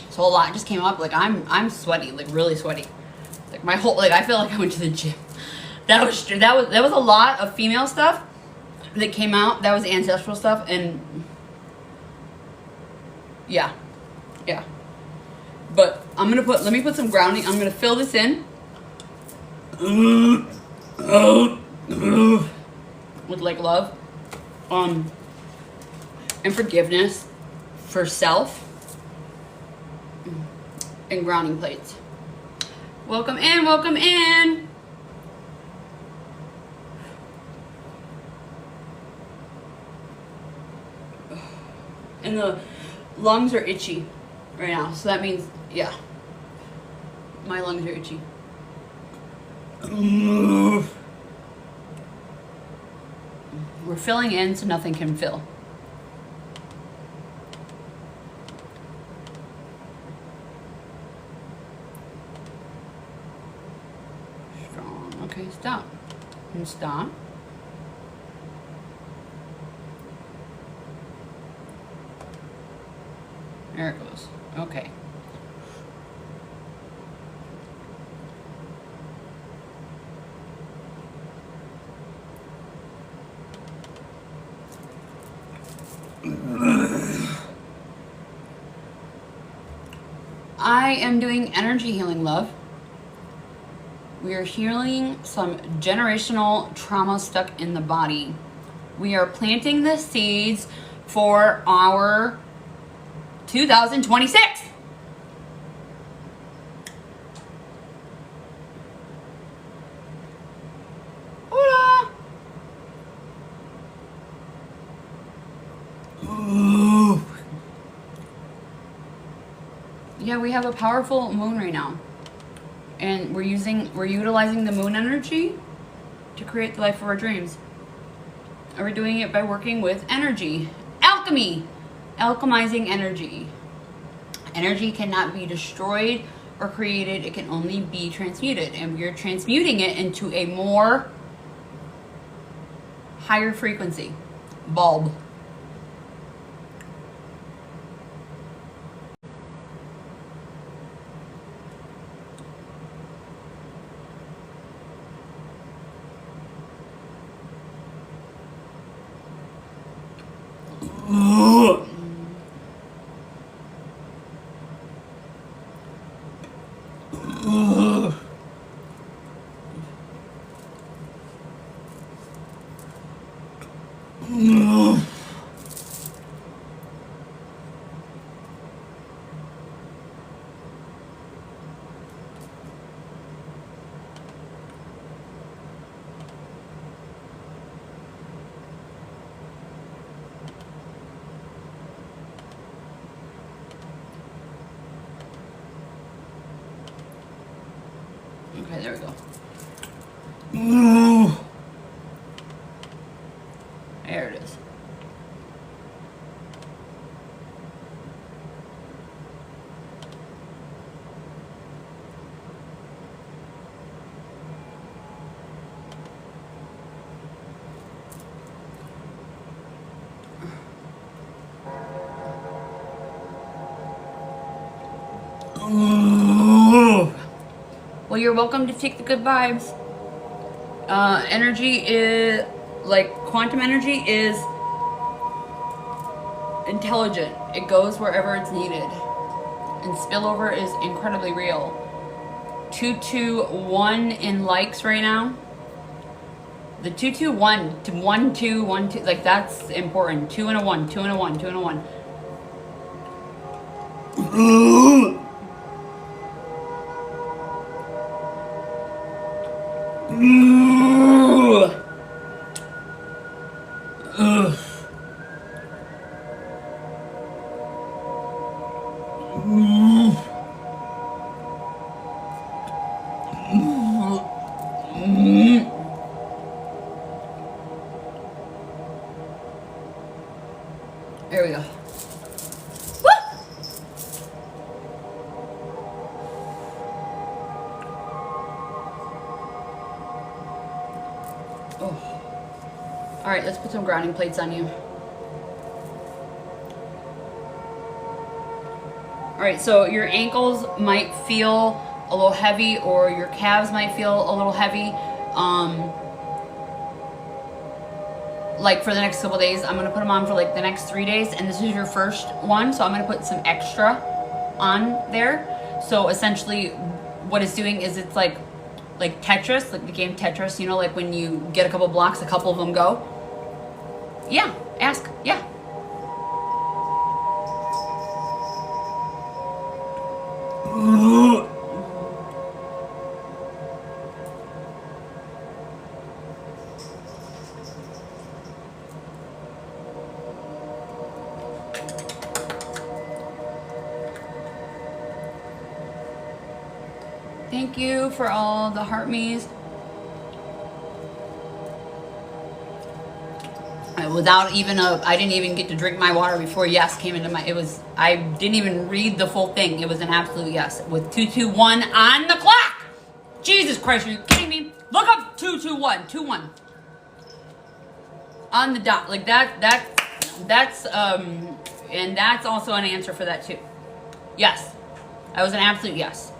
[SPEAKER 1] So a lot just came up. Like I'm sweaty, like really sweaty. Like my whole, like I feel like I went to the gym. That was a lot of female stuff that came out. That was ancestral stuff, and yeah. But let me put some grounding. I'm gonna fill this in with like love, and forgiveness for self, and grounding plates. Welcome in, welcome in. And the lungs are itchy right now, so that means, yeah, my lungs are itchy. We're filling in so nothing can fill. Strong. Okay, stop. And stop. There it goes. Okay. I am doing energy healing, love. We are healing some generational trauma stuck in the body. We are planting the seeds for our 2026. Hola. Ooh. Yeah, we have a powerful moon right now. And we're utilizing the moon energy to create the life of our dreams. And we're doing it by working with energy. Alchemy. Alchemizing energy. Energy cannot be destroyed or created. It can only be transmuted. And we're transmuting it into a more higher frequency. Bulb. Okay, there we go. There it is. Well, you're welcome to take the good vibes. Energy is, like, quantum energy is intelligent. It goes wherever it's needed. And spillover is incredibly real. 221 in likes right now. The 221 to 1212, like, that's important. 2 and a 1, 2 and a 1, 2 and a 1. There we go. Woo! Oh. All right, let's put some grounding plates on you. All right, so your ankles might feel a little heavy, or your calves might feel a little heavy. Like for the next couple days, I'm gonna put them on for like the next 3 days, and this is your first one, so I'm gonna put some extra on there. So essentially, what it's doing is it's like Tetris, like the game Tetris. You know, like when you get a couple blocks, a couple of them go. Yeah, ask. Yeah. Thank you for all the heart me's. Without even I didn't even get to drink my water before yes came into my, I didn't even read the full thing. It was an absolute yes. With 221 on the clock. Jesus Christ, are you kidding me? Look up 221, 21. On the dot, like that's and that's also an answer for that too. Yes, that was an absolute yes.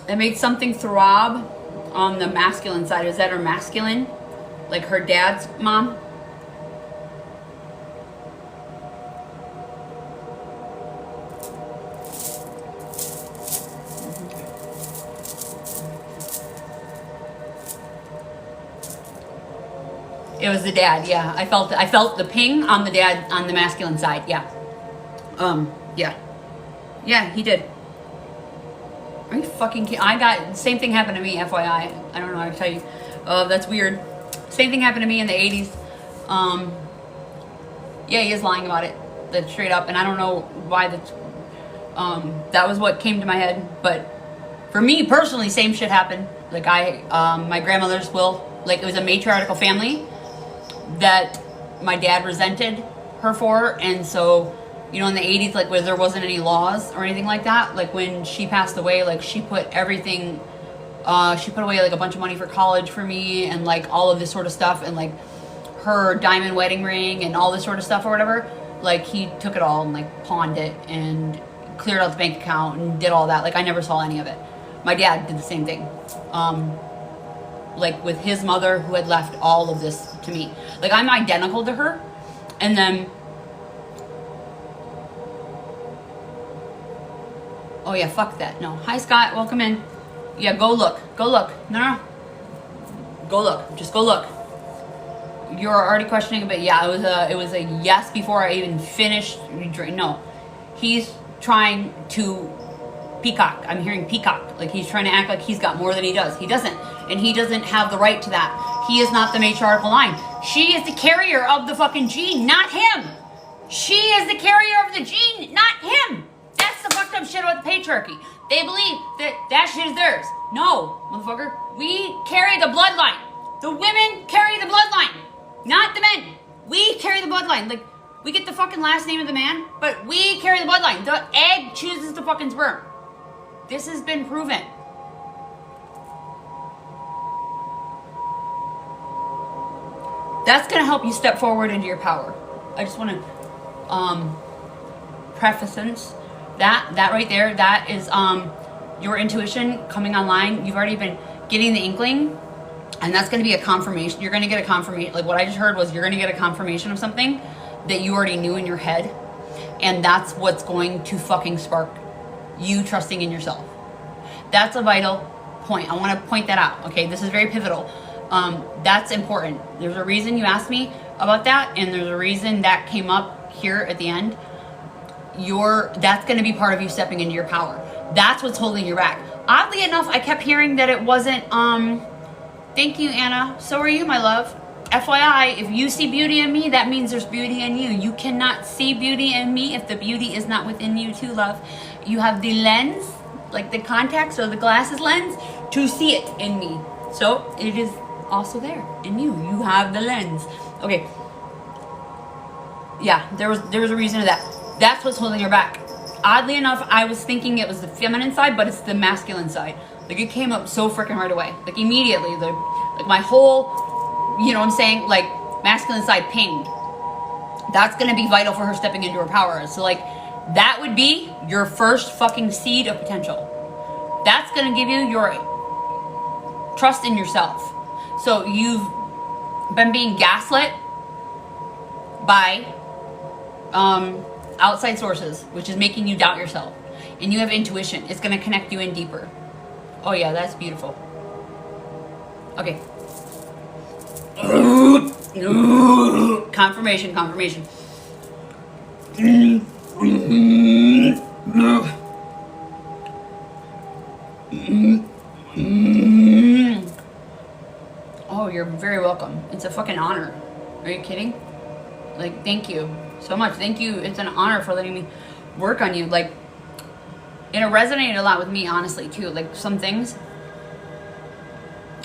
[SPEAKER 1] It made something throb on the masculine side. Is that her masculine? Like her dad's mom? It was the dad, yeah. I felt the ping on the dad, on the masculine side, yeah. Yeah. Yeah, he did. Are you fucking kidding? Same thing happened to me, FYI. I don't know how to tell you. That's weird. Same thing happened to me in the 80s. Yeah, he is lying about it. That's straight up. And I don't know why that was what came to my head. But for me personally, same shit happened. Like my grandmother's will, like it was a matriarchal family that my dad resented her for. And so, you know, in the 80s, like where there wasn't any laws or anything like that, like when she passed away, like she put everything, she put away like a bunch of money for college for me and like all of this sort of stuff, and like her diamond wedding ring and all this sort of stuff or whatever. Like he took it all and like pawned it and cleared out the bank account and did all that. Like I never saw any of it. My dad did the same thing. Like with his mother, who had left all of this to me. Like I'm identical to her. And then, oh yeah, fuck that. No. Hi Scott, welcome in. Yeah, go look. Go look. No. Go look. Just go look. You're already questioning a bit. Yeah, it was a yes before I even finished. No. He's trying to peacock. I'm hearing peacock. Like he's trying to act like he's got more than he does. He doesn't. And he doesn't have the right to that. He is not the matriarchal line. She is the carrier of the fucking gene, not him. She is the carrier of the gene, not him. That's the fucked up shit about the patriarchy. They believe that shit is theirs. No, motherfucker. We carry the bloodline. The women carry the bloodline, not the men. We carry the bloodline. Like, we get the fucking last name of the man, but we carry the bloodline. The egg chooses the fucking sperm. This has been proven. That's going to help you step forward into your power. I just want to preface that right there, that is your intuition coming online. You've already been getting the inkling, and that's going to be a confirmation. You're going to get a confirmation. Like what I just heard was you're going to get a confirmation of something that you already knew in your head, and that's what's going to fucking spark you trusting in yourself. That's a vital point. I want to point that out. Okay, this is very pivotal. That's important. There's a reason you asked me about that, and there's a reason that came up here at the end. That's going to be part of you stepping into your power. That's what's holding you back. Oddly enough, I kept hearing that it wasn't, thank you, Anna. So are you, my love. FYI, if you see beauty in me, that means there's beauty in you. You cannot see beauty in me if the beauty is not within you too, love. You have the lens, like the contacts or the glasses lens, to see it in me. So it is also there in you. You have the lens. Okay. Yeah, there was a reason to that. That's what's holding her back. Oddly enough, I was thinking it was the feminine side, but it's the masculine side. Like it came up so freaking right away. Like immediately, like my whole, you know what I'm saying, like masculine side pinged. That's gonna be vital for her stepping into her power. So like that would be your first fucking seed of potential. That's gonna give you your trust in yourself. So you've been being gaslit by outside sources, which is making you doubt yourself. And you have intuition. It's going to connect you in deeper. Oh yeah, that's beautiful. Okay. Confirmation. Oh, you're very welcome. It's a fucking honor. Are you kidding? Like, thank you so much. Thank you. It's an honor for letting me work on you. Like, it resonated a lot with me, honestly, too. Like, some things,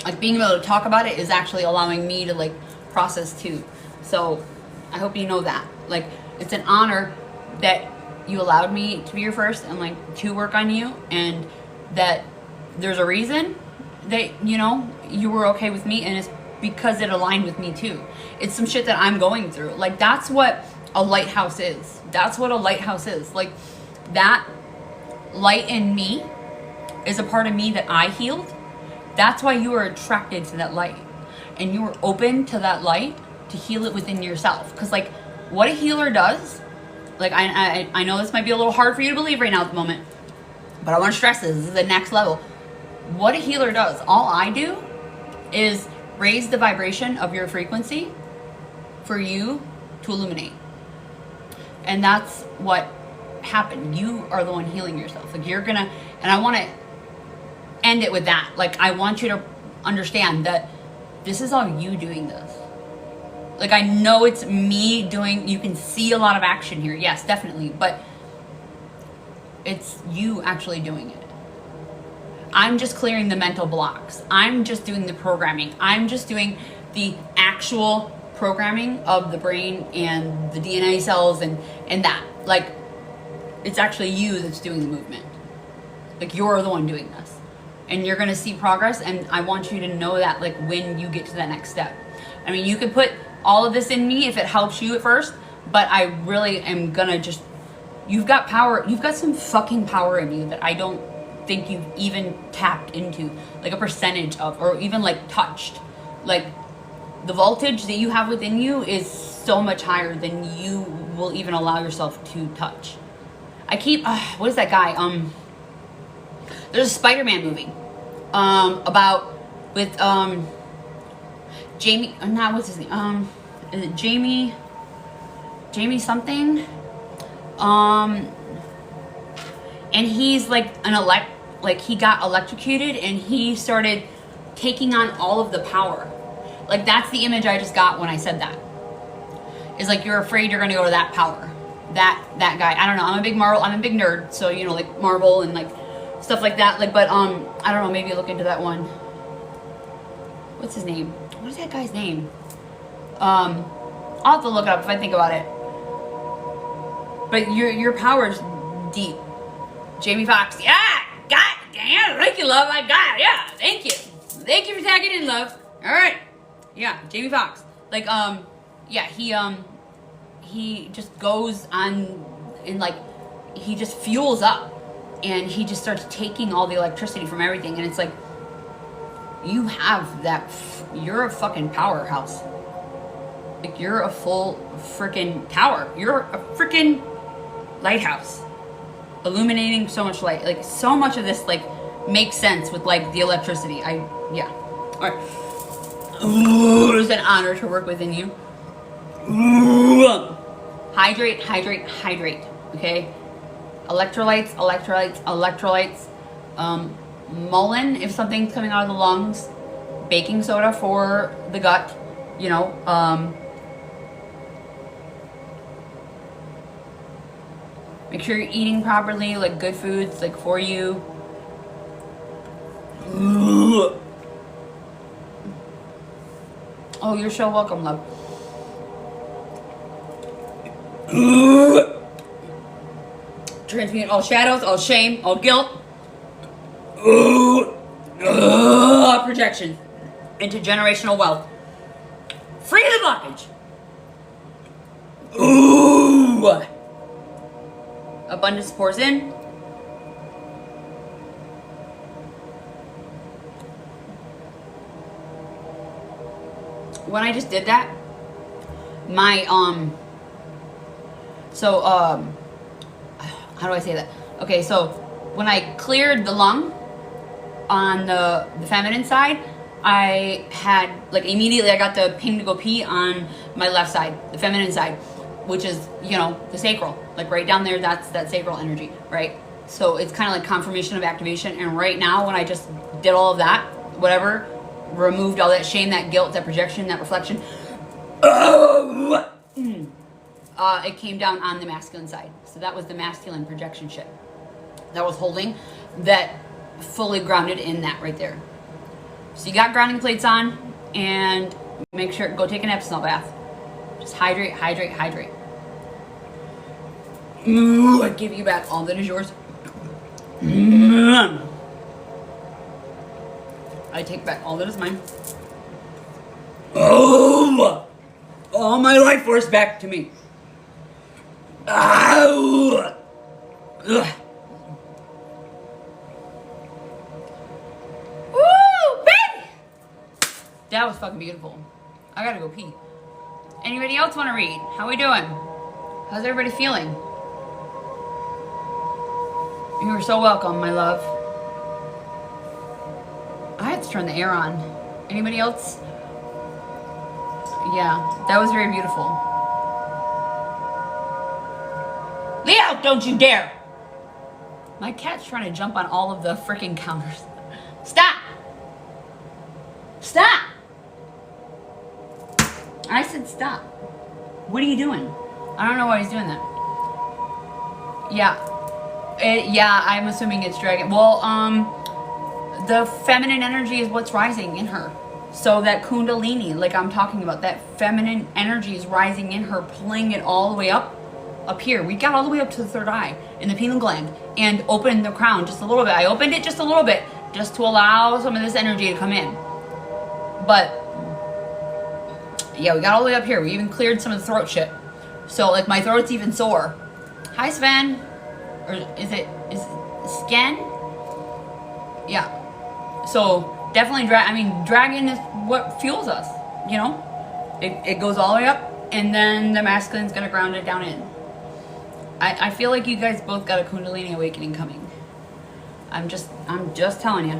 [SPEAKER 1] like being able to talk about it is actually allowing me to, like, process too. So I hope you know that. Like, it's an honor that you allowed me to be your first and, like, to work on you, and that there's a reason that, you know, you were okay with me, and it's because it aligned with me too. It's some shit that I'm going through. Like, that's what a lighthouse is. That's what a lighthouse is. Like, that light in me is a part of me that I healed. That's why you are attracted to that light, and you are open to that light to heal it within yourself. Because, like, what a healer does, like, I know this might be a little hard for you to believe right now at the moment, but I want to stress this. This is the next level. What a healer does, all I do is raise the vibration of your frequency for you to illuminate. And that's what happened. You are the one healing yourself. Like you're gonna, and I want to end it with that. Like I want you to understand that this is all you doing this. Like I know it's me doing, you can see a lot of action here. Yes, definitely. But it's you actually doing it. I'm just clearing the mental blocks. I'm just doing the programming. I'm just doing the actual programming of the brain and the DNA cells and that. Like, it's actually you that's doing the movement. Like, you're the one doing this. And you're going to see progress, and I want you to know that, like, when you get to that next step. I mean, you could put all of this in me if it helps you at first, but I really am going to just... You've got power. You've got some fucking power in you that I don't think you've even tapped into, like a percentage of, or even like touched. Like the voltage that you have within you is so much higher than you will even allow yourself to touch. I keep what is that guy, there's a Spider-Man movie about with Jamie, not what's his name, is it Jamie something, and he's like like he got electrocuted and he started taking on all of the power. Like that's the image I just got when I said that. Is like you're afraid you're gonna go to that power. That guy. I don't know. I'm a big nerd, so you know, like Marvel and like stuff like that. Like, but I don't know, maybe look into that one. What's his name? What is that guy's name? I'll have to look it up if I think about it. But your power's deep. Jamie Foxx, yeah! God damn, thank you, love. I got it. Yeah, thank you. Thank you for tagging in, love. All right. Yeah, Jamie Foxx. Like, yeah, he just goes on and like, he just fuels up and he just starts taking all the electricity from everything. And it's like, you have that, you're a fucking powerhouse. Like, you're a full freaking tower. You're a freaking lighthouse. Illuminating so much light, like so much of this like makes sense with like the electricity. Yeah. All right. Ooh, it's an honor to work within you. Ooh. Hydrate, hydrate, hydrate. Okay. Electrolytes, electrolytes, electrolytes. Mullein if something's coming out of the lungs. Baking soda for the gut. You know. Make sure you're eating properly, like good foods, like for you. Oh, you're so welcome, love. Transmute all shadows, all shame, all guilt. Projection into generational wealth. Free the blockage. Ooh. Abundance pours in. When I just did that, my how do I say that? Okay, so when I cleared the lung on the feminine side, I had like immediately I got the ping to go pee on my left side, the feminine side, which is, you know, the sacral. Like right down there, that's that sacral energy, right? So it's kind of like confirmation of activation. And right now, when I just did all of that, whatever, removed all that shame, that guilt, that projection, that reflection, it came down on the masculine side. So that was the masculine projection shit that was holding, that fully grounded in that right there. So you got grounding plates on, and make sure, go take an Epsom bath. Just hydrate, hydrate, hydrate. Ooh, I give you back all that is yours. I take back all that is mine. Oh, all my life force back to me. Ow. Ugh. Woo, baby! That was fucking beautiful. I gotta go pee. Anybody else want to read? How we doing? How's everybody feeling? You are so welcome, my love. I have to turn the air on. Anybody else? Yeah, that was very beautiful. Leo, don't you dare! My cat's trying to jump on all of the freaking counters. Stop! Stop! I said stop. What are you doing? I don't know why he's doing that. Yeah. Yeah, I'm assuming it's dragon. Well, the feminine energy is what's rising in her. So that kundalini, like I'm talking about, that feminine energy is rising in her, pulling it all the way up here. We got all the way up to the third eye in the pineal gland and opened the crown just a little bit. I opened it just a little bit just to allow some of this energy to come in. But yeah, we got all the way up here. We even cleared some of the throat shit. So like my throat's even sore. Hi Sven. Or is it Sken? Yeah. So definitely dragon is what fuels us, you know? It goes all the way up and then the masculine's gonna ground it down in. I feel like you guys both got a kundalini awakening coming. I'm just telling you.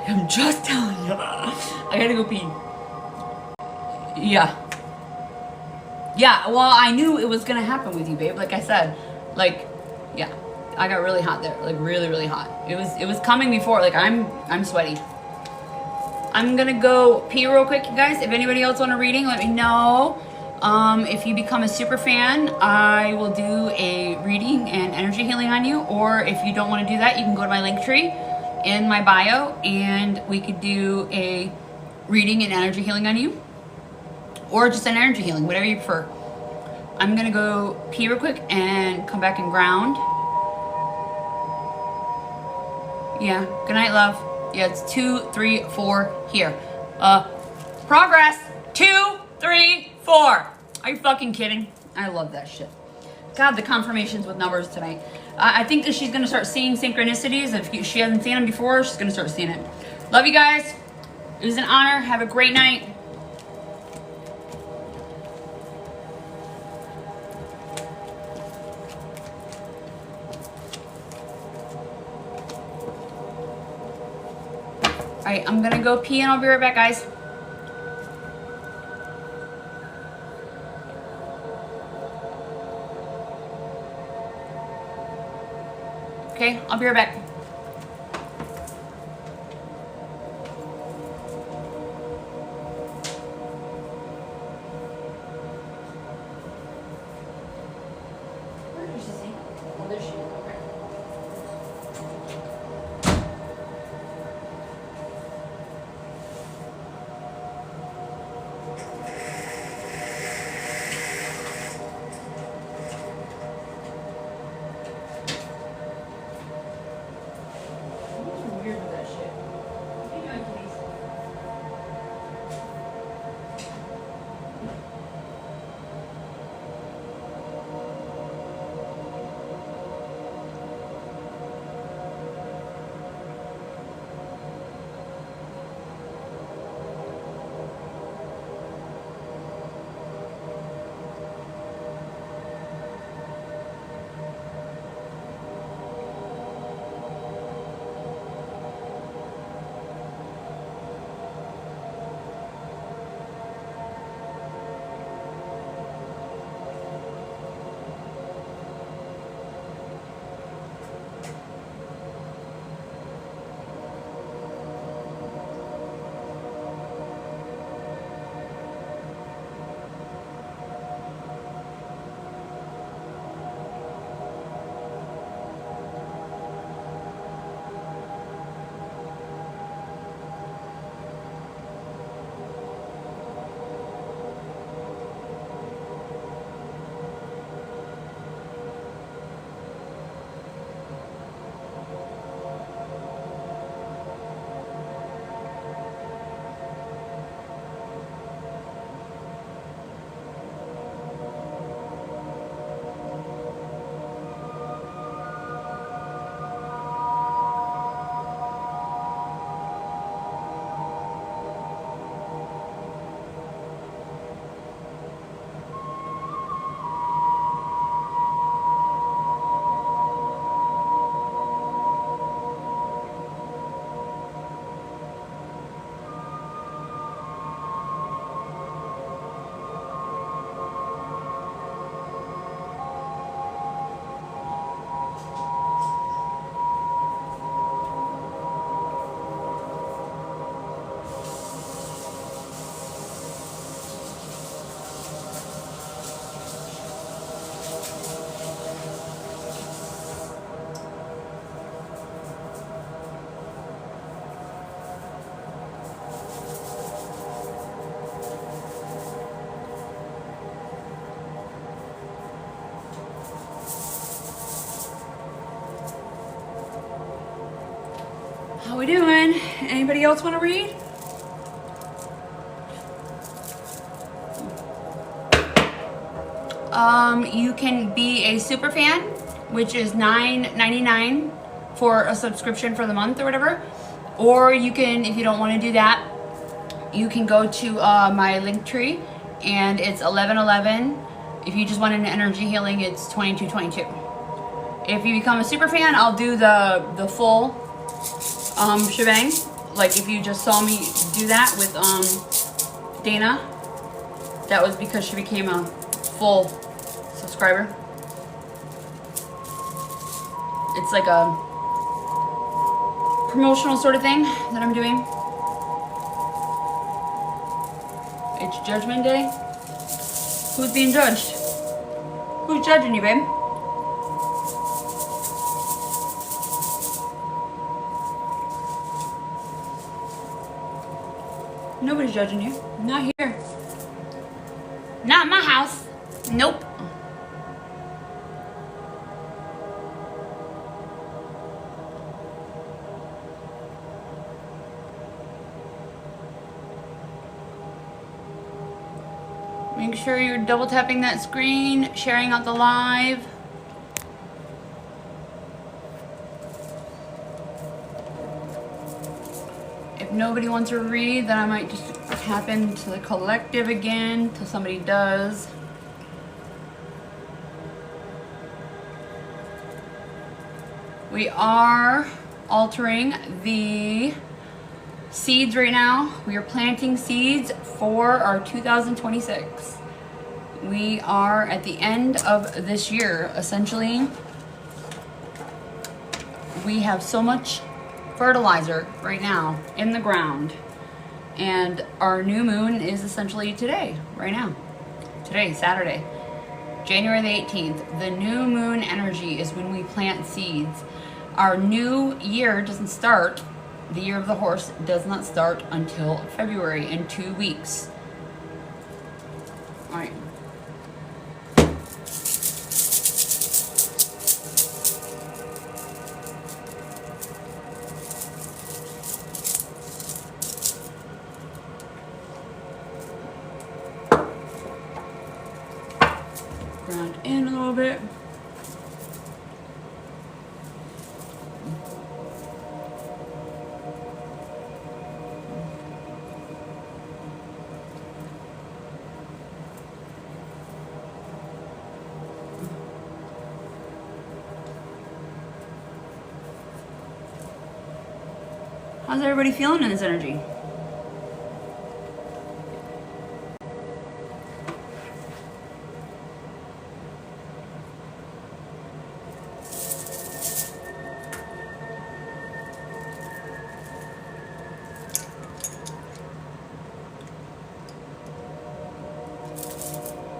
[SPEAKER 1] I'm just telling you. I gotta go pee. Yeah. Yeah, well, I knew it was gonna happen with you, babe. Like I said, like, yeah, I got really hot there, like really, really hot. It was coming before. Like I'm sweaty. I'm gonna go pee real quick, you guys. If anybody else want a reading, let me know. If you become a super fan, I will do a reading and energy healing on you. Or if you don't want to do that, you can go to my link tree in my bio, and we could do a reading and energy healing on you. Or just an energy healing, whatever you prefer. I'm gonna go pee real quick and come back and ground. Yeah, good night, love. Yeah, it's 2, 3, 4 here. Progress, 2, 3, 4. Are you fucking kidding? I love that shit. God, the confirmations with numbers tonight. I think that she's gonna start seeing synchronicities. If she hasn't seen them before, she's gonna start seeing it. Love you guys. It was an honor. Have a great night. Alright, I'm gonna go pee and I'll be right back, guys. Okay, I'll be right back. Where did she see? Oh, there she is. Okay. we doing? Anybody else want to read? You can be a super fan, which is $9.99 for a subscription for the month or whatever. Or you can, if you don't want to do that, you can go to my link tree, and it's 1111. If you just want an energy healing, it's 2222. If you become a super fan, I'll do the full shebang. Like if you just saw me do that with Dana, that was because she became a full subscriber. It's like a promotional sort of thing that I'm doing. It's Judgment Day. Who's being judged? Who's judging you, babe? Nobody's judging you. Not here. Not in my house. Nope. Make sure you're double tapping that screen, sharing out the live. If nobody wants to read, then I might just tap into the collective again till somebody does. We are altering the seeds right now. We are planting seeds for our 2026. We are at the end of this year, essentially. We have so much fertilizer right now in the ground, and our new moon is essentially today, right now. Today, Saturday, January the 18th. The new moon energy is when we plant seeds. Our new year doesn't start, the year of the horse does not start until February, in 2 weeks. All right. Ground in a little bit. How's everybody feeling in this energy?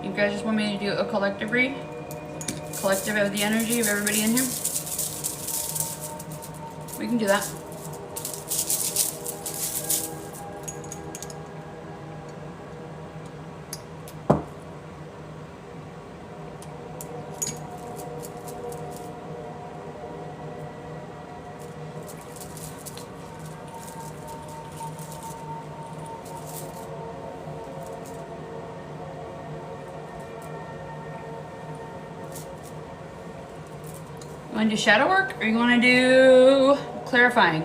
[SPEAKER 1] You guys just want me to do a collective read? Collective of the energy of everybody in here? We can do that. You want to do shadow work, or you want to do clarifying?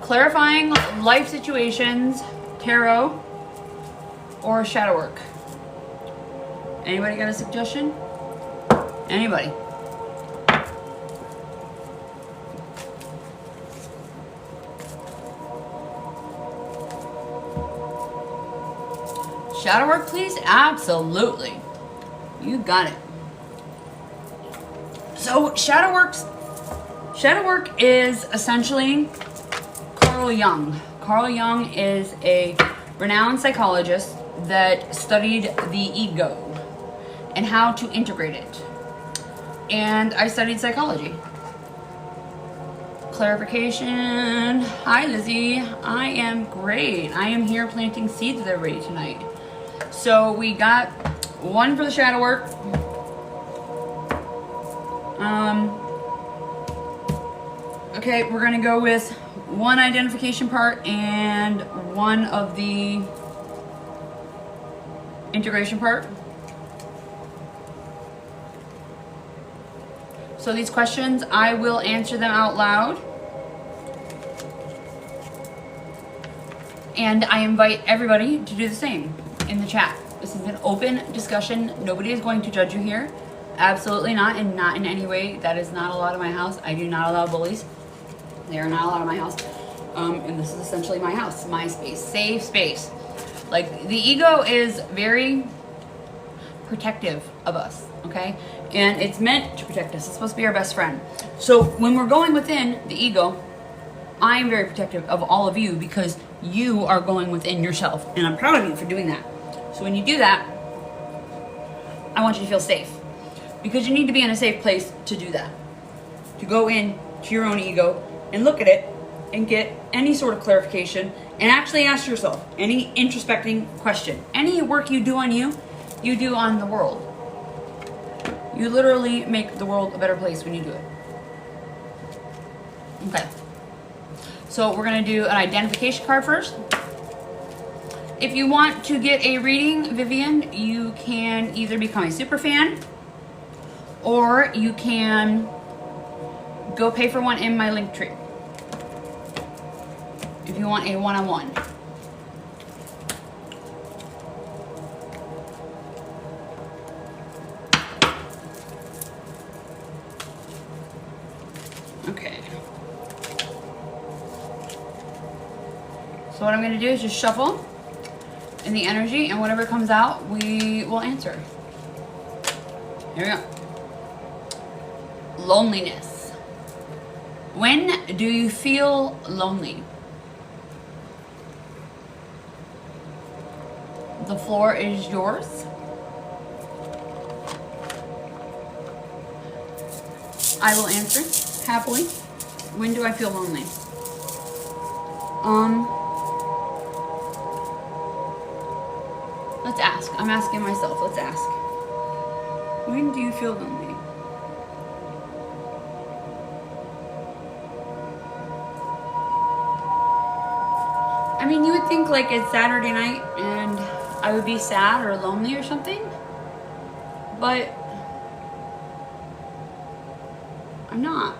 [SPEAKER 1] Clarifying life situations, tarot, or shadow work? Anybody got a suggestion? Anybody? Shadow work, please? Absolutely. You got it. So shadow work is essentially Carl Jung. Carl Jung is a renowned psychologist that studied the ego and how to integrate it. And I studied psychology. Clarification. Hi Lizzie, I am great. I am here planting seeds with everybody tonight. So we got one for the shadow work. Okay, we're gonna go with one identification part and one of the integration part. So these questions, I will answer them out loud. And I invite everybody to do the same in the chat. This is an open discussion. Nobody is going to judge you here. Absolutely not, and not in any way. That is not allowed in my house. I do not allow bullies. They are not allowed in my house. And this is essentially my house, my space, safe space. Like, the ego is very protective of us, okay? And it's meant to protect us. It's supposed to be our best friend. So when we're going within the ego, I am very protective of all of you because you are going within yourself. And I'm proud of you for doing that. So when you do that, I want you to feel safe. Because you need to be in a safe place to do that. To go in to your own ego and look at it and get any sort of clarification and actually ask yourself any introspecting question. Any work you do on you do on the world. You literally make the world a better place when you do it. Okay. So we're going to do an identification card first. If you want to get a reading, Vivian, you can either become a super fan or you can go pay for one in my link tree. If you want a one-on-one. Okay. So what I'm going to do is just shuffle in the energy, and whatever comes out, we will answer. Here we go. Loneliness. When do you feel lonely? The floor is yours. I will answer happily. When do I feel lonely? Let's ask. I'm asking myself. Let's ask. When do you feel lonely? I mean, you would think like it's Saturday night and I would be sad or lonely or something, but I'm not.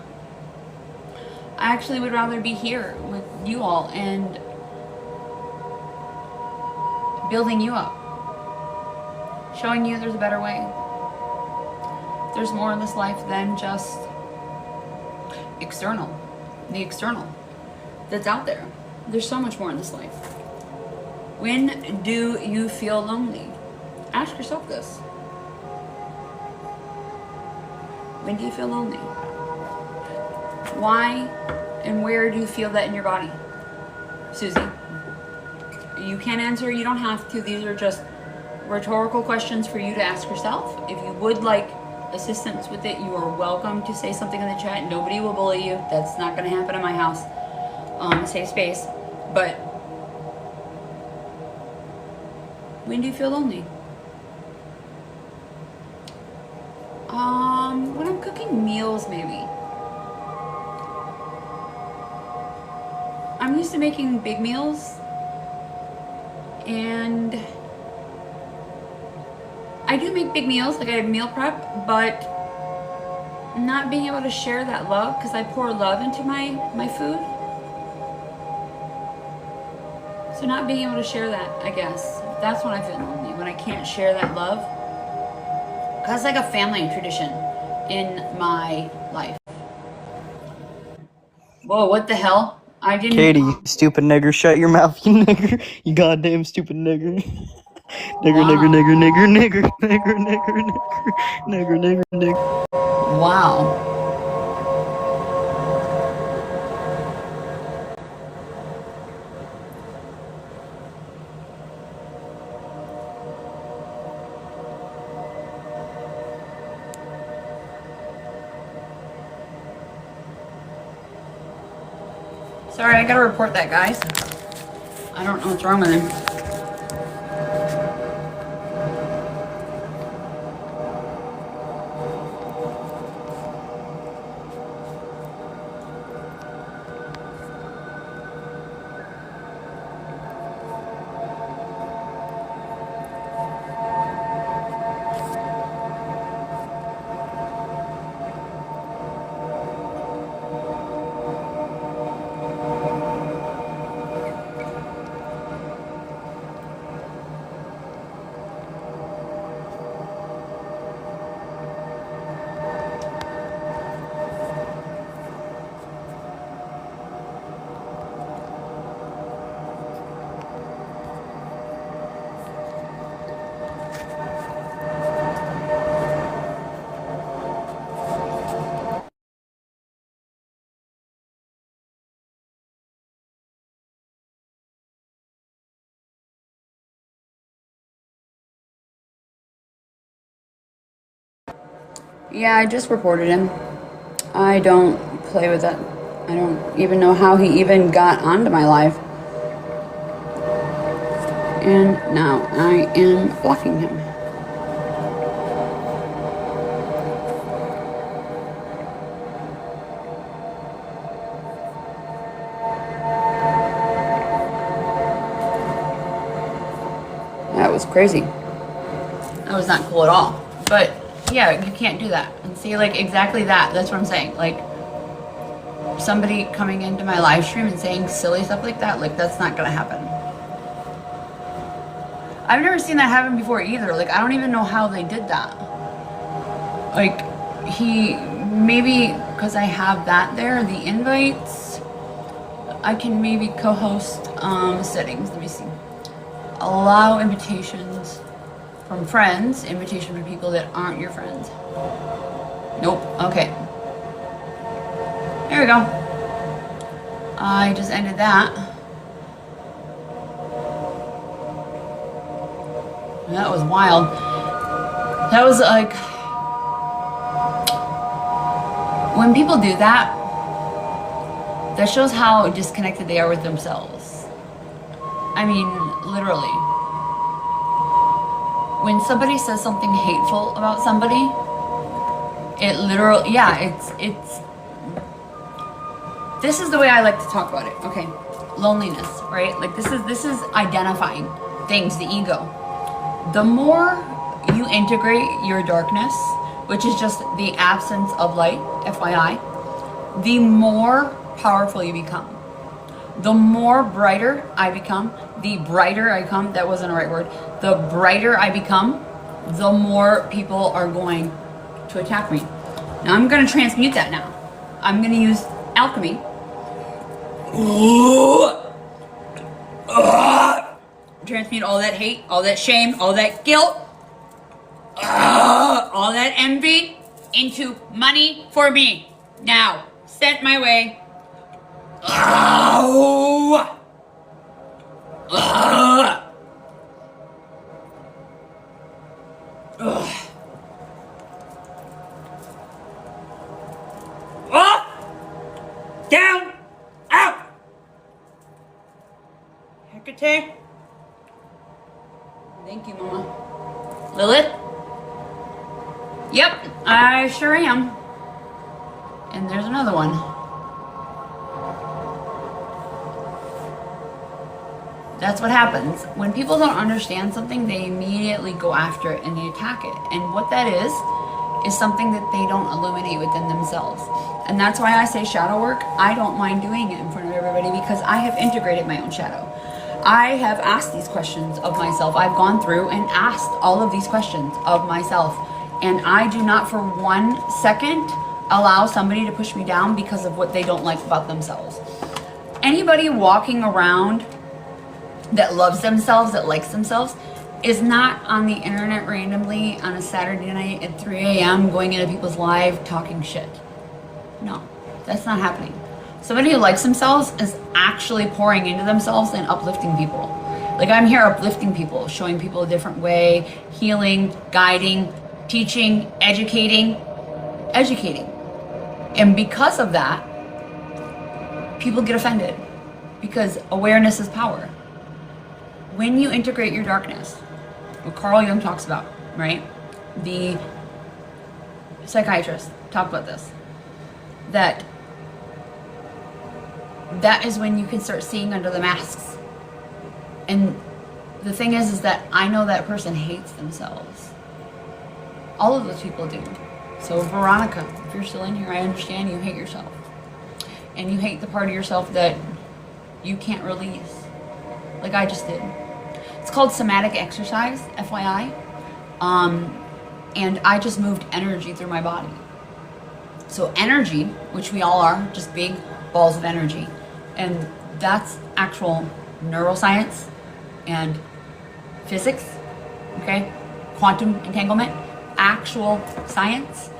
[SPEAKER 1] I actually would rather be here with you all and building you up, showing you there's a better way. There's more in this life than just external, the external that's out there. There's so much more in this life. When do you feel lonely? Ask yourself this. When do you feel lonely? Why and where do you feel that in your body? Susie, you can answer, you don't have to. These are just rhetorical questions for you to ask yourself. If you would like assistance with it, you are welcome to say something in the chat. Nobody will bully you. That's not going to happen in my house. Safe space. But when do you feel lonely? When I'm cooking meals, maybe. I'm used to making big meals, and I do make big meals, like I meal prep, but not being able to share that love, because I pour love into my food. So not being able to share that, I guess. That's when I feel lonely, when I can't share that love. Because it's like a family tradition in my life. Whoa, what the hell? I didn't...
[SPEAKER 2] Katie, you stupid nigger, shut your mouth, you nigger. You goddamn stupid nigger. Nigger,
[SPEAKER 1] Wow.
[SPEAKER 2] nigger, nigger, nigger, nigger, nigger, nigger, nigger, nigger, nigger, nigger.
[SPEAKER 1] Wow. Sorry, I gotta report that, guys. I don't know what's wrong with him. Yeah, I just reported him. I don't play with that. I don't even know how he even got onto my live. And now I am blocking him. That was crazy. That was not cool at all. But yeah, you can't do that. And see, like, exactly that. That's what I'm saying. Like, somebody coming into my live stream and saying silly stuff like that, like, that's not gonna happen. I've never seen that happen before either. Like, I don't even know how they did that. Like, maybe because I have that there, the invites, I can maybe co-host settings. Let me see. Allow invitations from friends, invitation from people that aren't your friends. Nope. Okay. There we go. I just ended that. That was wild. That was like, when people do that, that shows how disconnected they are with themselves. I mean, literally. When somebody says something hateful about somebody, it literally, yeah, it's, this is the way I like to talk about it, okay? Loneliness, right? Like, this is identifying things, the ego. The more you integrate your darkness, which is just the absence of light, FYI, the more powerful you become. The more brighter I become, the brighter I become, that wasn't the right word, the brighter I become, the more people are going to attack me. Now I'm going to transmute that now. I'm going to use alchemy. Transmute all that hate, all that shame, all that guilt, all that envy into money for me. Now, sent my way. Down, out. Hecate. Thank you, Mama. Lilith? Yep, I sure am. And there's another one. That's what happens. When people don't understand something, they immediately go after it and they attack it. And what that is something that they don't illuminate within themselves. And that's why I say shadow work. I don't mind doing it in front of everybody because I have integrated my own shadow. I have asked these questions of myself. I've gone through and asked all of these questions of myself. And I do not for 1 second allow somebody to push me down because of what they don't like about themselves. Anybody walking around that loves themselves, that likes themselves, is not on the internet randomly on a Saturday night at 3 a.m. going into people's live talking shit. No, that's not happening. Somebody who likes themselves is actually pouring into themselves and uplifting people. Like, I'm here uplifting people, showing people a different way, healing, guiding, teaching, educating. And because of that, people get offended because awareness is power. When you integrate your darkness, what Carl Jung talks about, right? The psychiatrist talked about this. That is when you can start seeing under the masks. And the thing is that I know that person hates themselves. All of those people do. So Veronica, if you're still in here, I understand you hate yourself. And you hate the part of yourself that you can't release. Like I just did. It's called somatic exercise, FYI. And I just moved energy through my body. So energy, which we all are, just big balls of energy. And that's actual neuroscience and physics, okay? Quantum entanglement, actual science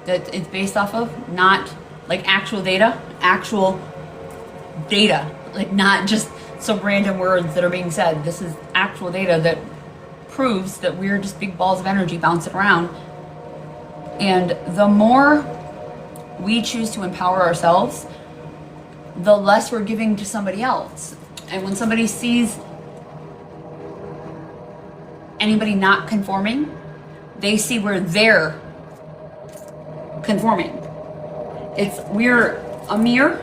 [SPEAKER 1] that it's based off of, not like actual data, like not just some random words that are being said. This is actual data that proves that we're just big balls of energy bouncing around And the more we choose to empower ourselves, the less we're giving to somebody else. And when somebody sees anybody not conforming, they see where they're conforming. We're a mirror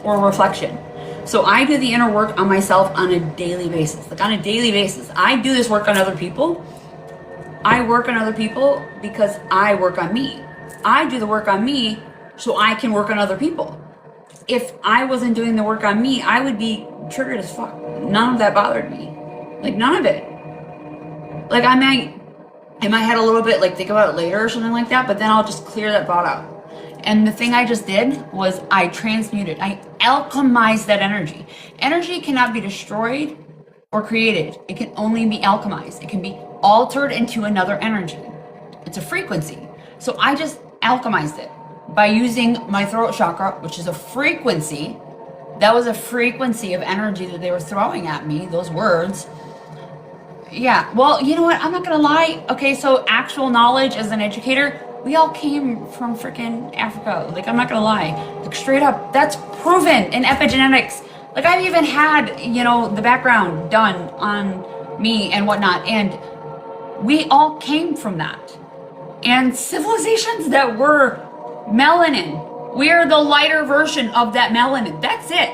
[SPEAKER 1] or a reflection. So I do the inner work on myself on a daily basis. Like on a daily basis, I do this work on other people. I work on other people because I work on me. I do the work on me so I can work on other people. If I wasn't doing the work on me, I would be triggered as fuck. None of that bothered me. Like none of it. Like I might in my head a little bit, like think about it later or something like that, but then I'll just clear that thought out. And the thing I just did was I transmuted, I alchemized that energy. Energy cannot be destroyed or created. It can only be alchemized. It can be altered into another energy. It's a frequency. So I just alchemized it by using my throat chakra, which is a frequency. That was a frequency of energy that they were throwing at me, those words. Yeah, well, you know what? I'm not gonna lie. Okay, so actual knowledge as an educator, we all came from freaking Africa. Like, I'm not gonna lie. Like, straight up, that's proven in epigenetics. Like, I've even had, you know, the background done on me and whatnot, and we all came from that. And civilizations that were melanin, we are the lighter version of that melanin. That's it.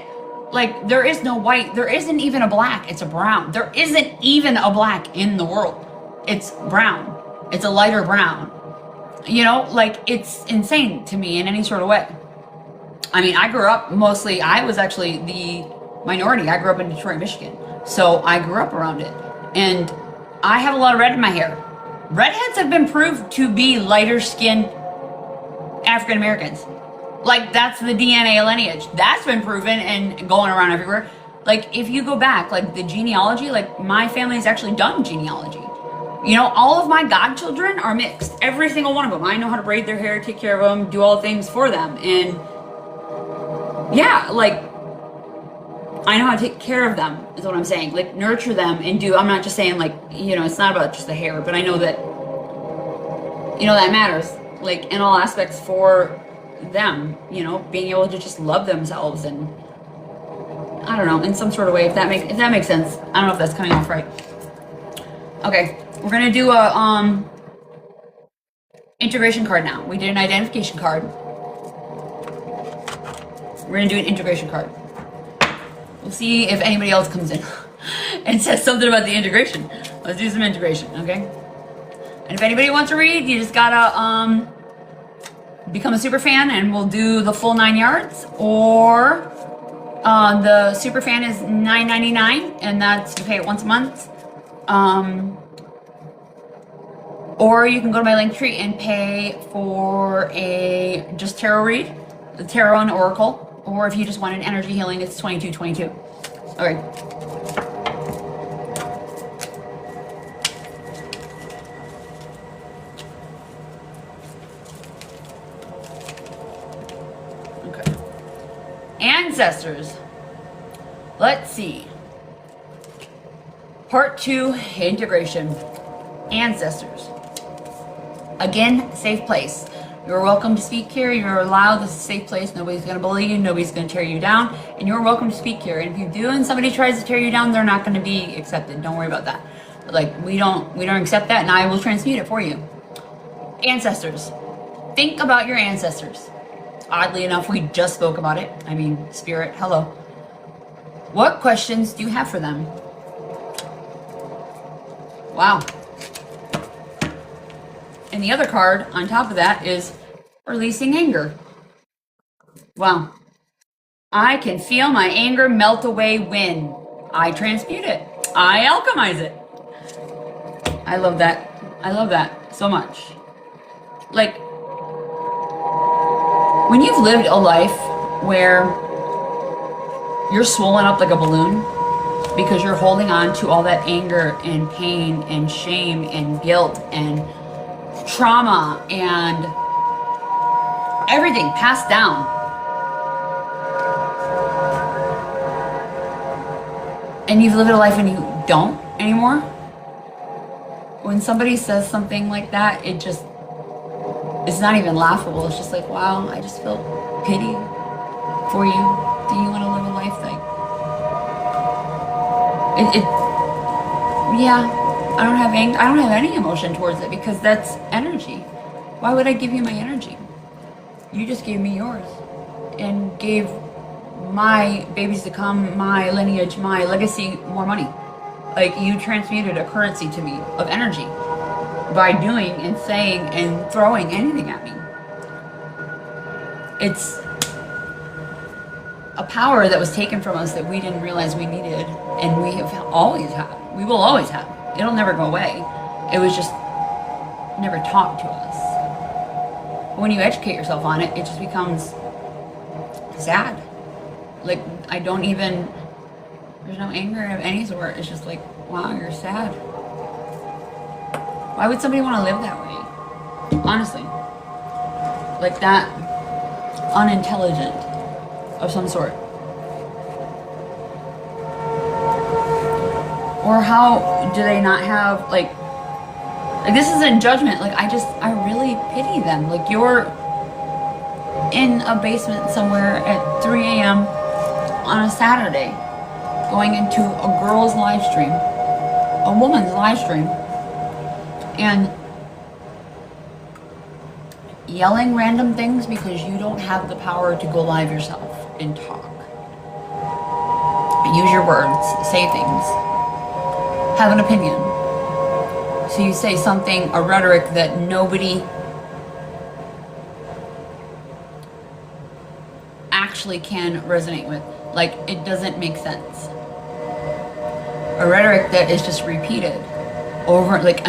[SPEAKER 1] Like, there is no white. There isn't even a black. It's a brown. There isn't even a black in the world. It's brown. It's a lighter brown. You know, like, it's insane to me in any sort of way. I mean, I grew up mostly, I was actually the minority. I grew up in Detroit, Michigan. So I grew up around it. And I have a lot of red in my hair. Redheads have been proved to be lighter skinned African Americans. Like, that's the DNA lineage. That's been proven and going around everywhere. Like, if you go back, like, the genealogy, like, my family has actually done genealogy. You know, all of my godchildren are mixed. Every single one of them. I know how to braid their hair, take care of them, do all the things for them. And, yeah, like, I know how to take care of them, is what I'm saying. Like, nurture them and do, I'm not just saying, like, you know, it's not about just the hair, but I know that, you know, that matters. Like, in all aspects for them, you know, being able to just love themselves and, I don't know, in some sort of way, if that makes sense. I don't know if that's coming off right. Okay, we're gonna do a integration card now. We did an identification card. We're gonna do an integration card. We'll see if anybody else comes in and says something about the integration. Let's do some integration, okay? And if anybody wants to read, you just gotta become a super fan and we'll do the full 9 yards, or the super fan is $9.99 and that's, you pay it once a month. Or you can go to my Linktree and pay for a just tarot read, the tarot and oracle, or if you just want an energy healing, it's $22.22. Okay. Ancestors. Let's see. Part 2, integration. Ancestors. Again, safe place. You're welcome to speak here. You're allowed. This is a safe place. Nobody's going to bully you. Nobody's going to tear you down. And you're welcome to speak here. And if you do and somebody tries to tear you down, they're not going to be accepted. Don't worry about that. Like, we don't accept that, and I will transmute it for you. Ancestors. Think about your ancestors. Oddly enough, we just spoke about it. I mean, spirit, hello. What questions do you have for them? Wow. And the other card on top of that is releasing anger. Wow. I can feel my anger melt away when I transmute it. I alchemize it. I love that. I love that so much. Like, when you've lived a life where you're swollen up like a balloon because you're holding on to all that anger and pain and shame and guilt and trauma and everything passed down, and you've lived a life and you don't anymore, when somebody says something like that, it just, it's not even laughable. It's just like, wow, I just feel pity for you. Do you want to live a life like yeah, I don't have any emotion towards it because that's energy. Why would I give you my energy? You just gave me yours and gave my babies to come, my lineage, my legacy more money. Like, you transmuted a currency to me of energy by doing and saying and throwing anything at me. It's a power that was taken from us that we didn't realize we needed, and we have always had. We will always have. It'll never go away. It was just never taught to us. When you educate yourself on it, it just becomes sad. Like, I don't even, there's no anger of any sort. It's just like, wow, you're sad. Why would somebody want to live that way? Honestly. Like, that unintelligent of some sort. Or how do they not have, like this isn't judgment. Like, I really pity them. Like, you're in a basement somewhere at 3 a.m. on a Saturday, going into a girl's live stream, a woman's live stream, and yelling random things because you don't have the power to go live yourself and talk. Use your words, say things, have an opinion. So you say something, a rhetoric that nobody actually can resonate with. Like, it doesn't make sense. A rhetoric that is just repeated over, like,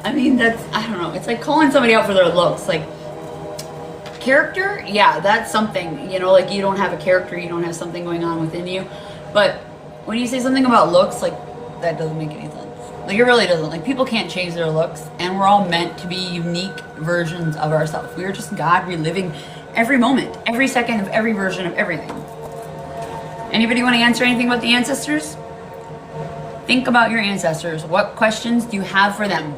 [SPEAKER 1] I mean, that's, I don't know. It's like calling somebody out for their looks. Like, character, yeah, that's something, you know, like, you don't have a character, you don't have something going on within you. But when you say something about looks, like, that doesn't make any sense. Like, it really doesn't. Like, people can't change their looks, and we're all meant to be unique versions of ourselves. We are just God reliving every moment, every second of every version of everything. Anybody want to answer anything about the ancestors? Think about your ancestors. What questions do you have for them?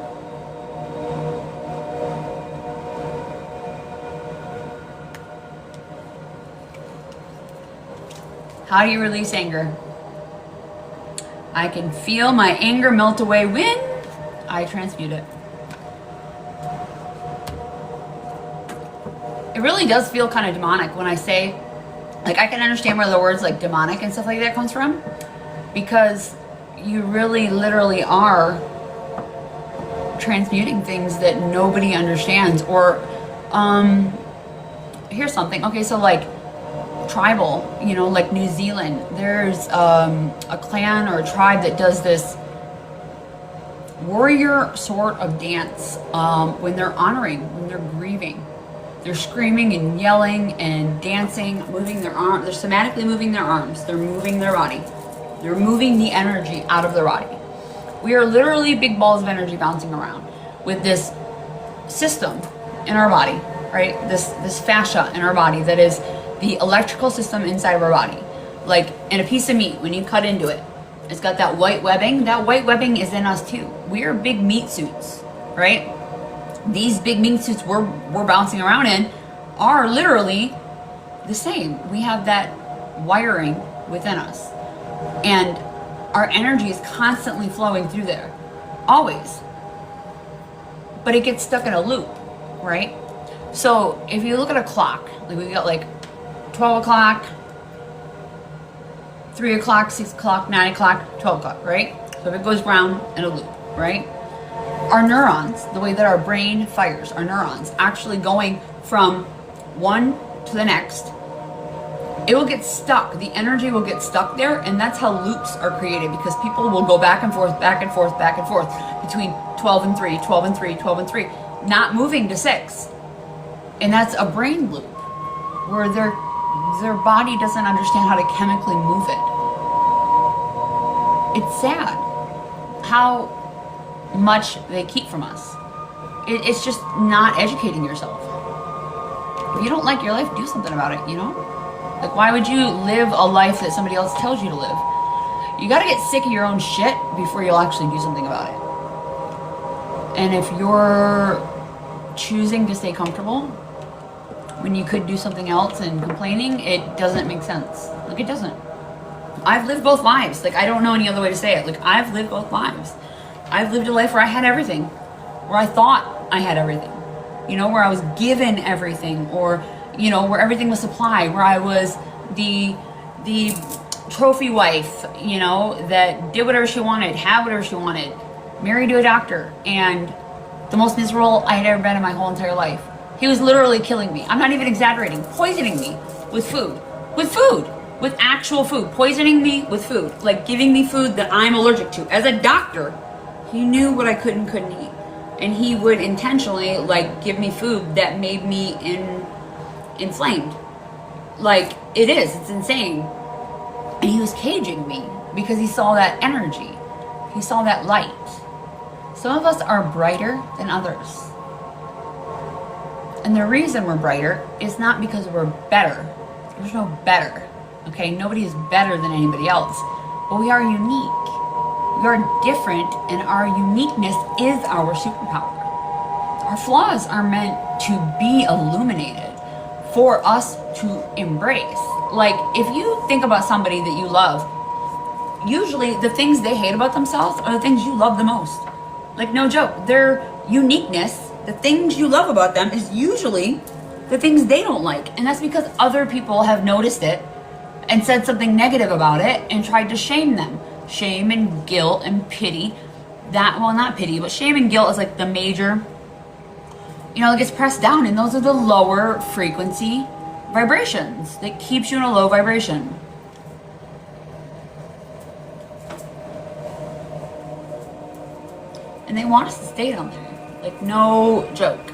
[SPEAKER 1] How do you release anger? I can feel my anger melt away when I transmute it. It really does feel kind of demonic when I say, like, I can understand where the words like demonic and stuff like that comes from, because you really literally are transmuting things that nobody understands. Or here's something. Okay, so like tribal, you know, like New Zealand, there's a clan or a tribe that does this warrior sort of dance when they're honoring, when they're grieving. They're screaming and yelling and dancing, moving their arms. They're somatically moving their arms. They're moving their body. They're moving the energy out of their body. We are literally big balls of energy bouncing around with this system in our body, right? This fascia in our body that is the electrical system inside of our body. Like in a piece of meat, when you cut into it, it's got that white webbing. That white webbing is in us too. We are big meat suits, right? These big meat suits we're bouncing around in are literally the same. We have that wiring within us. And our energy is constantly flowing through there. Always. But it gets stuck in a loop, right? So if you look at a clock, like we got like 12 o'clock, 3 o'clock, 6 o'clock, 9 o'clock, 12 o'clock, right? So if it goes round in a loop, right? Our neurons, the way that our brain fires, our neurons actually going from one to the next, it will get stuck. The energy will get stuck there, and that's how loops are created, because people will go back and forth, back and forth, back and forth between 12 and 3, 12 and 3, 12 and 3, not moving to 6. And that's a brain loop where their body doesn't understand how to chemically move it. It's sad how much they keep from us. It's just not educating yourself. If you don't like your life, do something about it, you know? Like, why would you live a life that somebody else tells you to live? You gotta get sick of your own shit before you'll actually do something about it. And if you're choosing to stay comfortable when you could do something else and complaining, it doesn't make sense. Like, it doesn't. I've lived both lives. Like, I don't know any other way to say it. Like, I've lived both lives. I've lived a life where I had everything, where I thought I had everything, you know, where I was given everything, or, you know, where everything was supplied, where I was the trophy wife, you know, that did whatever she wanted, had whatever she wanted, married to a doctor, and the most miserable I had ever been in my whole entire life. He was literally killing me. I'm not even exaggerating. Poisoning me with food. With actual food. Poisoning me with food. Like, giving me food that I'm allergic to. As a doctor, he knew what I could and couldn't eat. And he would intentionally, like, give me food that made me inflamed. Like, it's insane. And he was caging me because he saw that energy. He saw that light. Some of us are brighter than others. And the reason we're brighter is not because we're better. There's no better, okay? Nobody is better than anybody else. But we are unique. We are different, and our uniqueness is our superpower. Our flaws are meant to be illuminated for us to embrace. Like, if you think about somebody that you love, usually the things they hate about themselves are the things you love the most. Like, no joke. Their uniqueness, the things you love about them, is usually the things they don't like. And that's because other people have noticed it and said something negative about it and tried to shame them. Shame and guilt and pity. Well, not pity, but shame and guilt is like the major, you know, it gets pressed down. And those are the lower frequency vibrations that keeps you in a low vibration. And they want us to stay down there. Like, no joke.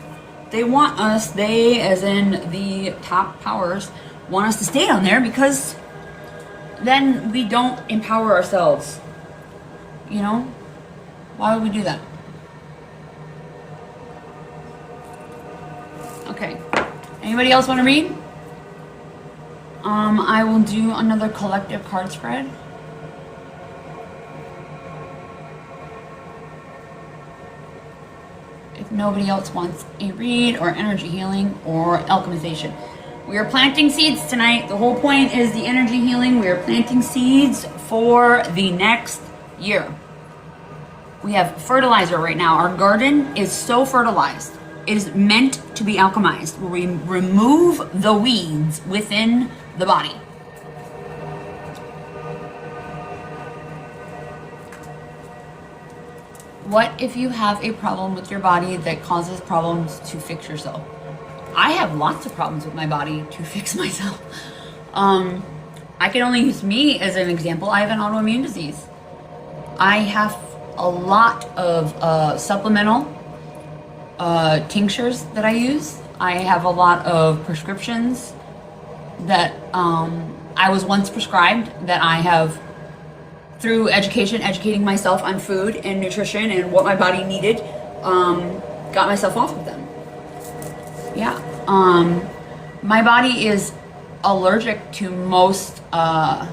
[SPEAKER 1] They want us, they, as in the top powers, want us to stay down there because then we don't empower ourselves. You know? Why would we do that? Okay. Anybody else want to read? I will do another collective card spread. If nobody else wants a read or energy healing or alchemization. We are planting seeds tonight. The whole point is the energy healing. We are planting seeds for the next year. We have fertilizer right now. Our garden is so fertilized. It is meant to be alchemized. We remove the weeds within the body. What if you have a problem with your body that causes problems to fix yourself? I have lots of problems with my body to fix myself. I can only use me as an example. I have an autoimmune disease. I have a lot of supplemental tinctures that I use. I have a lot of prescriptions that I was once prescribed that I have, through educating myself on food and nutrition and what my body needed, got myself off of them. Yeah. My body is allergic to most, I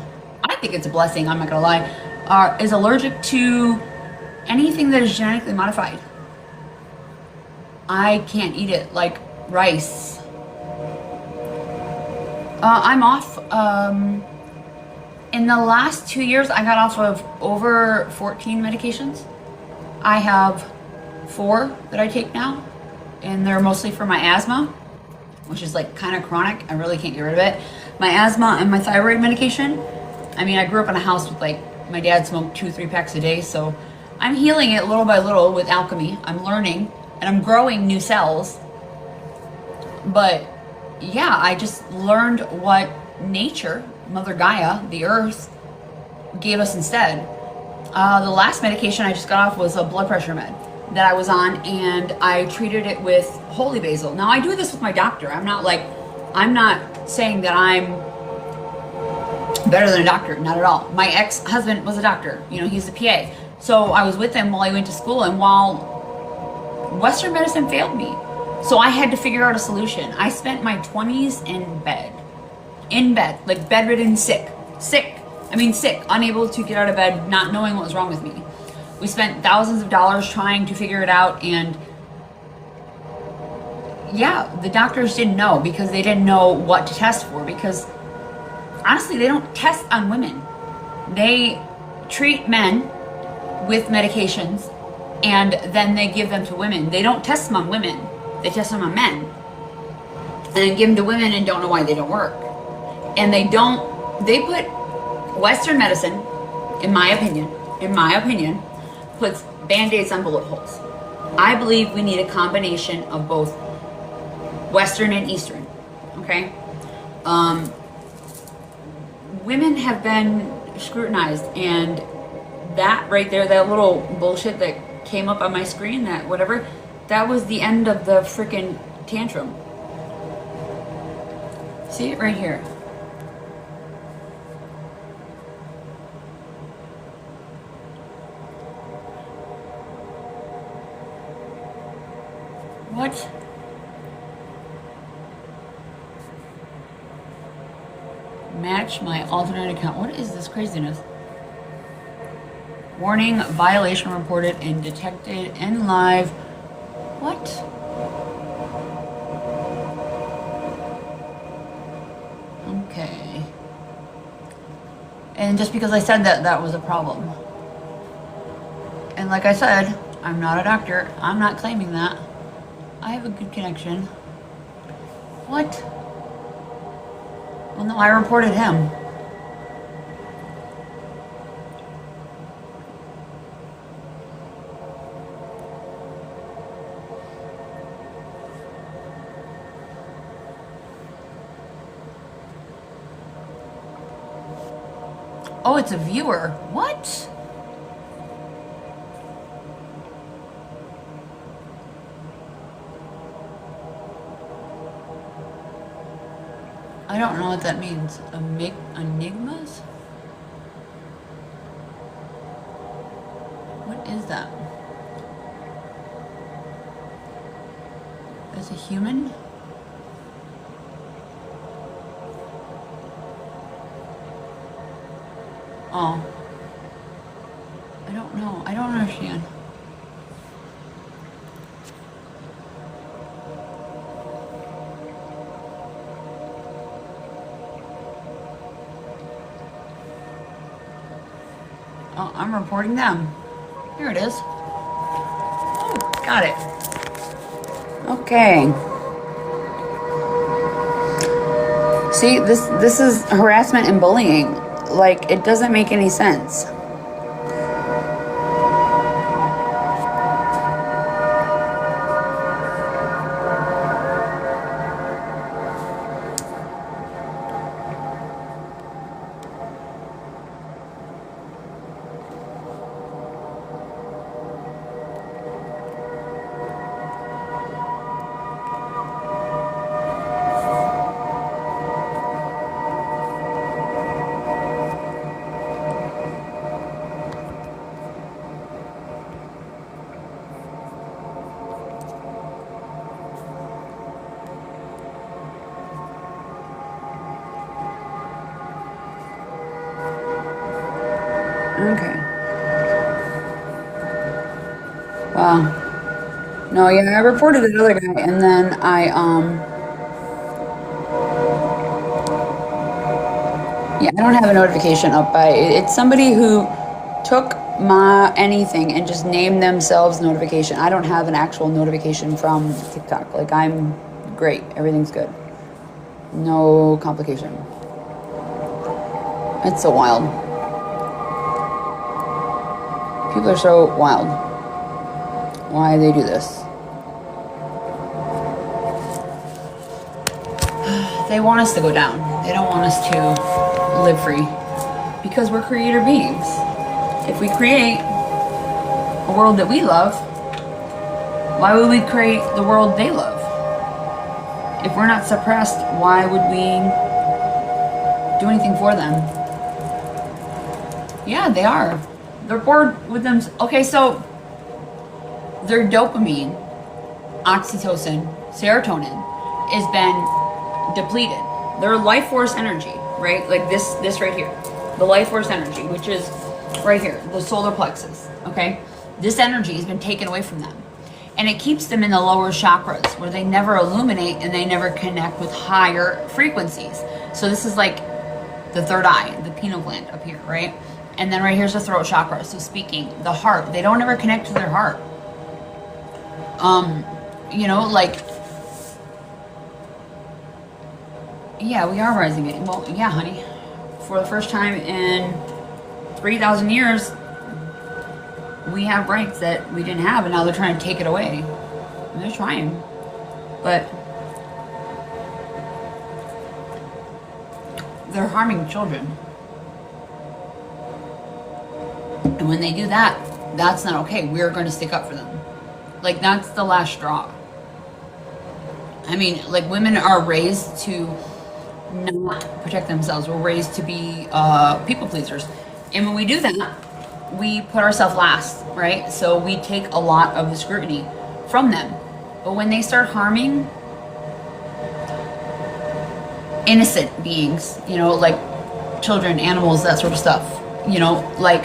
[SPEAKER 1] think it's a blessing, I'm not gonna lie, is allergic to anything that is genetically modified. I can't eat it, like rice. I'm off, in the last 2 years, I got off of over 14 medications. I have 4 that I take now, and they're mostly for my asthma, which is like kind of chronic. I really can't get rid of it. My asthma and my thyroid medication. I mean, I grew up in a house with, like, my dad smoked 2-3 packs a day, so I'm healing it little by little with alchemy. I'm learning, and I'm growing new cells. But yeah, I just learned what nature, Mother Gaia, the earth, gave us instead. The last medication I just got off was a blood pressure med that I was on, and I treated it with holy basil. Now, I do this with my doctor. I'm not saying that I'm better than a doctor, not at all. My ex-husband was a doctor, you know, he's a PA. So I was with him while I went to school, and while Western medicine failed me, so I had to figure out a solution. I spent my 20s in bed, like bedridden, sick, unable to get out of bed, not knowing what was wrong with me. We spent thousands of dollars trying to figure it out, and yeah, the doctors didn't know because they didn't know what to test for, because honestly, they don't test on women. They treat men with medications and then they give them to women. They don't test them on women. They test them on men. And then give them to women and don't know why they don't work. And they put Western medicine, in my opinion, puts Band-Aids on bullet holes. I believe we need a combination of both Western and Eastern, okay? Women have been scrutinized, and that right there, that little bullshit that came up on my screen, that whatever, that was the end of the freaking tantrum. See it right here. What? Match my alternate account. What is this craziness? Warning, violation reported and detected in live. What? Okay. And just because I said that, that was a problem. And like I said, I'm not a doctor. I'm not claiming that. I have a good connection. What? Well, no, I reported him. Oh, it's a viewer. What? I don't know what that means. Enigmas? What is that? As a human? Oh. I don't know. I don't understand. Oh, I'm reporting them. Here it is. Oh, got it. Okay. See, this is harassment and bullying. Like, it doesn't make any sense. Okay. Wow. No, yeah, I reported the other guy, and then yeah, I don't have a notification up by, it's somebody who took my anything and just named themselves notification. I don't have an actual notification from TikTok. Like, I'm great. Everything's good. No complication. It's so wild. People are so wild. Why they do this? They want us to go down. They don't want us to live free. Because we're creator beings. If we create a world that we love, why would we create the world they love? If we're not suppressed, why would we do anything for them? Yeah, they are. They're bored with them. Okay, so their dopamine, oxytocin, serotonin has been depleted. Their life force energy, right? Like this right here. The life force energy, which is right here, the solar plexus, okay? This energy has been taken away from them. And it keeps them in the lower chakras where they never illuminate and they never connect with higher frequencies. So this is like the third eye, the pineal gland up here, right? And then right here's the throat chakra. So speaking, the heart, they don't ever connect to their heart. You know, like, yeah, we are rising it. Well, yeah, honey. For the first time in 3,000 years, we have rights that we didn't have, and now they're trying to take it away. And they're trying. But they're harming children. And when they do that, that's not okay. We're going to stick up for them. Like, that's the last straw. I mean, like, women are raised to not protect themselves. We're raised to be people pleasers. And when we do that, we put ourselves last, right? So we take a lot of the scrutiny from them. But when they start harming innocent beings, you know, like children, animals, that sort of stuff, you know, like,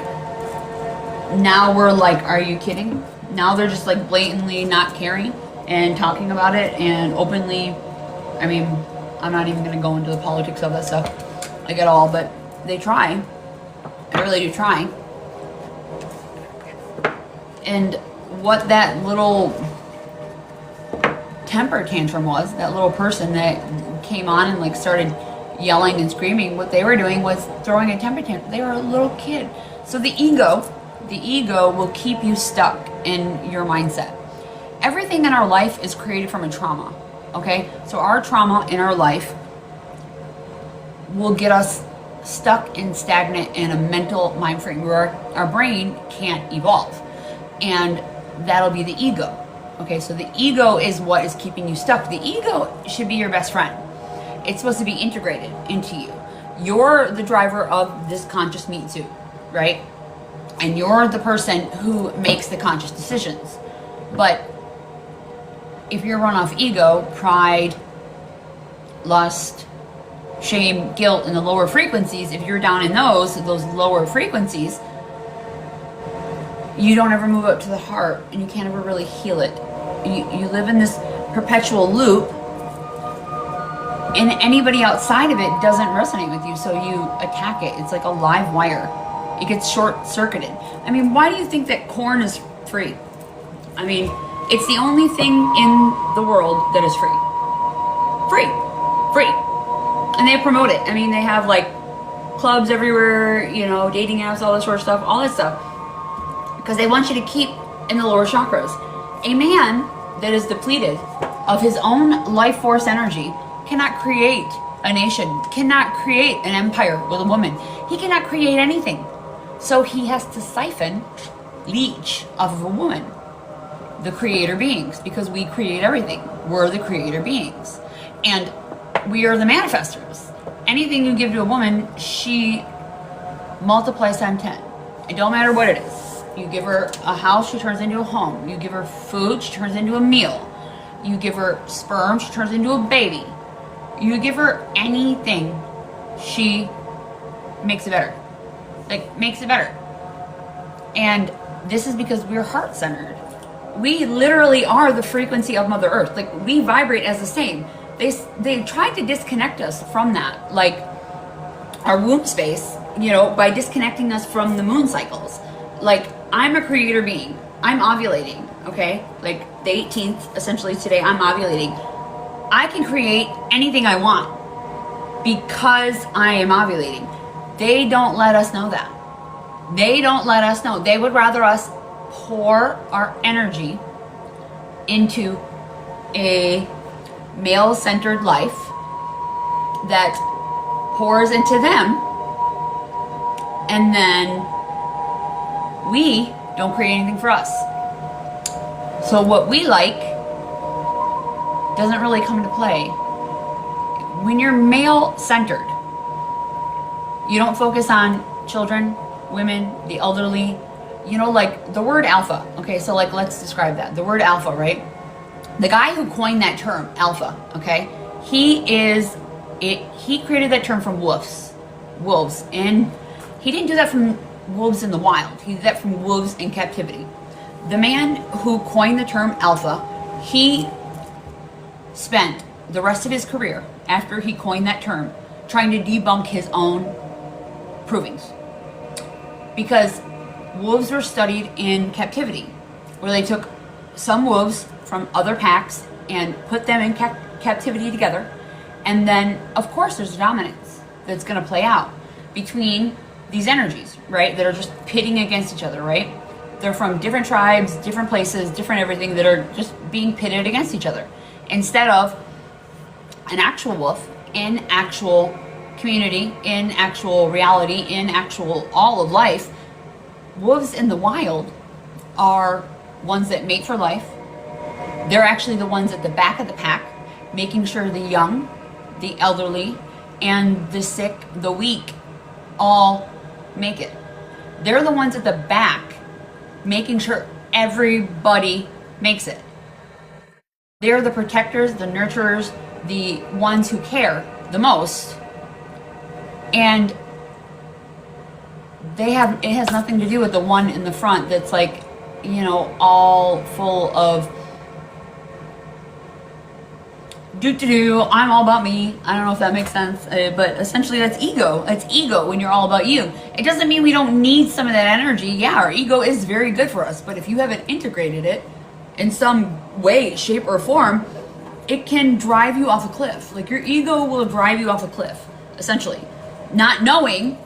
[SPEAKER 1] now we're like, are you kidding? Now they're just like blatantly not caring and talking about it and openly. I mean, I'm not even going to go into the politics of that stuff like at all, but they try. They really do try. And what that little temper tantrum was, that little person that came on and like started yelling and screaming, what they were doing was throwing a temper tantrum. They were a little kid. So the ego will keep you stuck in your mindset. Everything in our life is created from a trauma, okay? So our trauma in our life will get us stuck and stagnant in a mental mind frame where our brain can't evolve. And that'll be the ego. Okay, so the ego is what is keeping you stuck. The ego should be your best friend. It's supposed to be integrated into you. You're the driver of this conscious meat suit, right? And you're the person who makes the conscious decisions. But if you're run off ego, pride, lust, shame, guilt, and the lower frequencies, if you're down in those lower frequencies, you don't ever move up to the heart, and you can't ever really heal it. You live in this perpetual loop, and anybody outside of it doesn't resonate with you, so you attack it. It's like a live wire. It gets short-circuited. I mean, why do you think that corn is free? I mean, it's the only thing in the world that is free. Free. And they promote it. I mean, they have like clubs everywhere, you know, dating apps, all this sort of stuff, all that stuff. Because they want you to keep in the lower chakras. A man that is depleted of his own life force energy cannot create a nation, cannot create an empire with a woman. He cannot create anything. So he has to siphon, leech off of a woman, the creator beings, because we create everything. We're the creator beings. And we are the manifestors. Anything you give to a woman, she multiplies times 10. It don't matter what it is. You give her a house, she turns into a home. You give her food, she turns into a meal. You give her sperm, she turns into a baby. You give her anything, she makes it better. Like, makes it better. And this is because we're heart-centered. We literally are the frequency of Mother Earth. Like, we vibrate as the same. They tried to disconnect us from that. Like, our womb space, you know, by disconnecting us from the moon cycles. Like, I'm a creator being. I'm ovulating, okay? Like, the 18th, essentially today, I'm ovulating. I can create anything I want because I am ovulating. They don't let us know that. They don't let us know. They would rather us pour our energy into a male-centered life that pours into them, and then we don't create anything for us. So what we like doesn't really come into play. When you're male-centered, you don't focus on children, women, the elderly. You know, like the word alpha. Okay, so like let's describe that. The word alpha, right? The guy who coined that term, alpha, okay? He created that term from wolves. And he didn't do that from wolves in the wild. He did that from wolves in captivity. The man who coined the term alpha, he spent the rest of his career after he coined that term trying to debunk his own provings. Because wolves were studied in captivity, where they took some wolves from other packs and put them in captivity together. And then, of course, there's dominance that's going to play out between these energies, right? That are just pitting against each other, right? They're from different tribes, different places, different everything that are just being pitted against each other. Instead of an actual wolf in actual community, in actual reality, in actual all of life, wolves in the wild are ones that mate for life. They're actually the ones at the back of the pack, making sure the young, the elderly, and the sick, the weak, all make it. They're the ones at the back, making sure everybody makes it. They're the protectors, the nurturers, the ones who care the most. And it has nothing to do with the one in the front that's like, you know, all full of I'm all about me. I don't know if that makes sense, but essentially that's ego. It's ego when you're all about you. It doesn't mean we don't need some of that energy. Yeah, our ego is very good for us, but if you haven't integrated it in some way, shape, or form, it can drive you off a cliff. Like your ego will drive you off a cliff, essentially. Not knowing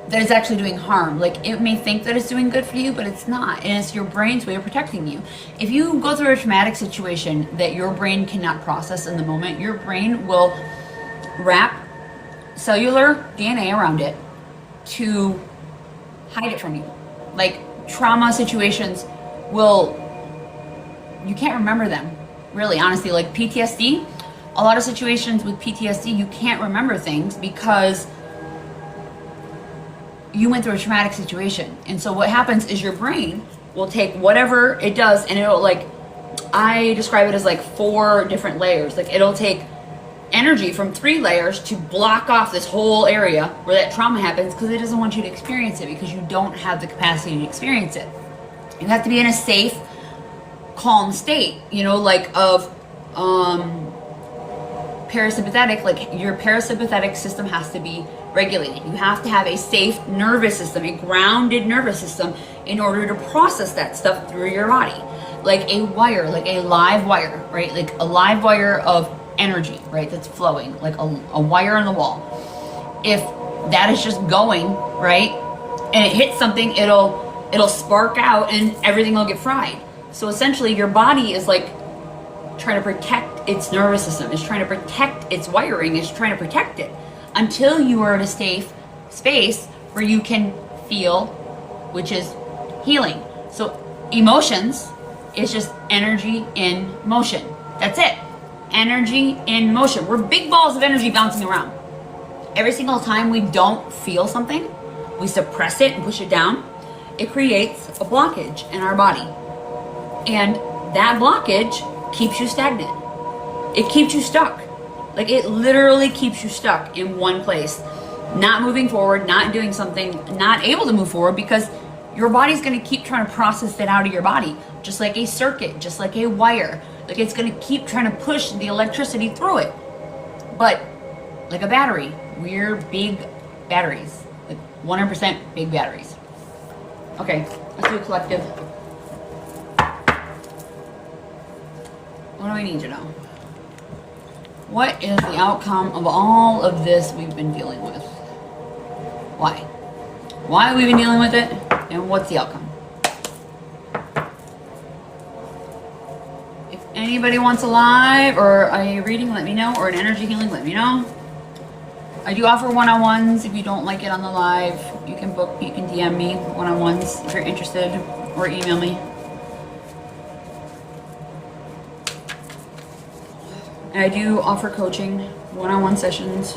[SPEAKER 1] that it's actually doing harm. Like it may think that it's doing good for you, but it's not. And it's your brain's way of protecting you. If you go through a traumatic situation that your brain cannot process in the moment, your brain will wrap cellular DNA around it to hide it from you. Like trauma situations you can't remember them, really, honestly. Like PTSD, a lot of situations with PTSD, you can't remember things because you went through a traumatic situation. And so what happens is your brain will take whatever it does and it'll I describe it as like 4 different layers. Like it'll take energy from 3 layers to block off this whole area where that trauma happens because it doesn't want you to experience it because you don't have the capacity to experience it. You have to be in a safe, calm state, of parasympathetic, like your parasympathetic system has to be regulated. You have to have a safe nervous system, a grounded nervous system in order to process that stuff through your body. Like a wire, like a live wire, right? Like a live wire of energy, right? That's flowing, like a wire on the wall. If that is just going, right? And it hits something, it'll spark out and everything will get fried. So essentially your body is like trying to protect its nervous system. It's trying to protect its wiring. It's trying to protect it until you are in a safe space where you can feel, which is healing. So emotions is just energy in motion. That's it. Energy in motion. We're big balls of energy bouncing around. Every single time we don't feel something, we suppress it and push it down, it creates a blockage in our body. And that blockage keeps you stagnant. It keeps you stuck. Like it literally keeps you stuck in one place, not moving forward, not doing something, not able to move forward because your body's going to keep trying to process that out of your body, just like a circuit, just like a wire. Like it's going to keep trying to push the electricity through it. But like a battery, we're big batteries, like 100% big batteries. Okay, let's do a collective. What do we need to know? What is the outcome of all of this we've been dealing with? Why? Why have we been dealing with it? And what's the outcome? If anybody wants a live or a reading, let me know. Or an energy healing, let me know. I do offer one-on-ones. If you don't like it on the live, you can book, you can DM me one-on-ones if you're interested, or email me. And I do offer coaching, one-on-one sessions.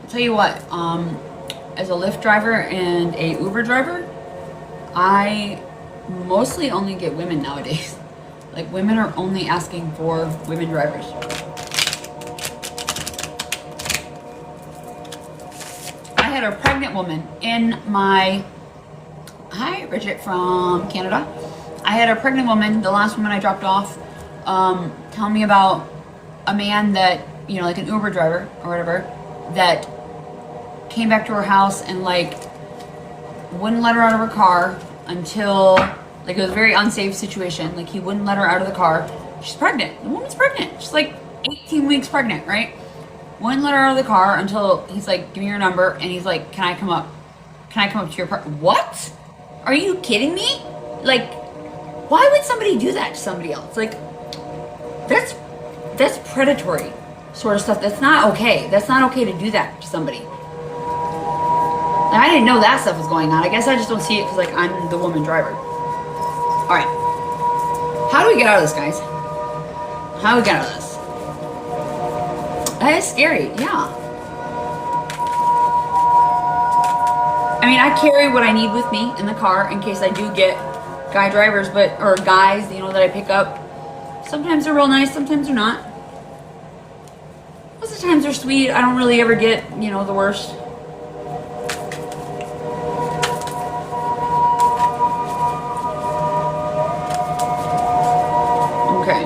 [SPEAKER 1] I'll tell you what, as a Lyft driver and a Uber driver, I mostly only get women nowadays. Like, women are only asking for women drivers. I had a pregnant woman in my... Hi, Bridget from Canada. I had a pregnant woman, the last woman I dropped off, tell me about a man that, you know, like an Uber driver or whatever, that came back to her house and, like, wouldn't let her out of her car until, like, it was a very unsafe situation. Like, he wouldn't let her out of the car. She's pregnant. The woman's pregnant. She's like 18 weeks pregnant, right? Wouldn't let her out of the car until he's like, give me your number. And he's like, can I come up? Can I come up to your apartment? What? Are you kidding me? Like, why would somebody do that to somebody else? Like, that's predatory sort of stuff. That's not okay. That's not okay to do that to somebody. And I didn't know that stuff was going on. I guess I just don't see it because, like, I'm the woman driver. All right. How do we get out of this, guys? How do we get out of this? That is scary. Yeah. I mean, I carry what I need with me in the car in case I do get guy drivers, or guys, you know, that I pick up. Sometimes they're real nice, sometimes they're not. Most of the times they're sweet. I don't really ever get, you know, the worst. Okay.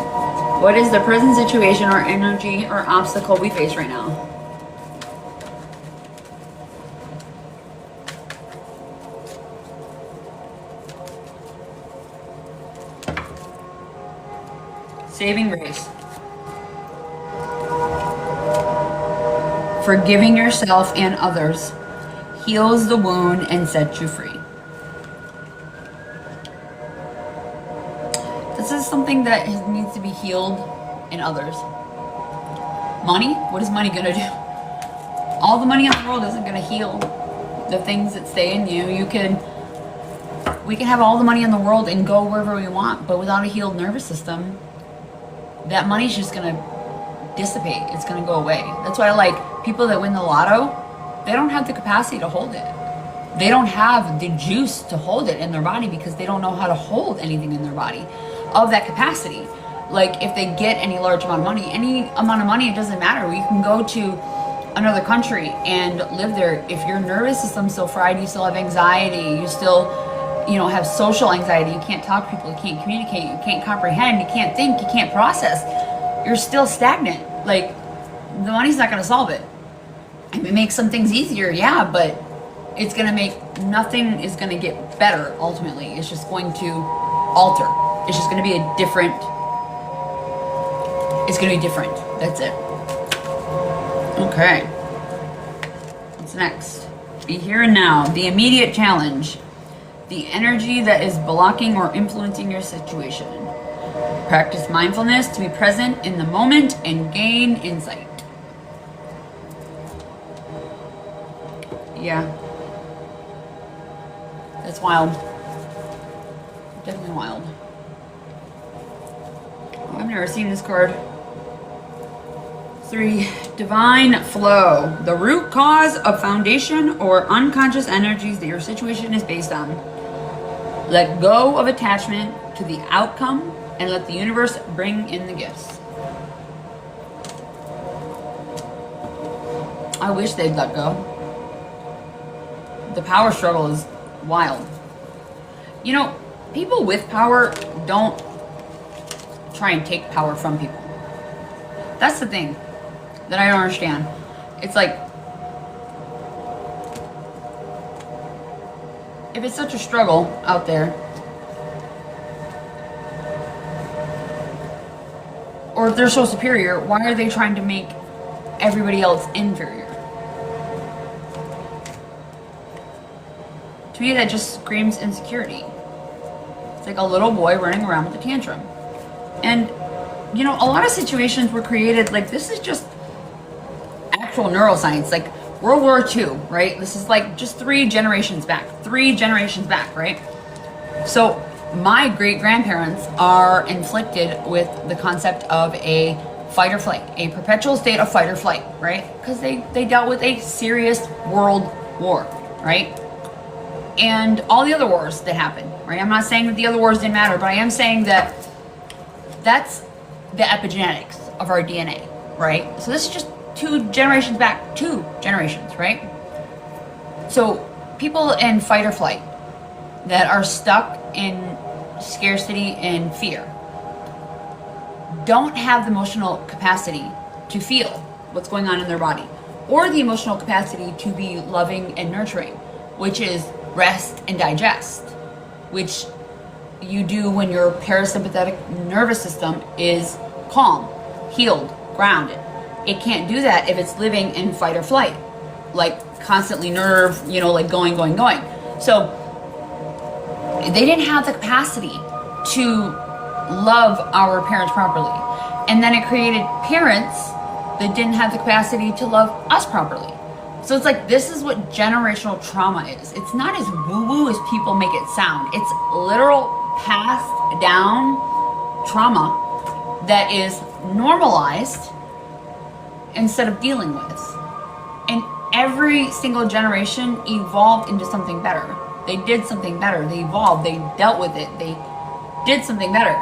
[SPEAKER 1] What is the present situation or energy or obstacle we face right now? Saving grace. Forgiving yourself and others heals the wound and sets you free. This is something that needs to be healed in others. Money? What is money gonna do? All the money in the world isn't gonna heal the things that stay in you. We can have all the money in the world and go wherever we want, but without a healed nervous system, that money's just gonna dissipate. It's gonna go away. That's why, like, people that win the lotto, they don't have the capacity to hold it. They don't have the juice to hold it in their body because they don't know how to hold anything in their body of that capacity. Like, if they get any large amount of money, any amount of money, it doesn't matter. You can go to another country and live there. If your nervous system's still fried, you still have anxiety, you still, you know, have social anxiety, you can't talk to people, you can't communicate, you can't comprehend, you can't think, you can't process, you're still stagnant. Like, the money's not going to solve it. I mean, make some things easier, yeah, but it's going to make, nothing is going to get better ultimately. It's just going to alter. It's just going to be a different, it's going to be different. That's it. Okay. What's next? Be here and now. The immediate challenge. The energy that is blocking or influencing your situation. Practice mindfulness to be present in the moment and gain insight. Yeah. That's wild. Definitely wild. Oh, I've never seen this card. 3. Divine flow. The root cause of foundation or unconscious energies that your situation is based on. Let go of attachment to the outcome and let the universe bring in the gifts. I wish they'd let go. The power struggle is wild. You know, people with power don't try and take power from people. That's the thing that I don't understand. It's like, if it's such a struggle out there, or if they're so superior, why are they trying to make everybody else inferior? To me, that just screams insecurity. It's like a little boy running around with a tantrum. And, you know, a lot of situations were created, like, this is just actual neuroscience, like World War II, right? This is like just 3 generations back, right? So my great-grandparents are inflicted with the concept of a fight or flight, a perpetual state of fight or flight, right? Because they dealt with a serious world war, right? And all the other wars that happened, right? I'm not saying that the other wars didn't matter, but I am saying that that's the epigenetics of our DNA, right? So this is just 2 generations back, 2 generations, right? So people in fight or flight that are stuck in scarcity and fear don't have the emotional capacity to feel what's going on in their body, or the emotional capacity to be loving and nurturing, which is rest and digest, which you do when your parasympathetic nervous system is calm, healed, grounded. It can't do that if it's living in fight or flight, like constantly nerve, like going. So they didn't have the capacity to love our parents properly. And then it created parents that didn't have the capacity to love us properly. So it's like, this is what generational trauma is. It's not as woo-woo as people make it sound. It's literal passed down trauma that is normalized instead of dealing with. And every single generation evolved into something better. They did something better. They evolved. They dealt with it. They did something better.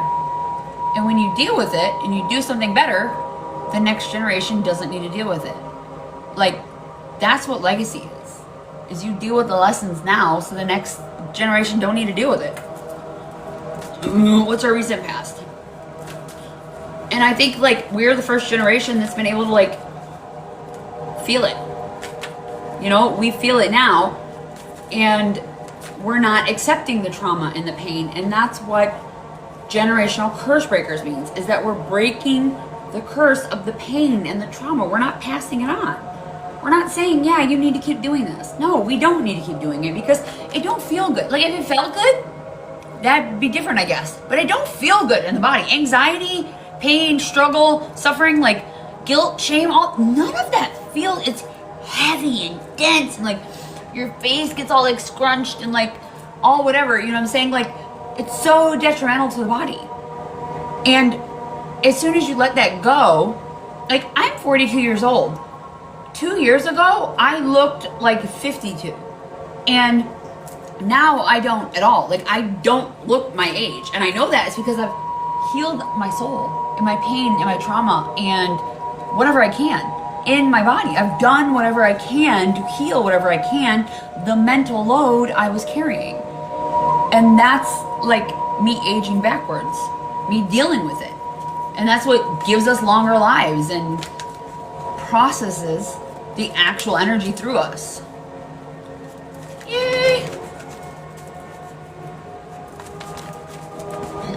[SPEAKER 1] And when you deal with it and you do something better, the next generation doesn't need to deal with it. Like, that's what legacy is you deal with the lessons now so the next generation don't need to deal with it. What's our recent past? And I think, like, we're the first generation that's been able to, like, feel it. We feel it now, and we're not accepting the trauma and the pain. And that's what generational curse breakers means, is that we're breaking the curse of the pain and the trauma. We're not passing it on. We're not saying, yeah, you need to keep doing this. No, we don't need to keep doing it because it don't feel good. Like, if it felt good, that'd be different, I guess. But it don't feel good in the body. Anxiety, pain, struggle, suffering, like guilt, shame, none of that feels. It's heavy and dense, and like your face gets all like scrunched and like all whatever, you know what I'm saying? Like, it's so detrimental to the body. And as soon as you let that go, like, I'm 42 years old. 2 years ago, I looked like 52. And now I don't at all. Like, I don't look my age. And I know that it's because I've healed my soul and my pain and my trauma and whatever I can in my body. I've done whatever I can to heal whatever I can, the mental load I was carrying. And that's like me aging backwards, me dealing with it. And that's what gives us longer lives and processes the actual energy through us. Yay!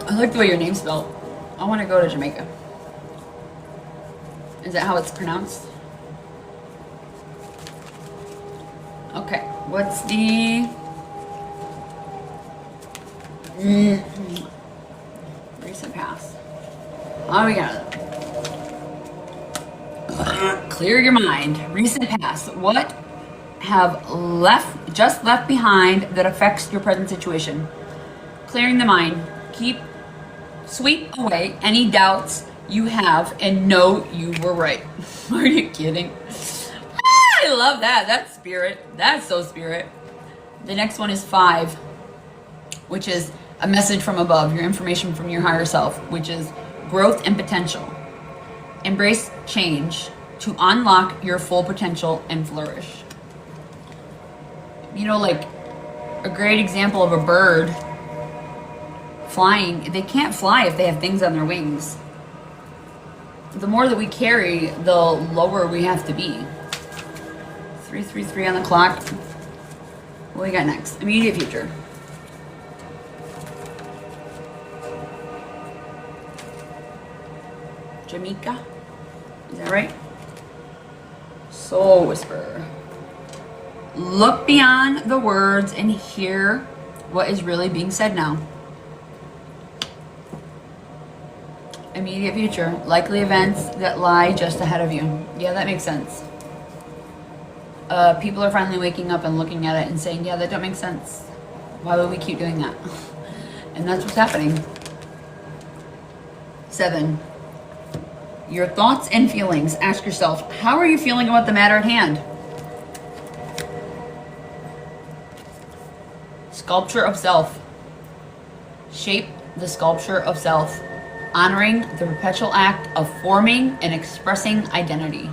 [SPEAKER 1] I like the way your name's spelled. I want to go to Jamaica. Is that how it's pronounced? Okay, what's the recent past? Oh, we got it. Clear your mind. Recent past. What have just left behind that affects your present situation? Clearing the mind. Sweep away any doubts you have and know you were right. Are you kidding? I love that. That's spirit. That's so spirit. The next one is 5, which is a message from above, your information from your higher self, which is growth and potential. Embrace change to unlock your full potential and flourish. Like a great example of a bird flying, they can't fly if they have things on their wings. The more that we carry, the lower we have to be. 3:33 on the clock. What we got next? Immediate future. Jamaica? Is that right? Soul Whisperer. Look beyond the words and hear what is really being said now. Immediate future. Likely events that lie just ahead of you. Yeah, that makes sense. People are finally waking up and looking at it and saying, yeah, that don't make sense. Why would we keep doing that? And that's what's happening. 7. Your thoughts and feelings. Ask yourself, how are you feeling about the matter at hand? Sculpture of self. shape the sculpture of self, honoring the perpetual act of forming and expressing identity.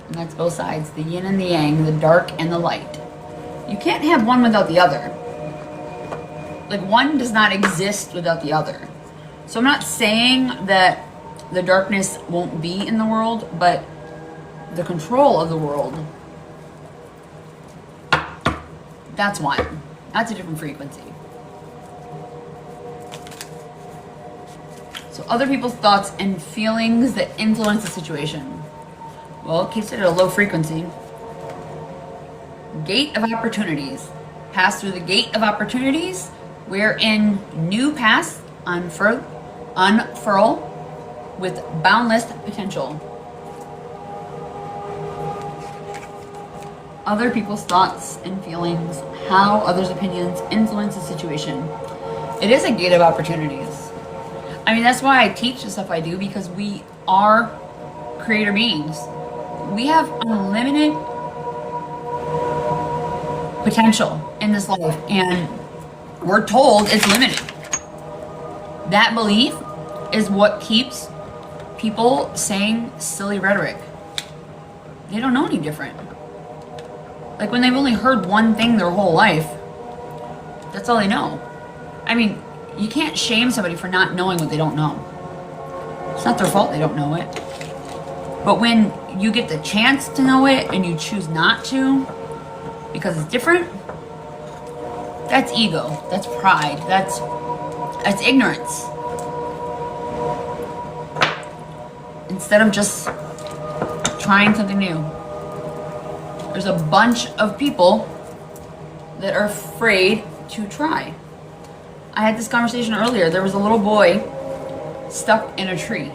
[SPEAKER 1] And that's both sides, the yin and the yang, the dark and the light. You can't have one without the other. Like, one does not exist without the other. So I'm not saying that the darkness won't be in the world, but the control of the world, that's one. That's a different frequency. So other people's thoughts and feelings that influence the situation. Well, it keeps it at a low frequency. Gate of opportunities. Pass through the gate of opportunities, wherein new paths unfurl with boundless potential. Other people's thoughts and feelings, how others' opinions influence the situation. It is a gate of opportunities. I mean, that's why I teach the stuff I do, because we are creator beings. We have unlimited potential in this life, and we're told it's limited. That belief is what keeps people saying silly rhetoric. They don't know any different. Like, when they've only heard one thing their whole life, that's all they know. I mean, you can't shame somebody for not knowing what they don't know. It's not their fault they don't know it. But when you get the chance to know it and you choose not to because it's different, that's ego, that's pride, that's ignorance. Instead of just trying something new. There's a bunch of people that are afraid to try. I had this conversation earlier. There was a little boy stuck in a tree,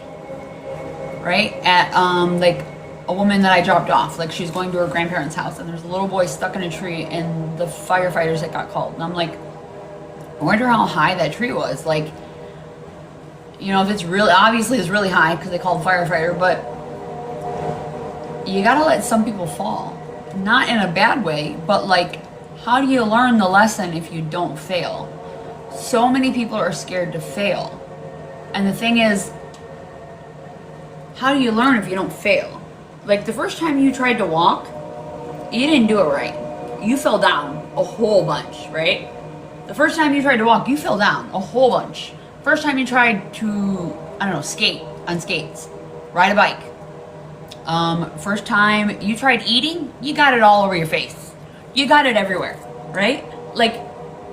[SPEAKER 1] right? At like a woman that I dropped off. Like, she's going to her grandparents' house, and there's a little boy stuck in a tree, and the firefighters that got called. And I'm like, I wonder how high that tree was. Like, you know, if it's really, obviously it's really high because they called a firefighter, but you gotta let some people fall. Not in a bad way, but like, how do you learn the lesson if you don't fail? So many people are scared to fail. And the thing is, how do you learn if you don't fail? Like, the first time you tried to walk, you didn't do it right. You fell down a whole bunch, right? The first time you tried to walk, you fell down a whole bunch. First time you tried to, I don't know, skate on skates, ride a bike. First time you tried eating, you got it all over your face. You got it everywhere, right? Like,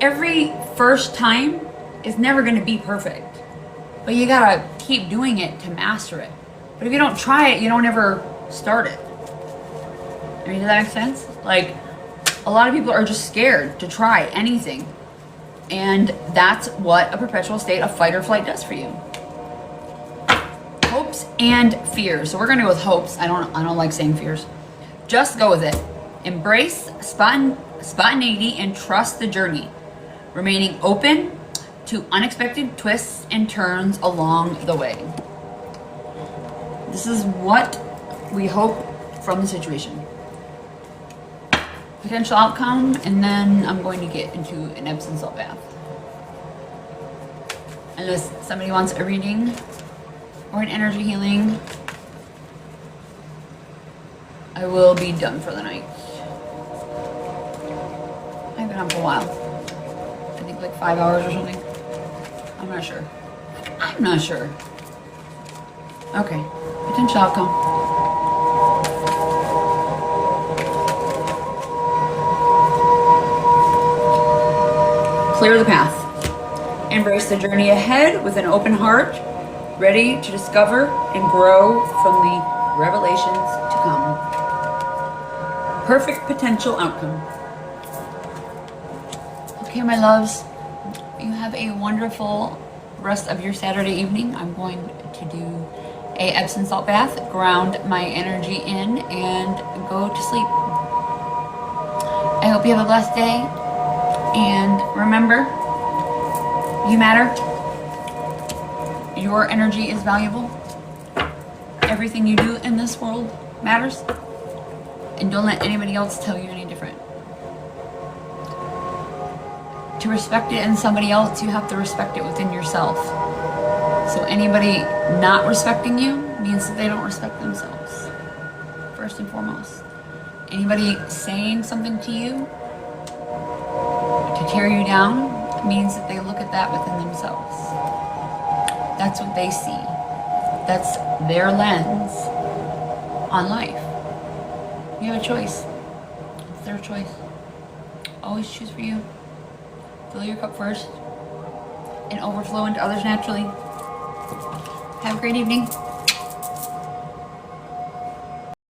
[SPEAKER 1] every first time is never going to be perfect, but you gotta keep doing it to master it. But if you don't try it, you don't ever start it. I mean, does that make sense? Like, a lot of people are just scared to try anything, and that's what a perpetual state of fight or flight does for you. Hopes and fears. So we're gonna go with hopes. I don't like saying fears. Just go with it. Embrace spontaneity and trust the journey, remaining open to unexpected twists and turns along the way. This is what we hope from the situation. Potential outcome, and then I'm going to get into an Epsom salt bath. Unless somebody wants a reading or an energy healing, I will be done for the night. I've been on for a while. I think like 5 hours or something. I'm not sure. Okay, potential outcome. Clear the path. Embrace the journey ahead with an open heart, ready to discover and grow from the revelations to come. Perfect potential outcome. Okay, my loves, you have a wonderful rest of your Saturday evening. I'm going to do a Epsom salt bath, ground my energy in, and go to sleep. I hope you have a blessed day, and remember, you matter. Your energy is valuable. Everything you do in this world matters, and don't let anybody else tell you any different. to respect it in somebody else, you have to respect it within yourself. So anybody not respecting you means that they don't respect themselves, first and foremost. Anybody saying something to you to tear you down means that they look at that within themselves. That's what they see. That's their lens on life. You have a choice. It's their choice. Always choose for you. Fill your cup first and overflow into others naturally. Have a great evening.